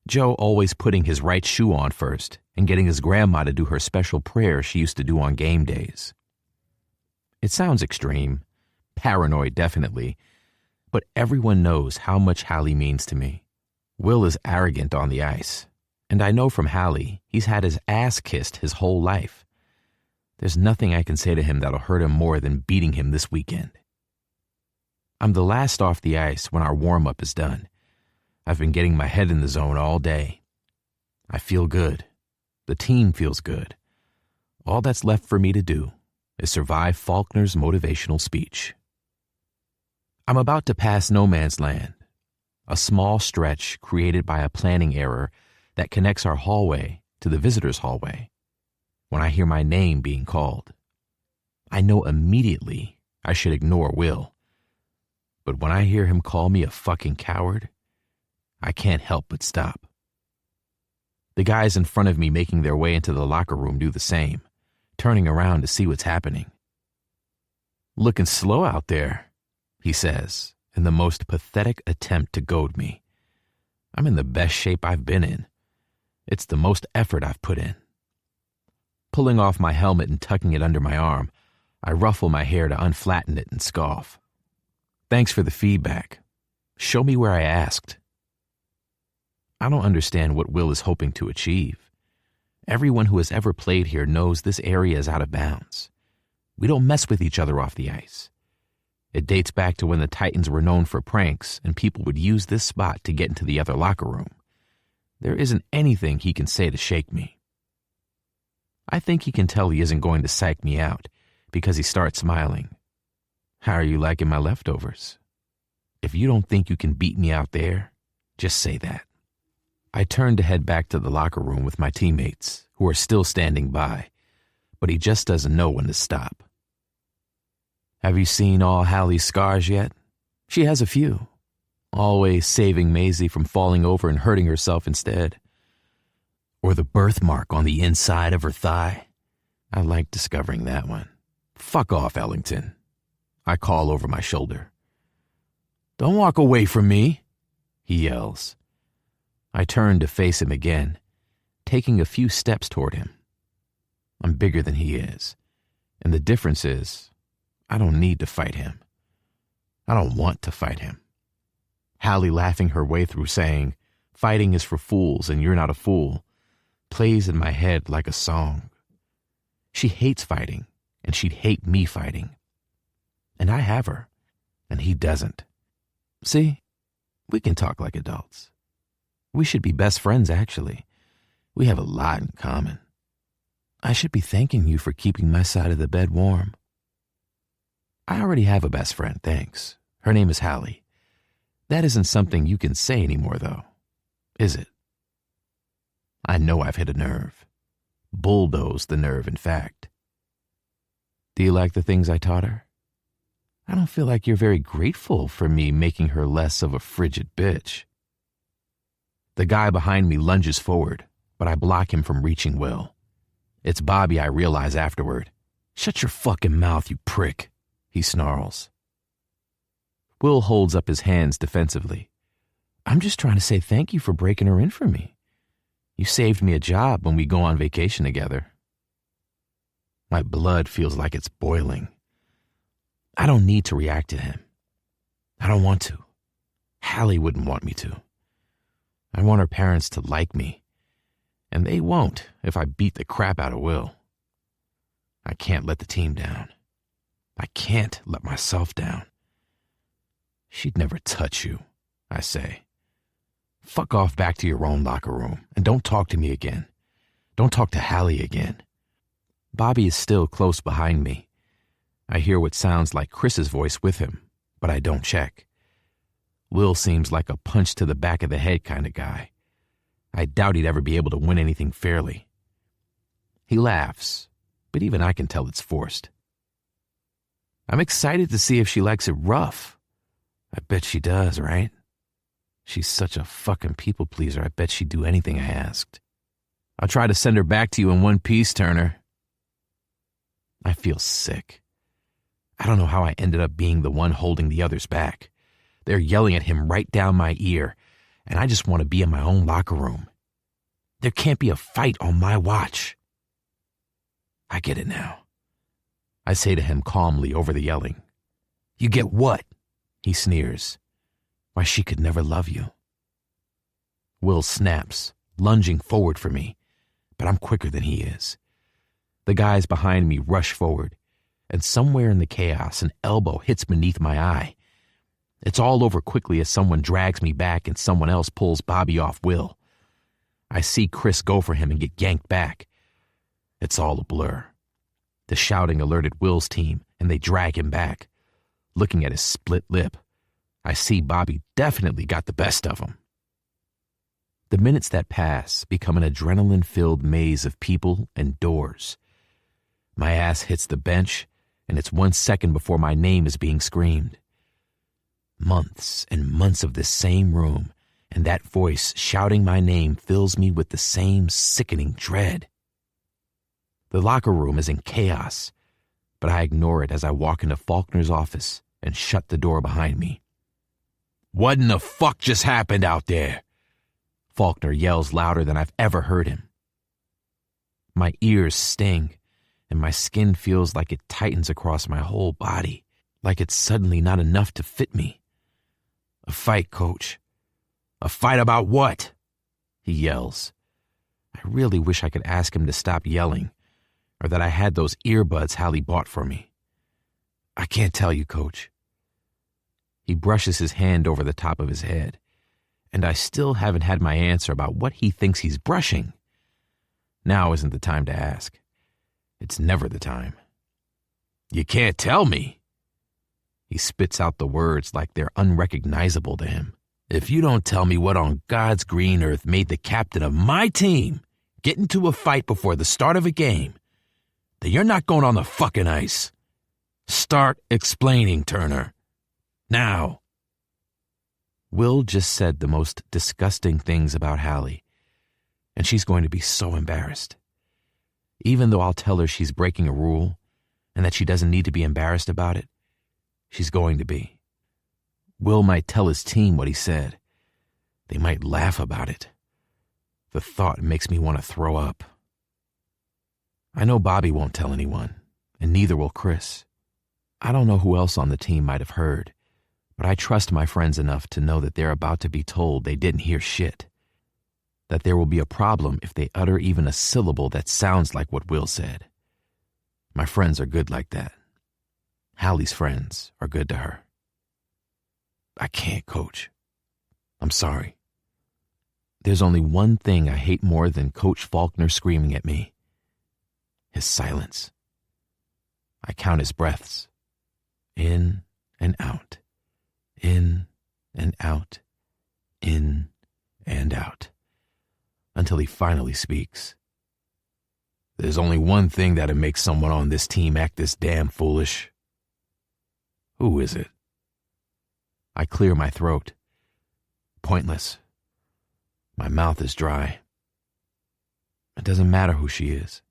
Joe always putting his right shoe on first and getting his grandma to do her special prayer she used to do on game days. It sounds extreme, paranoid definitely, but everyone knows how much Halle means to me. Will is arrogant on the ice, and I know from Halle he's had his ass kissed his whole life. There's nothing I can say to him that'll hurt him more than beating him this weekend. I'm the last off the ice when our warm-up is done. I've been getting my head in the zone all day. I feel good. The team feels good. All that's left for me to do is survive Faulkner's motivational speech. I'm about to pass no man's land, a small stretch created by a planning error that connects our hallway to the visitor's hallway. When I hear my name being called, I know immediately I should ignore Will. But when I hear him call me a fucking coward, I can't help but stop. The guys in front of me making their way into the locker room do the same, turning around to see what's happening. "Looking slow out there," he says, in the most pathetic attempt to goad me. I'm in the best shape I've been in. It's the most effort I've put in. Pulling off my helmet and tucking it under my arm, I ruffle my hair to unflatten it and scoff. "Thanks for the feedback. Show me where I asked." I don't understand what Will is hoping to achieve. Everyone who has ever played here knows this area is out of bounds. We don't mess with each other off the ice. It dates back to when the Titans were known for pranks and people would use this spot to get into the other locker room. There isn't anything he can say to shake me. I think he can tell he isn't going to psych me out because he starts smiling. "How are you liking my leftovers? If you don't think you can beat me out there, just say that." I turn to head back to the locker room with my teammates, who are still standing by, but he just doesn't know when to stop. "Have you seen all Halle's scars yet? She has a few. Always saving Maisie from falling over and hurting herself instead. Or the birthmark on the inside of her thigh. I like discovering that one. Fuck off, Ellington," I call over my shoulder. "Don't walk away from me," he yells. I turn to face him again, taking a few steps toward him. I'm bigger than he is, and the difference is I don't need to fight him. I don't want to fight him. Halle laughing her way through saying, "Fighting is for fools and you're not a fool," plays in my head like a song. She hates fighting, and she'd hate me fighting. And I have her, and he doesn't. See, we can talk like adults. We should be best friends, actually. We have a lot in common. I should be thanking you for keeping my side of the bed warm. I already have a best friend, thanks. Her name is Halle. That isn't something you can say anymore, though, is it? I know I've hit a nerve. Bulldozed the nerve, in fact. Do you like the things I taught her? I don't feel like you're very grateful for me making her less of a frigid bitch. The guy behind me lunges forward, but I block him from reaching Will. It's Bobby, I realize afterward. "Shut your fucking mouth, you prick," he snarls. Will holds up his hands defensively. "I'm just trying to say thank you for breaking her in for me. You saved me a job when we go on vacation together." My blood feels like it's boiling. I don't need to react to him. I don't want to. Halle wouldn't want me to. I want her parents to like me, and they won't if I beat the crap out of Will. I can't let the team down. I can't let myself down. "She'd never touch you," I say. "Fuck off back to your own locker room, and don't talk to me again. Don't talk to Halle again." Bobby is still close behind me. I hear what sounds like Chris's voice with him, but I don't check. Will seems like a punch to the back of the head kind of guy. I doubt he'd ever be able to win anything fairly. He laughs, but even I can tell it's forced. "I'm excited to see if she likes it rough." I bet she does, right? She's such a fucking people pleaser. I bet she'd do anything I asked. "I'll try to send her back to you in one piece, Turner." I feel sick. I don't know how I ended up being the one holding the others back. They're yelling at him right down my ear, and I just want to be in my own locker room. There can't be a fight on my watch. I get it now. I say to him calmly over the yelling. "You get what?" He sneers. "Why, she could never love you." Will snaps, lunging forward for me, but I'm quicker than he is. The guys behind me rush forward, and somewhere in the chaos, an elbow hits beneath my eye. It's all over quickly as someone drags me back and someone else pulls Bobby off Will. I see Chris go for him and get yanked back. It's all a blur. The shouting alerted Will's team, and they drag him back. Looking at his split lip, I see Bobby definitely got the best of him. The minutes that pass become an adrenaline-filled maze of people and doors. My ass hits the bench, and it's 1 second before my name is being screamed. Months and months of this same room, and that voice shouting my name fills me with the same sickening dread. The locker room is in chaos, but I ignore it as I walk into Faulkner's office and shut the door behind me. "What in the fuck just happened out there?" Faulkner yells louder than I've ever heard him. My ears sting, and my skin feels like it tightens across my whole body, like it's suddenly not enough to fit me. "A fight, Coach." "A fight about what?" he yells. I really wish I could ask him to stop yelling, or that I had those earbuds Halle bought for me. "I can't tell you, Coach." He brushes his hand over the top of his head, and I still haven't had my answer about what he thinks he's brushing. Now isn't the time to ask. It's never the time. "You can't tell me." He spits out the words like they're unrecognizable to him. "If you don't tell me what on God's green earth made the captain of my team get into a fight before the start of a game, then you're not going on the fucking ice. Start explaining, Turner. Now." Will just said the most disgusting things about Halle, and she's going to be so embarrassed. Even though I'll tell her she's breaking a rule and that she doesn't need to be embarrassed about it, she's going to be. Will might tell his team what he said. They might laugh about it. The thought makes me want to throw up. I know Bobby won't tell anyone, and neither will Chris. I don't know who else on the team might have heard, but I trust my friends enough to know that they're about to be told they didn't hear shit. That there will be a problem if they utter even a syllable that sounds like what Will said. My friends are good like that. Halle's friends are good to her. I can't, Coach. I'm sorry. There's only one thing I hate more than Coach Faulkner screaming at me. His silence. I count his breaths. In and out. In and out. In and out. Until he finally speaks. There's only one thing that'll make someone on this team act this damn foolish. Who is it? I clear my throat. Pointless. My mouth is dry. It doesn't matter who she is.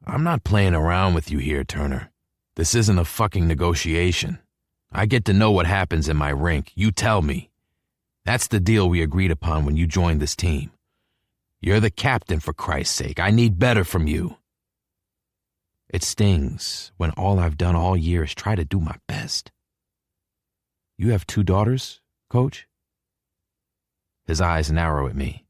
I'm not playing around with you here, Turner. This isn't a fucking negotiation. I get to know what happens in my rink. You tell me. That's the deal we agreed upon when you joined this team. You're the captain, for Christ's sake. I need better from you. It stings when all I've done all year is try to do my best. You have 2 daughters, Coach? His eyes narrow at me.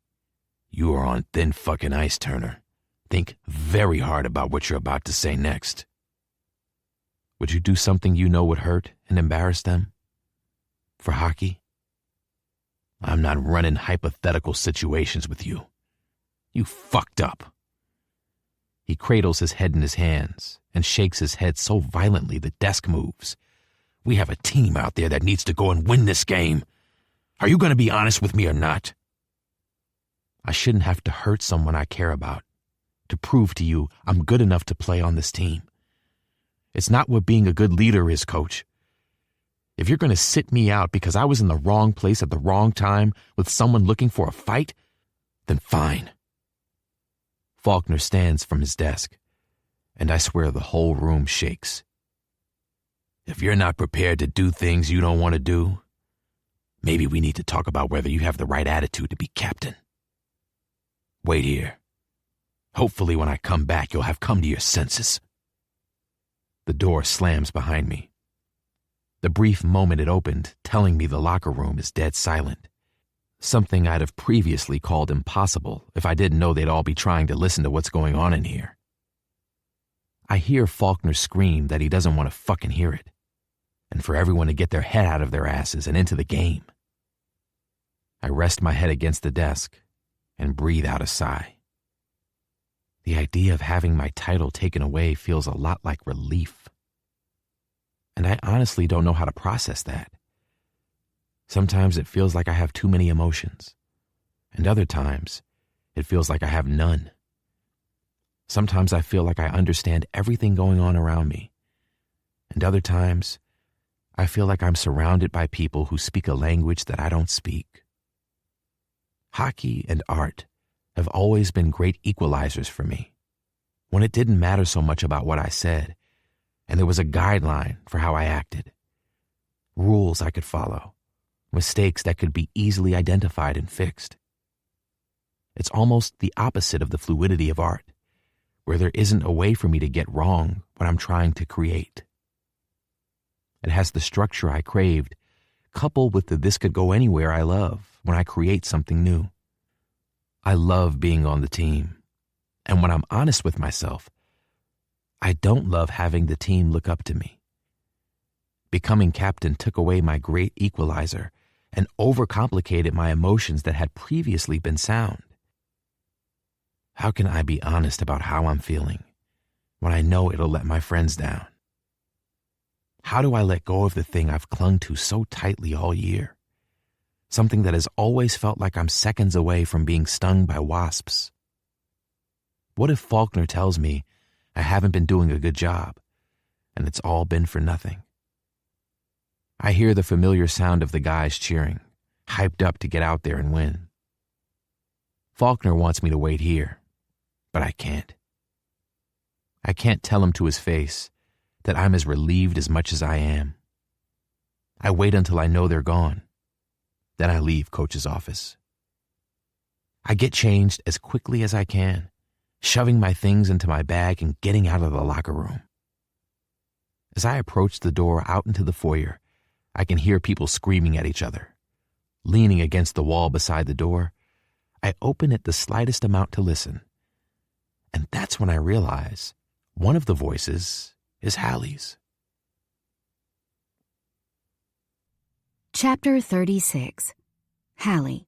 You are on thin fucking ice, Turner. Think very hard about what you're about to say next. Would you do something you know would hurt and embarrass them? For hockey? I'm not running hypothetical situations with you. You fucked up. He cradles his head in his hands and shakes his head so violently the desk moves. We have a team out there that needs to go and win this game. Are you going to be honest with me or not? I shouldn't have to hurt someone I care about to prove to you I'm good enough to play on this team. It's not what being a good leader is, Coach. If you're going to sit me out because I was in the wrong place at the wrong time with someone looking for a fight, then fine. Faulkner stands from his desk, and I swear the whole room shakes. If you're not prepared to do things you don't want to do, maybe we need to talk about whether you have the right attitude to be captain. Wait here. Hopefully when I come back, you'll have come to your senses. The door slams behind me. The brief moment it opened, telling me the locker room is dead silent. Something I'd have previously called impossible if I didn't know they'd all be trying to listen to what's going on in here. I hear Faulkner scream that he doesn't want to fucking hear it, and for everyone to get their head out of their asses and into the game. I rest my head against the desk and breathe out a sigh. The idea of having my title taken away feels a lot like relief. And I honestly don't know how to process that. Sometimes it feels like I have too many emotions, and other times it feels like I have none. Sometimes I feel like I understand everything going on around me, and other times I feel like I'm surrounded by people who speak a language that I don't speak. Hockey and art have always been great equalizers for me, when it didn't matter so much about what I said, and there was a guideline for how I acted, rules I could follow, mistakes that could be easily identified and fixed. It's almost the opposite of the fluidity of art, where there isn't a way for me to get wrong what I'm trying to create. It has the structure I craved, coupled with the this could go anywhere I love when I create something new. I love being on the team, and when I'm honest with myself, I don't love having the team look up to me. Becoming captain took away my great equalizer and overcomplicated my emotions that had previously been sound. How can I be honest about how I'm feeling when I know it'll let my friends down? How do I let go of the thing I've clung to so tightly all year? Something that has always felt like I'm seconds away from being stung by wasps. What if Faulkner tells me I haven't been doing a good job, and it's all been for nothing? I hear the familiar sound of the guys cheering, hyped up to get out there and win. Faulkner wants me to wait here, but I can't. I can't tell him to his face that I'm as relieved as much as I am. I wait until I know they're gone. Then I leave Coach's office. I get changed as quickly as I can, shoving my things into my bag and getting out of the locker room. As I approach the door out into the foyer, I can hear people screaming at each other. Leaning against the wall beside the door, I open it the slightest amount to listen. And that's when I realize one of the voices is Halle's. Chapter 36. Halle.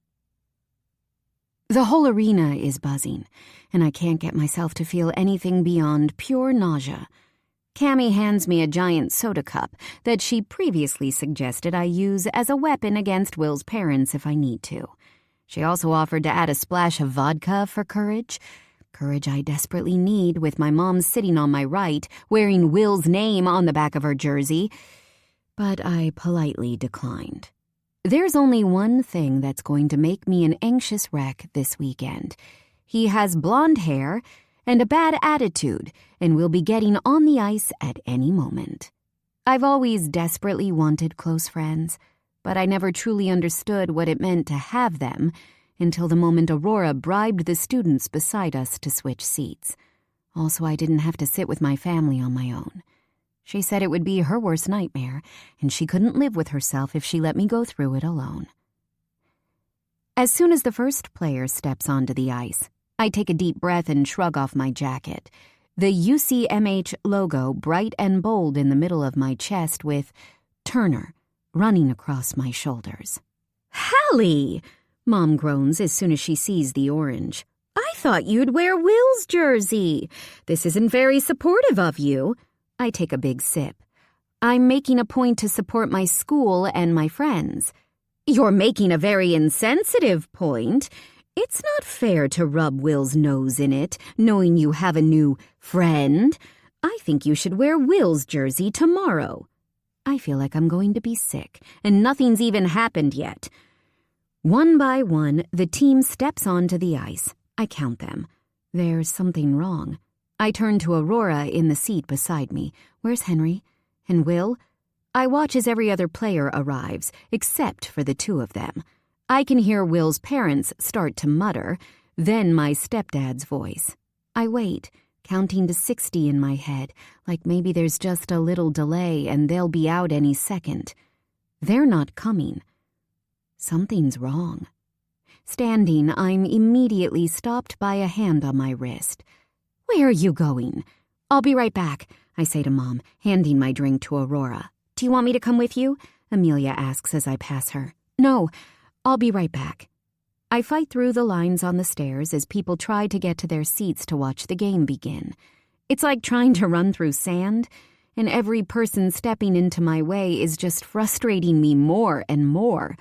The whole arena is buzzing, and I can't get myself to feel anything beyond pure nausea. Cammy hands me a giant soda cup that she previously suggested I use as a weapon against Will's parents if I need to. She also offered to add a splash of vodka for courage. Courage I desperately need with my mom sitting on my right, wearing Will's name on the back of her jersey. But I politely declined. There's only one thing that's going to make me an anxious wreck this weekend. He has blonde hair and a bad attitude and will be getting on the ice at any moment. I've always desperately wanted close friends, but I never truly understood what it meant to have them until the moment Aurora bribed the students beside us to switch seats. Also, I didn't have to sit with my family on my own. She said it would be her worst nightmare, and she couldn't live with herself if she let me go through it alone. As soon as the first player steps onto the ice, I take a deep breath and shrug off my jacket, the UCMH logo bright and bold in the middle of my chest with Turner running across my shoulders. "Halle!" Mom groans as soon as she sees the orange. "I thought you'd wear Will's jersey. This isn't very supportive of you." I take a big sip. "I'm making a point to support my school and my friends." "You're making a very insensitive point. It's not fair to rub Will's nose in it, knowing you have a new friend. I think you should wear Will's jersey tomorrow." I feel like I'm going to be sick, and nothing's even happened yet. One by one, the team steps onto the ice. I count them. There's something wrong. I turn to Aurora in the seat beside me. Where's Henry? And Will? I watch as every other player arrives, except for the two of them. I can hear Will's parents start to mutter, then my stepdad's voice. I wait, counting to 60 in my head, like maybe there's just a little delay and they'll be out any second. They're not coming. Something's wrong. Standing, I'm immediately stopped by a hand on my wrist. "Where are you going?" "I'll be right back," I say to Mom, handing my drink to Aurora. "Do you want me to come with you?" Amelia asks as I pass her. "No, I'll be right back." I fight through the lines on the stairs as people try to get to their seats to watch the game begin. It's like trying to run through sand, and every person stepping into my way is just frustrating me more and more.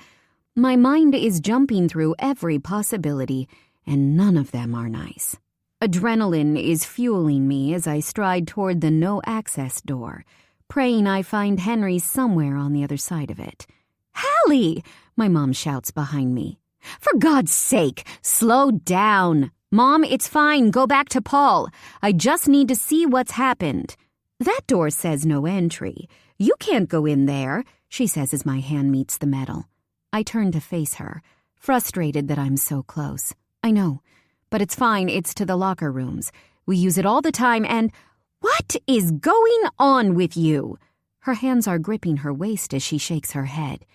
My mind is jumping through every possibility, and none of them are nice. Adrenaline is fueling me as I stride toward the no-access door, praying I find Henry somewhere on the other side of it. "Halle!" my mom shouts behind me. "For God's sake, slow down." "Mom, it's fine. Go back to Paul. I just need to see what's happened." "That door says no entry. You can't go in there," she says as my hand meets the metal. I turn to face her, frustrated that I'm so close. "I know. But it's fine, it's to the locker rooms. We use it all the time and—" "What is going on with you?" Her hands are gripping her waist as she shakes her head.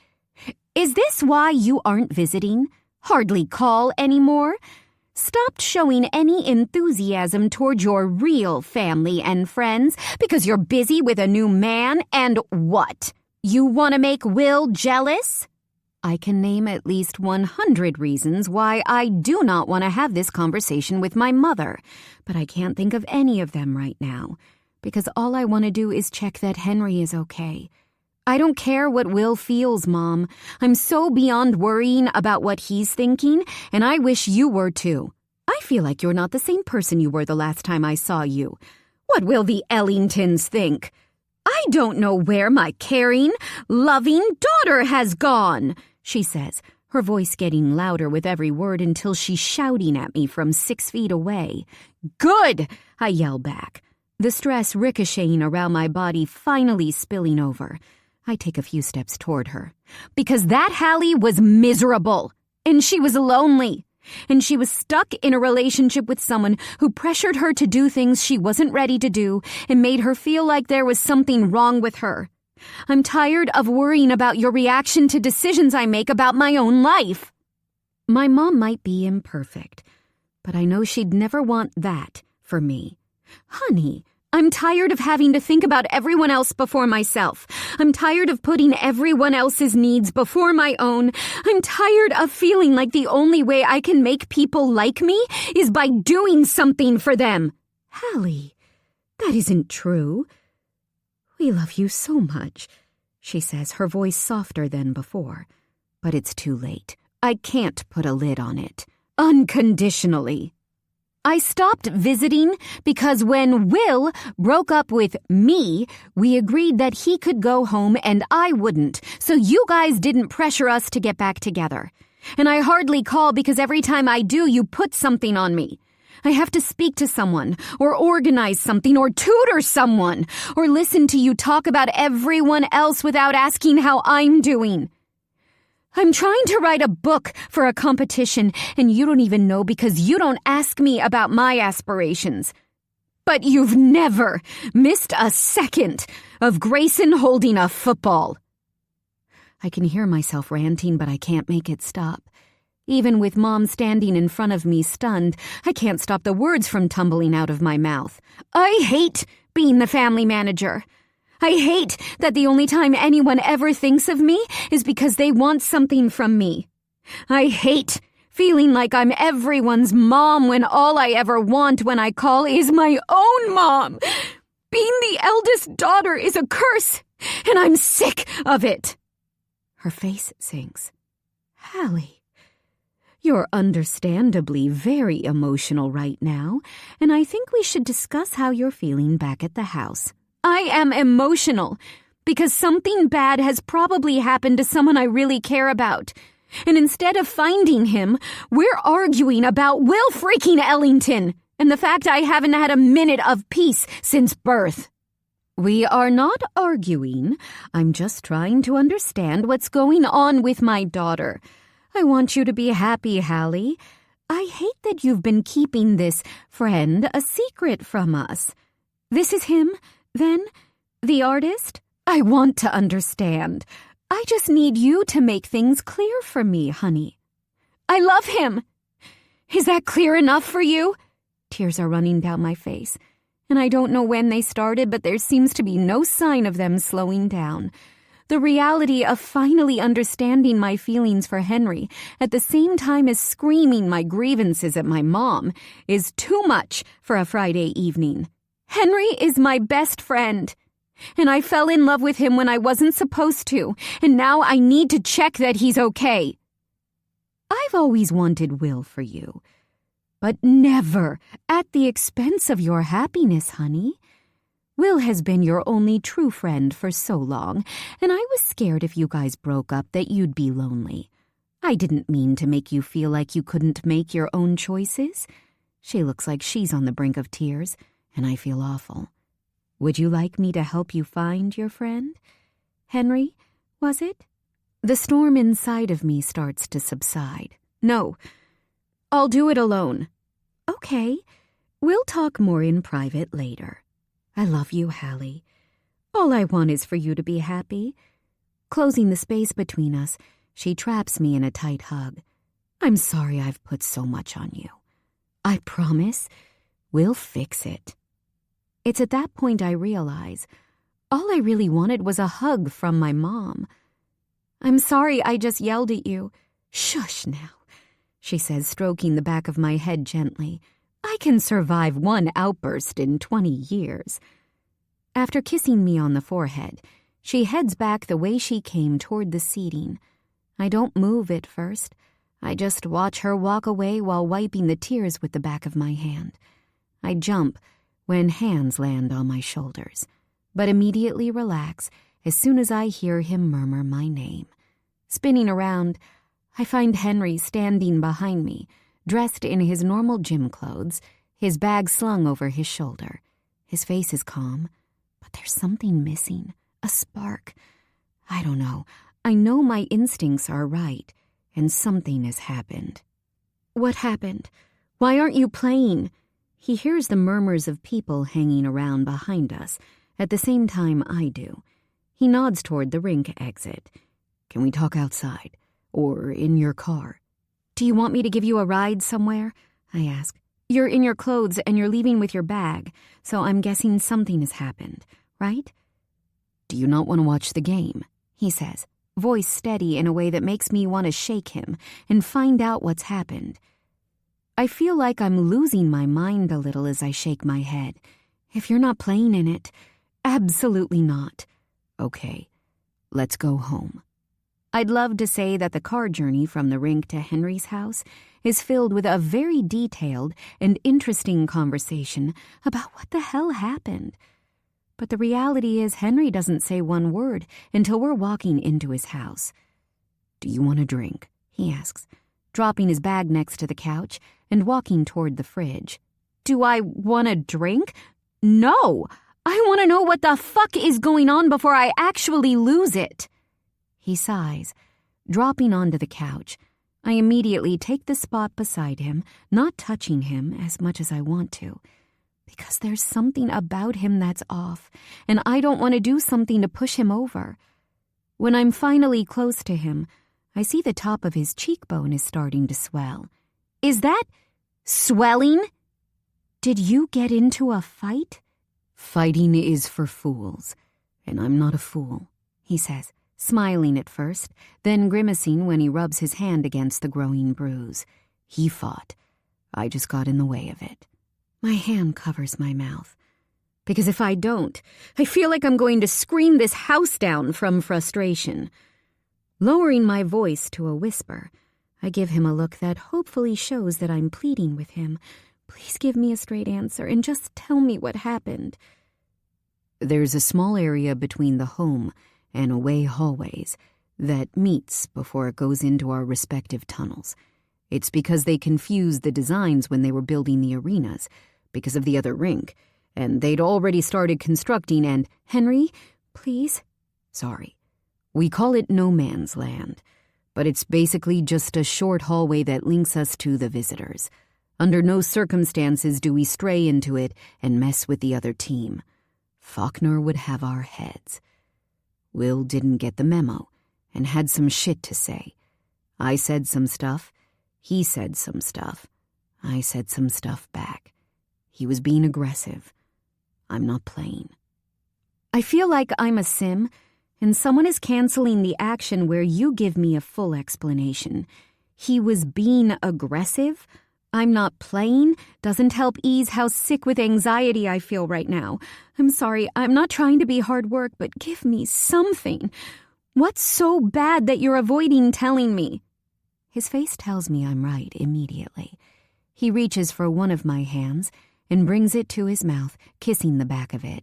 "Is this why you aren't visiting? Hardly call anymore? Stopped showing any enthusiasm toward your real family and friends because you're busy with a new man and what? You want to make Will jealous?" I can name at least 100 reasons why I do not want to have this conversation with my mother, but I can't think of any of them right now, because all I want to do is check that Henry is okay. I don't care what Will feels, Mom. I'm so beyond worrying about what he's thinking, and I wish you were too. I feel like you're not the same person you were the last time I saw you. What will the Ellingtons think? I don't know where my caring, loving daughter has gone, she says, her voice getting louder with every word until she's shouting at me from 6 feet away. "Good!" I yell back, the stress ricocheting around my body finally spilling over. I take a few steps toward her. "Because that Halle was miserable, and she was lonely, and she was stuck in a relationship with someone who pressured her to do things she wasn't ready to do and made her feel like there was something wrong with her. I'm tired of worrying about your reaction to decisions I make about my own life." My mom might be imperfect, but I know she'd never want that for me. "Honey, I'm tired of having to think about everyone else before myself. I'm tired of putting everyone else's needs before my own. I'm tired of feeling like the only way I can make people like me is by doing something for them." "Halle, that isn't true. We love you so much," she says, her voice softer than before. But it's too late. I can't put a lid on it. Unconditionally. I stopped visiting because when Will broke up with me, we agreed that he could go home and I wouldn't, so you guys didn't pressure us to get back together. And I hardly call because every time I do, you put something on me. I have to speak to someone, or organize something, or tutor someone, or listen to you talk about everyone else without asking how I'm doing. I'm trying to write a book for a competition, and you don't even know because you don't ask me about my aspirations. But you've never missed a second of Grayson holding a football. I can hear myself ranting, but I can't make it stop. Even with Mom standing in front of me stunned, I can't stop the words from tumbling out of my mouth. I hate being the family manager. I hate that the only time anyone ever thinks of me is because they want something from me. I hate feeling like I'm everyone's mom when all I ever want when I call is my own mom. Being the eldest daughter is a curse, and I'm sick of it. Her face sinks. Halle, you're understandably very emotional right now, and I think we should discuss how you're feeling back at the house. I am emotional because something bad has probably happened to someone I really care about. And instead of finding him, we're arguing about Will freaking Ellington and the fact I haven't had a minute of peace since birth. We are not arguing. I'm just trying to understand what's going on with my daughter. I want you to be happy, Halle. I hate that you've been keeping this friend a secret from us. This is him, then? The artist? I want to understand. I just need you to make things clear for me, honey. I love him. Is that clear enough for you? Tears are running down my face, and I don't know when they started, but there seems to be no sign of them slowing down. The reality of finally understanding my feelings for Henry at the same time as screaming my grievances at my mom is too much for a Friday evening. Henry is my best friend, and I fell in love with him when I wasn't supposed to, and now I need to check that he's okay. I've always wanted Will for you, but never at the expense of your happiness, honey. Will has been your only true friend for so long, and I was scared if you guys broke up that you'd be lonely. I didn't mean to make you feel like you couldn't make your own choices. She looks like she's on the brink of tears, and I feel awful. Would you like me to help you find your friend? Henry, was it? The storm inside of me starts to subside. No, I'll do it alone. Okay, we'll talk more in private later. I love you, Halle. All I want is for you to be happy. Closing the space between us, she traps me in a tight hug. I'm sorry I've put so much on you. I promise we'll fix it. It's at that point I realize all I really wanted was a hug from my mom. I'm sorry I just yelled at you. Shush now, she says, stroking the back of my head gently. I can survive one outburst in 20 years. After kissing me on the forehead, she heads back the way she came toward the seating. I don't move at first. I just watch her walk away while wiping the tears with the back of my hand. I jump when hands land on my shoulders, but immediately relax as soon as I hear him murmur my name. Spinning around, I find Henry standing behind me, dressed in his normal gym clothes, his bag slung over his shoulder. His face is calm, but there's something missing, a spark. I don't know. I know my instincts are right, and something has happened. What happened? Why aren't you playing? He hears the murmurs of people hanging around behind us at the same time I do. He nods toward the rink exit. Can we talk outside? Or in your car? Do you want me to give you a ride somewhere? I ask. You're in your clothes and you're leaving with your bag, so I'm guessing something has happened, right? Do you not want to watch the game? He says, voice steady in a way that makes me want to shake him and find out what's happened. I feel like I'm losing my mind a little as I shake my head. If you're not playing in it, absolutely not. Okay, let's go home. I'd love to say that the car journey from the rink to Henry's house is filled with a very detailed and interesting conversation about what the hell happened. But the reality is Henry doesn't say one word until we're walking into his house. "Do you want a drink?" he asks, dropping his bag next to the couch and walking toward the fridge. "Do I want a drink? No! I want to know what the fuck is going on before I actually lose it." He sighs, dropping onto the couch. I immediately take the spot beside him, not touching him as much as I want to, because there's something about him that's off, and I don't want to do something to push him over. When I'm finally close to him, I see the top of his cheekbone is starting to swell. "Is that swelling? Did you get into a fight?" "Fighting is for fools, and I'm not a fool," he says, smiling at first, then grimacing when he rubs his hand against the growing bruise. "He fought. I just got in the way of it." My hand covers my mouth, because if I don't, I feel like I'm going to scream this house down from frustration. Lowering my voice to a whisper, I give him a look that hopefully shows that I'm pleading with him. "Please give me a straight answer and just tell me what happened." "There's a small area between the home and away hallways that meets before it goes into our respective tunnels. It's because they confused the designs when they were building the arenas, because of the other rink, and they'd already started constructing and—" "Henry, please?" "Sorry. We call it no man's land, but it's basically just a short hallway that links us to the visitors. Under no circumstances do we stray into it and mess with the other team. Faulkner would have our heads." Will didn't get the memo and had some shit to say. I said some stuff. He said some stuff. I said some stuff back. He was being aggressive. I'm not playing. I feel like I'm a sim, and someone is canceling the action where you give me a full explanation. He was being aggressive? I'm not playing doesn't help ease how sick with anxiety I feel right now. I'm sorry, I'm not trying to be hard work, but give me something. What's so bad that you're avoiding telling me? His face tells me I'm right immediately. He reaches for one of my hands and brings it to his mouth, kissing the back of it.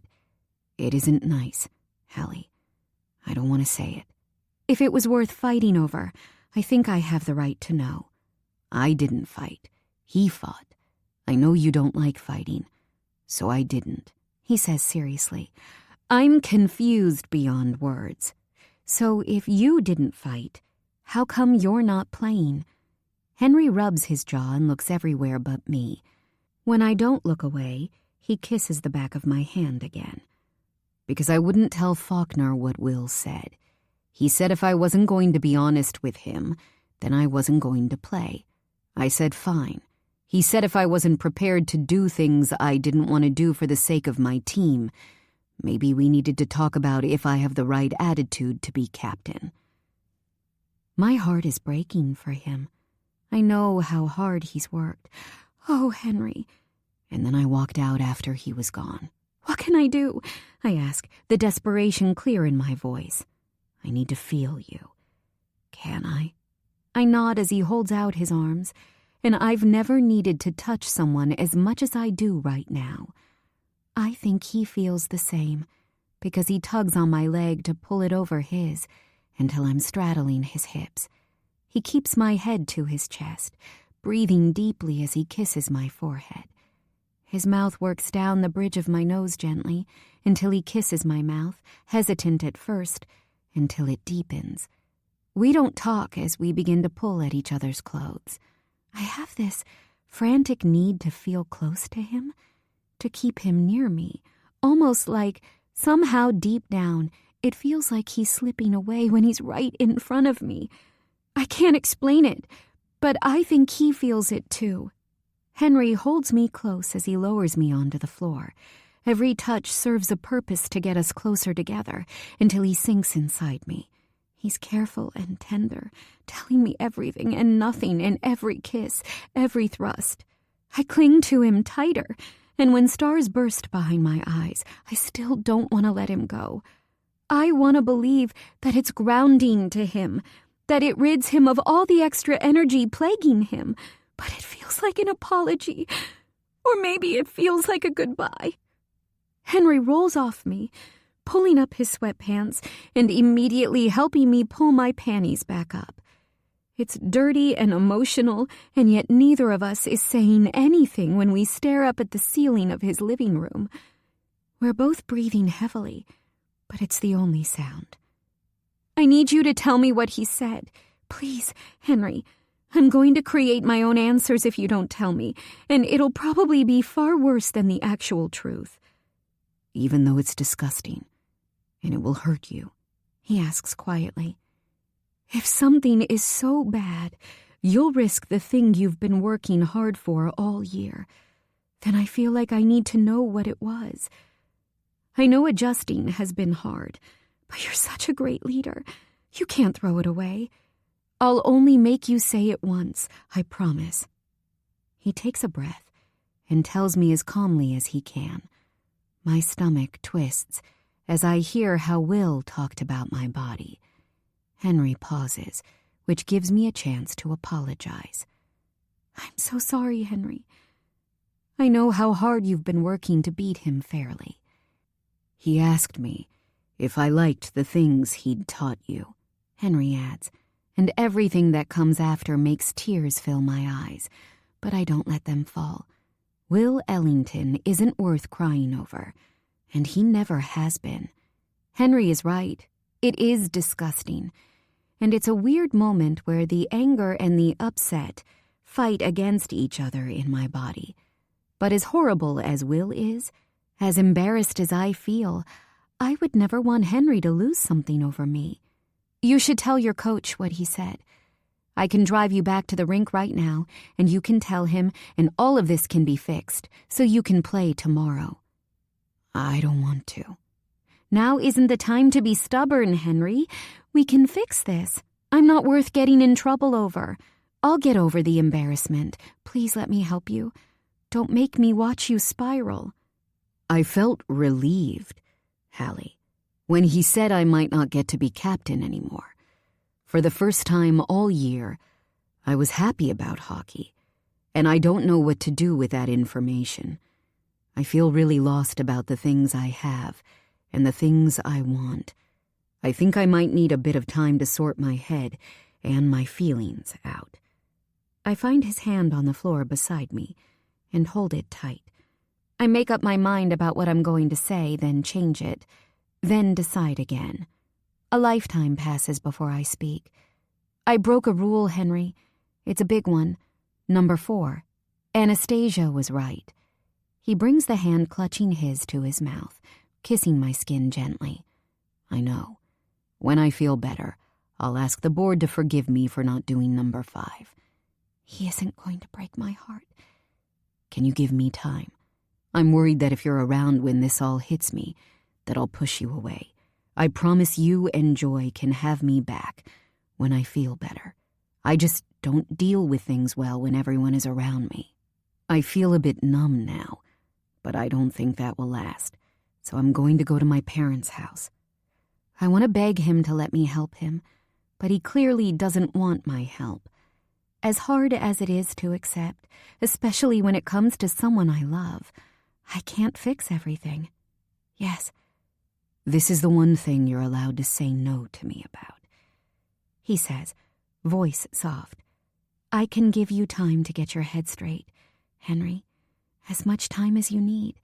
"It isn't nice, Halle. I don't want to say it. If it was worth fighting over, I think I have the right to know. I didn't fight. He fought. I know you don't like fighting, so I didn't," he says seriously. I'm confused beyond words. So if you didn't fight, how come you're not playing? Henry rubs his jaw and looks everywhere but me. When I don't look away, he kisses the back of my hand again. "Because I wouldn't tell Faulkner what Will said. He said if I wasn't going to be honest with him, then I wasn't going to play. I said fine. He said if I wasn't prepared to do things I didn't want to do for the sake of my team, maybe we needed to talk about if I have the right attitude to be captain." My heart is breaking for him. I know how hard he's worked. "Oh, Henry." And then I walked out after he was gone. "What can I do?" I ask, the desperation clear in my voice. "I need to feel you." "Can I?" I nod as he holds out his arms, and I've never needed to touch someone as much as I do right now. I think he feels the same, because he tugs on my leg to pull it over his until I'm straddling his hips. He keeps my head to his chest, breathing deeply as he kisses my forehead. His mouth works down the bridge of my nose gently until he kisses my mouth, hesitant at first, until it deepens. We don't talk as we begin to pull at each other's clothes. I have this frantic need to feel close to him, to keep him near me, almost like somehow deep down it feels like he's slipping away when he's right in front of me. I can't explain it, but I think he feels it too. Henry holds me close as he lowers me onto the floor. Every touch serves a purpose to get us closer together until he sinks inside me. He's careful and tender, telling me everything and nothing in every kiss, every thrust. I cling to him tighter, and when stars burst behind my eyes, I still don't want to let him go. I want to believe that it's grounding to him, that it rids him of all the extra energy plaguing him, but it feels like an apology, or maybe it feels like a goodbye. Henry rolls off me, pulling up his sweatpants and immediately helping me pull my panties back up. It's dirty and emotional, and yet neither of us is saying anything when we stare up at the ceiling of his living room. We're both breathing heavily, but it's the only sound. I need you to tell me what he said. Please, Henry. I'm going to create my own answers if you don't tell me, and it'll probably be far worse than the actual truth. Even though it's disgusting, and it will hurt you, he asks quietly. If something is so bad, you'll risk the thing you've been working hard for all year. Then I feel like I need to know what it was. I know adjusting has been hard, but you're such a great leader. You can't throw it away. I'll only make you say it once, I promise. He takes a breath and tells me as calmly as he can. My stomach twists as I hear how Will talked about my body. Henry pauses, which gives me a chance to apologize. I'm so sorry, Henry. I know how hard you've been working to beat him fairly. He asked me if I liked the things he'd taught you, Henry adds, and everything that comes after makes tears fill my eyes, but I don't let them fall. Will Ellington isn't worth crying over, and he never has been. Henry is right. It is disgusting, and it's a weird moment where the anger and the upset fight against each other in my body. But as horrible as Will is, as embarrassed as I feel, I would never want Henry to lose something over me. You should tell your coach what he said. I can drive you back to the rink right now, and you can tell him, and all of this can be fixed, so you can play tomorrow. I don't want to. Now isn't the time to be stubborn, Henry. We can fix this. I'm not worth getting in trouble over. I'll get over the embarrassment. Please let me help you. Don't make me watch you spiral. I felt relieved, Halle, when he said I might not get to be captain anymore. For the first time all year, I was happy about hockey, and I don't know what to do with that information. I feel really lost about the things I have and the things I want. I think I might need a bit of time to sort my head and my feelings out. I find his hand on the floor beside me and hold it tight. I make up my mind about what I'm going to say, then change it, then decide again. A lifetime passes before I speak. I broke a rule, Henry. It's a big one. Number 4. Anastasia was right. He brings the hand clutching his to his mouth, kissing my skin gently. I know. When I feel better, I'll ask the board to forgive me for not doing number 5. He isn't going to break my heart. Can you give me time? I'm worried that if you're around when this all hits me, that I'll push you away. I promise you and Joy can have me back when I feel better. I just don't deal with things well when everyone is around me. I feel a bit numb now, but I don't think that will last, so I'm going to go to my parents' house. I want to beg him to let me help him, but he clearly doesn't want my help. As hard as it is to accept, especially when it comes to someone I love, I can't fix everything. Yes, this is the one thing you're allowed to say no to me about, he says, voice soft. I can give you time to get your head straight, Henry, as much time as you need.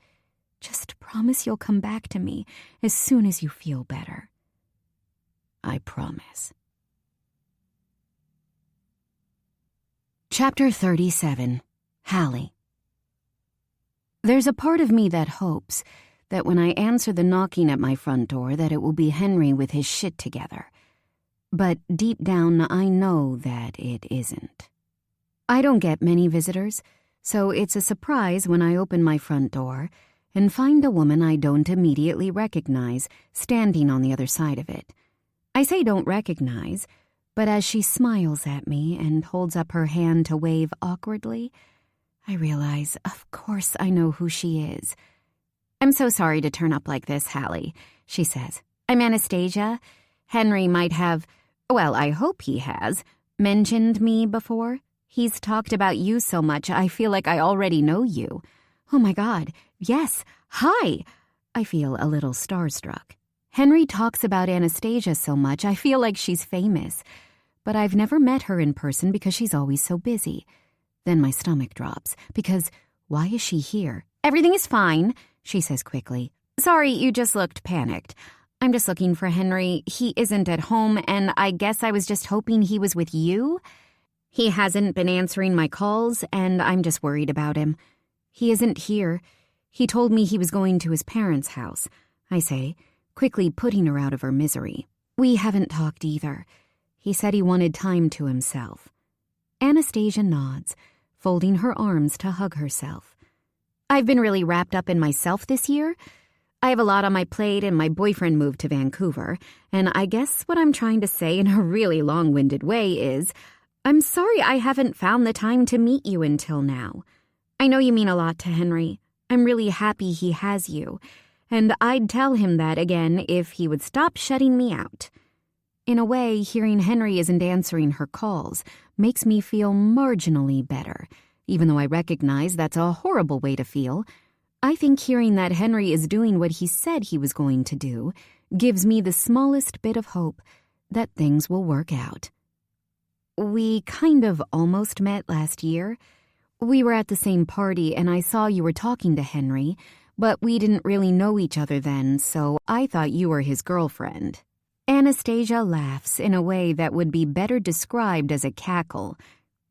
Just promise you'll come back to me as soon as you feel better. I promise. Chapter 37. Halle. There's a part of me that hopes that when I answer the knocking at my front door that it will be Henry with his shit together. But deep down, I know that it isn't. I don't get many visitors, so it's a surprise when I open my front door and find a woman I don't immediately recognize standing on the other side of it. I say don't recognize, but as she smiles at me and holds up her hand to wave awkwardly, I realize, of course I know who she is. I'm so sorry to turn up like this, Halle, she says. I'm Anastasia. Henry might have, well, I hope he has, mentioned me before. He's talked about you so much, I feel like I already know you. Oh my God, yes, hi. I feel a little starstruck. Henry talks about Anastasia so much, I feel like she's famous. But I've never met her in person because she's always so busy. Then my stomach drops, because why is she here? Everything is fine, she says quickly. Sorry, you just looked panicked. I'm just looking for Henry. He isn't at home, and I guess I was just hoping he was with you. He hasn't been answering my calls, and I'm just worried about him. He isn't here. He told me he was going to his parents' house, I say, quickly putting her out of her misery. We haven't talked either. He said he wanted time to himself. Anastasia nods, folding her arms to hug herself. I've been really wrapped up in myself this year. I have a lot on my plate, and my boyfriend moved to Vancouver, and I guess what I'm trying to say in a really long-winded way is, I'm sorry I haven't found the time to meet you until now. I know you mean a lot to Henry. I'm really happy he has you, and I'd tell him that again if he would stop shutting me out. In a way, hearing Henry isn't answering her calls makes me feel marginally better, even though I recognize that's a horrible way to feel. I think hearing that Henry is doing what he said he was going to do gives me the smallest bit of hope that things will work out. We kind of almost met last year. We were at the same party and I saw you were talking to Henry, but we didn't really know each other then, so I thought you were his girlfriend. Anastasia laughs in a way that would be better described as a cackle.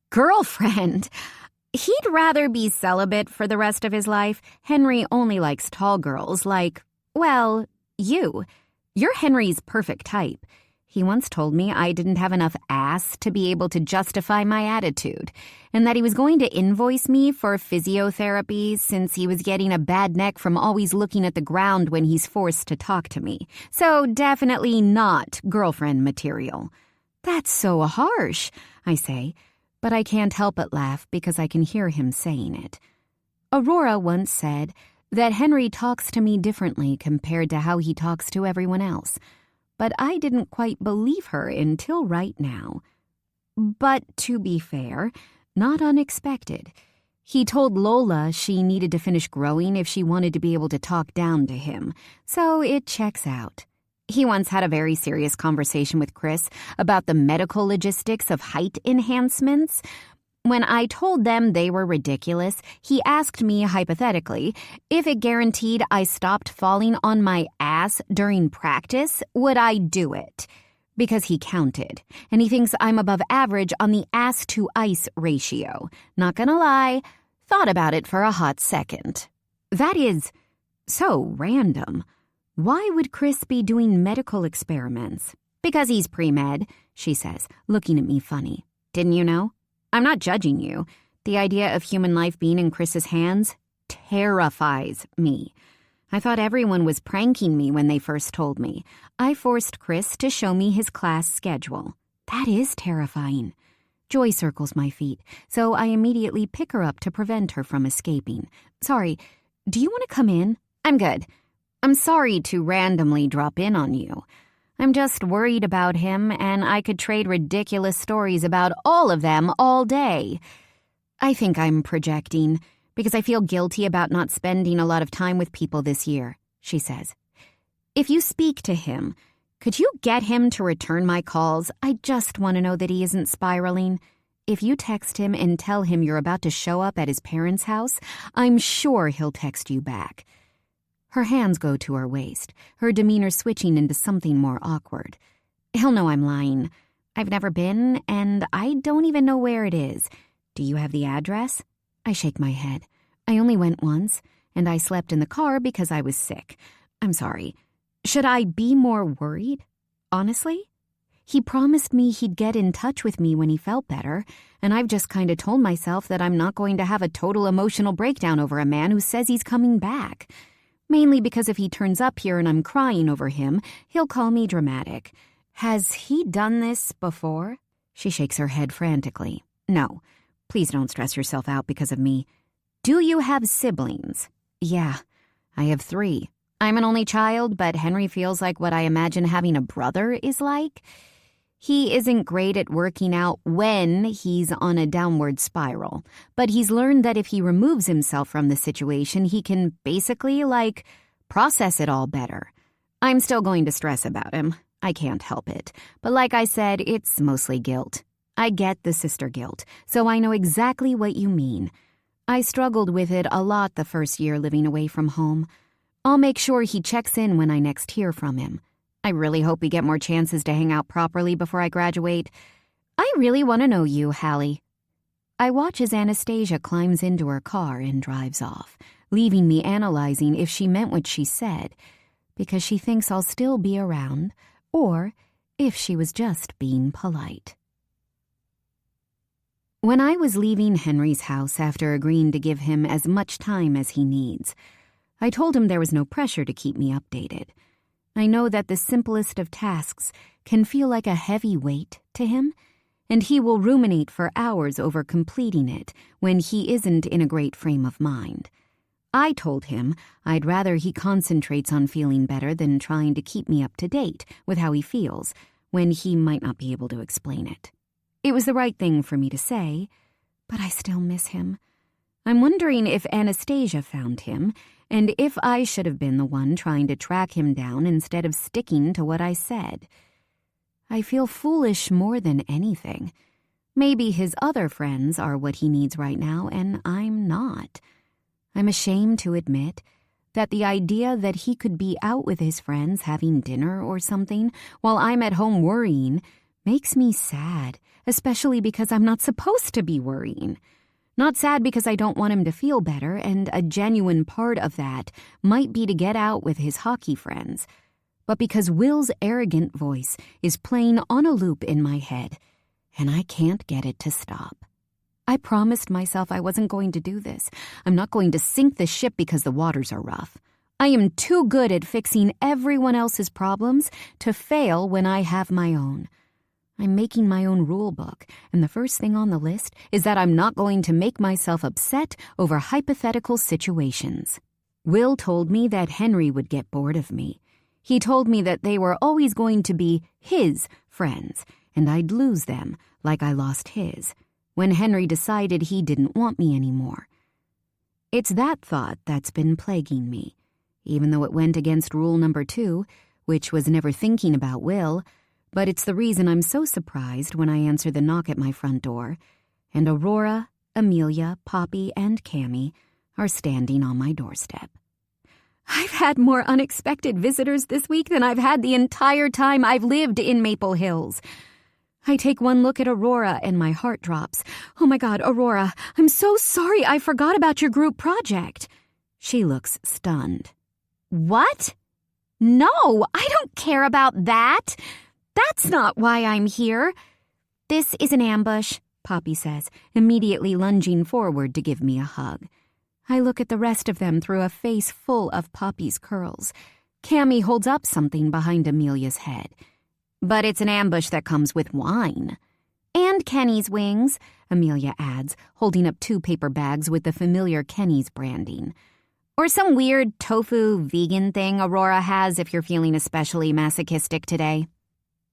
Girlfriend? He'd rather be celibate for the rest of his life. Henry only likes tall girls like, well, you. You're Henry's perfect type. He once told me I didn't have enough ass to be able to justify my attitude, and that he was going to invoice me for physiotherapy since he was getting a bad neck from always looking at the ground when he's forced to talk to me. So definitely not girlfriend material. That's so harsh, I say, but I can't help but laugh because I can hear him saying it. Aurora once said that Henry talks to me differently compared to how he talks to everyone else, but I didn't quite believe her until right now. But to be fair, not unexpected. He told Lola she needed to finish growing if she wanted to be able to talk down to him, so it checks out. He once had a very serious conversation with Chris about the medical logistics of height enhancements. When I told them they were ridiculous, he asked me hypothetically, if it guaranteed I stopped falling on my ass during practice, would I do it? Because he counted, and he thinks I'm above average on the ass-to-ice ratio. Not gonna lie, thought about it for a hot second. That is so random. Why would Chris be doing medical experiments? Because he's pre-med, she says, looking at me funny. Didn't you know? I'm not judging you. The idea of human life being in Chris's hands terrifies me. I thought everyone was pranking me when they first told me. I forced Chris to show me his class schedule. That is terrifying. Joy circles my feet, so I immediately pick her up to prevent her from escaping. Sorry, do you want to come in? I'm good. I'm sorry to randomly drop in on you. I'm just worried about him, and I could trade ridiculous stories about all of them all day. I think I'm projecting, because I feel guilty about not spending a lot of time with people this year, she says. If you speak to him, could you get him to return my calls? I just want to know that he isn't spiraling. If you text him and tell him you're about to show up at his parents' house, I'm sure he'll text you back. Her hands go to her waist, her demeanor switching into something more awkward. He'll know I'm lying. I've never been, and I don't even know where it is. Do you have the address? I shake my head. I only went once, and I slept in the car because I was sick. I'm sorry. Should I be more worried? Honestly? He promised me he'd get in touch with me when he felt better, and I've just kind of told myself that I'm not going to have a total emotional breakdown over a man who says he's coming back. Mainly because if he turns up here and I'm crying over him, he'll call me dramatic. Has he done this before? She shakes her head frantically. No, please don't stress yourself out because of me. Do you have siblings? Yeah, I have 3. I'm an only child, but Henry feels like what I imagine having a brother is like. He isn't great at working out when he's on a downward spiral, but he's learned that if he removes himself from the situation, he can basically, process it all better. I'm still going to stress about him. I can't help it. But like I said, it's mostly guilt. I get the sister guilt, so I know exactly what you mean. I struggled with it a lot the first year living away from home. I'll make sure he checks in when I next hear from him. I really hope we get more chances to hang out properly before I graduate. I really want to know you, Halle. I watch as Anastasia climbs into her car and drives off, leaving me analyzing if she meant what she said, because she thinks I'll still be around, or if she was just being polite. When I was leaving Henry's house after agreeing to give him as much time as he needs, I told him there was no pressure to keep me updated. I know that the simplest of tasks can feel like a heavy weight to him, and he will ruminate for hours over completing it when he isn't in a great frame of mind. I told him I'd rather he concentrates on feeling better than trying to keep me up to date with how he feels when he might not be able to explain it. It was the right thing for me to say, but I still miss him. I'm wondering if Anastasia found him, and if I should have been the one trying to track him down instead of sticking to what I said. I feel foolish more than anything. Maybe his other friends are what he needs right now, and I'm not. I'm ashamed to admit that the idea that he could be out with his friends having dinner or something while I'm at home worrying makes me sad, especially because I'm not supposed to be worrying. Not sad because I don't want him to feel better, and a genuine part of that might be to get out with his hockey friends, but because Will's arrogant voice is playing on a loop in my head, and I can't get it to stop. I promised myself I wasn't going to do this. I'm not going to sink the ship because the waters are rough. I am too good at fixing everyone else's problems to fail when I have my own. I'm making my own rule book, and the first thing on the list is that I'm not going to make myself upset over hypothetical situations. Will told me that Henry would get bored of me. He told me that they were always going to be his friends, and I'd lose them like I lost his, when Henry decided he didn't want me anymore. It's that thought that's been plaguing me, even though it went against rule number 2, which was never thinking about Will. But it's the reason I'm so surprised when I answer the knock at my front door, and Aurora, Amelia, Poppy, and Cammie are standing on my doorstep. I've had more unexpected visitors this week than I've had the entire time I've lived in Maple Hills. I take one look at Aurora and my heart drops. Oh my God, Aurora, I'm so sorry I forgot about your group project. She looks stunned. What? No, I don't care about that. That's not why I'm here. This is an ambush, Poppy says, immediately lunging forward to give me a hug. I look at the rest of them through a face full of Poppy's curls. Cammie holds up something behind Amelia's head. But it's an ambush that comes with wine. And Kenny's wings, Amelia adds, holding up 2 paper bags with the familiar Kenny's branding. Or some weird tofu vegan thing Aurora has if you're feeling especially masochistic today.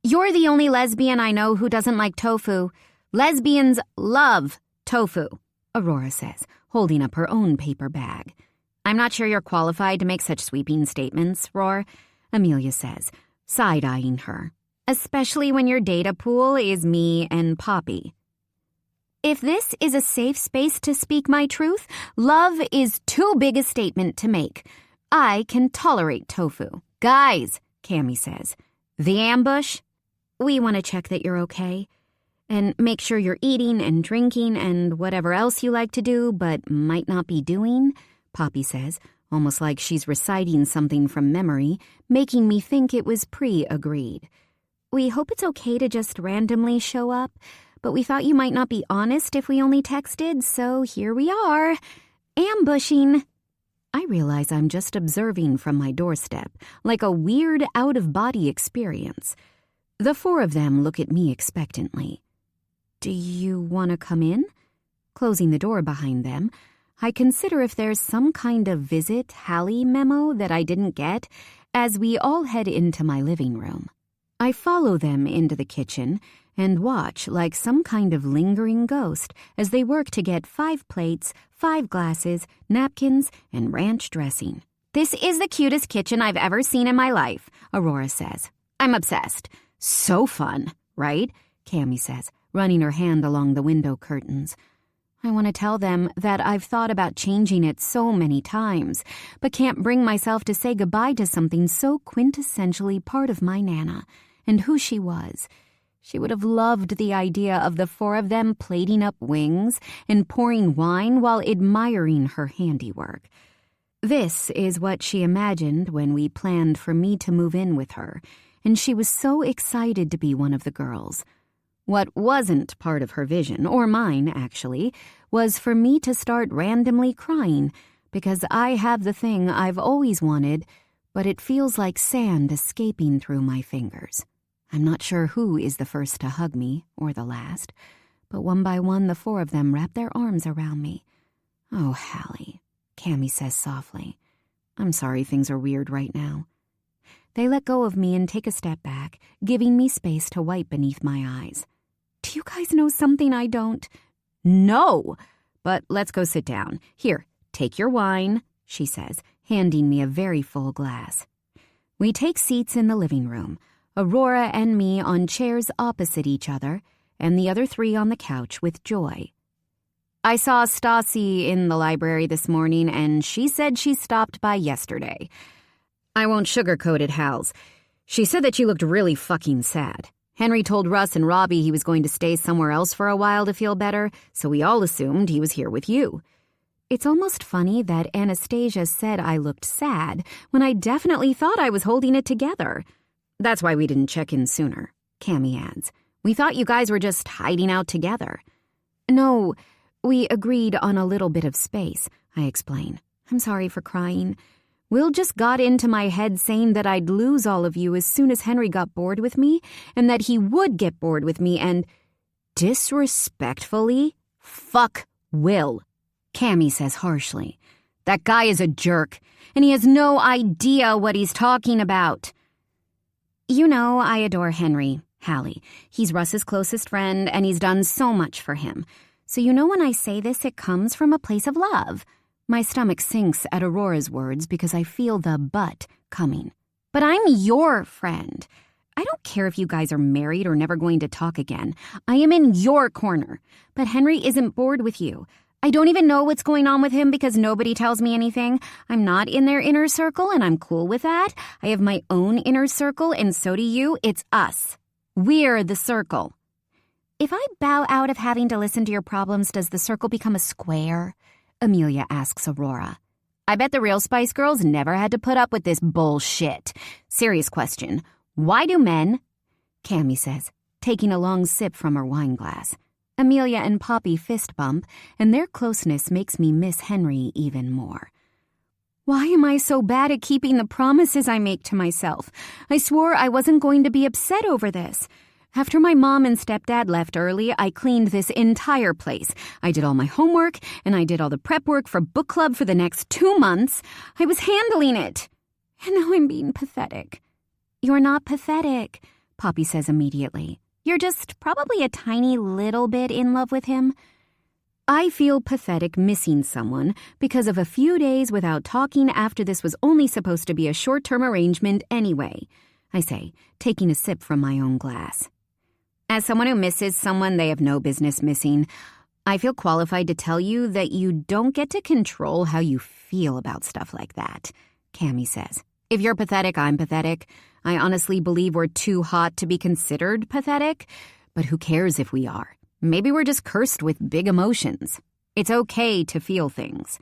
You're the only lesbian I know who doesn't like tofu. Lesbians love tofu, Aurora says, holding up her own paper bag. I'm not sure you're qualified to make such sweeping statements, Roar, Amelia says, side-eyeing her. Especially when your data pool is me and Poppy. If this is a safe space to speak my truth, love is too big a statement to make. I can tolerate tofu. Guys, Cammie says, the ambush? We want to check that you're okay. And make sure you're eating and drinking and whatever else you like to do but might not be doing, Poppy says, almost like she's reciting something from memory, making me think it was pre-agreed. We hope it's okay to just randomly show up, but we thought you might not be honest if we only texted, so here we are, ambushing. I realize I'm just observing from my doorstep, like a weird out-of-body experience. The 4 of them look at me expectantly. Do you want to come in? Closing the door behind them, I consider if there's some kind of visit Halle memo that I didn't get as we all head into my living room. I follow them into the kitchen and watch like some kind of lingering ghost as they work to get 5 plates, 5 glasses, napkins, and ranch dressing. "This is the cutest kitchen I've ever seen in my life," Aurora says. "I'm obsessed." "So fun, right?" Cammy says, running her hand along the window curtains. I want to tell them that I've thought about changing it so many times, but can't bring myself to say goodbye to something so quintessentially part of my Nana and who she was. She would have loved the idea of the 4 of them plating up wings and pouring wine while admiring her handiwork. This is what she imagined when we planned for me to move in with her, and she was so excited to be one of the girls. What wasn't part of her vision, or mine actually, was for me to start randomly crying because I have the thing I've always wanted, but it feels like sand escaping through my fingers. I'm not sure who is the first to hug me, or the last, but one by one the 4 of them wrap their arms around me. "Oh, Halle," Cammy says softly. "I'm sorry things are weird right now." They let go of me and take a step back, giving me space to wipe beneath my eyes. "Do you guys know something I don't?" "No, but let's go sit down. Here, take your wine," she says, handing me a very full glass. We take seats in the living room, Aurora and me on chairs opposite each other, and the other 3 on the couch with Joy. "I saw Stassi in the library this morning, and she said she stopped by yesterday. I won't sugarcoat it, Hals. She said that you looked really fucking sad. Henry told Russ and Robbie he was going to stay somewhere else for a while to feel better, so we all assumed he was here with you." It's almost funny that Anastasia said I looked sad when I definitely thought I was holding it together. "That's why we didn't check in sooner," Cammy adds. "We thought you guys were just hiding out together." "No, we agreed on a little bit of space," I explain. "I'm sorry for crying. Will just got into my head saying that I'd lose all of you as soon as Henry got bored with me, and that he would get bored with me, and disrespectfully, fuck Will," Cammy says harshly. "That guy is a jerk, and he has no idea what he's talking about." "You know I adore Henry, Halle. He's Russ's closest friend, and he's done so much for him. So you know when I say this, it comes from a place of love." My stomach sinks at Aurora's words because I feel the but coming. "But I'm your friend. I don't care if you guys are married or never going to talk again. I am in your corner. But Henry isn't bored with you. I don't even know what's going on with him because nobody tells me anything. I'm not in their inner circle, and I'm cool with that. I have my own inner circle, and so do you. It's us. We're the circle." "If I bow out of having to listen to your problems, does the circle become a square?" Amelia asks Aurora. "I bet the real Spice Girls never had to put up with this bullshit. Serious question. Why do men—" Cammy says, taking a long sip from her wine glass. Amelia and Poppy fist bump, and their closeness makes me miss Henry even more. "Why am I so bad at keeping the promises I make to myself? I swore I wasn't going to be upset over this. After my mom and stepdad left early, I cleaned this entire place. I did all my homework, and I did all the prep work for book club for the next 2 months. I was handling it. And now I'm being pathetic." "You're not pathetic," Poppy says immediately. "You're just probably a tiny little bit in love with him." I feel pathetic missing someone because of a few days without talking after this was only supposed to be a short-term arrangement anyway, I say, taking a sip from my own glass. As someone who misses someone they have no business missing, I feel qualified to tell you that you don't get to control how you feel about stuff like that, Cammy says. If you're pathetic, I'm pathetic. I honestly believe we're too hot to be considered pathetic, but who cares if we are? Maybe we're just cursed with big emotions. It's okay to feel things.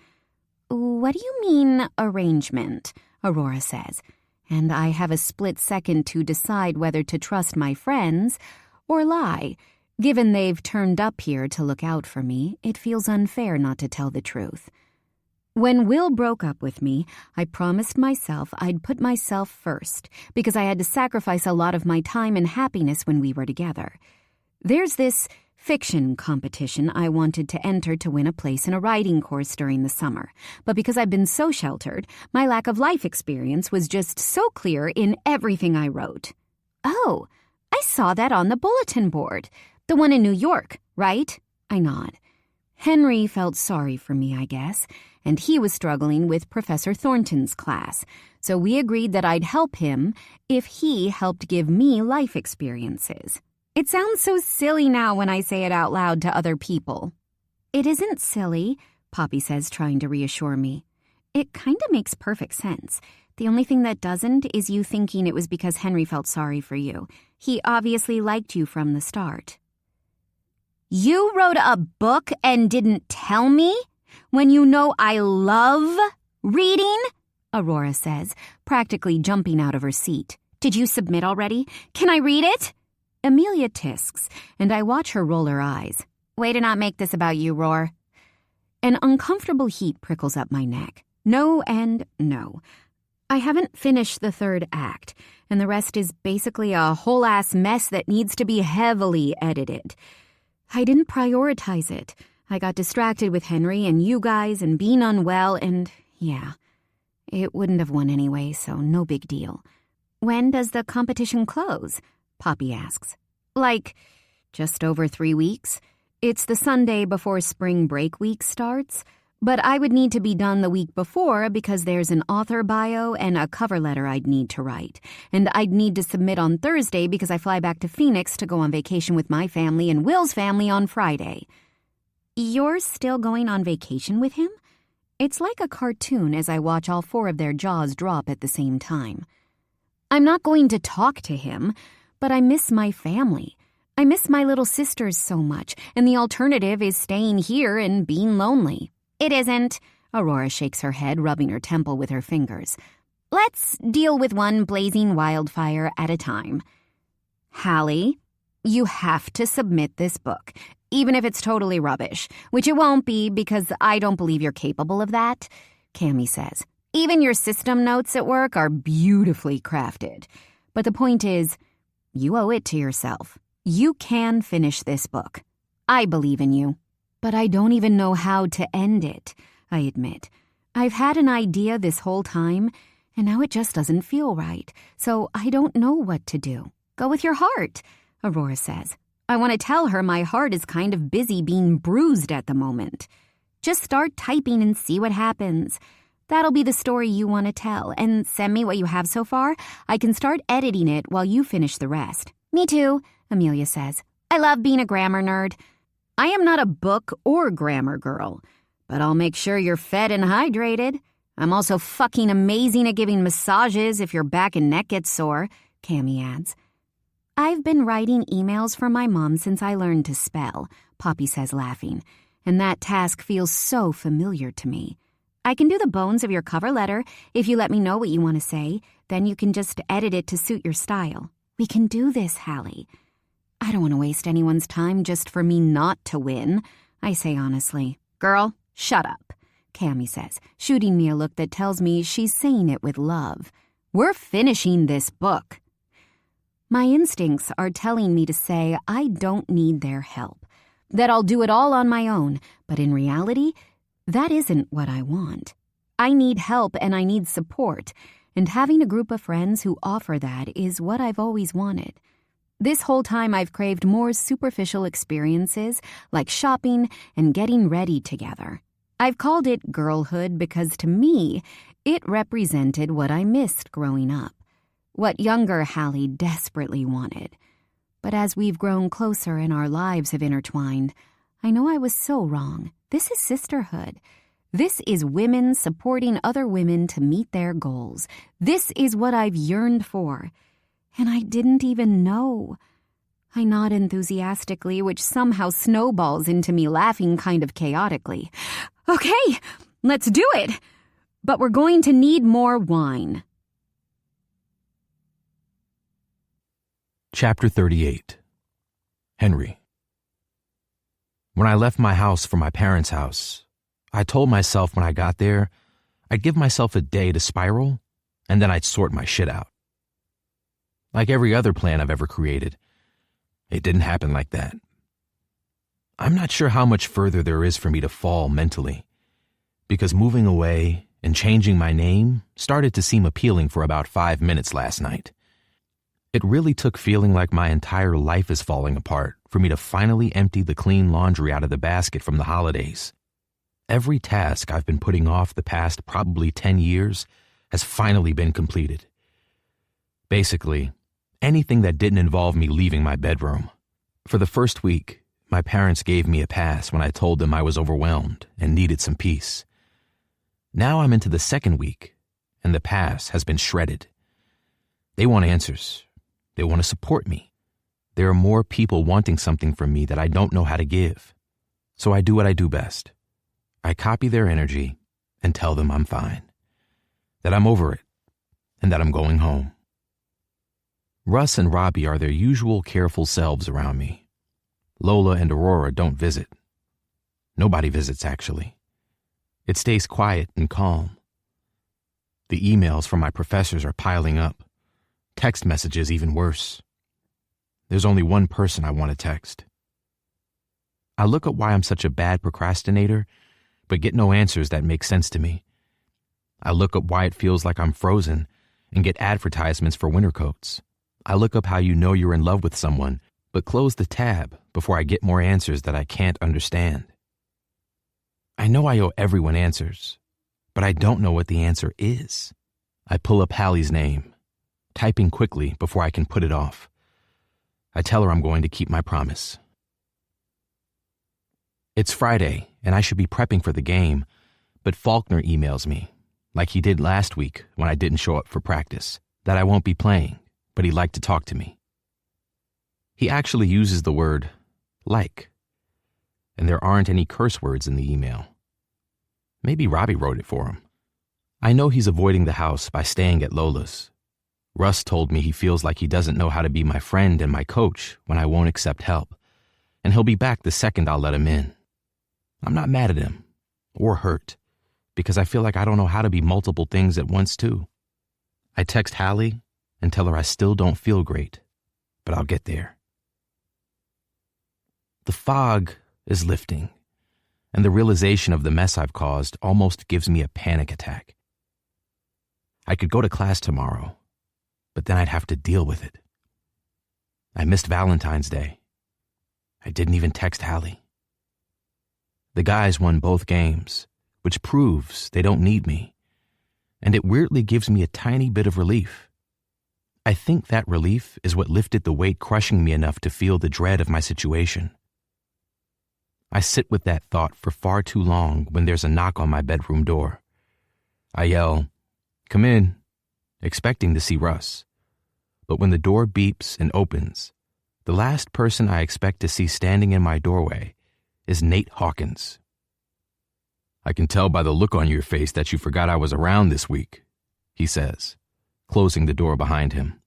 "What do you mean, arrangement?" Aurora says, and I have a split second to decide whether to trust my friends or lie. Given they've turned up here to look out for me, it feels unfair not to tell the truth. When Will broke up with me, I promised myself I'd put myself first because I had to sacrifice a lot of my time and happiness when we were together. There's this fiction competition I wanted to enter to win a place in a writing course during the summer. But because I've been so sheltered, my lack of life experience was just so clear in everything I wrote. Oh, I saw that on the bulletin board. The one in New York, right? I nod. Henry felt sorry for me, I guess, and he was struggling with Professor Thornton's class, so we agreed that I'd help him if he helped give me life experiences. It sounds so silly now when I say it out loud to other people. It isn't silly, Poppy says, trying to reassure me. It kind of makes perfect sense. The only thing that doesn't is you thinking it was because Henry felt sorry for you. He obviously liked you from the start. You wrote a book and didn't tell me? When you know I love reading? Aurora says, practically jumping out of her seat. Did you submit already? Can I read it? Amelia tisks, and I watch her roll her eyes. Way to not make this about you, Roar. An uncomfortable heat prickles up my neck. No and no. I haven't finished the third act, and the rest is basically a whole-ass mess that needs to be heavily edited. I didn't prioritize it. I got distracted with Henry and you guys and being unwell, and yeah, it wouldn't have won anyway, so no big deal. When does the competition close? Poppy asks. Like, just over 3 weeks. It's the Sunday before spring break week starts, but I would need to be done the week before because there's an author bio and a cover letter I'd need to write, and I'd need to submit on Thursday because I fly back to Phoenix to go on vacation with my family and Will's family on Friday. You're still going on vacation with him? It's like a cartoon as I watch all 4 of their jaws drop at the same time. I'm not going to talk to him, but I miss my family. I miss my little sisters so much, and the alternative is staying here and being lonely. It isn't. Aurora shakes her head, rubbing her temple with her fingers. Let's deal with one blazing wildfire at a time. Halle, you have to submit this book, even if it's totally rubbish, which it won't be because I don't believe you're capable of that, Cammie says. Even your system notes at work are beautifully crafted. But the point is, you owe it to yourself. You can finish this book. I believe in you. But I don't even know how to end it, I admit. I've had an idea this whole time, and now it just doesn't feel right, so I don't know what to do. Go with your heart, Aurora says. I want to tell her my heart is kind of busy being bruised at the moment. Just start typing and see what happens. That'll be the story you want to tell, and send me what you have so far. I can start editing it while you finish the rest. Me too, Amelia says. I love being a grammar nerd. I am not a book or grammar girl, but I'll make sure you're fed and hydrated. I'm also fucking amazing at giving massages if your back and neck get sore, Cammie adds. I've been writing emails for my mom since I learned to spell, Poppy says, laughing, and that task feels so familiar to me. I can do the bones of your cover letter if you let me know what you want to say. Then you can just edit it to suit your style. We can do this, Halle. I don't want to waste anyone's time just for me not to win, I say honestly. Girl, shut up, Cammie says, shooting me a look that tells me she's saying it with love. We're finishing this book. My instincts are telling me to say I don't need their help, that I'll do it all on my own, but in reality, that isn't what I want. I need help and I need support, and having a group of friends who offer that is what I've always wanted. This whole time I've craved more superficial experiences like shopping and getting ready together. I've called it girlhood because to me, it represented what I missed growing up, what younger Halle desperately wanted. But as we've grown closer and our lives have intertwined, I know I was so wrong. This is sisterhood. This is women supporting other women to meet their goals. This is what I've yearned for. And I didn't even know. I nod enthusiastically, which somehow snowballs into me laughing kind of chaotically. Okay, let's do it. But we're going to need more wine. Chapter 38. Henry. When I left my house for my parents' house, I told myself when I got there, I'd give myself a day to spiral, and then I'd sort my shit out. Like every other plan I've ever created, it didn't happen like that. I'm not sure how much further there is for me to fall mentally, because moving away and changing my name started to seem appealing for about 5 minutes last night. It really took feeling like my entire life is falling apart for me to finally empty the clean laundry out of the basket from the holidays. Every task I've been putting off the past probably 10 years has finally been completed. Basically, anything that didn't involve me leaving my bedroom. For the first week, my parents gave me a pass when I told them I was overwhelmed and needed some peace. Now I'm into the second week, and the pass has been shredded. They want answers. They want to support me. There are more people wanting something from me that I don't know how to give. So I do what I do best. I copy their energy and tell them I'm fine, that I'm over it, and that I'm going home. Russ and Robbie are their usual careful selves around me. Lola and Aurora don't visit. Nobody visits, actually. It stays quiet and calm. The emails from my professors are piling up. Text messages even worse. There's only one person I want to text. I look at why I'm such a bad procrastinator, but get no answers that make sense to me. I look up why it feels like I'm frozen and get advertisements for winter coats. I look up how you know you're in love with someone, but close the tab before I get more answers that I can't understand. I know I owe everyone answers, but I don't know what the answer is. I pull up Halle's name, typing quickly before I can put it off. I tell her I'm going to keep my promise. It's Friday, and I should be prepping for the game, but Faulkner emails me, like he did last week when I didn't show up for practice, that I won't be playing, but he'd like to talk to me. He actually uses the word like, and there aren't any curse words in the email. Maybe Robbie wrote it for him. I know he's avoiding the house by staying at Lola's. Russ told me he feels like he doesn't know how to be my friend and my coach when I won't accept help, and he'll be back the second I'll let him in. I'm not mad at him, or hurt, because I feel like I don't know how to be multiple things at once, too. I text Halle and tell her I still don't feel great, but I'll get there. The fog is lifting, and the realization of the mess I've caused almost gives me a panic attack. I could go to class tomorrow, but then I'd have to deal with it. I missed Valentine's Day. I didn't even text Halle. The guys won both games, which proves they don't need me, and it weirdly gives me a tiny bit of relief. I think that relief is what lifted the weight crushing me enough to feel the dread of my situation. I sit with that thought for far too long when there's a knock on my bedroom door. I yell, "Come in," expecting to see Russ. But when the door beeps and opens, the last person I expect to see standing in my doorway is Nate Hawkins. "I can tell by the look on your face that you forgot I was around this week," he says, closing the door behind him.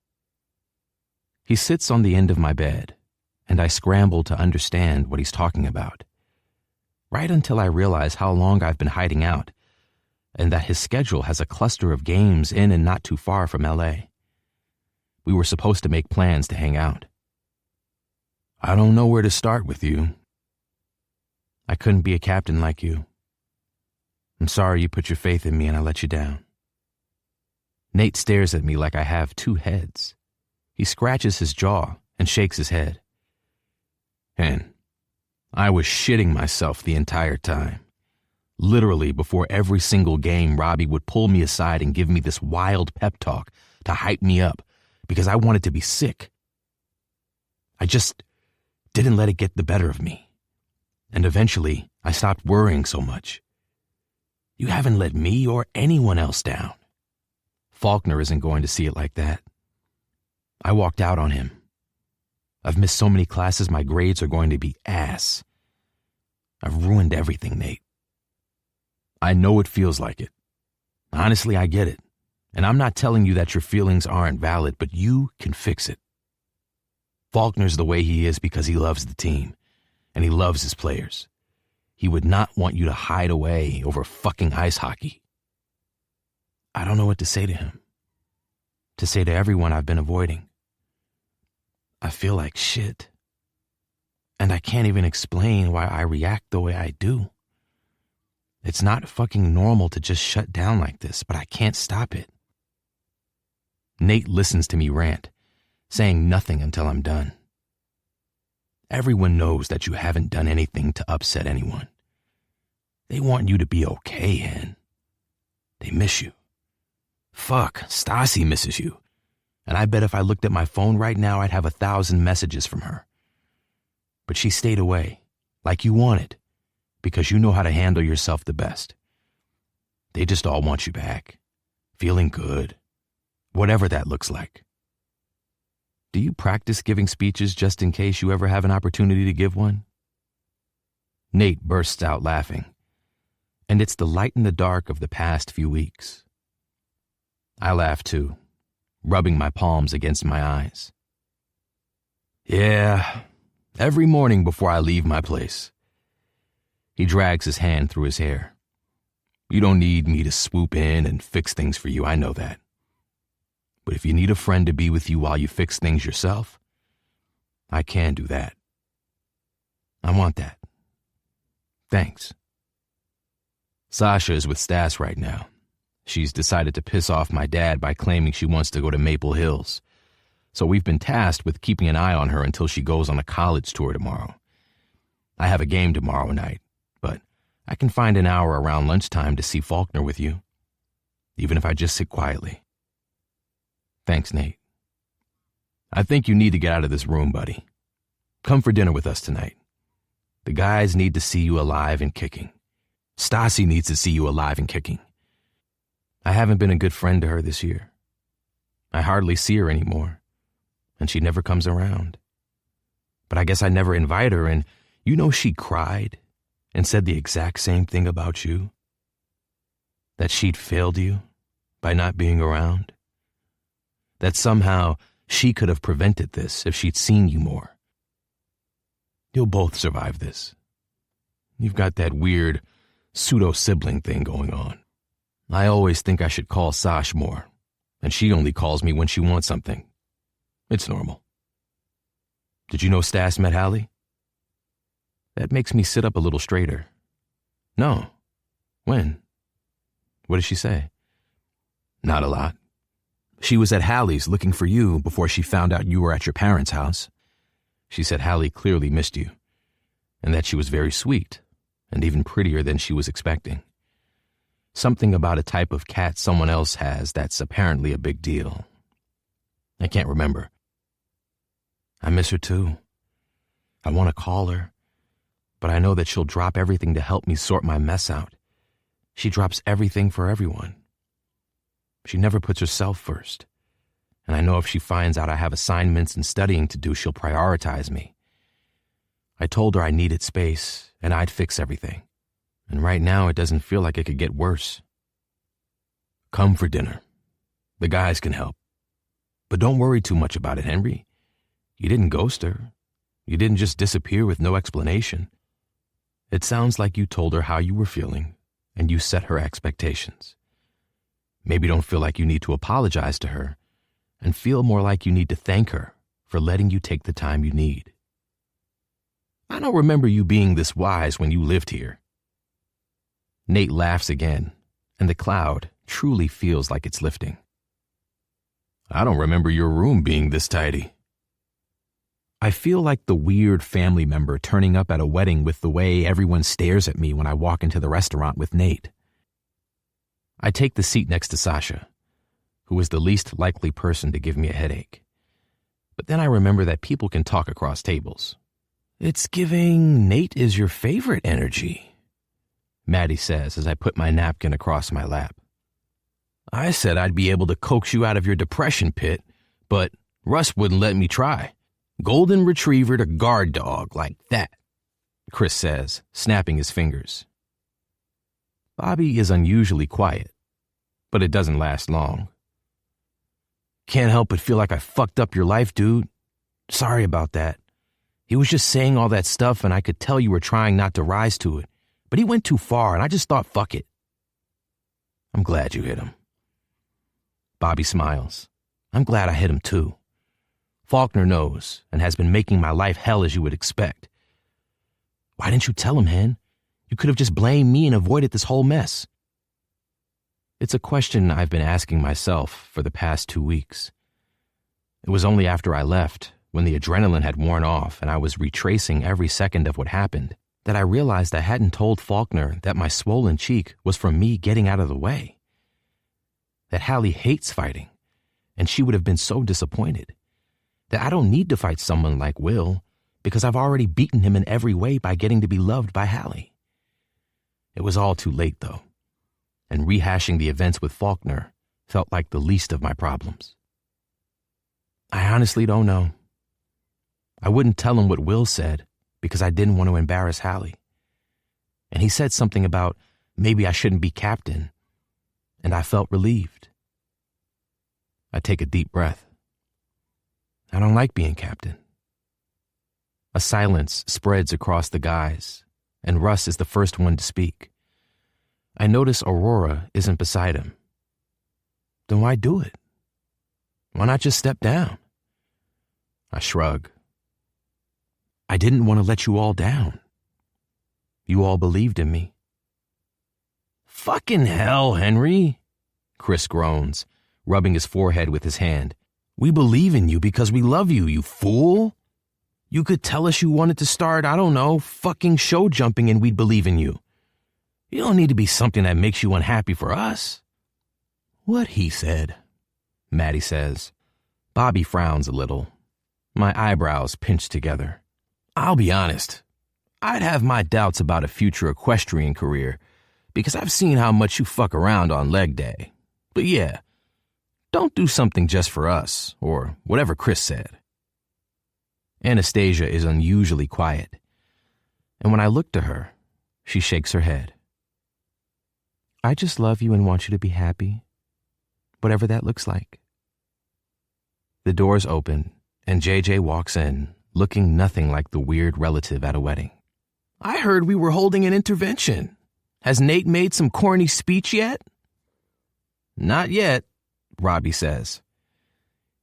He sits on the end of my bed, and I scramble to understand what he's talking about. Right until I realize how long I've been hiding out, and that his schedule has a cluster of games in and not too far from LA. We were supposed to make plans to hang out. "I don't know where to start with you." "I couldn't be a captain like you. I'm sorry you put your faith in me and I let you down." Nate stares at me like I have two heads. He scratches his jaw and shakes his head. "Hen, I was shitting myself the entire time. Literally, before every single game, Robbie would pull me aside and give me this wild pep talk to hype me up because I wanted to be sick. I just didn't let it get the better of me. And eventually, I stopped worrying so much. You haven't let me or anyone else down." Faulkner isn't going to see it like that. I walked out on him. I've missed so many classes my grades are going to be ass. I've ruined everything, Nate. I know it feels like it. Honestly, I get it. And I'm not telling you that your feelings aren't valid, but you can fix it. Faulkner's the way he is because he loves the team, and he loves his players. He would not want you to hide away over fucking ice hockey. I don't know what to say to him. To say to everyone I've been avoiding. I feel like shit. And I can't even explain why I react the way I do. It's not fucking normal to just shut down like this, but I can't stop it. Nate listens to me rant, saying nothing until I'm done. Everyone knows that you haven't done anything to upset anyone. They want you to be okay, Hen. They miss you. Fuck, Stassi misses you. And I bet if I looked at my phone right now, I'd have 1,000 messages from her. But she stayed away, like you wanted, because you know how to handle yourself the best. They just all want you back, feeling good, whatever that looks like. Do you practice giving speeches just in case you ever have an opportunity to give one? Nate bursts out laughing, and it's the light in the dark of the past few weeks. I laugh too, rubbing my palms against my eyes. Yeah, every morning before I leave my place. He drags his hand through his hair. You don't need me to swoop in and fix things for you, I know that. But if you need a friend to be with you while you fix things yourself, I can do that. I want that. Thanks. Sasha is with Stas right now. She's decided to piss off my dad by claiming she wants to go to Maple Hills. So we've been tasked with keeping an eye on her until she goes on a college tour tomorrow. I have a game tomorrow night, but I can find an hour around lunchtime to see Faulkner with you, even if I just sit quietly. Thanks, Nate. I think you need to get out of this room, buddy. Come for dinner with us tonight. The guys need to see you alive and kicking. Stassi needs to see you alive and kicking. I haven't been a good friend to her this year. I hardly see her anymore, and she never comes around. But I guess I never invite her, and you know she cried and said the exact same thing about you. That she'd failed you by not being around. That somehow she could have prevented this if she'd seen you more. You'll both survive this. You've got that weird pseudo-sibling thing going on. I always think I should call Sash more, and she only calls me when she wants something. It's normal. Did you know Stas met Halle? That makes me sit up a little straighter. No. When? What did she say? Not a lot. She was at Halle's looking for you before she found out you were at your parents' house. She said Halle clearly missed you, and that she was very sweet, and even prettier than she was expecting. Something about a type of cat someone else has that's apparently a big deal. I can't remember. I miss her too. I want to call her, but I know that she'll drop everything to help me sort my mess out. She drops everything for everyone. She never puts herself first, and I know if she finds out I have assignments and studying to do, she'll prioritize me. I told her I needed space, and I'd fix everything, and right now it doesn't feel like it could get worse. Come for dinner. The guys can help. But don't worry too much about it, Henry. You didn't ghost her. You didn't just disappear with no explanation. It sounds like you told her how you were feeling, and you set her expectations. Maybe don't feel like you need to apologize to her, and feel more like you need to thank her for letting you take the time you need. I don't remember you being this wise when you lived here. Nate laughs again, and the cloud truly feels like it's lifting. I don't remember your room being this tidy. I feel like the weird family member turning up at a wedding with the way everyone stares at me when I walk into the restaurant with Nate. I take the seat next to Sasha, who is the least likely person to give me a headache. But then I remember that people can talk across tables. It's giving Nate is your favorite energy, Maddie says as I put my napkin across my lap. I said I'd be able to coax you out of your depression pit, but Russ wouldn't let me try. Golden retriever to guard dog like that, Chris says, snapping his fingers. Bobby is unusually quiet, but it doesn't last long. Can't help but feel like I fucked up your life, dude. Sorry about that. He was just saying all that stuff and I could tell you were trying not to rise to it, but he went too far and I just thought fuck it. I'm glad you hit him. Bobby smiles. I'm glad I hit him too. Faulkner knows and has been making my life hell as you would expect, Why didn't you tell him, Hen? You could have just blamed me and avoided this whole mess. It's a question I've been asking myself for the past 2 weeks. It was only after I left, when the adrenaline had worn off and I was retracing every second of what happened, that I realized I hadn't told Faulkner that my swollen cheek was from me getting out of the way. That Halle hates fighting, and she would have been so disappointed. That I don't need to fight someone like Will, because I've already beaten him in every way by getting to be loved by Halle. It was all too late, though, and rehashing the events with Faulkner felt like the least of my problems. I honestly don't know. I wouldn't tell him what Will said because I didn't want to embarrass Halle. And he said something about maybe I shouldn't be captain, and I felt relieved. I take a deep breath. I don't like being captain. A silence spreads across the guys, and Russ is the first one to speak. I notice Aurora isn't beside him. Then why do it? Why not just step down? I shrug. I didn't want to let you all down. You all believed in me. Fucking hell, Henry, Chris groans, rubbing his forehead with his hand. We believe in you because we love you, you fool. You could tell us you wanted to start, I don't know, fucking show jumping and we'd believe in you. You don't need to be something that makes you unhappy for us. What he said, Maddie says. Bobby frowns a little. My eyebrows pinch together. I'll be honest. I'd have my doubts about a future equestrian career because I've seen how much you fuck around on leg day. But yeah, don't do something just for us, or whatever Chris said. Anastasia is unusually quiet, and when I look to her, she shakes her head. I just love you and want you to be happy, whatever that looks like. The doors open, and JJ walks in, looking nothing like the weird relative at a wedding. I heard we were holding an intervention. Has Nate made some corny speech yet? Not yet, Robbie says.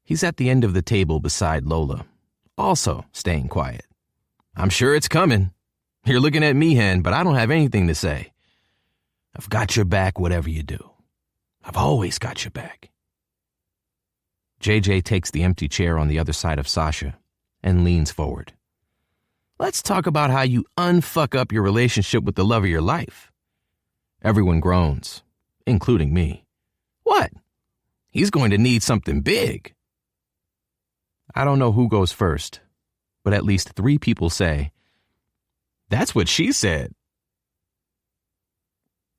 He's at the end of the table beside Lola, also staying quiet. I'm sure it's coming. You're looking at me, Hen, but I don't have anything to say. I've got your back whatever you do. I've always got your back. JJ takes the empty chair on the other side of Sasha and leans forward. Let's talk about how you unfuck up your relationship with the love of your life. Everyone groans, including me. What? He's going to need something big. I don't know who goes first, but at least 3 people say, That's what she said.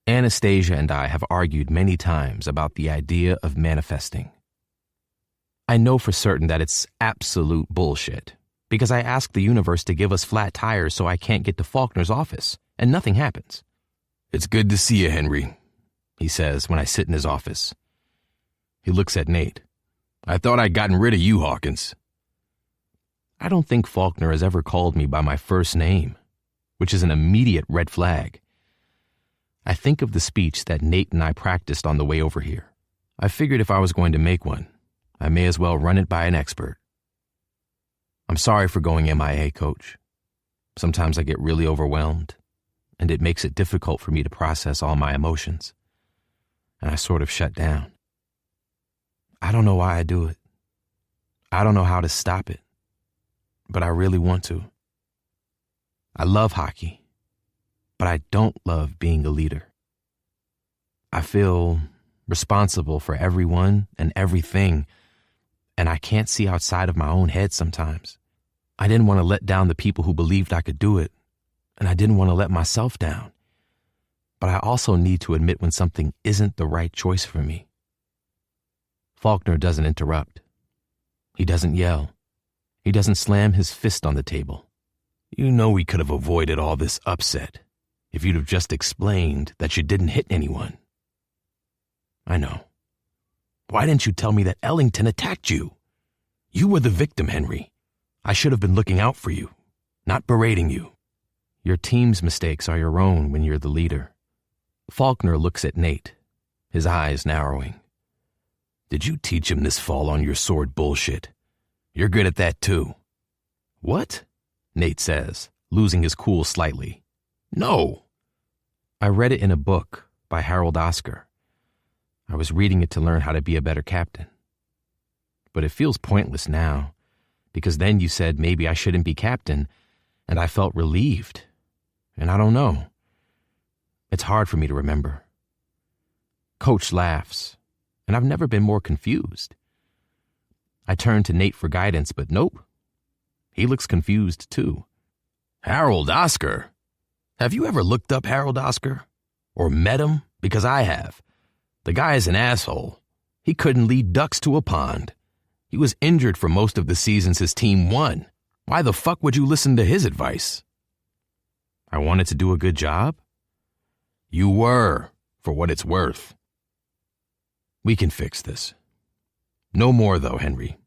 Anastasia and I have argued many times about the idea of manifesting. I know for certain that it's absolute bullshit, because I asked the universe to give us flat tires so I can't get to Faulkner's office, and nothing happens. It's good to see you, Henry, he says when I sit in his office. He looks at Nate. I thought I'd gotten rid of you, Hawkins. I don't think Faulkner has ever called me by my first name, which is an immediate red flag. I think of the speech that Nate and I practiced on the way over here. I figured if I was going to make one, I may as well run it by an expert. I'm sorry for going MIA, Coach. Sometimes I get really overwhelmed, and it makes it difficult for me to process all my emotions, and I sort of shut down. I don't know why I do it. I don't know how to stop it, but I really want to. I love hockey, but I don't love being a leader. I feel responsible for everyone and everything, and I can't see outside of my own head sometimes. I didn't want to let down the people who believed I could do it, and I didn't want to let myself down. But I also need to admit when something isn't the right choice for me. Faulkner doesn't interrupt. He doesn't yell. He doesn't slam his fist on the table. You know we could have avoided all this upset if you'd have just explained that you didn't hit anyone. I know. Why didn't you tell me that Ellington attacked you? You were the victim, Henry. I should have been looking out for you, not berating you. Your team's mistakes are your own when you're the leader. Faulkner looks at Nate, his eyes narrowing. Did you teach him this fall on your sword bullshit? You're good at that too. What? Nate says, losing his cool slightly. No. I read it in a book by Harold Oscar. I was reading it to learn how to be a better captain. But it feels pointless now, because then you said maybe I shouldn't be captain, and I felt relieved. And I don't know. It's hard for me to remember. Coach laughs, and I've never been more confused. I turn to Nate for guidance, but nope. He looks confused, too. Harold Oscar? Have you ever looked up Harold Oscar? Or met him? Because I have. The guy is an asshole. He couldn't lead ducks to a pond. He was injured for most of the seasons his team won. Why the fuck would you listen to his advice? I wanted to do a good job? You were, for what it's worth. We can fix this. No more, though, Henry.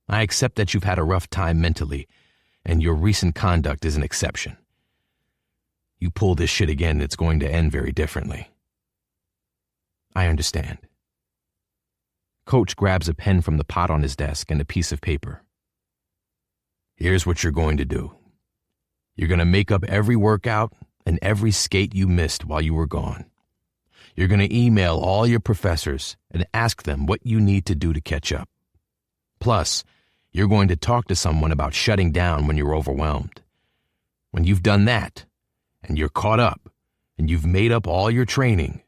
I accept that you've had a rough time mentally, and your recent conduct is an exception. You pull this shit again, it's going to end very differently. I understand. Coach grabs a pen from the pot on his desk and a piece of paper. Here's what you're going to do. You're going to make up every workout and every skate you missed while you were gone. You're going to email all your professors and ask them what you need to do to catch up. Plus, you're going to talk to someone about shutting down when you're overwhelmed. When you've done that, and you're caught up, and you've made up all your training,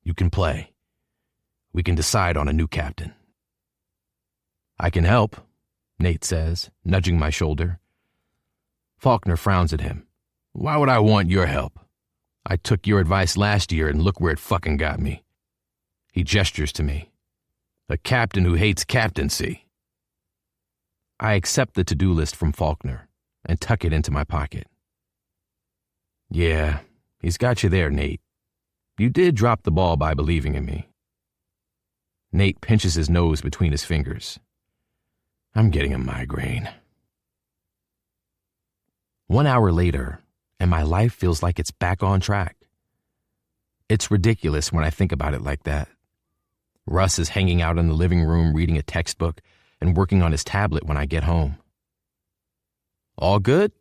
you can play. We can decide on a new captain. I can help, Nate says, nudging my shoulder. Faulkner frowns at him. Why would I want your help? I took your advice last year and look where it fucking got me. He gestures to me. A captain who hates captaincy. I accept the to-do list from Faulkner and tuck it into my pocket. Yeah, he's got you there, Nate. You did drop the ball by believing in me. Nate pinches his nose between his fingers. I'm getting a migraine. 1 hour later, and my life feels like it's back on track. It's ridiculous when I think about it like that. Russ is hanging out in the living room reading a textbook and working on his tablet when I get home. All good?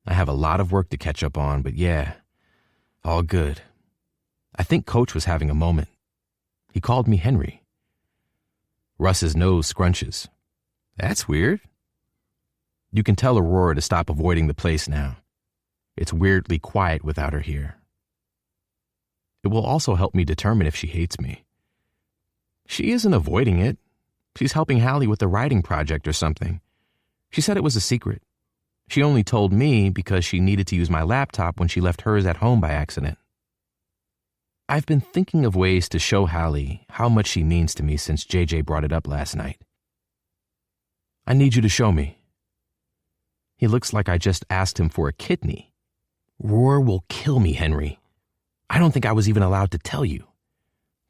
I have a lot of work to catch up on, but yeah, all good. I think Coach was having a moment. He called me Henry. Russ's nose scrunches. That's weird. You can tell Aurora to stop avoiding the place now. It's weirdly quiet without her here. It will also help me determine if she hates me. She isn't avoiding it. She's helping Halle with the writing project or something. She said it was a secret. She only told me because she needed to use my laptop when she left hers at home by accident. I've been thinking of ways to show Halle how much she means to me since JJ brought it up last night. I need you to show me. He looks like I just asked him for a kidney. Roar will kill me, Henry. I don't think I was even allowed to tell you.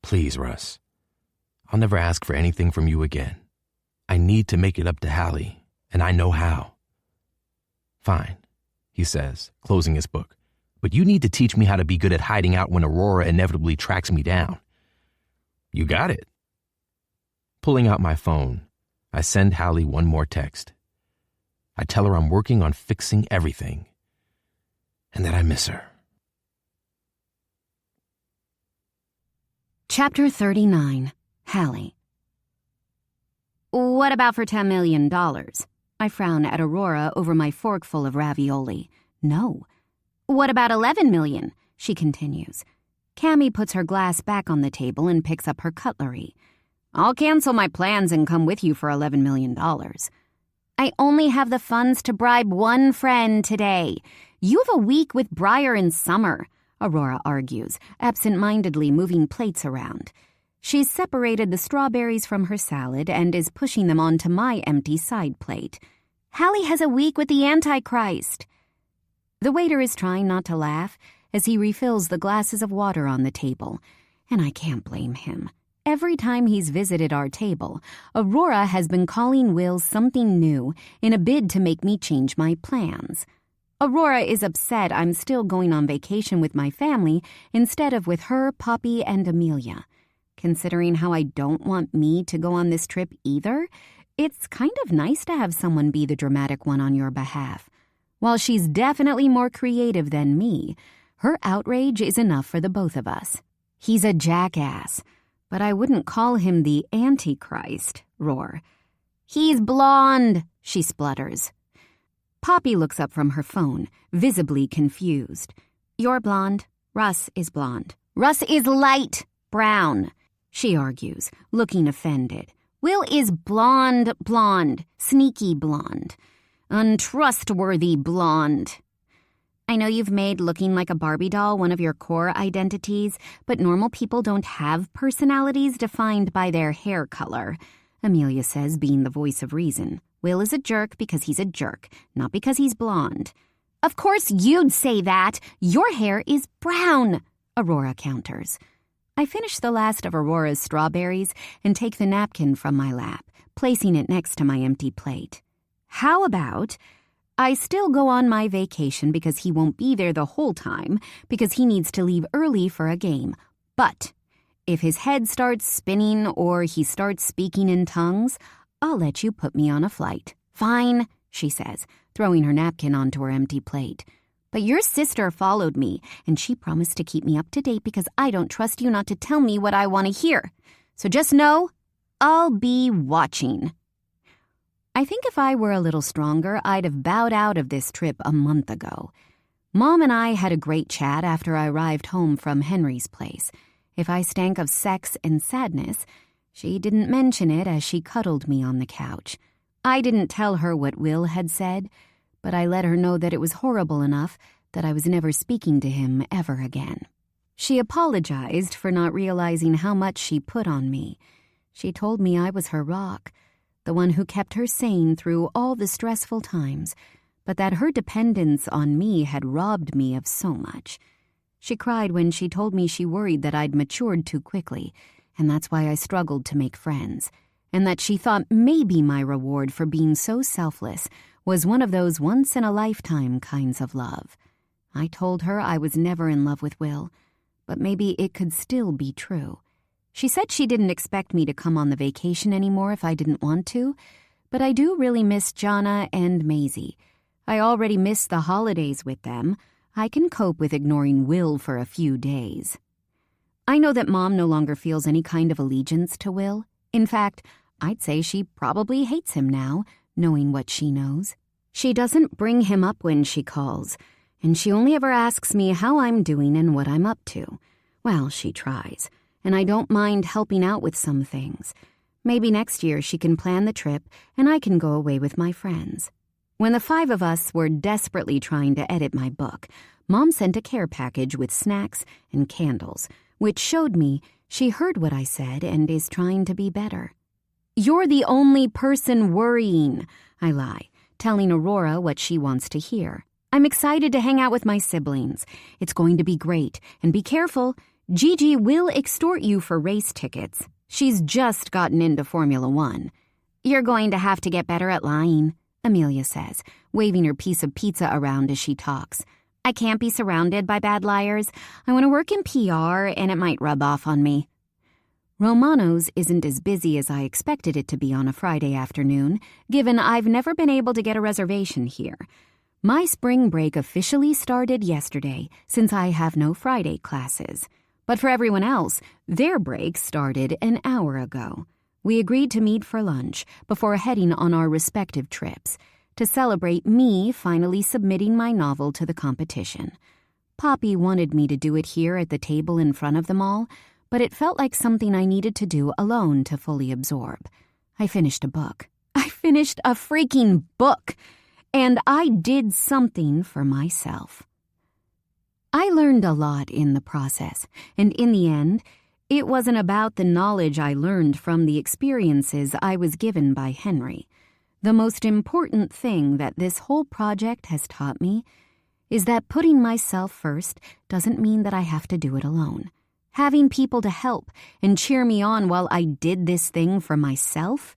Please, Russ. I'll never ask for anything from you again. I need to make it up to Halle, and I know how. Fine, he says, closing his book. But you need to teach me how to be good at hiding out when Aurora inevitably tracks me down. You got it. Pulling out my phone, I send Halle one more text. I tell her I'm working on fixing everything, and that I miss her. Chapter 39. Halle. What about for $10 million? I frown at Aurora over my forkful of ravioli. No. What about $11 million? She continues. Cammy puts her glass back on the table and picks up her cutlery. I'll cancel my plans and come with you for $11 million. I only have the funds to bribe one friend today. You have a week with Briar in summer, Aurora argues, absent-mindedly moving plates around. She's separated the strawberries from her salad and is pushing them onto my empty side plate. Halle has a week with the Antichrist. The waiter is trying not to laugh as he refills the glasses of water on the table, and I can't blame him. Every time he's visited our table, Aurora has been calling Will something new in a bid to make me change my plans. Aurora is upset I'm still going on vacation with my family instead of with her, Poppy, and Amelia. Considering how I don't want me to go on this trip either, it's kind of nice to have someone be the dramatic one on your behalf. While she's definitely more creative than me, her outrage is enough for the both of us. He's a jackass, but I wouldn't call him the Antichrist, roar. He's blonde, she splutters. Poppy looks up from her phone, visibly confused. You're blonde. Russ is blonde. Russ is light brown, she argues, looking offended. Will is blonde, sneaky blonde, untrustworthy blonde. I know you've made looking like a Barbie doll one of your core identities, but normal people don't have personalities defined by their hair color, Amelia says, being the voice of reason. Will is a jerk because he's a jerk, not because he's blonde. Of course you'd say that. Your hair is brown, Aurora counters. I finish the last of Aurora's strawberries and take the napkin from my lap, placing it next to my empty plate. How about I still go on my vacation because he won't be there the whole time because he needs to leave early for a game. But if his head starts spinning or he starts speaking in tongues, I'll let you put me on a flight. Fine, she says, throwing her napkin onto her empty plate. But your sister followed me, and she promised to keep me up to date because I don't trust you not to tell me what I want to hear. So just know, I'll be watching. I think if I were a little stronger, I'd have bowed out of this trip a month ago. Mom and I had a great chat after I arrived home from Henry's place. If I stank of sex and sadness, she didn't mention it as she cuddled me on the couch. I didn't tell her what Will had said, but I let her know that it was horrible enough that I was never speaking to him ever again. She apologized for not realizing how much she put on me. She told me I was her rock, the one who kept her sane through all the stressful times, but that her dependence on me had robbed me of so much. She cried when she told me she worried that I'd matured too quickly, and that's why I struggled to make friends, and that she thought maybe my reward for being so selfless was one of those once-in-a-lifetime kinds of love. I told her I was never in love with Will, but maybe it could still be true. She said she didn't expect me to come on the vacation anymore if I didn't want to, but I do really miss Jonna and Maisie. I already miss the holidays with them. I can cope with ignoring Will for a few days. I know that Mom no longer feels any kind of allegiance to Will. In fact, I'd say she probably hates him now, knowing what she knows. She doesn't bring him up when she calls, and she only ever asks me how I'm doing and what I'm up to. Well, she tries, and I don't mind helping out with some things. Maybe next year she can plan the trip, and I can go away with my friends. When the 5 of us were desperately trying to edit my book, Mom sent a care package with snacks and candles, which showed me she heard what I said and is trying to be better. You're the only person worrying, I lie, telling Aurora what she wants to hear. I'm excited to hang out with my siblings. It's going to be great, and be careful. Gigi will extort you for race tickets. She's just gotten into Formula 1. You're going to have to get better at lying, Amelia says, waving her piece of pizza around as she talks. I can't be surrounded by bad liars. I want to work in PR, and it might rub off on me. Romano's isn't as busy as I expected it to be on a Friday afternoon, given I've never been able to get a reservation here. My spring break officially started yesterday, since I have no Friday classes. But for everyone else, their break started an hour ago. We agreed to meet for lunch before heading on our respective trips, to celebrate me finally submitting my novel to the competition. Poppy wanted me to do it here at the table in front of them all, but it felt like something I needed to do alone to fully absorb. I finished a book. I finished a freaking book! And I did something for myself. I learned a lot in the process, and in the end, it wasn't about the knowledge I learned from the experiences I was given by Henry. The most important thing that this whole project has taught me is that putting myself first doesn't mean that I have to do it alone. Having people to help and cheer me on while I did this thing for myself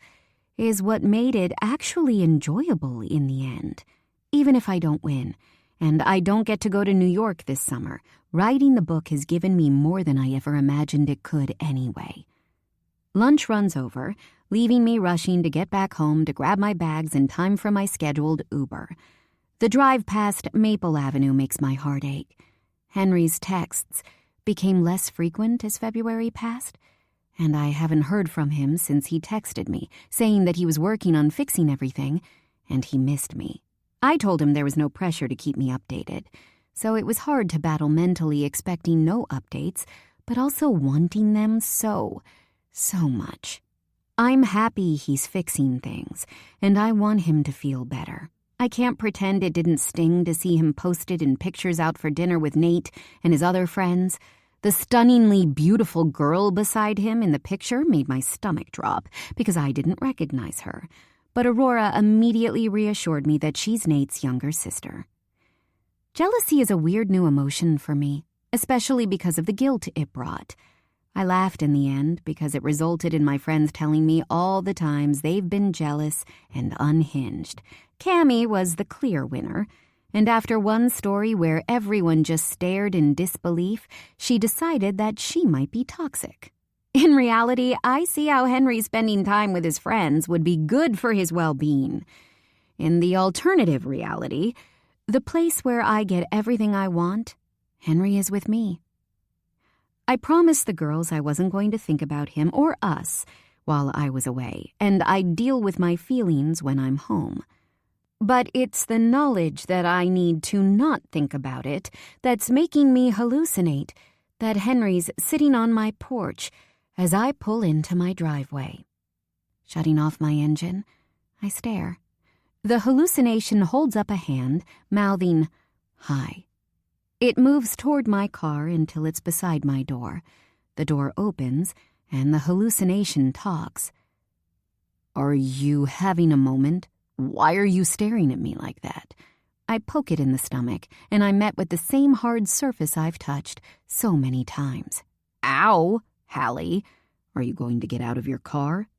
is what made it actually enjoyable in the end. Even if I don't win, and I don't get to go to New York this summer, writing the book has given me more than I ever imagined it could anyway. Lunch runs over, leaving me rushing to get back home to grab my bags in time for my scheduled Uber. The drive past Maple Avenue makes my heart ache. Henry's texts became less frequent as February passed, and I haven't heard from him since he texted me, saying that he was working on fixing everything, and he missed me. I told him there was no pressure to keep me updated, so it was hard to battle mentally expecting no updates, but also wanting them so much. I'm happy he's fixing things, and I want him to feel better. I can't pretend it didn't sting to see him posted in pictures out for dinner with Nate and his other friends. The stunningly beautiful girl beside him in the picture made my stomach drop because I didn't recognize her. But Aurora immediately reassured me that she's Nate's younger sister. Jealousy is a weird new emotion for me, especially because of the guilt it brought. I laughed in the end because it resulted in my friends telling me all the times they've been jealous and unhinged. Cammie was the clear winner, and after one story where everyone just stared in disbelief, she decided that she might be toxic. In reality, I see how Henry spending time with his friends would be good for his well-being. In the alternative reality, the place where I get everything I want, Henry is with me. I promised the girls I wasn't going to think about him or us while I was away, and I'd deal with my feelings when I'm home. But it's the knowledge that I need to not think about it that's making me hallucinate that Henry's sitting on my porch as I pull into my driveway. Shutting off my engine, I stare. The hallucination holds up a hand, mouthing, "Hi." It moves toward my car until it's beside my door. The door opens, and the hallucination talks. "Are you having a moment? Why are you staring at me like that?" I poke it in the stomach, and I'm met with the same hard surface I've touched so many times. "Ow, Halle. Are you going to get out of your car?"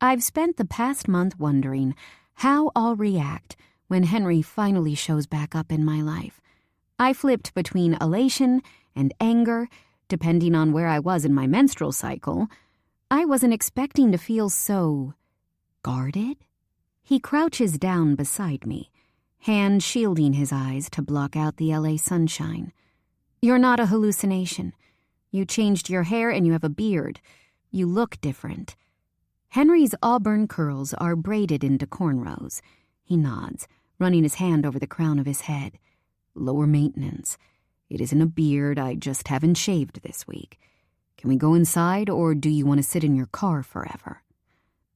I've spent the past month wondering how I'll react when Henry finally shows back up in my life. I flipped between elation and anger, depending on where I was in my menstrual cycle. I wasn't expecting to feel so guarded. He crouches down beside me, hand shielding his eyes to block out the LA sunshine. "You're not a hallucination. You changed your hair and you have a beard. You look different." Henry's auburn curls are braided into cornrows. He nods, running his hand over the crown of his head. "Lower maintenance. It isn't a beard, I just haven't shaved this week. Can we go inside, or do you want to sit in your car forever?"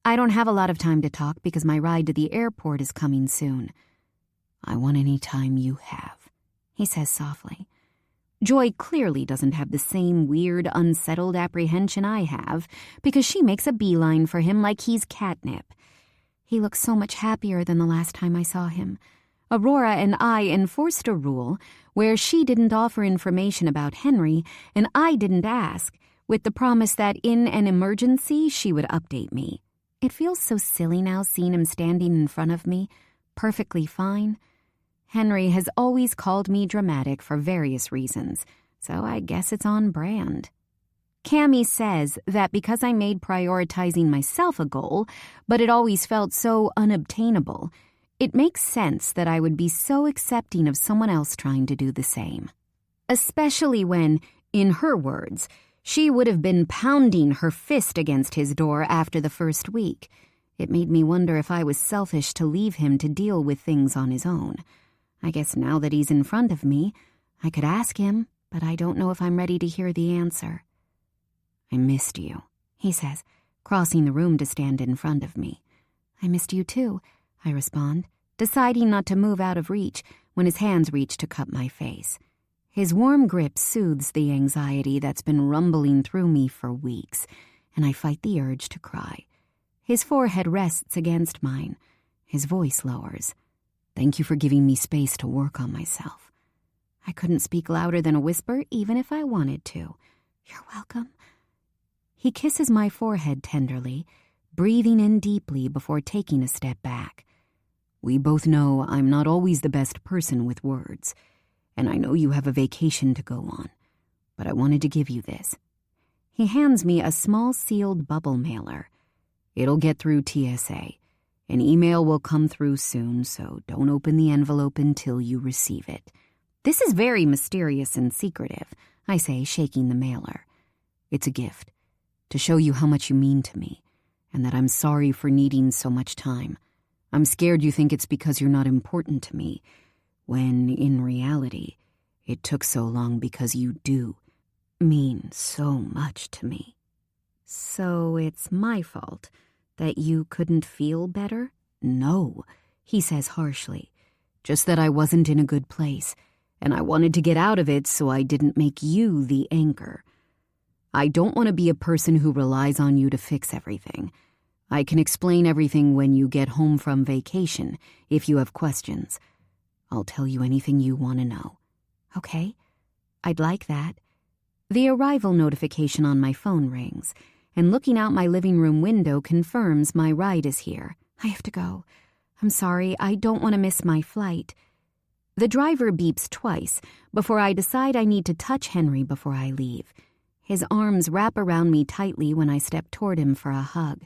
"I don't have a lot of time to talk because my ride to the airport is coming soon." "I want any time you have," he says softly. Joy clearly doesn't have the same weird, unsettled apprehension I have because she makes a beeline for him like he's catnip. He looks so much happier than the last time I saw him. Aurora and I enforced a rule where she didn't offer information about Henry and I didn't ask, with the promise that in an emergency she would update me. It feels so silly now seeing him standing in front of me, perfectly fine. Henry has always called me dramatic for various reasons, so I guess it's on brand. Cammie says that because I made prioritizing myself a goal, but it always felt so unobtainable, it makes sense that I would be so accepting of someone else trying to do the same. Especially when, in her words, she would have been pounding her fist against his door after the first week. It made me wonder if I was selfish to leave him to deal with things on his own. I guess now that he's in front of me, I could ask him, but I don't know if I'm ready to hear the answer. "I missed you," he says, crossing the room to stand in front of me. "I missed you too," I respond, deciding not to move out of reach when his hands reach to cup my face. His warm grip soothes the anxiety that's been rumbling through me for weeks, and I fight the urge to cry. His forehead rests against mine. His voice lowers. "Thank you for giving me space to work on myself." I couldn't speak louder than a whisper, even if I wanted to. "You're welcome." He kisses my forehead tenderly, breathing in deeply before taking a step back. "We both know I'm not always the best person with words, and I know you have a vacation to go on, but I wanted to give you this." He hands me a small sealed bubble mailer. "It'll get through TSA. An email will come through soon, so don't open the envelope until you receive it." "This is very mysterious and secretive," I say, shaking the mailer. "It's a gift, to show you how much you mean to me, and that I'm sorry for needing so much time. I'm scared you think it's because you're not important to me, when, in reality, it took so long because you do mean so much to me." "So it's my fault that you couldn't feel better?" "No," he says harshly. "Just that I wasn't in a good place, and I wanted to get out of it so I didn't make you the anchor. I don't want to be a person who relies on you to fix everything. I can explain everything when you get home from vacation, if you have questions. I'll tell you anything you want to know." "Okay, I'd like that." The arrival notification on my phone rings, and looking out my living room window confirms my ride is here. I have to go. I'm sorry, I don't want to miss my flight. The driver beeps twice before I decide I need to touch Henry before I leave. His arms wrap around me tightly when I step toward him for a hug.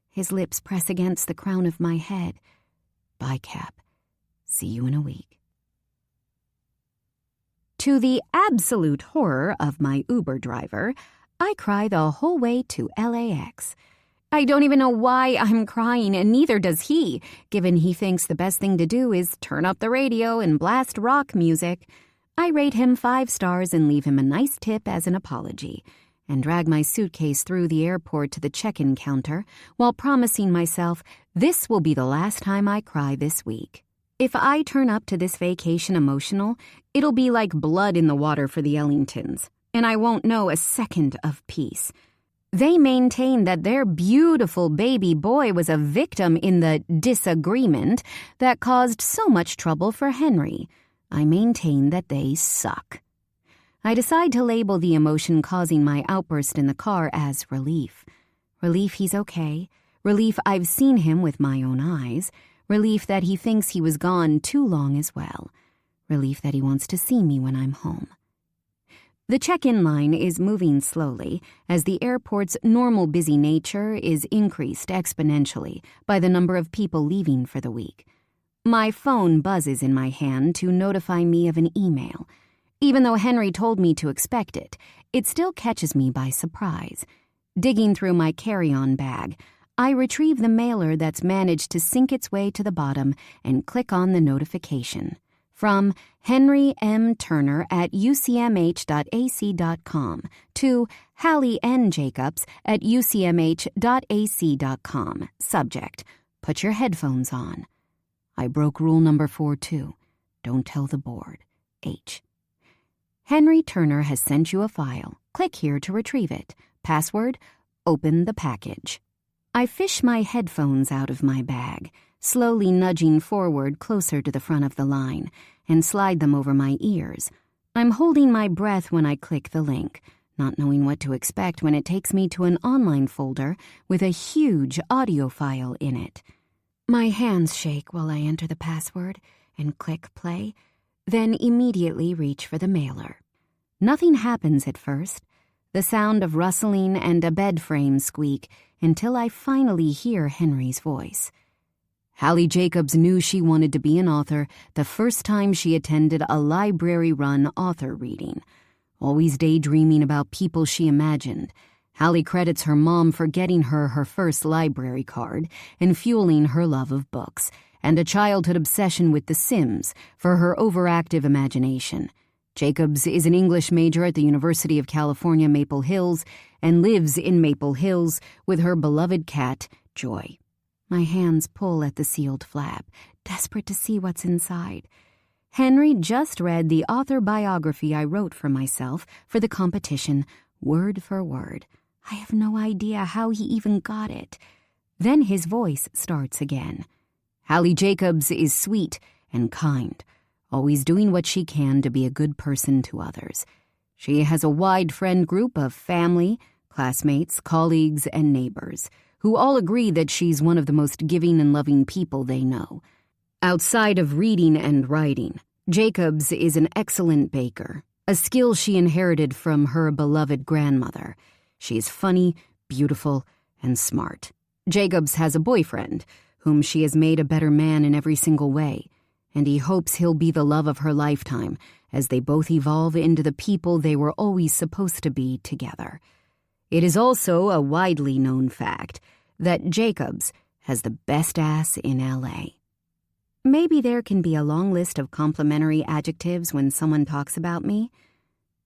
His lips press against the crown of my head. "Bye, Cap. See you in a week." To the absolute horror of my Uber driver, I cry the whole way to LAX. I don't even know why I'm crying, and neither does he, given he thinks the best thing to do is turn up the radio and blast rock music. I rate him 5 stars and leave him a nice tip as an apology, and drag my suitcase through the airport to the check-in counter while promising myself this will be the last time I cry this week. If I turn up to this vacation emotional, it'll be like blood in the water for the Ellingtons, and I won't know a second of peace. They maintain that their beautiful baby boy was a victim in the disagreement that caused so much trouble for Henry. I maintain that they suck. I decide to label the emotion causing my outburst in the car as relief. Relief he's okay. Relief I've seen him with my own eyes. Relief that he thinks he was gone too long as well. Relief that he wants to see me when I'm home. The check-in line is moving slowly as the airport's normal busy nature is increased exponentially by the number of people leaving for the week. My phone buzzes in my hand to notify me of an email. Even though Henry told me to expect it, it still catches me by surprise. Digging through my carry-on bag, I retrieve the mailer that's managed to sink its way to the bottom and click on the notification. From Henry M. Turner at ucmh.ac.com to Halle N. Jacobs at ucmh.ac.com. Subject: Put your headphones on. I broke rule number 4 too. Don't tell the board. H. Henry Turner has sent you a file. Click here to retrieve it. Password: Open the package. I fish my headphones out of my bag, slowly nudging forward closer to the front of the line, and slide them over my ears. I'm holding my breath when I click the link, not knowing what to expect when it takes me to an online folder with a huge audio file in it. My hands shake while I enter the password and click play, then immediately reach for the mailer. Nothing happens at first. The sound of rustling and a bed frame squeak until I finally hear Henry's voice. Halle Jacobs knew she wanted to be an author the first time she attended a library-run author reading. Always daydreaming about people she imagined, Halle credits her mom for getting her her first library card and fueling her love of books, and a childhood obsession with The Sims for her overactive imagination. Jacobs is an English major at the University of California, Maple Hills, and lives in Maple Hills with her beloved cat, Joy. My hands pull at the sealed flap, desperate to see what's inside. Henry just read the author biography I wrote for myself for the competition, word for word. I have no idea how he even got it. Then his voice starts again. Halle Jacobs is sweet and kind, always doing what she can to be a good person to others. She has a wide friend group of family, classmates, colleagues, and neighbors, who all agree that she's one of the most giving and loving people they know. Outside of reading and writing, Jacobs is an excellent baker, a skill she inherited from her beloved grandmother. She is funny, beautiful, and smart. Jacobs has a boyfriend, whom she has made a better man in every single way, and he hopes he'll be the love of her lifetime as they both evolve into the people they were always supposed to be together. It is also a widely known fact that Jacobs has the best ass in L.A. Maybe there can be a long list of complimentary adjectives when someone talks about me.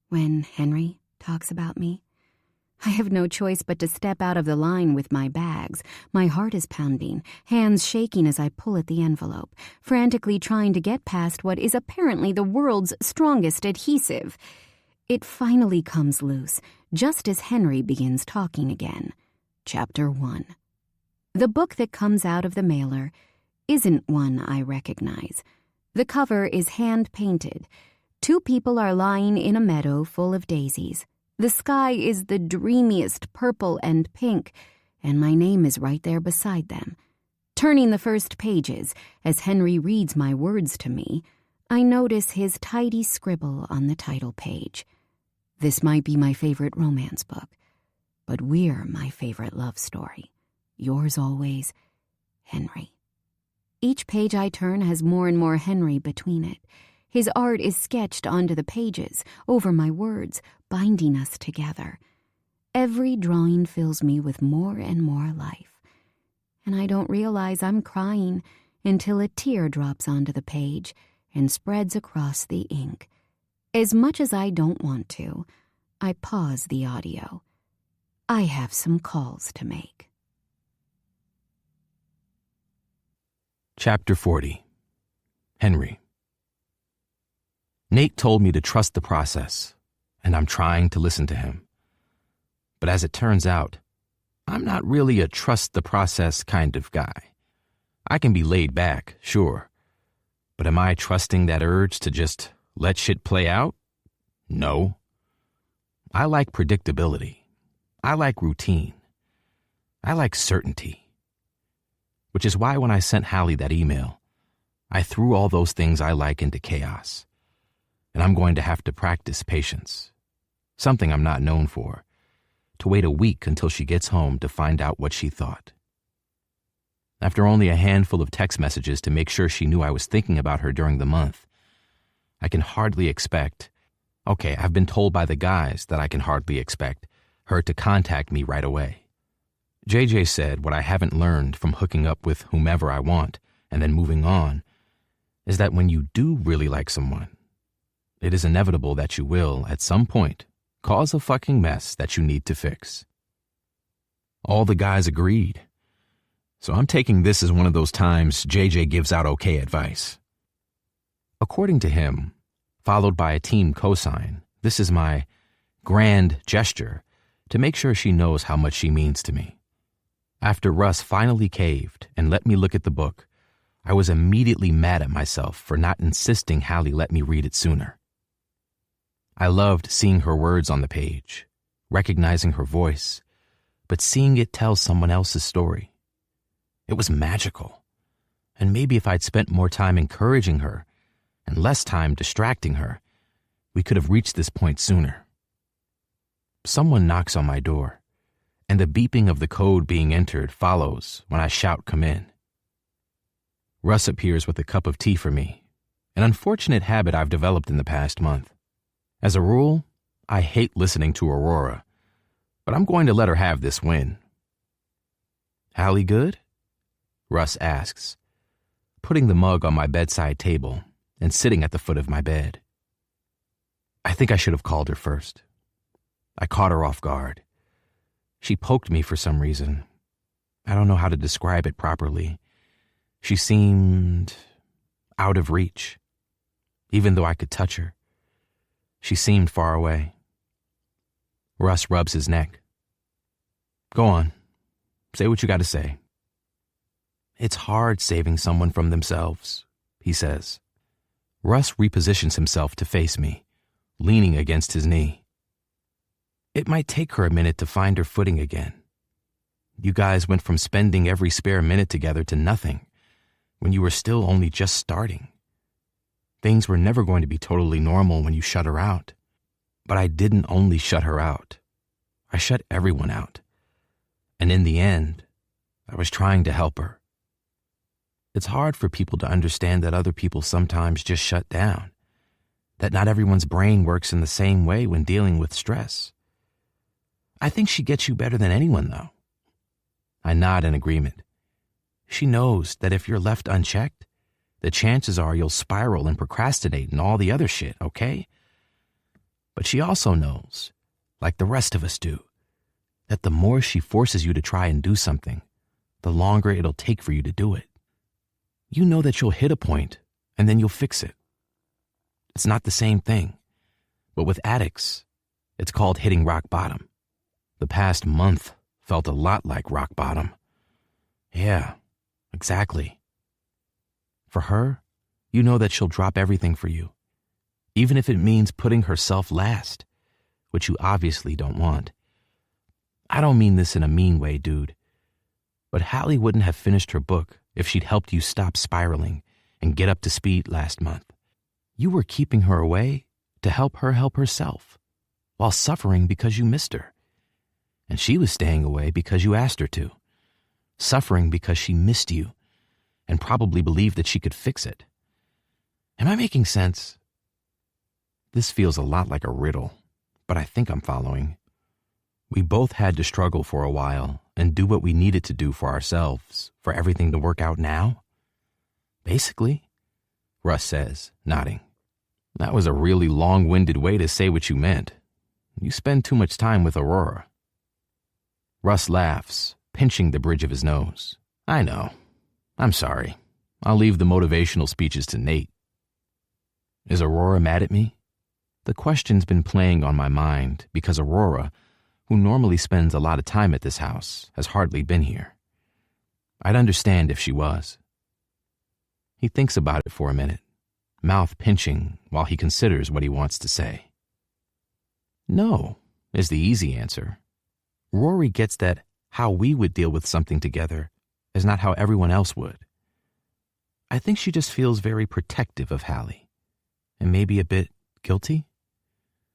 When Henry talks about me. I have no choice but to step out of the line with my bags. My heart is pounding, hands shaking as I pull at the envelope, frantically trying to get past what is apparently the world's strongest adhesive. It finally comes loose, just as Henry begins talking again. Chapter 1. The book that comes out of the mailer isn't one I recognize. The cover is hand-painted. 2 people are lying in a meadow full of daisies. The sky is the dreamiest purple and pink, and my name is right there beside them. Turning the first pages, as Henry reads my words to me, I notice his tidy scribble on the title page. This might be my favorite romance book, but we're my favorite love story. Yours always, Henry. Each page I turn has more and more Henry between it. His art is sketched onto the pages, over my words, binding us together. Every drawing fills me with more and more life. And I don't realize I'm crying until a tear drops onto the page and spreads across the ink. As much as I don't want to, I pause the audio. I have some calls to make. Chapter 40. Henry. Nate told me to trust the process, and I'm trying to listen to him. But as it turns out, I'm not really a trust the process kind of guy. I can be laid back, sure. But am I trusting that urge to just let shit play out? No. I like predictability. I like routine. I like certainty. Which is why when I sent Halle that email, I threw all those things I like into chaos. And I'm going to have to practice patience, something I'm not known for, to wait a week until she gets home to find out what she thought. After only a handful of text messages to make sure she knew I was thinking about her during the month, I can hardly expect, I've been told by the guys that I can hardly expect her to contact me right away. JJ said what I haven't learned from hooking up with whomever I want and then moving on is that when you do really like someone, it is inevitable that you will, at some point, cause a fucking mess that you need to fix. All the guys agreed. So I'm taking this as one of those times JJ gives out okay advice. According to him, followed by a team cosign, this is my grand gesture to make sure she knows how much she means to me. After Russ finally caved and let me look at the book, I was immediately mad at myself for not insisting Halle let me read it sooner. I loved seeing her words on the page, recognizing her voice, but seeing it tell someone else's story. It was magical. And maybe if I'd spent more time encouraging her and less time distracting her, we could have reached this point sooner. Someone knocks on my door, and the beeping of the code being entered follows when I shout, "Come in." Russ appears with a cup of tea for me, an unfortunate habit I've developed in the past month. As a rule, I hate listening to Aurora, but I'm going to let her have this win. "Halle good?" Russ asks, putting the mug on my bedside table and sitting at the foot of my bed. I think I should have called her first. I caught her off guard. She poked me for some reason. I don't know how to describe it properly. She seemed out of reach, even though I could touch her. She seemed far away. Russ rubs his neck. "Go on. Say what you got to say." "It's hard saving someone from themselves," he says. Russ repositions himself to face me, leaning against his knee. "It might take her a minute to find her footing again. You guys went from spending every spare minute together to nothing when you were still only just starting. Things were never going to be totally normal when you shut her out. But I didn't only shut her out. I shut everyone out. And in the end, I was trying to help her. It's hard for people to understand that other people sometimes just shut down, that not everyone's brain works in the same way when dealing with stress. I think she gets you better than anyone, though. I nod in agreement. She knows that if you're left unchecked, the chances are you'll spiral and procrastinate and all the other shit, okay? But she also knows, like the rest of us do, that the more she forces you to try and do something, the longer it'll take for you to do it. You know that you'll hit a point and then you'll fix it. It's not the same thing, but with addicts, it's called hitting rock bottom. The past month felt a lot like rock bottom. Yeah, exactly. For her, you know that she'll drop everything for you, even if it means putting herself last, which you obviously don't want. I don't mean this in a mean way, dude, but Halle wouldn't have finished her book if she'd helped you stop spiraling and get up to speed last month. You were keeping her away to help her help herself, while suffering because you missed her. And she was staying away because you asked her to, suffering because she missed you and probably believed that she could fix it. Am I making sense? This feels a lot like a riddle, but I think I'm following. We both had to struggle for a while and do what we needed to do for ourselves for everything to work out now. Basically, Russ says, nodding. That was a really long-winded way to say what you meant. You spend too much time with Aurora. Russ laughs, pinching the bridge of his nose. I know. I'm sorry. I'll leave the motivational speeches to Nate. Is Aurora mad at me? The question's been playing on my mind because Aurora, who normally spends a lot of time at this house, has hardly been here. I'd understand if she was. He thinks about it for a minute, mouth pinching while he considers what he wants to say. No, is the easy answer. Rory gets that how we would deal with something together is not how everyone else would. I think she just feels very protective of Halle, and maybe a bit guilty.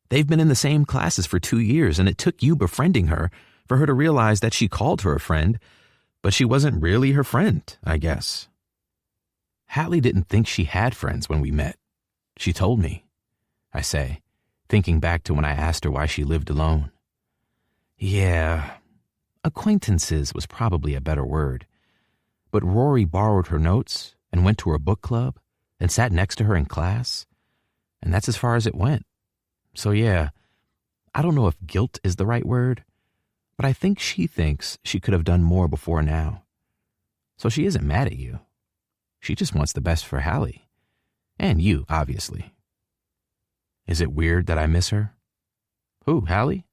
They've been in the same classes for 2 years, and it took you befriending her for her to realize that she called her a friend, but she wasn't really her friend, I guess. Halle didn't think she had friends when we met. She told me, I say, thinking back to when I asked her why she lived alone. Yeah, acquaintances was probably a better word. But Rory borrowed her notes and went to her book club and sat next to her in class, and that's as far as it went. So yeah, I don't know if guilt is the right word, but I think she thinks she could have done more before now. So she isn't mad at you. She just wants the best for Halle. And you, obviously. Is it weird that I miss her? Who, Halle?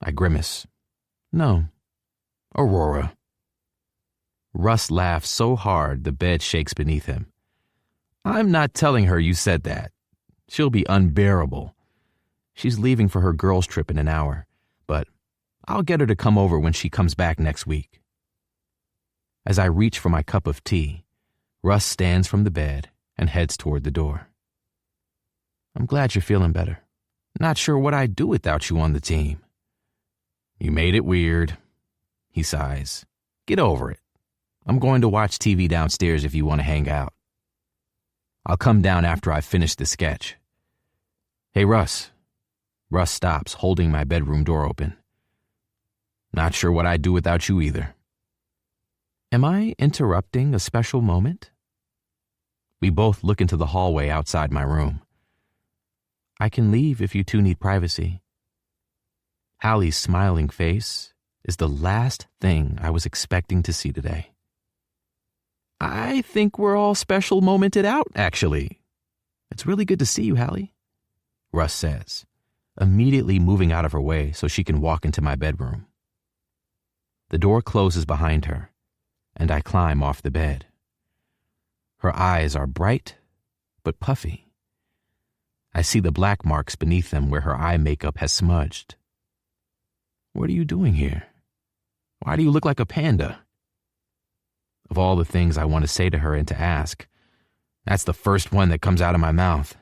I grimace. No, Aurora. Russ laughs so hard the bed shakes beneath him. I'm not telling her you said that. She'll be unbearable. She's leaving for her girls' trip in an hour, but I'll get her to come over when she comes back next week. As I reach for my cup of tea, Russ stands from the bed and heads toward the door. I'm glad you're feeling better. Not sure what I'd do without you on the team. You made it weird, he sighs. Get over it. I'm going to watch TV downstairs if you want to hang out. I'll come down after I've finished the sketch. Hey, Russ. Russ stops, holding my bedroom door open. Not sure what I'd do without you either. Am I interrupting a special moment? We both look into the hallway outside my room. I can leave if you two need privacy. Halle's smiling face is the last thing I was expecting to see today. I think we're all special momented out, actually. It's really good to see you, Halle, Russ says, immediately moving out of her way so she can walk into my bedroom. The door closes behind her, and I climb off the bed. Her eyes are bright, but puffy. I see the black marks beneath them where her eye makeup has smudged. What are you doing here? Why do you look like a panda? Of all the things I want to say to her and to ask, that's the first one that comes out of my mouth.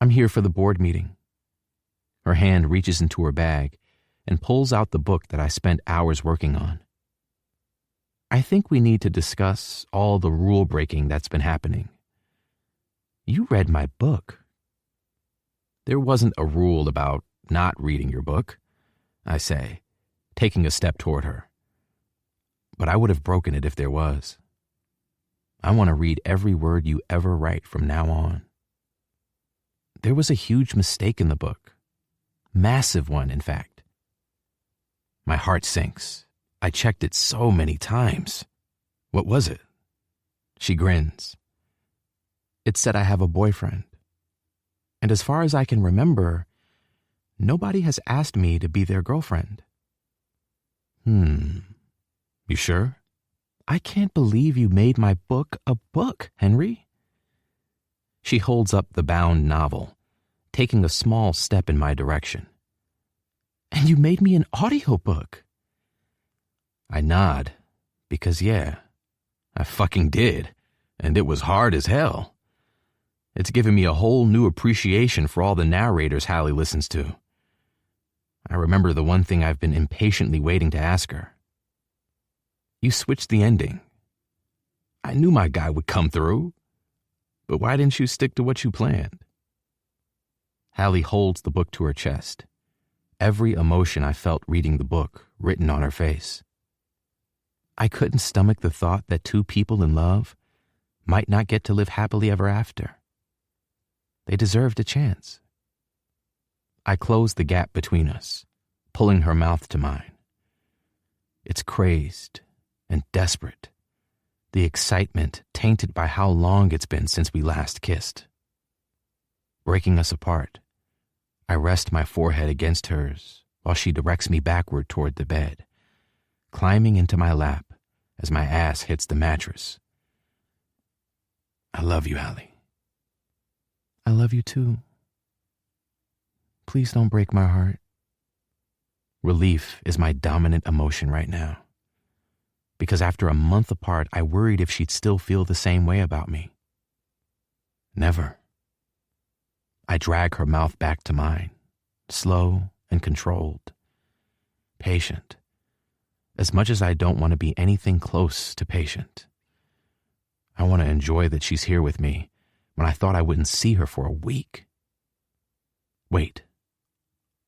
I'm here for the board meeting. Her hand reaches into her bag and pulls out the book that I spent hours working on. I think we need to discuss all the rule breaking that's been happening. You read my book. There wasn't a rule about not reading your book, I say, taking a step toward her. But I would have broken it if there was. I want to read every word you ever write from now on. There was a huge mistake in the book. Massive one, in fact. My heart sinks. I checked it so many times. What was it? She grins. It said I have a boyfriend. And as far as I can remember, nobody has asked me to be their girlfriend. You sure? I can't believe you made my book a book, Henry. She holds up the bound novel, taking a small step in my direction. And you made me an audiobook. I nod, because yeah, I fucking did, and it was hard as hell. It's given me a whole new appreciation for all the narrators Halle listens to. I remember the one thing I've been impatiently waiting to ask her. You switched the ending. I knew my guy would come through, but why didn't you stick to what you planned? Halle holds the book to her chest, every emotion I felt reading the book written on her face. I couldn't stomach the thought that two people in love might not get to live happily ever after. They deserved a chance. I closed the gap between us, pulling her mouth to mine. It's crazed and desperate, the excitement tainted by how long it's been since we last kissed. Breaking us apart, I rest my forehead against hers while she directs me backward toward the bed, climbing into my lap as my ass hits the mattress. I love you, Halle. I love you too. Please don't break my heart. Relief is my dominant emotion right now. Because after a month apart, I worried if she'd still feel the same way about me. Never. I drag her mouth back to mine, slow and controlled, patient, as much as I don't want to be anything close to patient. I want to enjoy that she's here with me when I thought I wouldn't see her for a week. Wait.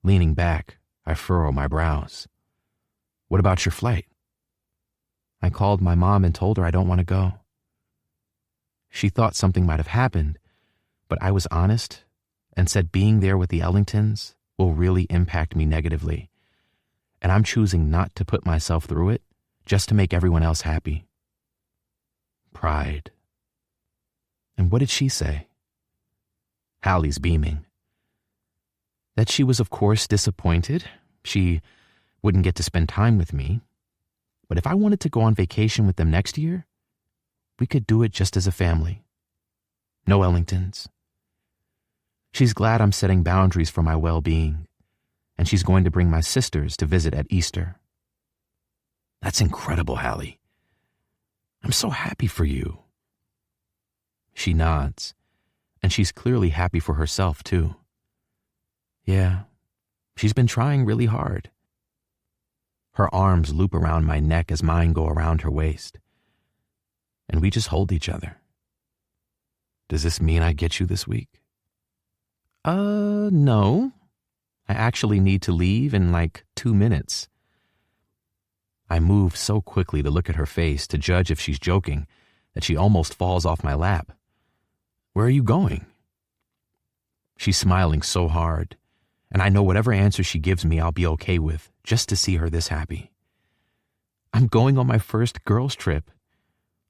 Leaning back, I furrow my brows. What about your flight? I called my mom and told her I don't want to go. She thought something might have happened, but I was honest and said being there with the Ellingtons will really impact me negatively, and I'm choosing not to put myself through it just to make everyone else happy. Pride. And what did she say? Halle's beaming. That she was, of course, disappointed. She wouldn't get to spend time with me. But if I wanted to go on vacation with them next year, we could do it just as a family. No Ellingtons. She's glad I'm setting boundaries for my well-being, and she's going to bring my sisters to visit at Easter. That's incredible, Halle. I'm so happy for you. She nods, and she's clearly happy for herself, too. Yeah, she's been trying really hard. Her arms loop around my neck as mine go around her waist, and we just hold each other. Does this mean I get you this week? No. I actually need to leave in like 2 minutes. I move so quickly to look at her face to judge if she's joking that she almost falls off my lap. Where are you going? She's smiling so hard, and I know whatever answer she gives me I'll be okay with, just to see her this happy. I'm going on my first girls' trip.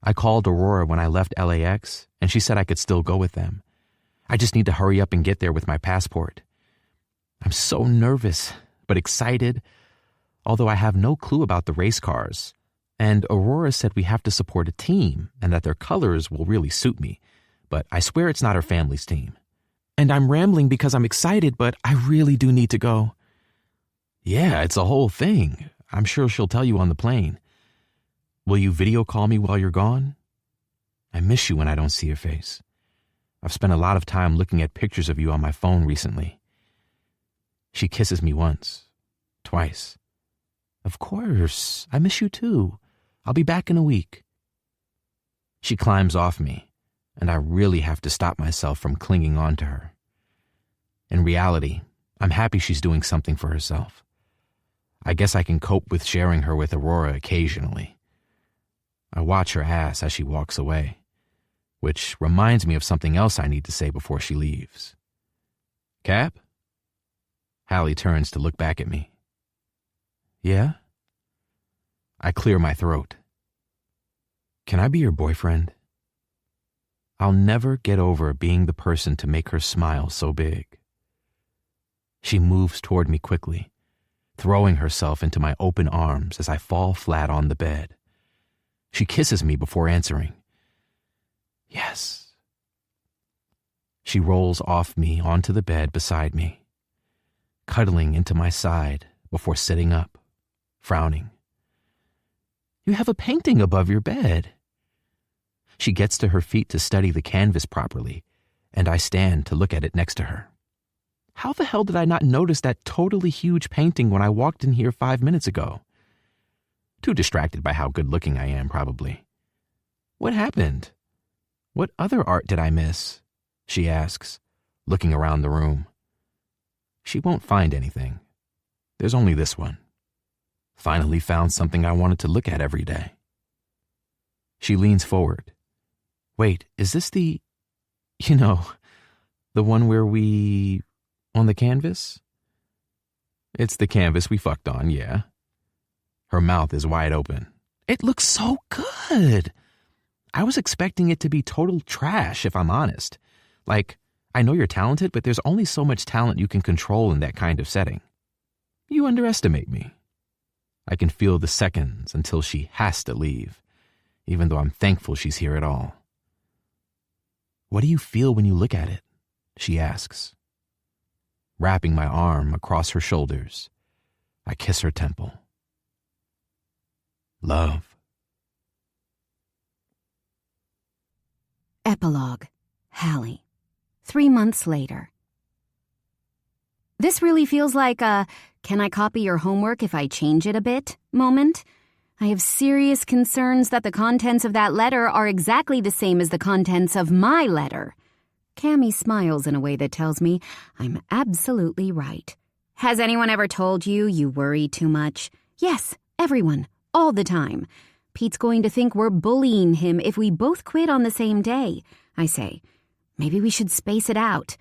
I called Aurora when I left LAX, and she said I could still go with them. I just need to hurry up and get there with my passport. I'm so nervous, but excited, although I have no clue about the race cars. And Aurora said we have to support a team and that their colors will really suit me, but I swear it's not her family's team. And I'm rambling because I'm excited, but I really do need to go. Yeah, it's a whole thing. I'm sure she'll tell you on the plane. Will you video call me while you're gone? I miss you when I don't see your face. I've spent a lot of time looking at pictures of you on my phone recently. She kisses me once, twice. Of course, I miss you too. I'll be back in a week. She climbs off me, and I really have to stop myself from clinging on to her. In reality, I'm happy she's doing something for herself. I guess I can cope with sharing her with Aurora occasionally. I watch her ass as she walks away, which reminds me of something else I need to say before she leaves. Cap? Halle turns to look back at me. Yeah? I clear my throat. Can I be your boyfriend? I'll never get over being the person to make her smile so big. She moves toward me quickly, throwing herself into my open arms as I fall flat on the bed. She kisses me before answering. Yes. She rolls off me onto the bed beside me, cuddling into my side before sitting up, frowning. You have a painting above your bed. She gets to her feet to study the canvas properly, and I stand to look at it next to her. How the hell did I not notice that totally huge painting when I walked in here 5 minutes ago? Too distracted by how good-looking I am, probably. What happened? What other art did I miss? She asks, looking around the room. She won't find anything. There's only this one. Finally found something I wanted to look at every day. She leans forward. Wait, is this the one where on the canvas? It's the canvas we fucked on, yeah. Her mouth is wide open. It looks so good. I was expecting it to be total trash, if I'm honest. Like, I know you're talented, but there's only so much talent you can control in that kind of setting. You underestimate me. I can feel the seconds until she has to leave, even though I'm thankful she's here at all. What do you feel when you look at it? She asks. Wrapping my arm across her shoulders, I kiss her temple. Love. Epilogue. Halle. 3 months later. This really feels like a "can I copy your homework if I change it a bit" moment. I have serious concerns that the contents of that letter are exactly the same as the contents of my letter. Cammy smiles in a way that tells me I'm absolutely right. Has anyone ever told you you worry too much? Yes, everyone, all the time. Pete's going to think we're bullying him if we both quit on the same day. I say, maybe we should space it out.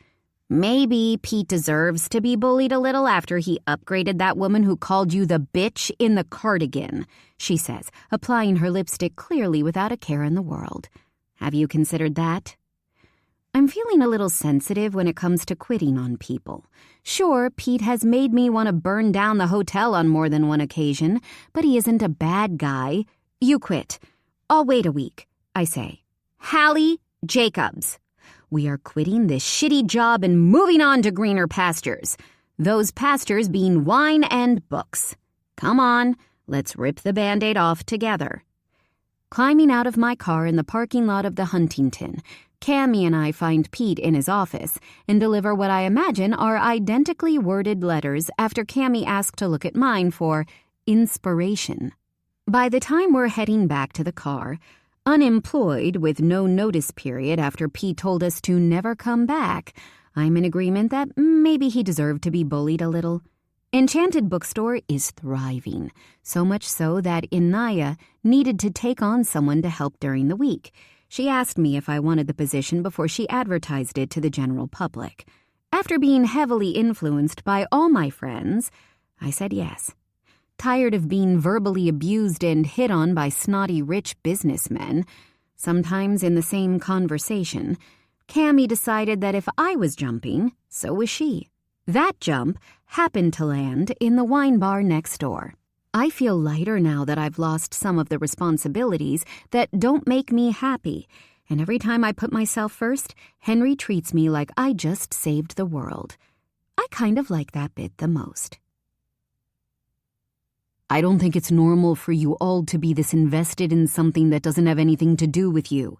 Maybe Pete deserves to be bullied a little after he upgraded that woman who called you the bitch in the cardigan, she says, applying her lipstick clearly without a care in the world. Have you considered that? I'm feeling a little sensitive when it comes to quitting on people. Sure, Pete has made me want to burn down the hotel on more than one occasion, but he isn't a bad guy. You quit. I'll wait a week, I say. Halle Jacobs. We are quitting this shitty job and moving on to greener pastures. Those pastures being wine and books. Come on, let's rip the Band-Aid off together. Climbing out of my car in the parking lot of the Huntington, Cammy and I find Pete in his office and deliver what I imagine are identically worded letters after Cammy asked to look at mine for inspiration. By the time we're heading back to the car, unemployed with no notice period after Pete told us to never come back, I'm in agreement that maybe he deserved to be bullied a little. Enchanted Bookstore is thriving, so much so that Inaya needed to take on someone to help during the week. She asked me if I wanted the position before she advertised it to the general public. After being heavily influenced by all my friends, I said yes. Tired of being verbally abused and hit on by snotty rich businessmen, sometimes in the same conversation, Cammy decided that if I was jumping, so was she. That jump happened to land in the wine bar next door. I feel lighter now that I've lost some of the responsibilities that don't make me happy, and every time I put myself first, Henry treats me like I just saved the world. I kind of like that bit the most. I don't think it's normal for you all to be this invested in something that doesn't have anything to do with you.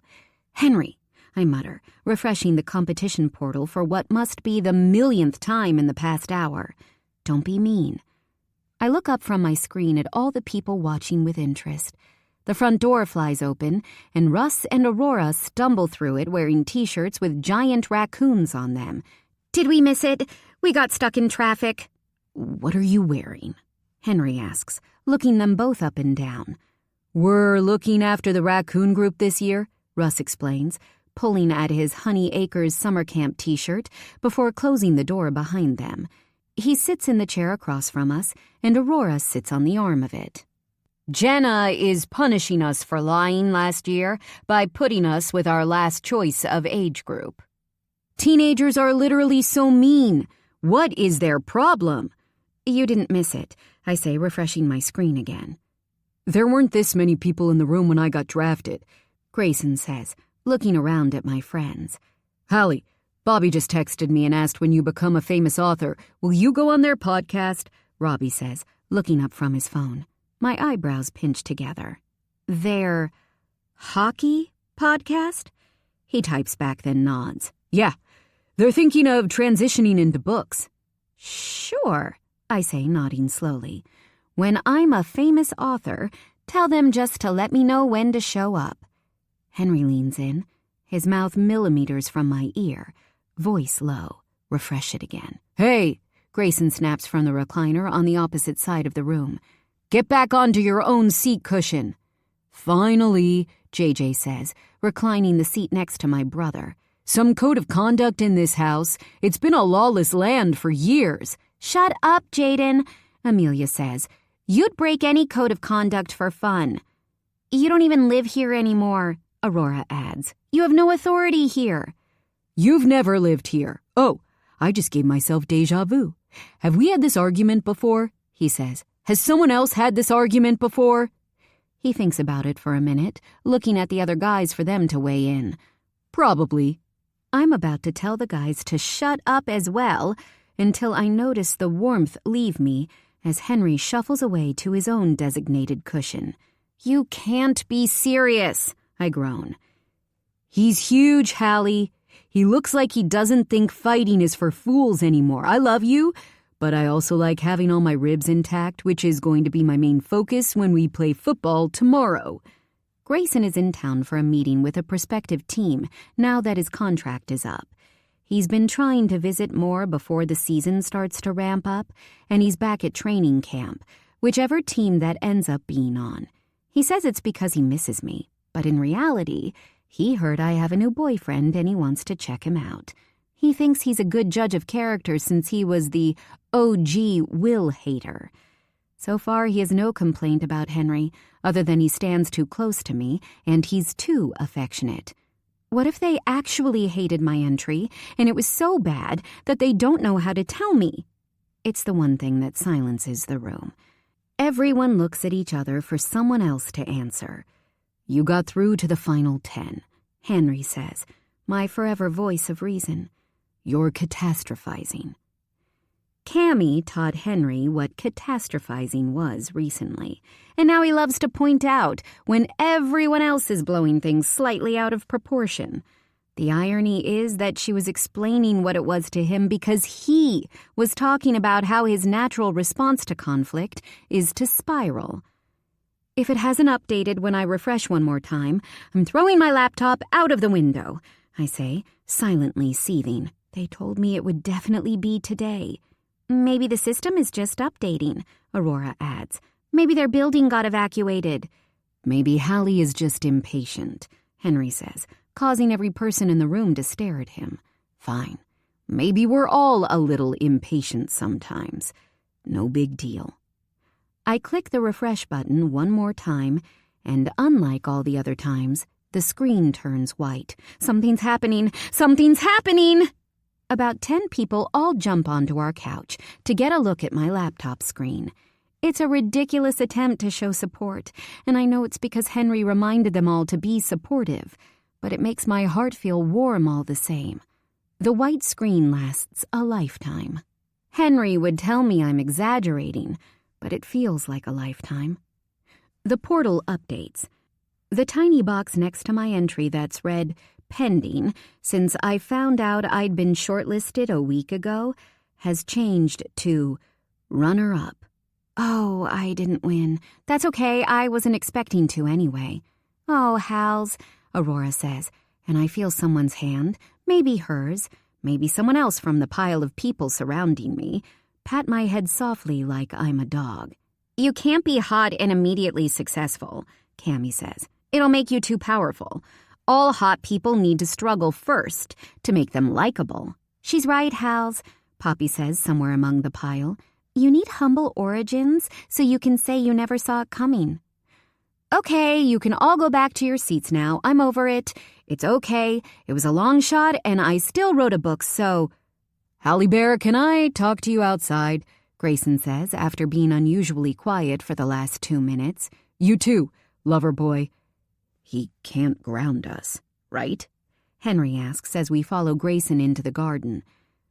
Henry, I mutter, refreshing the competition portal for what must be the millionth time in the past hour. Don't be mean. I look up from my screen at all the people watching with interest. The front door flies open, and Russ and Aurora stumble through it wearing t-shirts with giant raccoons on them. "Did we miss it? We got stuck in traffic." "What are you wearing?" Henry asks, looking them both up and down. "We're looking after the raccoon group this year," Russ explains, pulling at his Honey Acres summer camp t-shirt before closing the door behind them. He sits in the chair across from us, and Aurora sits on the arm of it. "Jenna is punishing us for lying last year by putting us with our last choice of age group. Teenagers are literally so mean. What is their problem?" "You didn't miss it," I say, refreshing my screen again. "There weren't this many people in the room when I got drafted," Grayson says, looking around at my friends. "Halle, Bobby just texted me and asked when you become a famous author, will you go on their podcast?" Robbie says, looking up from his phone. My eyebrows pinch together. "Their hockey podcast?" He types back, then nods. "Yeah, they're thinking of transitioning into books." "Sure," I say, nodding slowly. "When I'm a famous author, tell them just to let me know when to show up." Henry leans in, his mouth millimeters from my ear, voice low. Refresh it again. "Hey," Grayson snaps from the recliner on the opposite side of the room. "Get back onto your own seat cushion." "Finally," JJ says, reclining the seat next to my brother. "Some code of conduct in this house. It's been a lawless land for years." "Shut up, Jaden," Amelia says. "You'd break any code of conduct for fun." "You don't even live here anymore," Aurora adds. "You have no authority here." "You've never lived here." "Oh, I just gave myself deja vu. Have we had this argument before?" he says. "Has someone else had this argument before?" He thinks about it for a minute, looking at the other guys for them to weigh in. "Probably." I'm about to tell the guys to shut up as well, until I notice the warmth leave me as Henry shuffles away to his own designated cushion. "You can't be serious," I groan. "He's huge, Halle. He looks like he doesn't think fighting is for fools anymore. I love you, but I also like having all my ribs intact, which is going to be my main focus when we play football tomorrow." Grayson is in town for a meeting with a prospective team now that his contract is up. He's been trying to visit more before the season starts to ramp up, and he's back at training camp, whichever team that ends up being on. He says it's because he misses me, but in reality, he heard I have a new boyfriend and he wants to check him out. He thinks he's a good judge of character since he was the OG Will hater. So far, he has no complaint about Henry, other than he stands too close to me and he's too affectionate. What if they actually hated my entry and it was so bad that they don't know how to tell me? It's the one thing that silences the room. Everyone looks at each other for someone else to answer. "You got through to the final 10, Henry says, my forever voice of reason. "You're catastrophizing." Cammy taught Henry what catastrophizing was recently, and now he loves to point out when everyone else is blowing things slightly out of proportion. The irony is that she was explaining what it was to him because he was talking about how his natural response to conflict is to spiral. If it hasn't updated when I refresh one more time, I'm throwing my laptop out of the window, I say, silently seething. They told me it would definitely be today. Maybe the system is just updating, Aurora adds. Maybe their building got evacuated. "Maybe Halle is just impatient," Henry says, causing every person in the room to stare at him. "Fine. Maybe we're all a little impatient sometimes. No big deal." I click the refresh button one more time, and unlike all the other times, the screen turns white. Something's happening! Something's happening! About 10 people all jump onto our couch to get a look at my laptop screen. It's a ridiculous attempt to show support, and I know it's because Henry reminded them all to be supportive, but it makes my heart feel warm all the same. The white screen lasts a lifetime. Henry would tell me I'm exaggerating, but it feels like a lifetime. The portal updates. The tiny box next to my entry that's read pending since I found out I'd been shortlisted a week ago has changed to runner-up. Oh, I didn't win. That's okay, I wasn't expecting to anyway. Oh, Hal's, Aurora says, and I feel someone's hand, maybe hers, maybe someone else from the pile of people surrounding me, pat my head softly like I'm a dog. You can't be hot and immediately successful, Cammy says. It'll make you too powerful. All hot people need to struggle first to make them likable. She's right, Hal's, Poppy says somewhere among the pile. You need humble origins so you can say you never saw it coming. Okay, you can all go back to your seats now. I'm over it. It's okay. It was a long shot and I still wrote a book, so... Halle Bear, can I talk to you outside? Grayson says after being unusually quiet for the last 2 minutes. You too, lover boy. He can't ground us, right? Henry asks as we follow Grayson into the garden.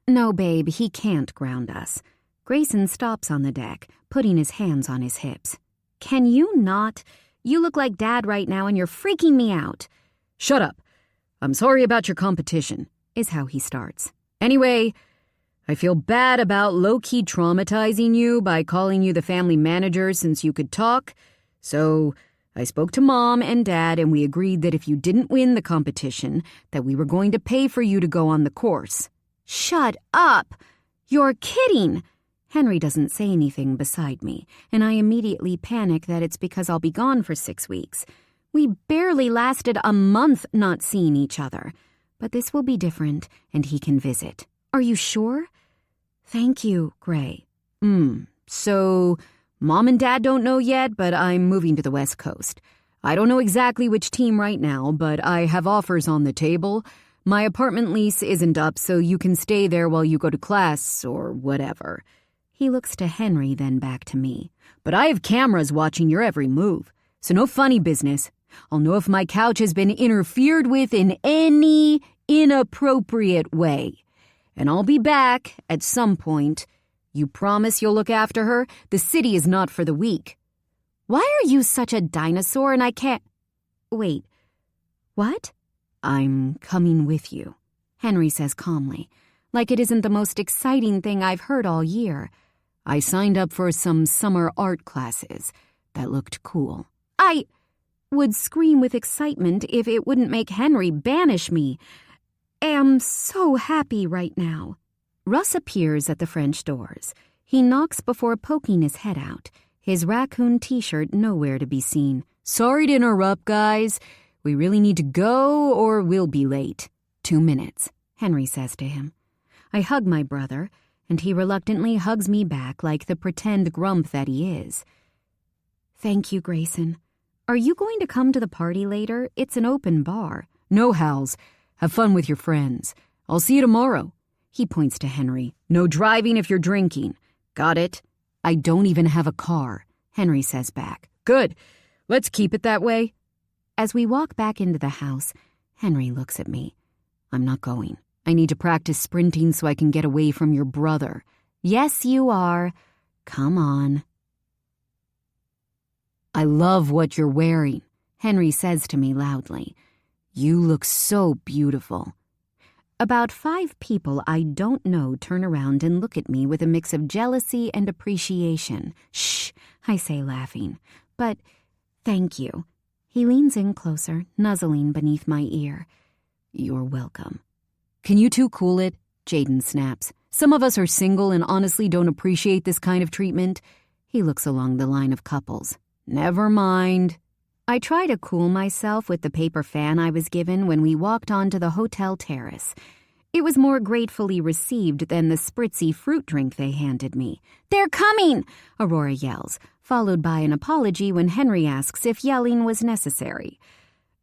No, babe, he can't ground us. Grayson stops on the deck, putting his hands on his hips. Can you not? You look like Dad right now and you're freaking me out. Shut up. I'm sorry about your competition, is how he starts. Anyway, I feel bad about low-key traumatizing you by calling you the family manager since you could talk, so I spoke to Mom and Dad and we agreed that if you didn't win the competition, that we were going to pay for you to go on the course. Shut up! You're kidding! Henry doesn't say anything beside me, and I immediately panic that it's because I'll be gone for 6 weeks. We barely lasted a month not seeing each other. But this will be different, and he can visit. Are you sure? Thank you, Gray. So Mom and Dad don't know yet, but I'm moving to the West Coast. I don't know exactly which team right now, but I have offers on the table. My apartment lease isn't up, so you can stay there while you go to class or whatever. He looks to Henry, then back to me. But I have cameras watching your every move, so no funny business. I'll know if my couch has been interfered with in any inappropriate way. And I'll be back at some point. You promise you'll look after her? The city is not for the weak. Why are you such a dinosaur and I can't... Wait, what? I'm coming with you, Henry says calmly, like it isn't the most exciting thing I've heard all year. I signed up for some summer art classes. That looked cool. I would scream with excitement if it wouldn't make Henry banish me. Am so happy right now. Russ appears at the French doors. He knocks before poking his head out, his raccoon t-shirt nowhere to be seen. Sorry to interrupt, guys. We really need to go or we'll be late. 2 minutes, Henry says to him. I hug my brother, and he reluctantly hugs me back like the pretend grump that he is. Thank you, Grayson. Are you going to come to the party later? It's an open bar. No, Hals. Have fun with your friends. I'll see you tomorrow. He points to Henry. No driving if you're drinking. Got it? I don't even have a car, Henry says back. Good. Let's keep it that way. As we walk back into the house, Henry looks at me. I'm not going. I need to practice sprinting so I can get away from your brother. Yes, you are. Come on. I love what you're wearing, Henry says to me loudly. You look so beautiful. About 5 people I don't know turn around and look at me with a mix of jealousy and appreciation. Shh, I say laughing. But thank you. He leans in closer, nuzzling beneath my ear. You're welcome. Can you two cool it? Jaden snaps. Some of us are single and honestly don't appreciate this kind of treatment. He looks along the line of couples. Never mind. I try to cool myself with the paper fan I was given when we walked onto the hotel terrace. It was more gratefully received than the spritzy fruit drink they handed me. They're coming! Aurora yells, followed by an apology when Henry asks if yelling was necessary.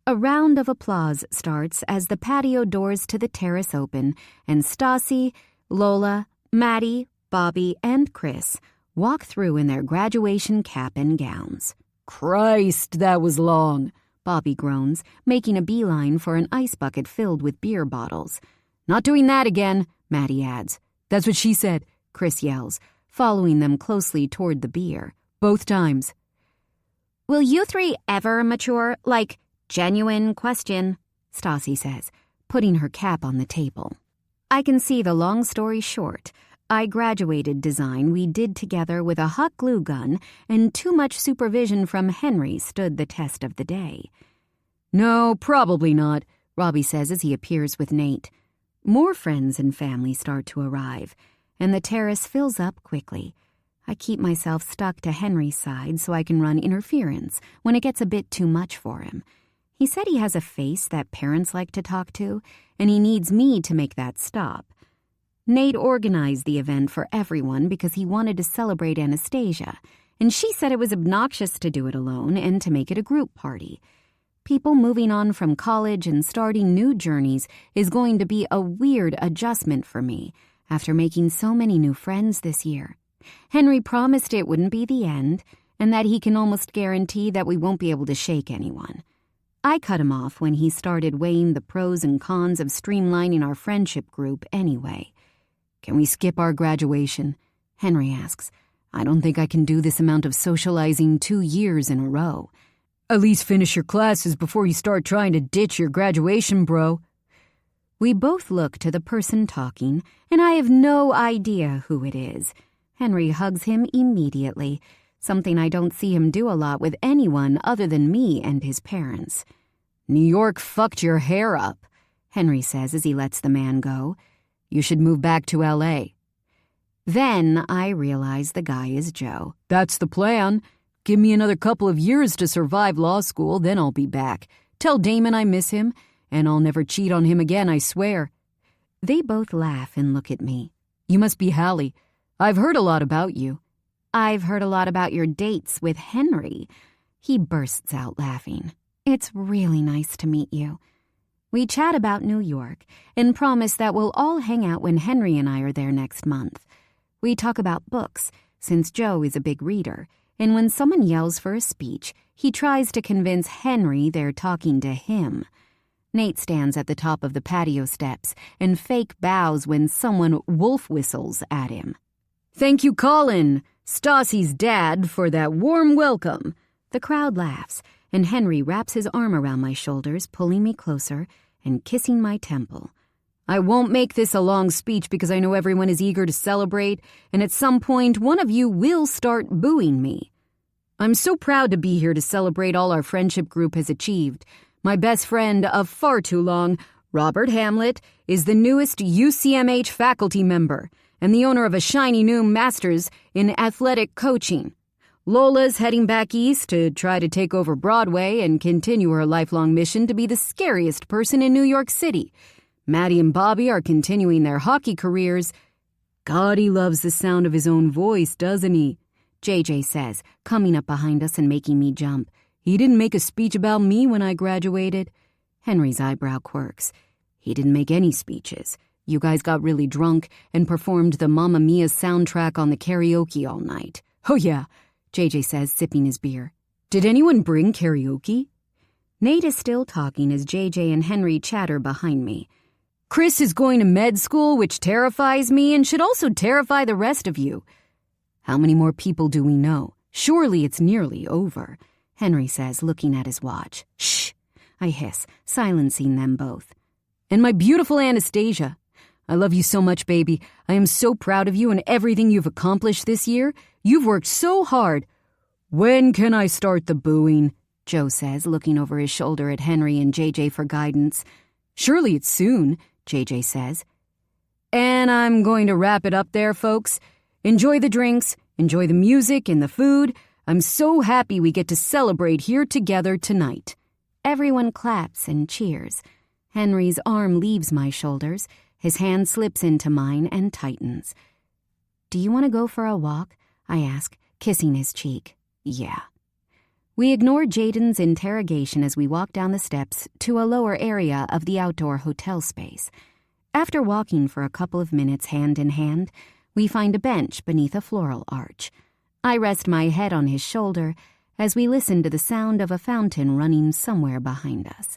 A round of applause starts as the patio doors to the terrace open and Stassi, Lola, Maddie, Bobby, and Chris walk through in their graduation cap and gowns. Christ, that was long, Bobby groans, making a beeline for an ice bucket filled with beer bottles. Not doing that again, Maddie adds. That's what she said, Chris yells, following them closely toward the beer. Both times. Will you 3 ever mature? Like, genuine question, Stassi says, putting her cap on the table. I can see the long story short. I graduated design we did together with a hot glue gun, and too much supervision from Henry stood the test of the day. No, probably not, Robbie says as he appears with Nate. More friends and family start to arrive, and the terrace fills up quickly. I keep myself stuck to Henry's side so I can run interference when it gets a bit too much for him. He said he has a face that parents like to talk to, and he needs me to make that stop. Nate organized the event for everyone because he wanted to celebrate Anastasia, and she said it was obnoxious to do it alone and to make it a group party. People moving on from college and starting new journeys is going to be a weird adjustment for me after making so many new friends this year. Henry promised it wouldn't be the end and that he can almost guarantee that we won't be able to shake anyone. I cut him off when he started weighing the pros and cons of streamlining our friendship group anyway. Can we skip our graduation? Henry asks. I don't think I can do this amount of socializing 2 years in a row. At least finish your classes before you start trying to ditch your graduation, bro. We both look to the person talking, and I have no idea who it is. Henry hugs him immediately, something I don't see him do a lot with anyone other than me and his parents. New York fucked your hair up, Henry says as he lets the man go. You should move back to L.A. Then I realize the guy is Joe. That's the plan. Give me another couple of years to survive law school, then I'll be back. Tell Damon I miss him, and I'll never cheat on him again, I swear. They both laugh and look at me. You must be Halle. I've heard a lot about you. I've heard a lot about your dates with Henry. He bursts out laughing. It's really nice to meet you. We chat about New York and promise that we'll all hang out when Henry and I are there next month. We talk about books, since Joe is a big reader, and when someone yells for a speech, he tries to convince Henry they're talking to him. Nate stands at the top of the patio steps and fake bows when someone wolf whistles at him. Thank you, Colin, Stassi's dad, for that warm welcome. The crowd laughs, and Henry wraps his arm around my shoulders, pulling me closer and kissing my temple. I won't make this a long speech because I know everyone is eager to celebrate, and at some point one of you will start booing me. I'm so proud to be here to celebrate all our friendship group has achieved. My best friend of far too long, Robert Hamlet, is the newest UCMH faculty member and the owner of a shiny new master's in athletic coaching. Lola's heading back east to try to take over Broadway and continue her lifelong mission to be the scariest person in New York City. Maddie and Bobby are continuing their hockey careers. God, he loves the sound of his own voice, doesn't he? JJ says, coming up behind us and making me jump. He didn't make a speech about me when I graduated. Henry's eyebrow quirks. He didn't make any speeches. You guys got really drunk and performed the Mamma Mia soundtrack on the karaoke all night. Oh yeah, JJ says, sipping his beer. Did anyone bring karaoke? Nate is still talking as JJ and Henry chatter behind me. Chris is going to med school, which terrifies me and should also terrify the rest of you. How many more people do we know? Surely it's nearly over, Henry says, looking at his watch. Shh, I hiss, silencing them both. And my beautiful Anastasia. I love you so much, baby. I am so proud of you and everything you've accomplished this year. You've worked so hard. When can I start the booing? Joe says, looking over his shoulder at Henry and JJ for guidance. Surely it's soon, JJ says. And I'm going to wrap it up there, folks. Enjoy the drinks, enjoy the music and the food. I'm so happy we get to celebrate here together tonight. Everyone claps and cheers. Henry's arm leaves my shoulders. His hand slips into mine and tightens. Do you want to go for a walk? I ask, kissing his cheek. Yeah. We ignore Jaden's interrogation as we walk down the steps to a lower area of the outdoor hotel space. After walking for a couple of minutes hand in hand, we find a bench beneath a floral arch. I rest my head on his shoulder as we listen to the sound of a fountain running somewhere behind us.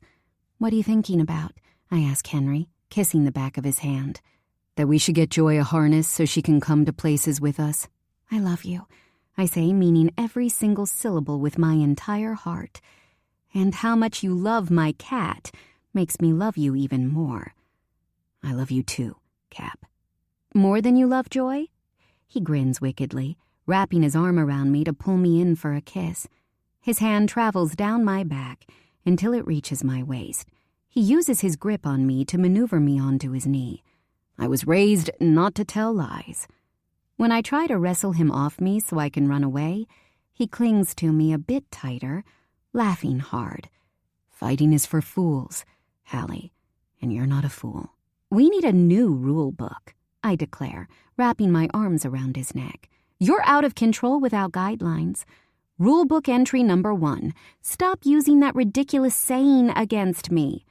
What are you thinking about? I ask Henry, kissing the back of his hand. That we should get Joy a harness so she can come to places with us. I love you, I say, meaning every single syllable with my entire heart. And how much you love my cat makes me love you even more. I love you too, Cap. More than you love joy? He grins wickedly, wrapping his arm around me to pull me in for a kiss. His hand travels down my back until it reaches my waist. He uses his grip on me to maneuver me onto his knee. I was raised not to tell lies. When I try to wrestle him off me so I can run away, he clings to me a bit tighter, laughing hard. Fighting is for fools, Halle, and you're not a fool. We need a new rule book, I declare, wrapping my arms around his neck. You're out of control without guidelines. Rule book entry number 1, stop using that ridiculous saying against me.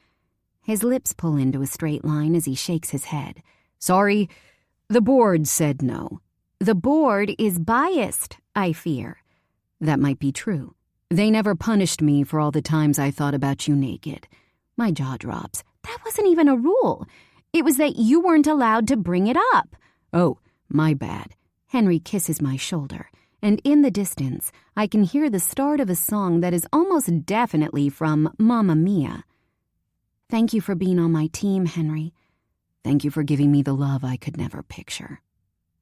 His lips pull into a straight line as he shakes his head. Sorry, the board said no. The board is biased, I fear. That might be true. They never punished me for all the times I thought about you naked. My jaw drops. That wasn't even a rule. It was that you weren't allowed to bring it up. Oh, my bad. Henry kisses my shoulder, and in the distance, I can hear the start of a song that is almost definitely from Mamma Mia. Thank you for being on my team, Henry. Thank you for giving me the love I could never picture.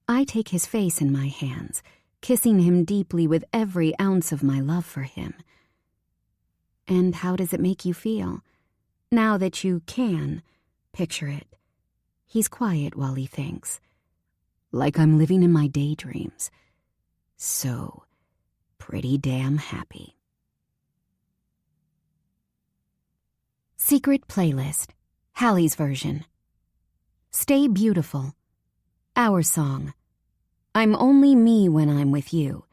I take his face in my hands, kissing him deeply with every ounce of my love for him. And how does it make you feel, now that you can picture it? He's quiet while he thinks. Like I'm living in my daydreams. So pretty damn happy. Secret playlist, Halle's version. Stay beautiful. Our song. I'm only me when I'm with you.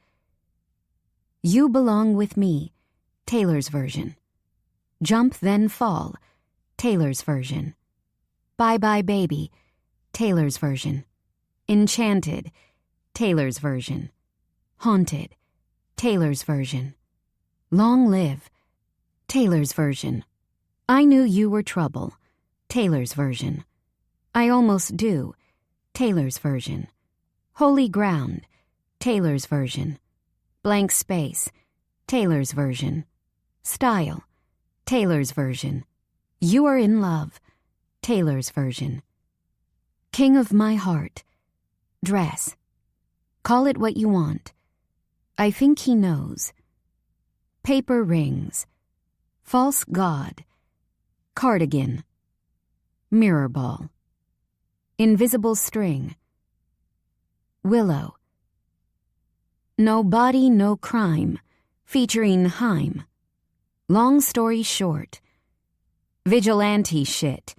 You belong with me, Taylor's version. Jump then fall, Taylor's version. Bye bye baby, Taylor's version. Enchanted, Taylor's version. Haunted, Taylor's version. Long live, Taylor's version. I knew you were trouble, Taylor's version. I almost do, Taylor's version. Holy ground, Taylor's version. Blank space, Taylor's version. Style, Taylor's version. You are in love, Taylor's version. King of my heart, dress. Call it what you want. I think he knows. Paper rings. False god. Cardigan. Mirror ball. Invisible string. Willow. No body, no crime, featuring Haim. Long story short. Vigilante shit.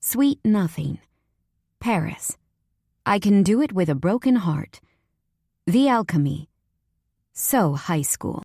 Sweet nothing. Paris. I can do it with a broken heart. The alchemy. So high school.